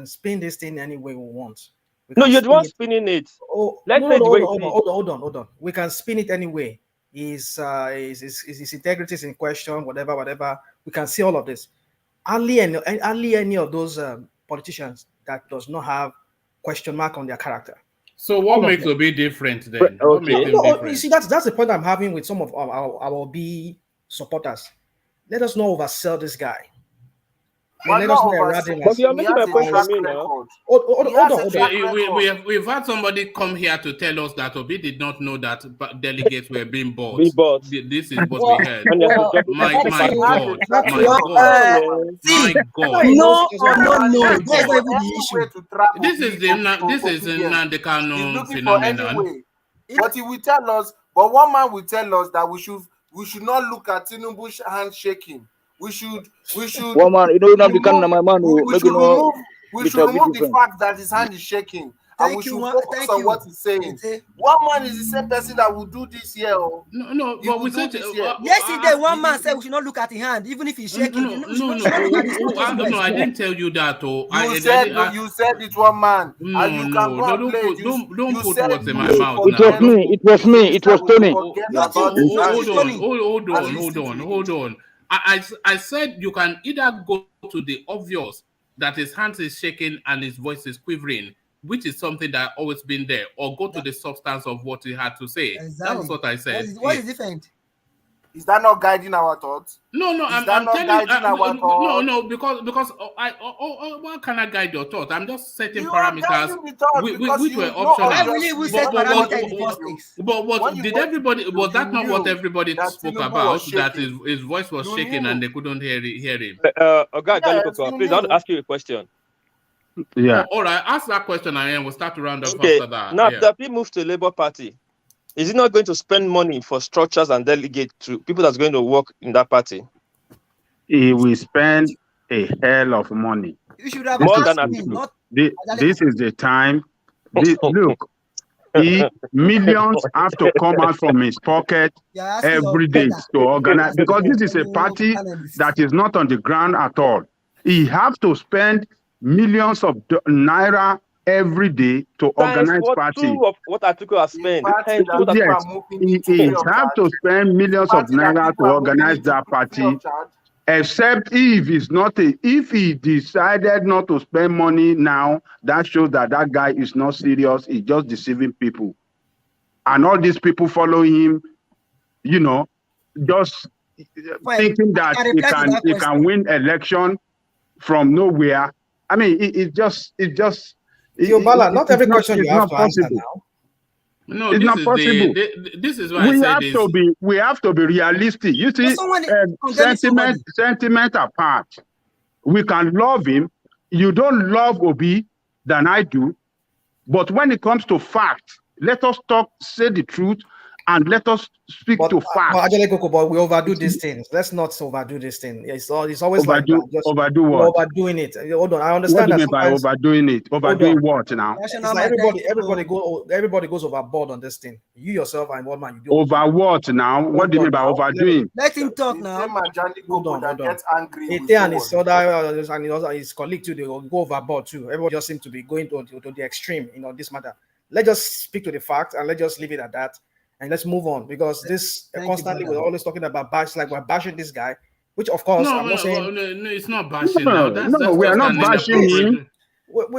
spin this thing any way we want. No, you're the one spinning it. Hold on. We can spin it anyway. His integrity is in question, whatever. We can see all of this. Hardly any of those politicians that does not have question mark on their character. So what makes Obi different then? You see, that's the point I'm having with some of our Obi supporters. Let us not oversell this guy. Let us We've had somebody come here to tell us that Obi did not know that delegates were being bought. This is what we heard. My God. No. That's not even the issue. This is the Kano phenomenon. But he will tell us. But one man will tell us that we should not look at TINUBU's hand shaking. We should. One man, you know, not becoming my man. We should remove the fact that his hand is shaking. And we should focus on what he's saying. One man is the same person that will do this here. No, but we said yesterday one man said we should not look at his hand, even if he's shaking. No, I didn't tell you that. You said it, one man. Don't put words in my mouth. It was me. It was Tony. Hold on. I said you can either go to the obvious, that his hands is shaking and his voice is quivering, which is something that always been there, or go to the substance of what he had to say. Exactly. That was what I said. What is different? Is that not guiding our thoughts? No, I'm telling you. No, because why can I guide your thought? I'm just setting parameters which were optional. But did everybody? Was that not what everybody spoke about? That his voice was shaking and they couldn't hear him. Please, I want to ask you a question. Yeah. All right, ask that question and then we'll start to round up after that. Now, the people move to the Labour Party. Is it not going to spend money for structures and delegate to people that's going to work in that party? He will spend a hell of money. You should have more than this is the time. Look, millions have to come out from his pocket every day to organize, because this is a party that is not on the ground at all. He have to spend millions of naira every day to organize party. Of what Atiku has spent. Yes, he have to spend millions of naira to organize that party. Except if he decided not to spend money now, that shows that guy is not serious. He's just deceiving people, and all these people follow him. Just thinking that he can win election from nowhere. I mean, it's just. Yobala, not every question you have to answer now. No, it's not possible. This is why we have to be realistic. You see, sentiment apart. We can love him. You don't love Obi than I do, but when it comes to fact, let us say the truth and let us speak to facts. But we overdo these things. Let's not overdo this thing. It's always like that. Just overdo we're what? overdoing it. Hold on, I What understand do you that mean by sometimes. overdoing it? Overdoing what now? It's like everybody goes overboard on this thing. You yourself and one man, you do Over what now? What do you mean by overdoing? Let him talk now. Hold on. Gets angry with and his other and his colleague too, they will go overboard too. Everybody just seems to be going to the extreme, this matter. Let's just speak to the facts and let's just leave it at that, and let's move on, because this constantly we're always talking about bash, like we're bashing this guy, which of course I'm not saying. No, it's not bashing now. That's we are not bashing him.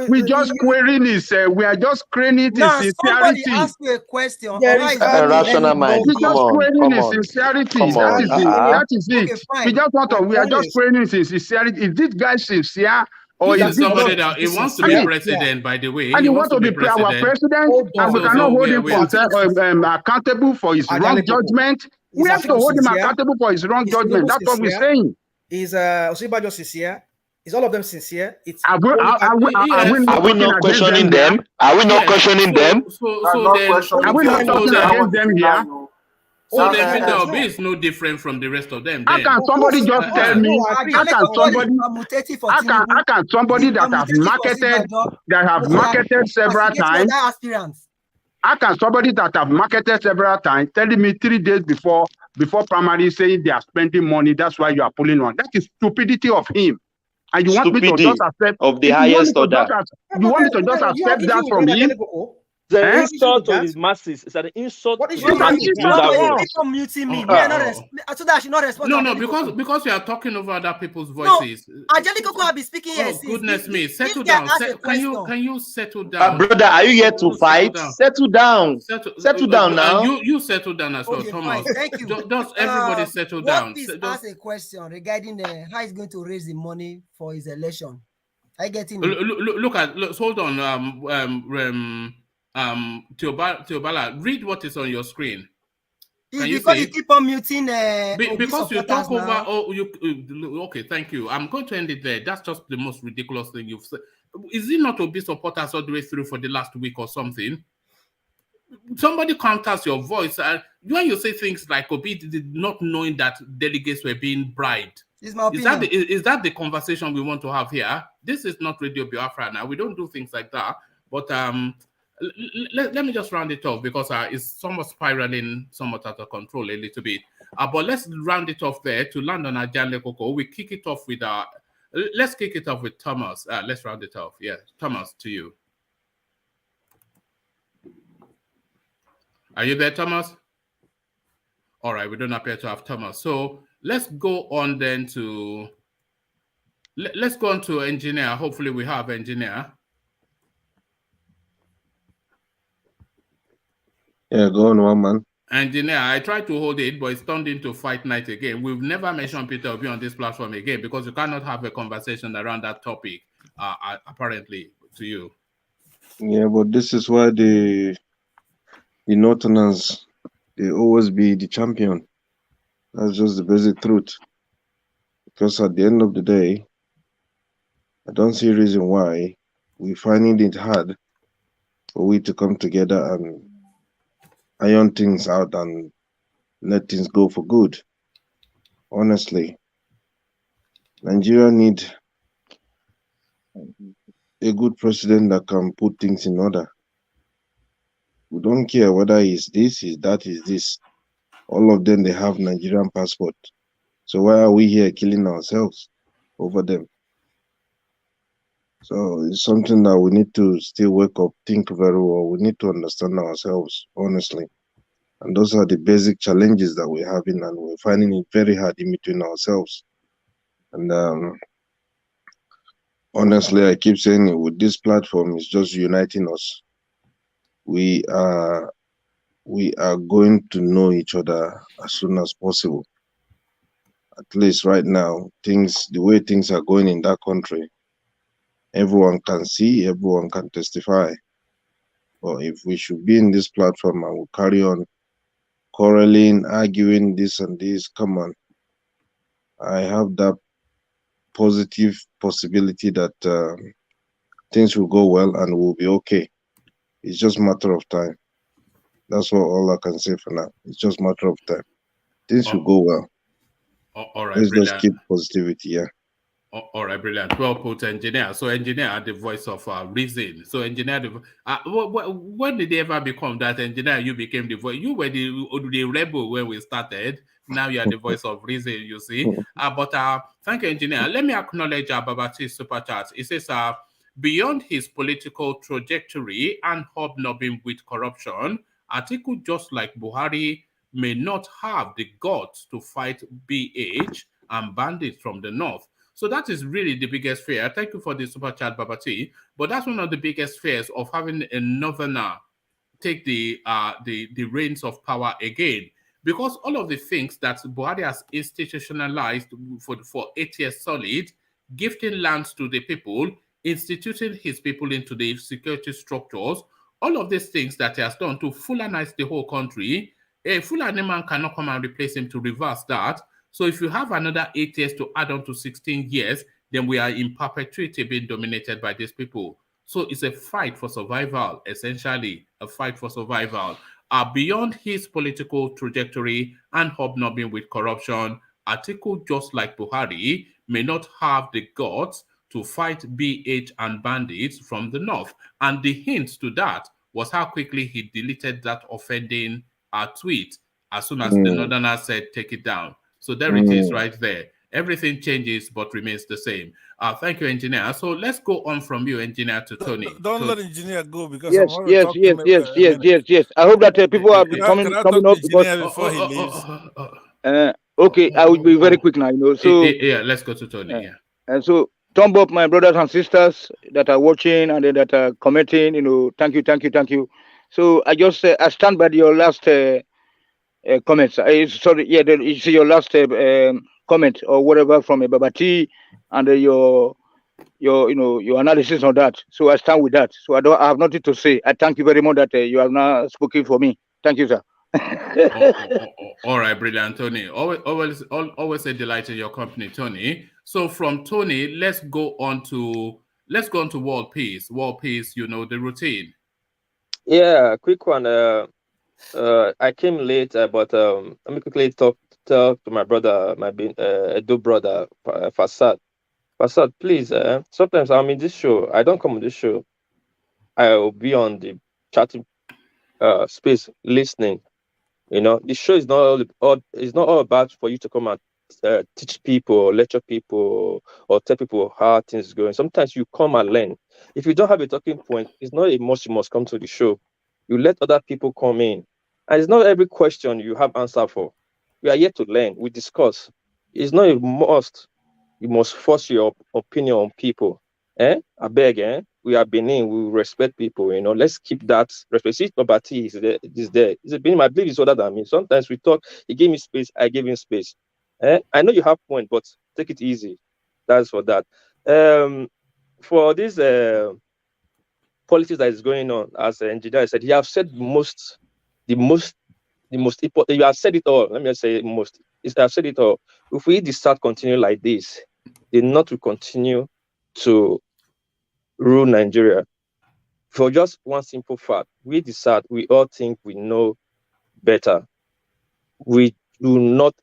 We just querying his. We are just querying his sincerity. Somebody asked you a question. Rational mind. We just querying his sincerity. That is it. We just want to. We are just querying his sincerity. Is this guy sincere? Or this is somebody that he wants to be president, by the way. And he wants to be our president, and we cannot hold him accountable for his wrong judgment. We have to hold him accountable for his wrong judgment. That's what we're saying. Is Osinbajo sincere? Is all of them sincere? Are we not questioning them? Are we not questioning them? Are we not talking against them here? So then Peter Obi is no different from the rest of them. How can somebody just tell me? How can somebody that have marketed several times? How can somebody that have marketed several times telling me 3 days before primary saying they are spending money? That's why you are pulling on. That is stupidity of him. And you want me to just accept of the highest order? You want me to just accept that from him? It's an insult to his masses. It's an insult. What is your muting me? So that I should not respond. No, because you are talking over other people's voices. No, Angelica will be speaking here. Oh, goodness me. Settle down. Can you settle down? Brother, are you here to fight? Settle down. Settle down now. You settle down as well, Thomas. Thank you. Just everybody settle down. Ask a question regarding how he's going to raise the money for his election. I get him. Hold on. Teobala, read what is on your screen. Because you keep on muting. Because you talk over. Okay, thank you. I'm going to end it there. That's just the most ridiculous thing you've said. Is it not Obi supporters all the way through for the last week or something? Somebody counters your voice. When you say things like Obi did not knowing that delegates were being bribed. Is that the conversation we want to have here? This is not Radio Biafra now. We don't do things like that. But let me just round it off, because it's somewhat spiraling somewhat out of control a little bit. But let's round it off there to land on Ajale Koko. We kick it off with let's kick it off with Thomas. Let's round it off. Yeah, Thomas, to you. Are you there, Thomas? All right, we don't appear to have Thomas. So let's go on then to engineer. Hopefully we have engineer. Yeah, go on, one man. Engineer, I tried to hold it, but it's turned into fight night again. We've never mentioned Peter Obi on this platform again, because you cannot have a conversation around that topic, apparently, to you. Yeah, but this is why the Northerners, they always be the champion. That's just the basic truth. Because at the end of the day, I don't see a reason why we're finding it hard for we to come together and iron things out and let things go for good. Honestly, Nigeria need a good president that can put things in order. We don't care whether it's this, is that, is this. All of them, they have Nigerian passport. So why are we here killing ourselves over them? So it's something that we need to still wake up, think very well. We need to understand ourselves, honestly. And those are the basic challenges that we're having, and we're finding it very hard in between ourselves. And honestly, I keep saying it, with this platform, it's just uniting us. We are going to know each other as soon as possible. At least right now, the way things are going in that country, everyone can see, everyone can testify. But if we should be in this platform and we'll carry on quarreling, arguing this and this, come on. I have that positive possibility that things will go well and we'll be okay. It's just a matter of time. That's all I can say for now. It's just a matter of time. Things will go well. All right, Let's brilliant. just keep positivity, yeah. All right, brilliant. Well put, engineer. So, engineer, the voice of reason. So, engineer, when did they ever become that engineer? You became the voice. You were the rebel when we started. Now you are the voice of reason. You see. But thank you, engineer. Let me acknowledge Babati's super chat. It says, beyond his political trajectory and hobnobbing with corruption, Atiku, just like Buhari, may not have the guts to fight BH and bandits from the north. So that is really the biggest fear. Thank you for the super chat, Babati. But that's one of the biggest fears of having a northerner take the reins of power again. Because all of the things that Buhari has institutionalized for 8 years solid, gifting lands to the people, instituting his people into the security structures, all of these things that he has done to Fulanize the whole country, a Fulani man cannot come and replace him to reverse that. So if you have another 8 years to add on to 16 years, then we are in perpetuity being dominated by these people. So it's a fight for survival, essentially, a fight for survival. Beyond his political trajectory and hobnobbing with corruption, Atiku, just like Buhari, may not have the guts to fight BH and bandits from the north. And the hint to that was how quickly he deleted that offending tweet as soon as the northerner said, take it down. So there it is right there. Everything changes but remains the same. Thank you, engineer. So let's go on from you, engineer, to Tony. Don't let engineer go because yes, I want to talk to him. yes. I hope that people are coming Can I up talk to because engineer before he leaves? okay, I will be very quick now. So yeah, let's go to Tony. Yeah. And so thumb up my brothers and sisters that are watching and that are commenting. Thank you. So I just I stand by your last comments. Sorry, yeah, it's your last comment or whatever from Babati and your analysis on that. So I stand with that. So I have nothing to say. I thank you very much that you have now spoken for me. Thank you, sir. All right, brilliant, Tony. Always a delight in your company, Tony. So from Tony, let's go on to World Peace. World Peace, the routine. Yeah, quick one. I came late, but let me quickly talk to my brother, my Edo brother, Fasad. Fasad, please. Sometimes I'm in this show. I don't come on this show. I'll be on the chatting space listening. The show is not all about for you to come and teach people, or lecture people, or tell people how things are going. Sometimes you come and learn. If you don't have a talking point, it's not a must. You must come to the show. You let other people come in, and it's not every question you have answer for. We are here to learn. We discuss. It's not a must. You must force your opinion on people. I beg, we are Benin, we respect people, let's keep that respect. See, Babati is there. It's a Benin, I believe he's older than me. Sometimes we talk, he gave me space, I gave him space. I know you have point, but take it easy. That's for that. For this politics that is going on, as the engineer said, you have said the most important. You have said it all. Let me just say most. I've said it all. If we decide continue like this, the North will continue to rule Nigeria. For just one simple fact, we decide, we all think we know better. We do not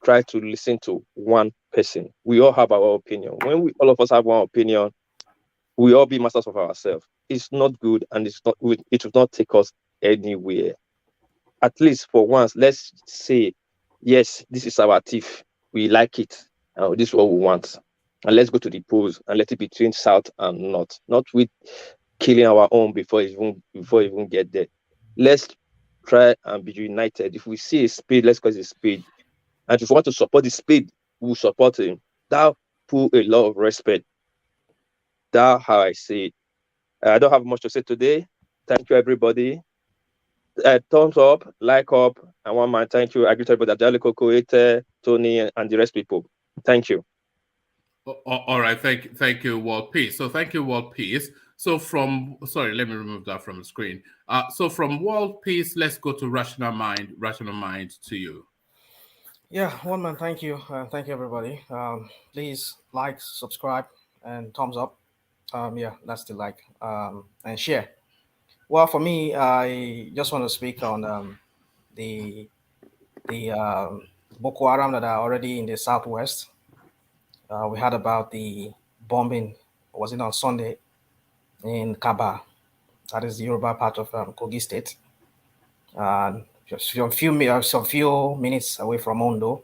try to listen to one person. We all have our opinion. When all of us have one opinion, we all be masters of ourselves. It's not good, and it will not take us anywhere. At least for once, let's say, yes, this is our thief. We like it. This is what we want. And let's go to the polls and let it be between South and North, not with killing our own before even get there. Let's try and be united. If we see a spade, let's call it a spade. And if we want to support the spade, we'll support him. That put a lot of respect. That's how I see it. I don't have much to say today. Thank you, everybody. Thumbs up, like up, and one man. Thank you. I greet everybody. Jaliko, Koete, Tony, and the rest people. Thank you. All right, thank you, World Peace. So thank you, World Peace. So let me remove that from the screen. So from World Peace, let's go to Rational Mind. Rational Mind, to you. Yeah, one man, thank you. Thank you, everybody. Please like, subscribe, and thumbs up. Yeah, that's the like, and share. Well, for me, I just want to speak on the Boko Haram that are already in the southwest. We heard about the bombing, was it on Sunday, in Kaba, that is the Yoruba part of Kogi State. Just some few minutes away from Ondo.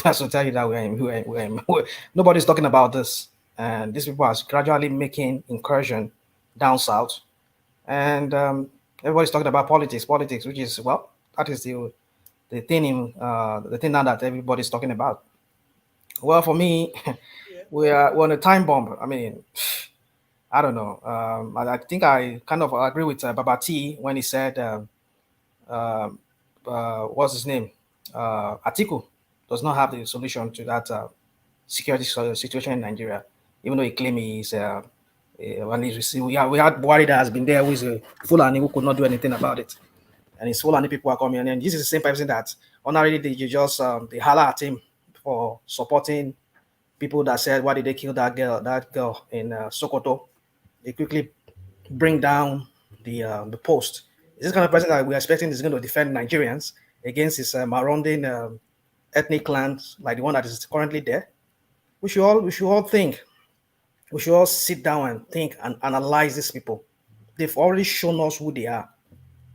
That's to tell you that nobody's talking about this. And these people are gradually making incursion down south. And everybody's talking about politics, which is, well, that is the thing now that everybody's talking about. Well, for me, we're on a time bomb. I mean, I don't know. I think I kind of agree with Baba T when he said, what's his name? Atiku does not have the solution to that security situation in Nigeria, even though he claims he's when he's we had Buhari that has been there, who is a Fulani who could not do anything about it, and his Fulani people are coming, and this is the same person that honorably they just they holler at him for supporting people that said, why did they kill that girl in Sokoto? They quickly bring down the post. Is this kind of person that we're expecting is going to defend Nigerians against his marauding ethnic clans like the one that is currently there? We should all think. We should all sit down and think and analyze these people. They've already shown us who they are.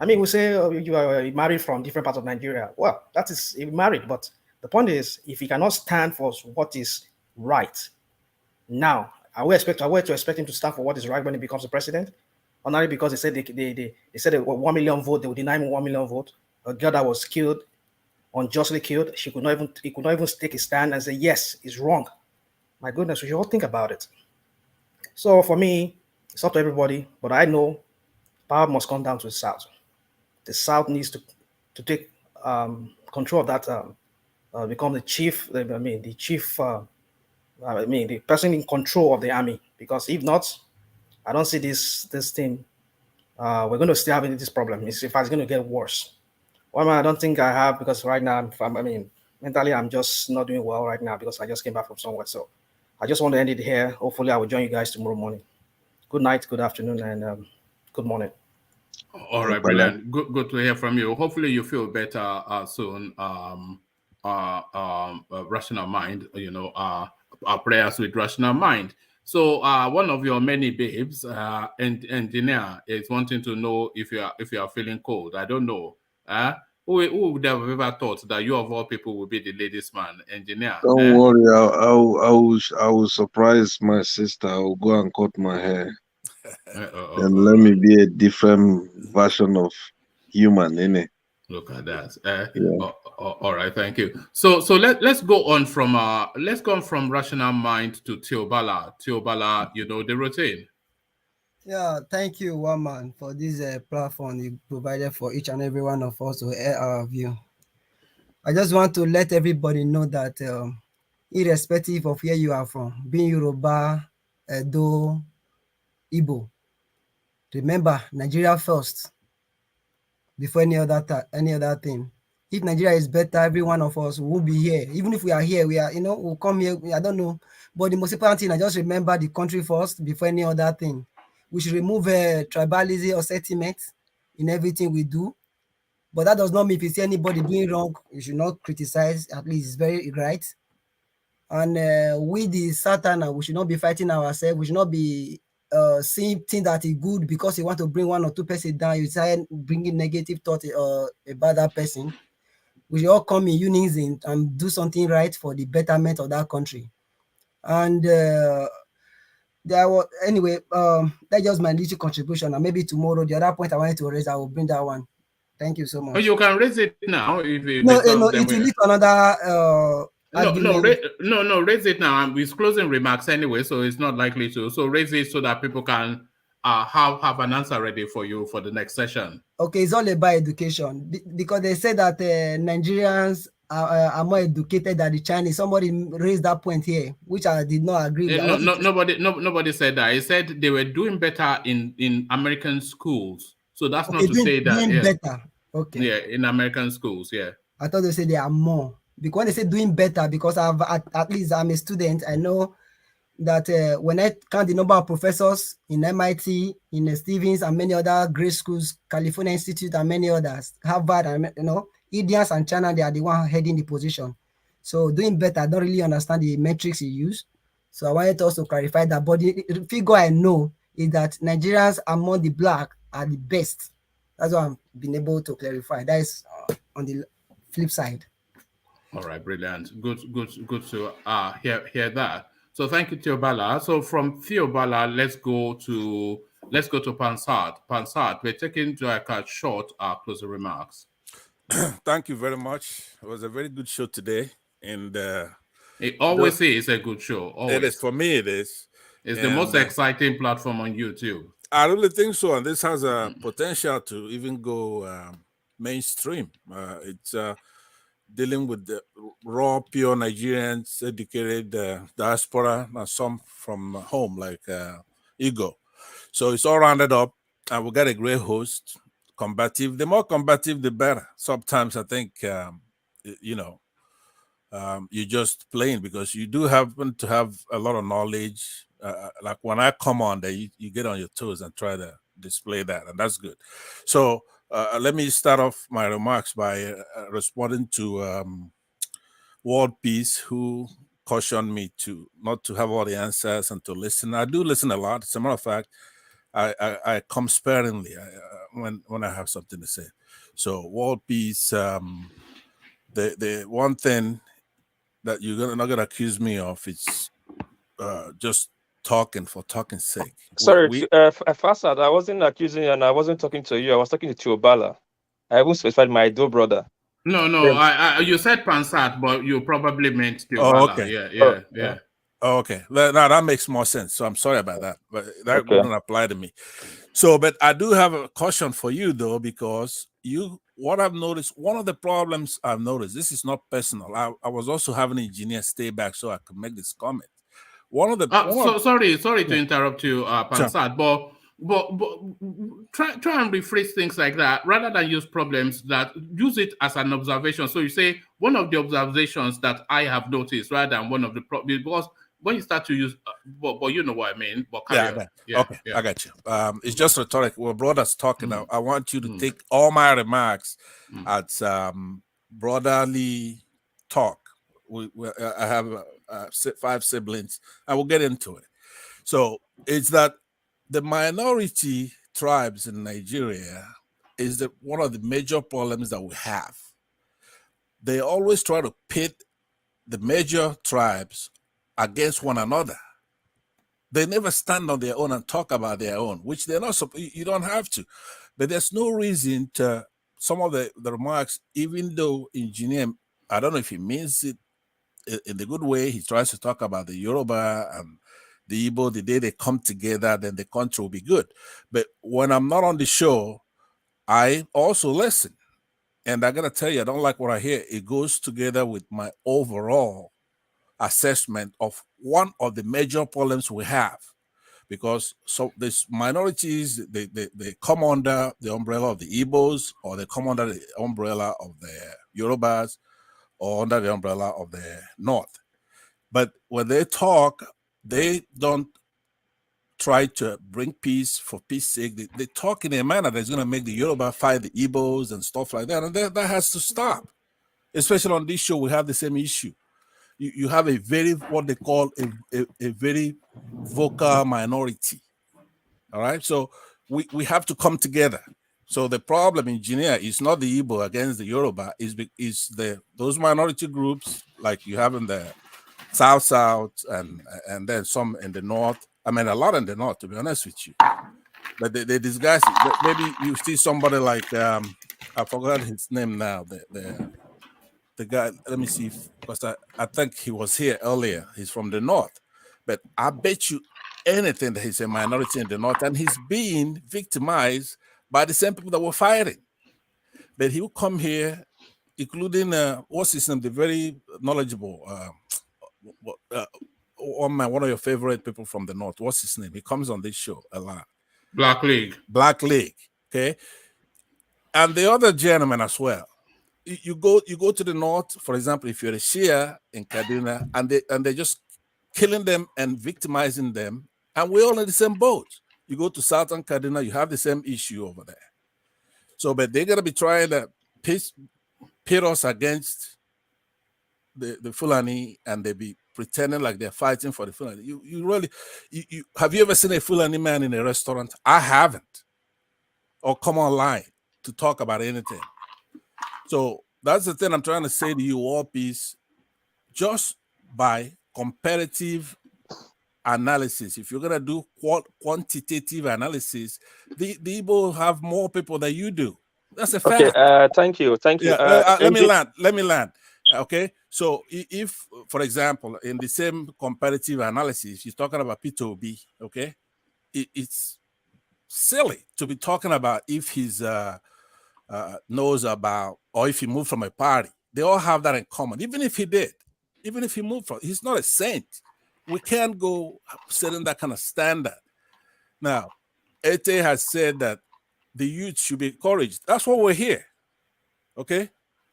I mean, we say you are married from different parts of Nigeria. Well, that is married, but the point is, if you cannot stand for what is right, now are we to expect him to stand for what is right when he becomes the president? Only because they said they said 1 million vote, they would deny him 1 million vote. A girl that was killed, unjustly killed, he could not even take a stand and say yes, it's wrong. My goodness, we should all think about it. So for me, it's up to everybody, but I know power must come down to the South. The South needs to take control of that, become the chief. The person in control of the army. Because if not, I don't see this thing. We're going to still having this problem. In fact, it's going to get worse. Well, I don't think I have, because right now, mentally, I'm just not doing well right now because I just came back from somewhere. So I just want to end it here. Hopefully, I will join you guys tomorrow morning. Good night, good afternoon, and good morning. All right, brilliant. Good to hear from you. Hopefully, you feel better soon. Rational mind, our prayers with rational mind. So one of your many babes, engineer, is wanting to know if you are feeling cold. I don't know. Who would have ever thought that you of all people would be the ladies' man, engineer? Don't worry, I will surprise my sister. I will go and cut my hair. And let me be a different version of human, innit? Look at that. All right, thank you. So let's go on from rational mind to Teobala. Teobala, the routine. Yeah, thank you, Waman, for this platform you provided for each and every one of us to air our view. I just want to let everybody know that irrespective of where you are from, being Yoruba, Edo, Igbo, remember Nigeria first before any other thing. If Nigeria is better, every one of us will be here. Even if we are here, we'll come here. I don't know. But the most important thing, I just remember the country first before any other thing. We should remove tribalism or sentiment in everything we do. But that does not mean if you see anybody doing wrong, you should not criticize. At least it's very right. And we, the Satan, we should not be fighting ourselves. We should not be seeing things that is good because you want to bring one or two persons down. You start bringing negative thought about that person. We should all come in unison and do something right for the betterment of that country. And anyway, that's just my little contribution. And maybe tomorrow, the other point I wanted to raise, I will bring that one. Thank you so much. Oh, you can raise it now. It will lead to another No, raise it now. It's closing remarks anyway, so it's not likely to. So raise it so that people can have an answer ready for you for the next session. Okay, it's all about education because they say that Nigerians are more educated than the Chinese. Somebody raised that point here, which I did not agree with. Nobody said that. He said they were doing better in American schools. So that's not to say that. Doing better. Okay. Yeah, in American schools, yeah. I thought they said they are more. Because when they say doing better, because at least I'm a student, I know that when I count the number of professors in MIT, in Stevens, and many other great schools, California Institute, and many others, Harvard, and Indians and China, they are the one heading the position. So doing better, I don't really understand the metrics you use. So I wanted to also clarify that. But the figure I know is that Nigerians among the black are the best. That's what I've been able to clarify. That is on the flip side. All right, brilliant. Good to hear that. So thank you, Theobala. So from Theobala, let's go to Pansat. Pansat, we're taking like a short closing remarks. Thank you very much. It was a very good show today, and it always is a good show. Always. It is for me. It is. It's the most exciting platform on YouTube. I really think so, and this has a potential to even go mainstream. It's dealing with the raw, pure Nigerians, educated diaspora, and some from home, like Ego. So it's all rounded up, and we got a great host, combative. The more combative, the better. Sometimes I think, you're just playing because you do happen to have a lot of knowledge. Like when I come on there, you get on your toes and try to display that, and that's good. So let me start off my remarks by responding to World Peace, who cautioned me to not to have all the answers and to listen. I do listen a lot. As a matter of fact, I come sparingly when I have something to say. So World Peace, the one thing that you're not gonna accuse me of is just talking for talking's sake. Sorry, Fasad, I wasn't accusing you and I wasn't talking to you. I was talking to Theobala. I haven't specified my dual brother. No, you said Pansat, but you probably meant Theobala. Oh, okay. Yeah. Oh, okay. Now that makes more sense. So I'm sorry about that, but that wouldn't apply to me. So, but I do have a caution for you though, because what I've noticed, one of the problems I've noticed, this is not personal. I was also having an engineer stay back so I could make this comment. One of the sorry to interrupt you, Pansat, sure. but try and rephrase things like that rather than use problems. That use it as an observation. So you say one of the observations that I have noticed rather than one of the problems, because when you start to use, but you know what I mean. But okay, I got you. It's just rhetoric. We're brothers talking. I want you to take all my remarks as brotherly talk. I have 5 siblings. I will get into it. So it's that the minority tribes in Nigeria is one of the major problems that we have. They always try to pit the major tribes against one another. They never stand on their own and talk about their own, which they're not. You don't have to. But there's no reason to some of the remarks, even though engineer, I don't know if he means it in the good way. He tries to talk about the Yoruba and the Igbo. The day they come together, then the country will be good. But when I'm not on the show, I also listen. And I got to tell you, I don't like what I hear. It goes together with my overall assessment of one of the major problems we have. Because so these minorities, they come under the umbrella of the Igbos, or they come under the umbrella of the Yorubas, or under the umbrella of the North. But when they talk, they don't try to bring peace for peace sake. They talk in a manner that's going to make the Yoruba fight the Igbos and stuff like that. And that has to stop. Especially on this show, we have the same issue. You have a very, what they call a very vocal minority. All right. So we have to come together. So the problem, engineer, is not the Igbo against the Yoruba, is those minority groups like you have in the South and then some in the North. I mean, a lot in the North, to be honest with you. But they disguise it. Maybe you see somebody like I forgot his name now. The guy. Let me see, because I think he was here earlier. He's from the North, but I bet you anything that he's a minority in the North, and he's being victimized by the same people that were fighting. But he will come here, including what's his name, the very knowledgeable one of your favorite people from the North. What's his name? He comes on this show a lot. Black League. Okay. And the other gentleman as well. You go to the North, for example, if you're a Shia in Kaduna, and they just killing them and victimizing them, and we're all in the same boat. You go to Southern Kaduna, you have the same issue over there. So, but they're going to be trying to pit us against the Fulani, and they be pretending like they're fighting for the Fulani. You really, have you ever seen a Fulani man in a restaurant? I haven't. Or come online to talk about anything. So that's the thing I'm trying to say to you all, is just by comparative analysis, if you're going to do quantitative analysis, the Igbo have more people than you do. That's a fact. Okay, thank you. Yeah, let me land. Okay, so if, for example, in the same comparative analysis, you're talking about P2B, okay, it's silly to be talking about if he's knows about, or if he moved from a party. They all have that in common. Even if he did, even if he moved from, he's not a saint. We can't go setting that kind of standard. Now, Ete has said that the youth should be encouraged. That's why we're here. Okay,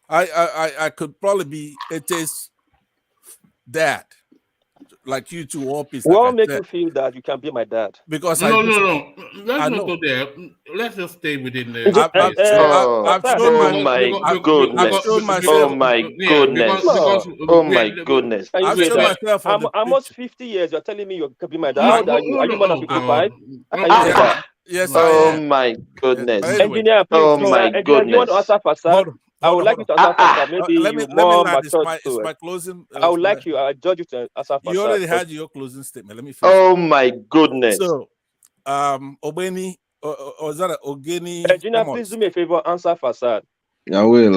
I could probably be Ete's dad, like you two, all peace. What make you feel that you can be my dad? Because no. Let's not go there. Let's just stay within the. I've shown my goodness. Oh my goodness. Oh my goodness. I've shown myself. I'm almost 50 years. You're telling me you can be my dad. How old are you? Are you more than 55? Yes. Oh my goodness. Engineer, please. Oh my goodness. You want to answer Fasad? I would like you to answer Fasad. Maybe you more mature. It's my closing. I would like you. I judge you to answer Fasad. You already had your closing statement. Let me finish. Oh my goodness. So, Obeni, or is that Ogeni? Engineer, please do me a favor. Answer Fasad. I will.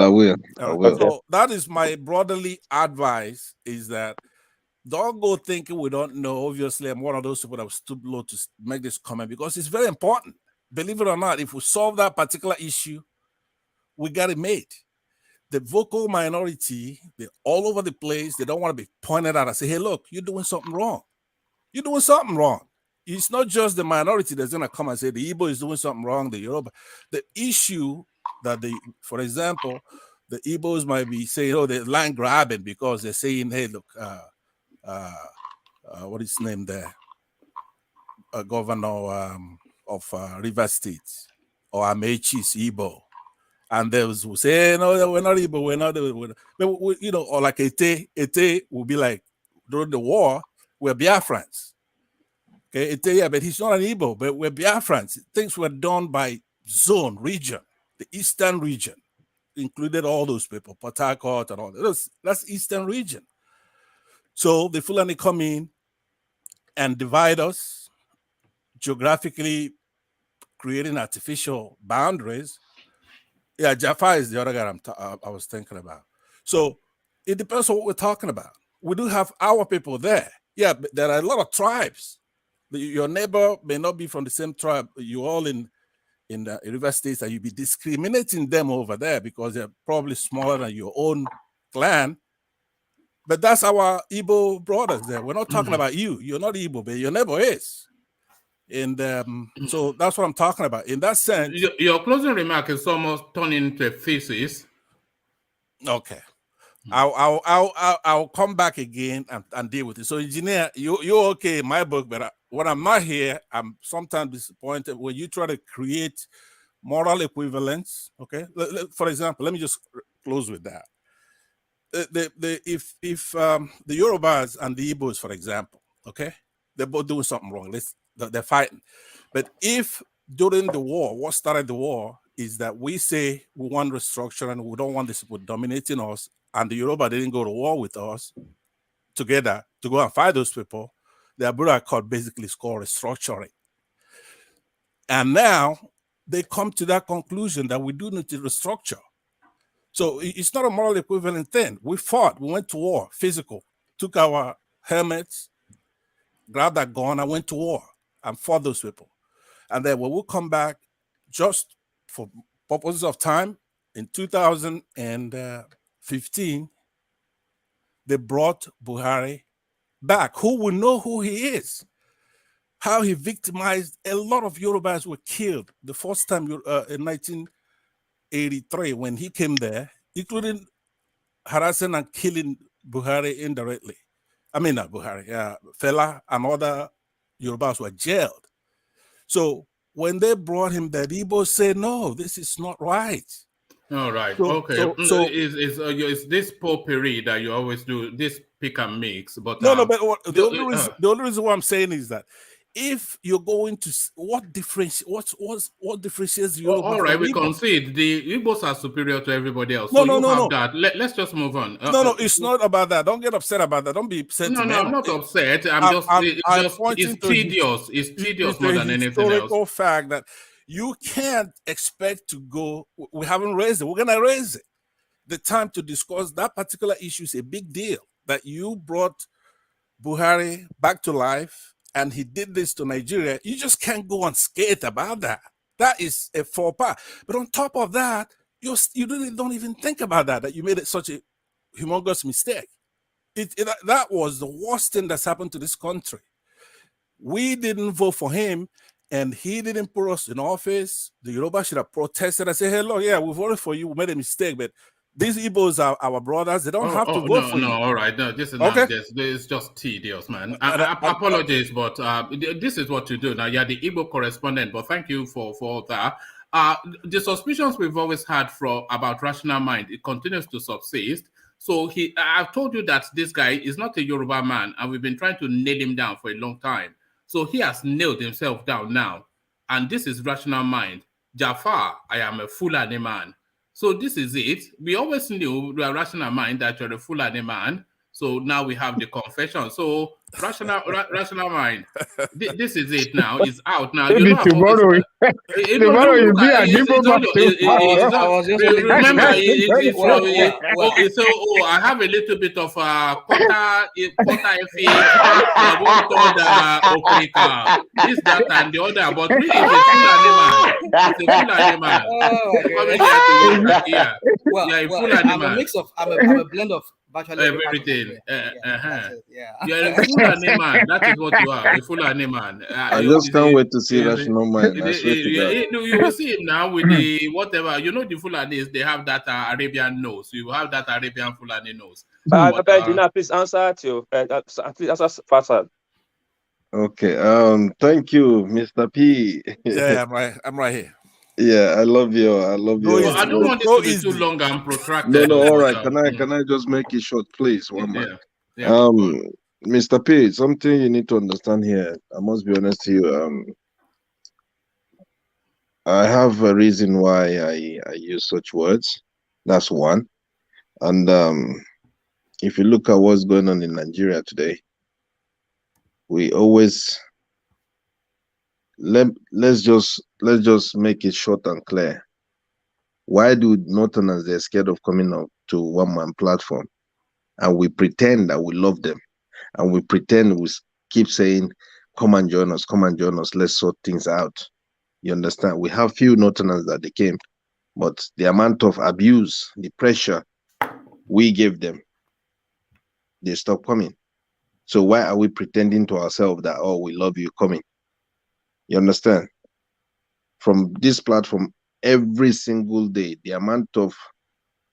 So that is my brotherly advice: is that don't go thinking we don't know. Obviously, I'm one of those people that was too low to make this comment because it's very important. Believe it or not, if we solve that particular issue, we got it made. The vocal minority, they're all over the place. They don't want to be pointed out and say, hey, look, you're doing something wrong. You're doing something wrong. It's not just the minority that's going to come and say the Igbo is doing something wrong, the Yoruba. The issue that for example, the Igbos might be saying, oh, they're land grabbing because they're saying, hey, look, what is his name there? Governor of River State, or Amechi's Igbo. And they will say, no, we're not Igbo, we're not, you know, or like Ete will be like, during the war, we're Biafrans. Okay, Ete, yeah, but he's not an Igbo, but we're Biafrans. Things were done by zone, region, the eastern region, included all those people, Port Harcourt and all that. That's eastern region. So the Fulani come in and divide us, geographically creating artificial boundaries. Yeah, Jaffa is the other guy I was thinking about. So it depends on what we're talking about. We do have our people there. Yeah, but there are a lot of tribes. Your neighbor may not be from the same tribe. You're all in the River States, and you'll be discriminating them over there because they're probably smaller than your own clan. But that's our Igbo brothers there. We're not talking about you. You're not Igbo, but your neighbor is. And so that's what I'm talking about. In that sense, your closing remark is almost turning into a thesis. Okay, I'll come back again and deal with it. So, engineer, you're okay in my book, but when I'm not here, I'm sometimes disappointed when you try to create moral equivalence. Okay, for example, let me just close with that. If the Yorubas and the Igbos, for example, okay, they're both doing something wrong. They're fighting. But if during the war, what started the war is that we say we want restructuring, we don't want this people dominating us, and the Yoruba didn't go to war with us together to go and fight those people, the Abura Accord basically is called restructuring. And now they come to that conclusion that we do need to restructure. So it's not a moral equivalent thing. We fought, we went to war, physical, took our helmets, grabbed that gun, and went to war and fought those people. And then when we come back, just for purposes of time, in 2015, they brought Buhari back. Who will know who he is? How he victimized a lot of Yorubas were killed the first time in 1983 when he came there, including harassing and killing Buhari indirectly. Buhari, Fela and other Yorubas were jailed. So when they brought him, the Igbo said, no, this is not right. All right. So, Okay. So Is this potpourri that you always do, this pick and mix? But no, but the only reason why I'm saying is that if you're going to what differentiates the Yoruba? All right, we Igbo? concede the Igbos are superior to everybody else. No, so no, you no, have that. Let's just move on. It's not about that. Don't get upset about that. Don't be sentimental. No, I'm not upset. I'm It's tedious. It's tedious more than anything else. Historical fact that you can't expect to go. We haven't raised it. We're gonna raise it. The time to discuss that particular issue is a big deal. That you brought Buhari back to life, and he did this to Nigeria. You just can't go and skate about that. That is a faux pas. But on top of that, you don't even think about that you made it such a humongous mistake. That was the worst thing that's happened to this country. We didn't vote for him, and he didn't put us in office. The Yoruba should have protested and said, hey, look, yeah, we voted for you. We made a mistake, but these Igbos are our brothers. They don't have to vote for you. No, all right. No, this is okay. This is just tedious, man. Apologies, but this is what you do. Now, you're the Igbo correspondent, but thank you for that. The suspicions we've always had about rational mind, it continues to subsist. So I've told you that this guy is not a Yoruba man, and we've been trying to nail him down for a long time. So he has nailed himself down now. And this is rational mind. Jafar, I am a Fulani man. So this is it. We always knew the rational mind that you're a Fulani man. So now we have the confession. So rational mind. This is it now. It's out now. Maybe tomorrow. Tomorrow you'll be a Igbo man. Remember, I have a little bit of quarter Okrika. This, that, and the other. But really, it's a Fulani man. It's a Fulani man. I'm a mix of, I'm a blend of everything. You're a Fulani man. That is what you are, a Fulani man. I just can't wait to see rational mind. You will see it now with the whatever. You know, the Fulanis, they have that Arabian nose. You have that Arabian Fulani nose. Please answer to please answer faster. Okay. Thank you, Mr. P. Yeah, I'm right here. Yeah, I love you. I don't want this to be too long and protracted. No, all right. Can I just make it short, please? One minute. Yeah. Mr. P, something you need to understand here. I must be honest to you. I have a reason why I use such words. That's one. And if you look at what's going on in Nigeria today, we always let's just make it short and clear. Why do Northerners, they're scared of coming up to one-man platform, and we pretend that we love them, and we pretend we keep saying, come and join us, let's sort things out. You understand? We have few Northerners that they came, but the amount of abuse, the pressure we gave them, they stopped coming. So why are we pretending to ourselves that, oh, we love you coming? You understand? From this platform, every single day, the amount of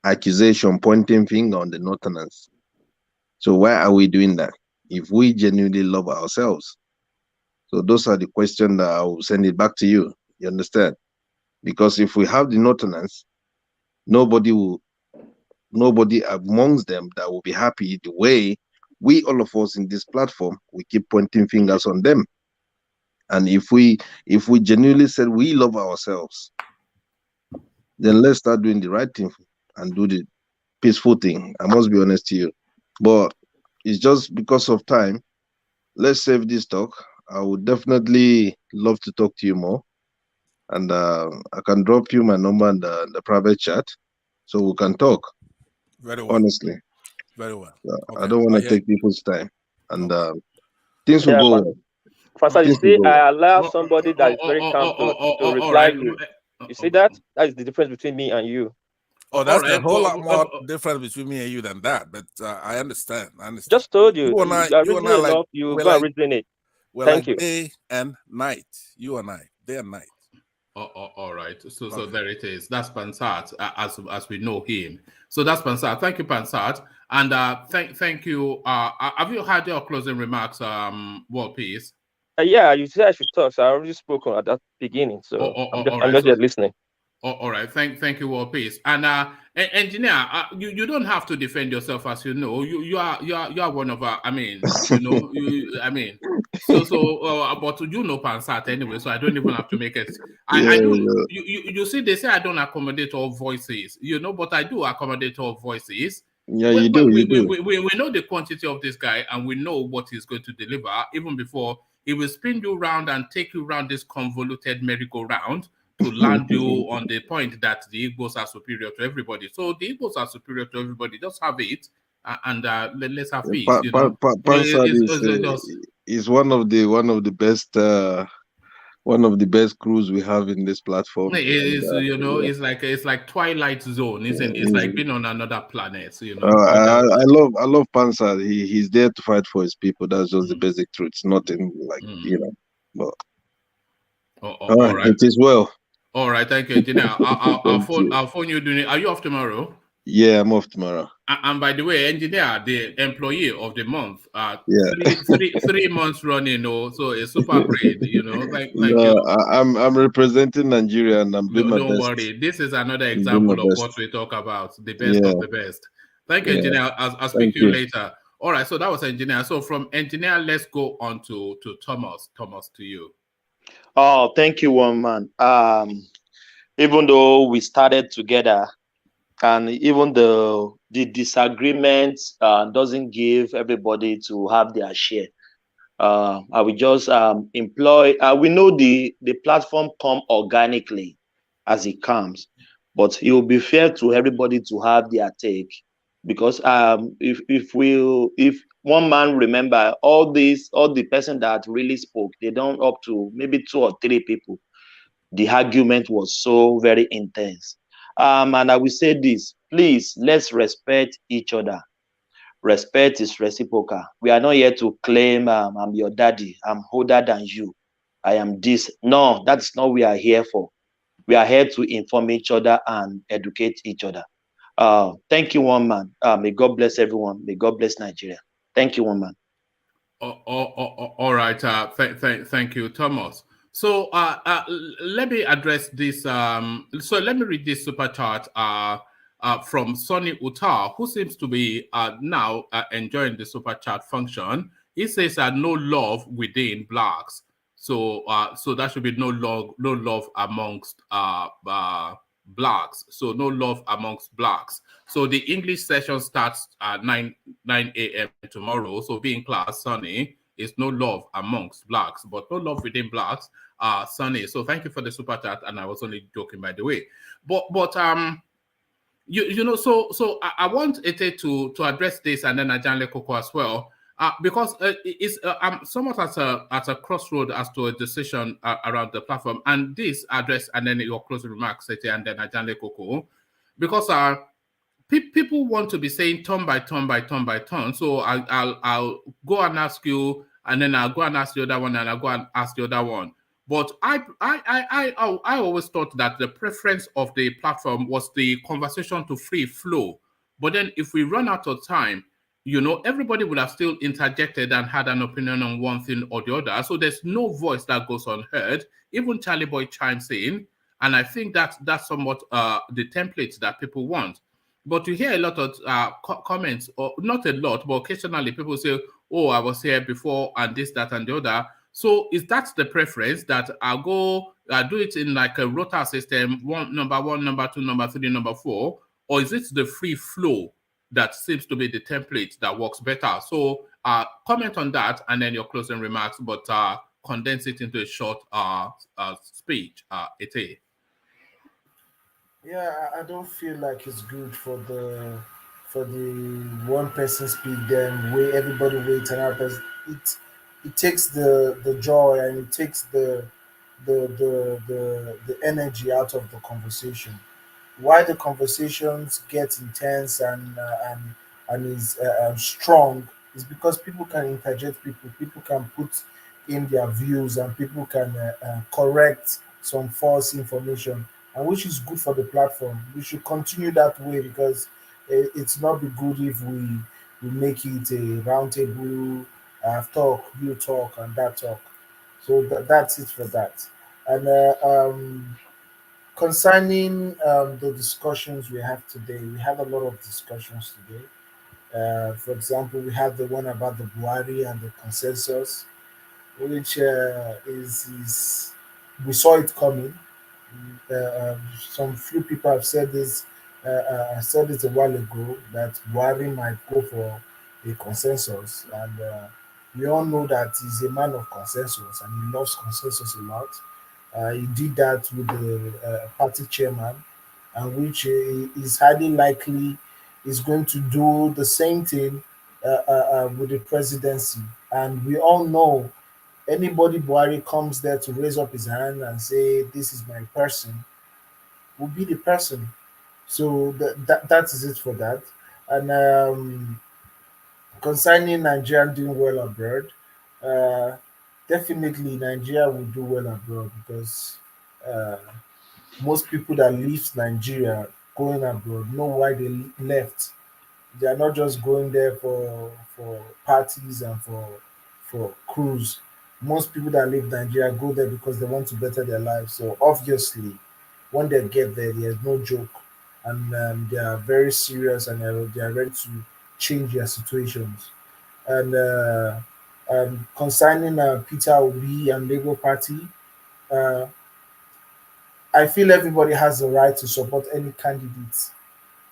accusation, pointing finger on the Northerners. So why are we doing that if we genuinely love ourselves? So those are the questions that I will send it back to you. You understand? Because if we have the Northerners, nobody amongst them that will be happy the way we, all of us in this platform, we keep pointing fingers on them. And if we genuinely said we love ourselves, then let's start doing the right thing and do the peaceful thing. I must be honest to you. But it's just because of time. Let's save this talk. I would definitely love to talk to you more. And I can drop you my number in the private chat so we can talk. Very well. Honestly. Very well. Okay. I don't want to take people's time. And things will go well. Pastor, you see, I allow somebody that is very calm to reply you. You see that? That is the difference between me and you. Oh, that's a whole lot more difference between me and you than that. But I understand. Just told you. You and I like, you go reason it. We're Thank like you. Day and night. You and I. Day and night. All right. So there it is. That's Pansat, as we know him. So that's Pansat. Thank you, Pansat. And thank you. Have you had your closing remarks, World Peace? Yeah, you said I should talk. So I already spoke at that beginning. So I'm just listening. All right. Thank you, World Peace. And engineer, you don't have to defend yourself, as you know. You are one of our. I mean, you know. But you know Pansat anyway, so I don't even have to make it. I do. You see, they say I don't accommodate all voices, but I do accommodate all voices. Yeah, you do. We know the quantity of this guy, and we know what he's going to deliver even before he will spin you round and take you round this convoluted merry-go-round to land you on the point that the Igbos are superior to everybody. So the Igbos are superior to everybody. Just have it, and let's have peace. Pansat is one of the best. One of the best crews we have in this platform. It's like Twilight Zone, isn't it? It's like being on another planet, I love Pansat. He's there to fight for his people. That's just the basic truth. It's nothing But all right, it is well. All right, thank you, engineer. I'll phone you. Are you off tomorrow? Yeah, I'm off tomorrow. And by the way, engineer, the employee of the month, 3 months running, so it's super great, Thank you. I'm representing Nigeria, and I'm doing my best. Don't worry, this is another example of what we talk about, the best of the best. Thank you, engineer. I'll speak to you later. All right, so that was engineer. So from engineer, let's go on to Thomas. Thomas, to you. Oh, thank you, one man. Even though we started together, and even the disagreements doesn't give everybody to have their share. I will just employ. We know the platform come organically as it comes, but it will be fair to everybody to have their take, because if one man remember all the person that really spoke, they don't up to maybe 2 or 3 people. The argument was so very intense. And I will say this, please, let's respect each other. Respect is reciprocal. We are not here to claim I'm your daddy, I'm older than you, I am this. No, that's not what we are here for. We are here to inform each other and educate each other. Thank you, one man. May God bless everyone. May God bless Nigeria. Thank you, one man. All right. Thank you, Thomas. So let me address this. So let me read this super chat from Sonny Utar, who seems to be now enjoying the super chat function. He says no love within blacks. So that should be no love amongst blacks. So no love amongst blacks. So the English session starts at 9 a.m. tomorrow. So be in class, Sonny. Is no love amongst blacks, but no love within blacks. Sonny. So thank you for the super chat, and I was only joking, by the way. But so I want Ete to address this, and then Ajanle Koko as well, because it's I'm somewhat at a crossroad as to a decision around the platform, and this address, and then your closing remarks, Ete, and then Ajanle Koko, because people want to be saying turn by turn by turn by turn. So I'll go and ask you, and then I'll go and ask the other one, and I'll go and ask the other one. But I always thought that the preference of the platform was the conversation to free flow. But then if we run out of time, everybody would have still interjected and had an opinion on one thing or the other. So there's no voice that goes unheard. Even Charlie Boy chimes in. And I think that's somewhat the template that people want. But you hear a lot of comments, or not a lot, but occasionally people say, oh, I was here before, and this, that, and the other. So is that the preference, that I'll go do it in like a rota system, number 1, number 2, number 3, number 4, or is it the free flow that seems to be the template that works better? So comment on that, and then your closing remarks, but condense it into a short speech, Ete. Yeah, I don't feel like it's good for the one person speak, then everybody waits another person. It takes the joy, and it takes the energy out of the conversation. Why the conversations get intense and is strong is because people can interject, people can put in their views, and people can correct some false information, and which is good for the platform. We should continue that way because it's not be good if we make it a roundtable talk, you talk, and that talk. So that's it for that. And concerning the discussions we have today, we have a lot of discussions today. For example, we have the one about the Buhari and the consensus, which is we saw it coming. Some few people have said this. Said it a while ago that Buhari might go for a consensus, and we all know that he's a man of consensus and he loves consensus a lot. He did that with the party chairman, and which is highly likely is going to do the same thing with the presidency. And we all know anybody Buhari comes there to raise up his hand and say, "This is my person," will be the person. So that is it for that. And concerning Nigeria doing well abroad, uh, definitely Nigeria will do well abroad because uh, most people that leave Nigeria going abroad know why they left. They are not just going there for parties and for cruise. Most people that leave Nigeria go there because they want to better their lives. So obviously, when they get there, there's no joke, and they are very serious and they are ready to change their situations. And concerning Peter Obi and Labour Party, uh, I feel everybody has the right to support any candidate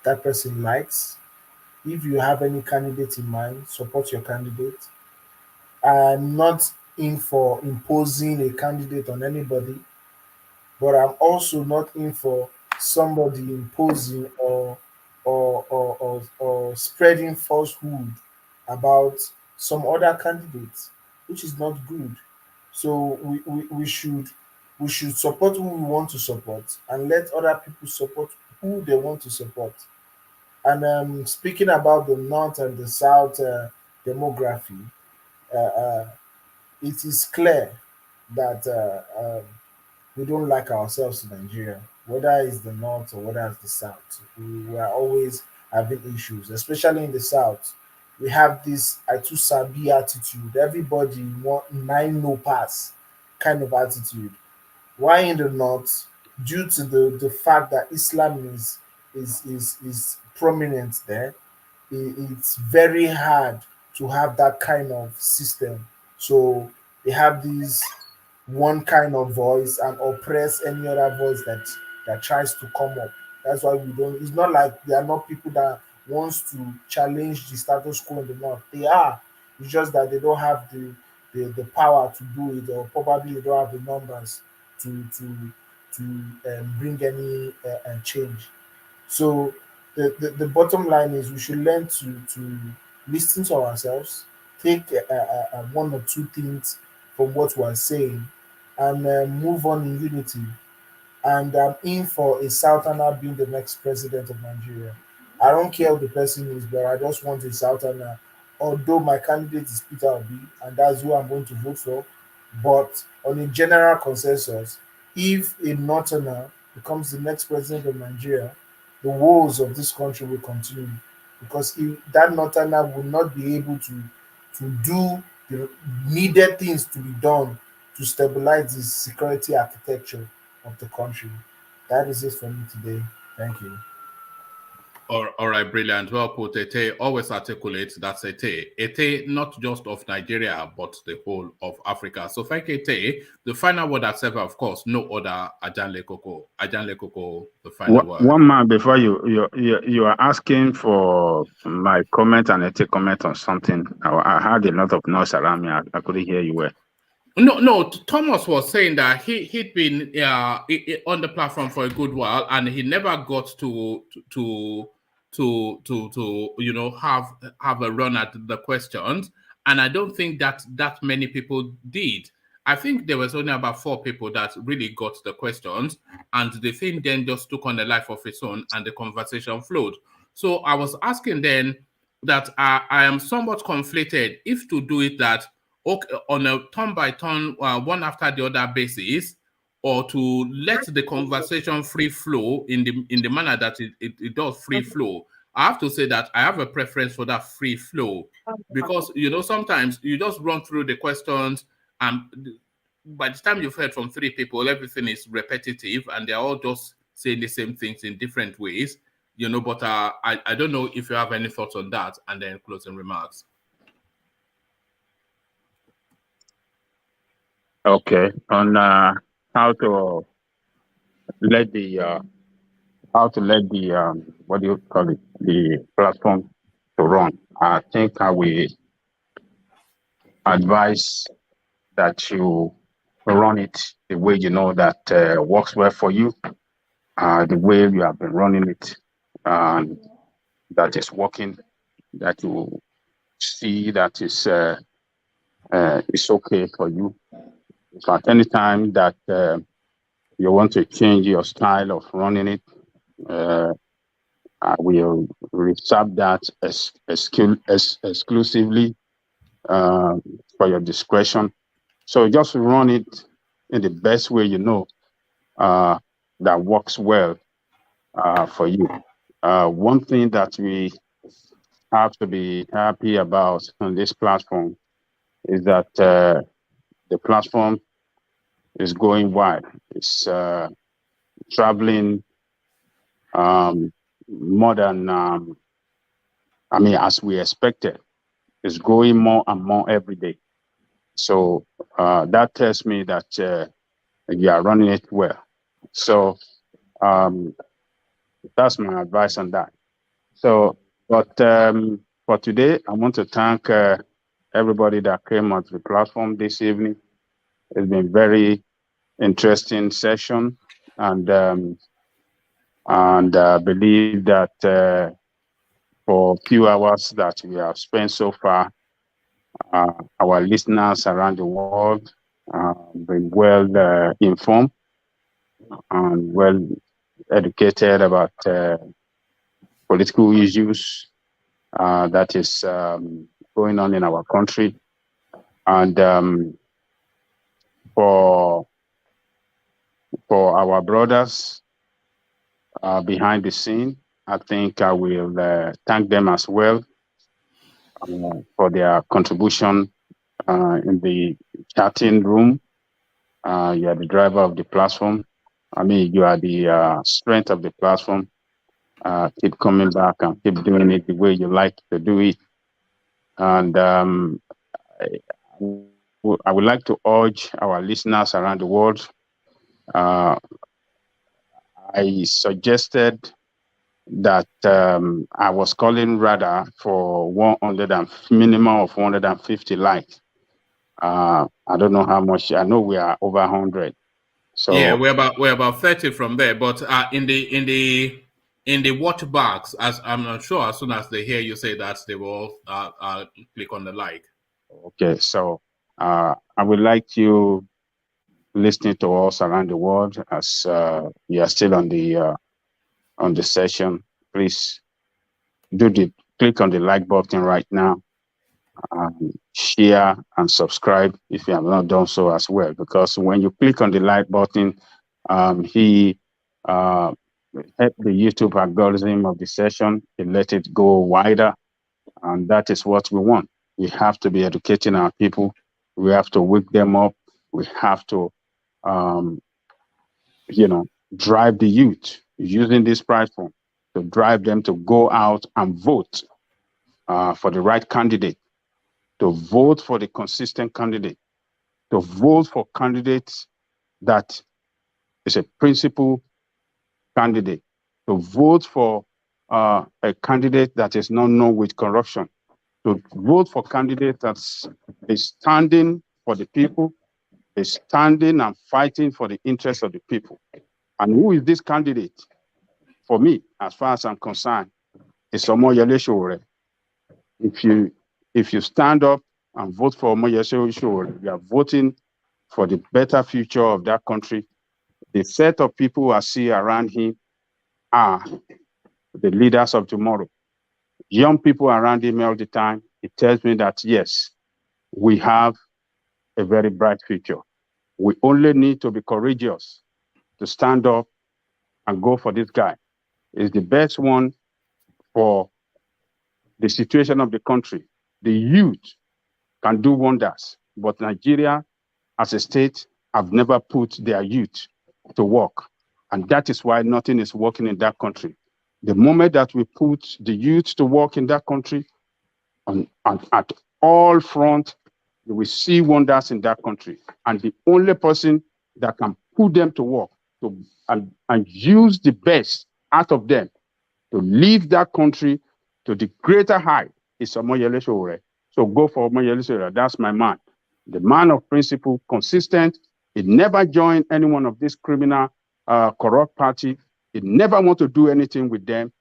that person likes. If you have any candidate in mind, support your candidate. I'm not in for imposing a candidate on anybody, but I'm also not in for somebody imposing or spreading falsehood about some other candidates, which is not good. So we should support who we want to support and let other people support who they want to support. And speaking about the North and the South demography, uh, uh, it is clear that we don't like ourselves in Nigeria, whether it's the North or whether it's the South. We are always having issues, especially in the South. We have this I too sabi attitude. Everybody want nine no pass kind of attitude. Why in the North? Due to the fact that Islam is prominent there, it's very hard to have that kind of system. So they have these one kind of voice and oppress any other voice that tries to come up. That's why we don't. It's not like there are not people that wants to challenge the status quo in the north. They are. It's just that they don't have the power to do it, or probably they don't have the numbers to bring any change. So the bottom line is we should learn to listen to ourselves, take one or two things from what we're saying, and move on in unity. And I'm in for a Southerner being the next president of Nigeria. I don't care who the person is, but I just want a Southerner. Although my candidate is Peter Obi, and that's who I'm going to vote for, but on a general consensus, if a Northerner becomes the next president of Nigeria, the woes of this country will continue because if that Northerner will not be able to do the needed things to be done to stabilize the security architecture of the country. That is it for me today. Thank you. All right, brilliant. Well put, Ete. Always articulate that's Ete. Ete, not just of Nigeria, but the whole of Africa. So thank you, Ete. The final word as ever, of course, no other Ajanle Koko. Ajanle Koko, the final word. One man before you are asking for my comment and Ete comment on something. I had a lot of noise around me. I couldn't hear you well. No. Thomas was saying that he'd been on the platform for a good while, and he never got to have a run at the questions. And I don't think that many people did. I think there was only about 4 people that really got the questions, and the thing then just took on a life of its own, and the conversation flowed. So I was asking then that I am somewhat conflicted if to do it that. Okay, on a turn by turn, one after the other basis, or to let the conversation free flow in the manner that it does free flow. I have to say that I have a preference for that free flow, because sometimes you just run through the questions, and by the time you've heard from 3 people, everything is repetitive and they're all just saying the same things in different ways. But I don't know if you have any thoughts on that, and then closing remarks. Okay, on how to let the what do you call it, the platform to run. I think I will advise that you run it the way you know that works well for you, the way you have been running it, and that is working, that you see that is it's okay for you. So at any time that you want to change your style of running it, I will reserve that exclusively for your discretion. So just run it in the best way you know that works well for you. One thing that we have to be happy about on this platform is that the platform is going wide. It's traveling more than, as we expected. It's growing more and more every day. So that tells me that you are running it well. So that's my advice on that. So, but for today, I want to thank everybody that came onto the platform this evening. It's been very interesting session, and I believe that for a few hours that we have spent so far, our listeners around the world been well informed and well educated about political issues that is going on in our country. And for our brothers behind the scene, I think I will thank them as well for their contribution in the chatting room. You are the driver of the platform. You are the strength of the platform. Keep coming back and keep doing it the way you like to do it. And I would like to urge our listeners around the world. I suggested that I was calling rather for minimum of 150 likes. I don't know how much. I know we are over 100. So yeah, we're about 30 from there. But in the watch box, as I'm not sure, as soon as they hear you say that, they will click on the like. Okay, so I would like you listening to us around the world as you are still on the session. Please click on the like button right now. Share and subscribe if you have not done so as well, because when you click on the like button, he help the YouTube algorithm of the session, it let it go wider, and that is what we want. We have to be educating our people. We have to wake them up. We have to drive the youth using this platform to drive them to go out and vote for the right candidate, to vote for the consistent candidate, to vote for candidates that is a principled candidate, to vote for a candidate that is not known with corruption, to vote for candidate that is standing for the people, is standing and fighting for the interests of the people. And who is this candidate? For me, as far as I'm concerned, it's Omoyele Sowore. If you stand up and vote for Omoyele Sowore, you are voting for the better future of that country. The set of people I see around him are the leaders of tomorrow. Young people around him all the time. It tells me that yes, we have a very bright future. We only need to be courageous to stand up and go for this guy. He's the best one for the situation of the country. The youth can do wonders, but Nigeria as a state have never put their youth to work. And that is why nothing is working in that country. The moment that we put the youth to work in that country, at all fronts, you will see wonders in that country. And the only person that can put them to work and use the best out of them to lead that country to the greater height is Omoyele Sowore. So go for Omoyele Sowore. That's my man. The man of principle, consistent. He never joined any one of these criminal, corrupt party. He never want to do anything with them.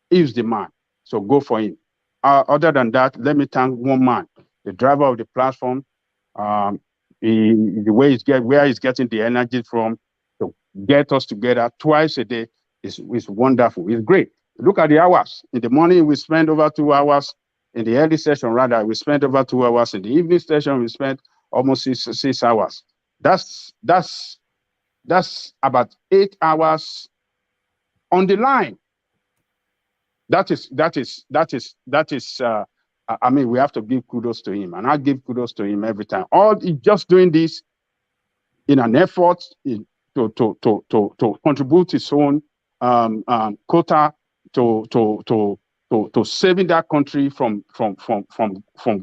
He's the man. So go for him. Other than that, let me thank one man, the driver of the platform. The way where he's getting the energy from to get us together twice a day is wonderful. It's great. Look at the hours. In the morning, we spend over 2 hours. In the early session, rather, we spent over 2 hours. In the evening session, we spent almost six hours. That's about 8 hours on the line. That is. I mean, we have to give kudos to him, and I give kudos to him every time. He's just doing this in an effort to contribute his own quota to saving that country from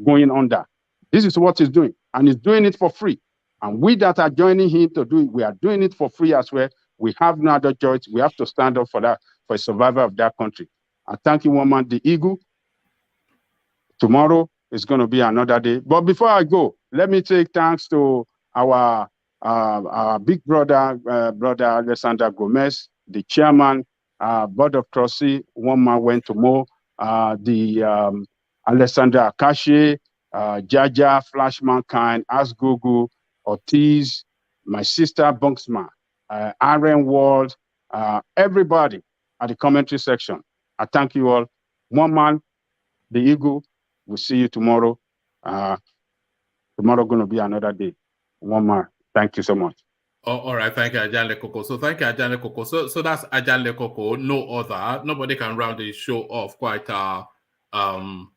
going under. This is what he's doing, and he's doing it for free. And we that are joining him to do it, we are doing it for free as well. We have no other choice. We have to stand up for that, for the survival of that country. I thank you, woman, the Eagle. Tomorrow is going to be another day. But before I go, let me take thanks to our big brother, Brother Alexander Gomez, the chairman, board of trustee. One man went to Mo, the Alexander Akashi, Jaja, Flash Mankind, Ask Google, Ortiz, my sister Bunksman, Aaron Ward, everybody at the commentary section. I thank you all. One man, the Eagle. We'll see you tomorrow. Tomorrow going to be another day. One more. Thank you so much. All right, thank you, Ajale Koko. So thank you, Ajale Koko. So that's Ajale Koko. No other. Nobody can round the show off quite. And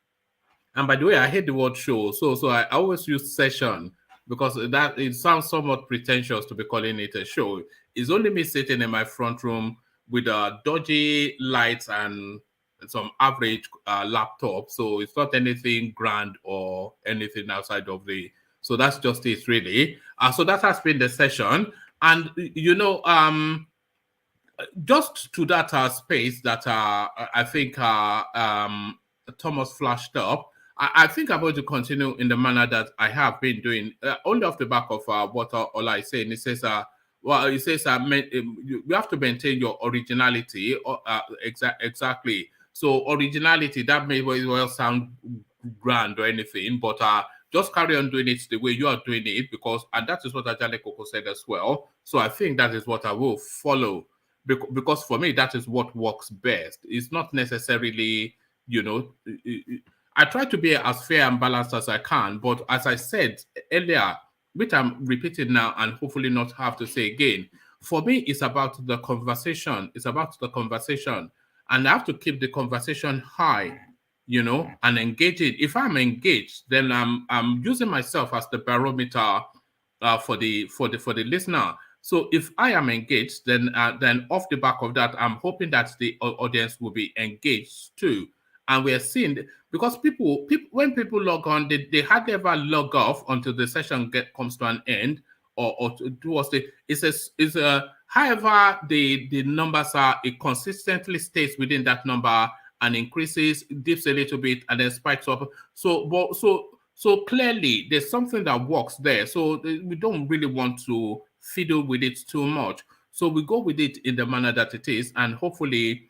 by the way, I hate the word show. So I always use session because that it sounds somewhat pretentious to be calling it a show. It's only me sitting in my front room with dodgy lights and some average laptop, so it's not anything grand or anything outside of the. So that's just it, really. So that has been the session, and you know, just to that space that I think Thomas flashed up. I think I'm going to continue in the manner that I have been doing, only off the back of what Ola is saying. He says, well, he says you have to maintain your originality. Exactly. So originality, that may well sound grand or anything, but just carry on doing it the way you are doing it, because, and that is what Ajale Koko said as well. So I think that is what I will follow, because for me, that is what works best. It's not necessarily, you know, I try to be as fair and balanced as I can, but as I said earlier, which I'm repeating now and hopefully not have to say again, for me, it's about the conversation. It's about the conversation. And I have to keep the conversation high, you know, and engage it. If I'm engaged, then I'm using myself as the barometer for the listener. So if I am engaged, then off the back of that, I'm hoping that the audience will be engaged too. And we're seeing, because people when people log on, they hardly ever log off until the session comes to an end, or towards the. However, the numbers are, it consistently stays within that number and increases, dips a little bit, and then spikes up. So clearly, there's something that works there. So we don't really want to fiddle with it too much. So we go with it in the manner that it is, and hopefully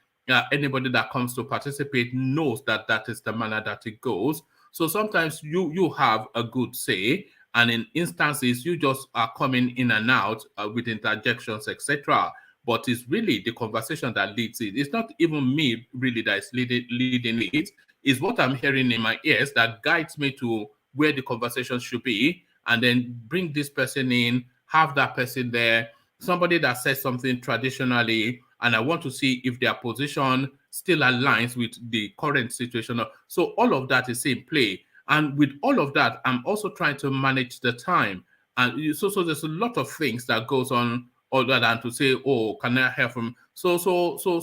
anybody that comes to participate knows that that is the manner that it goes. So sometimes you have a good say, and in instances you just are coming in and out with interjections, etc. But it's really the conversation that leads it. It's not even me really that is leading it. It's what I'm hearing in my ears that guides me to where the conversation should be, and then bring this person in, have that person there, somebody that says something traditionally, and I want to see if their position still aligns with the current situation. So all of that is in play. And with all of that, I'm also trying to manage the time. And so there's a lot of things that goes on other than to say, oh, can I hear from? So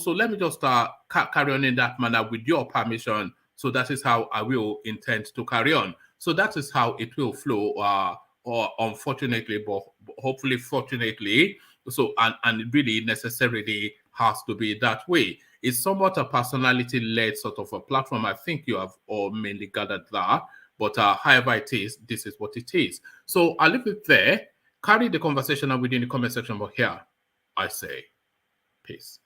let me just carry on in that manner with your permission. So that is how I will intend to carry on. So that is how it will flow, or unfortunately, but hopefully fortunately. So, and it really necessarily has to be that way. It's somewhat a personality-led sort of a platform. I think you have all mainly gathered that. But however it is, this is what it is. So I'll leave it there. Carry the conversation on within the comment section. But here, I say, peace.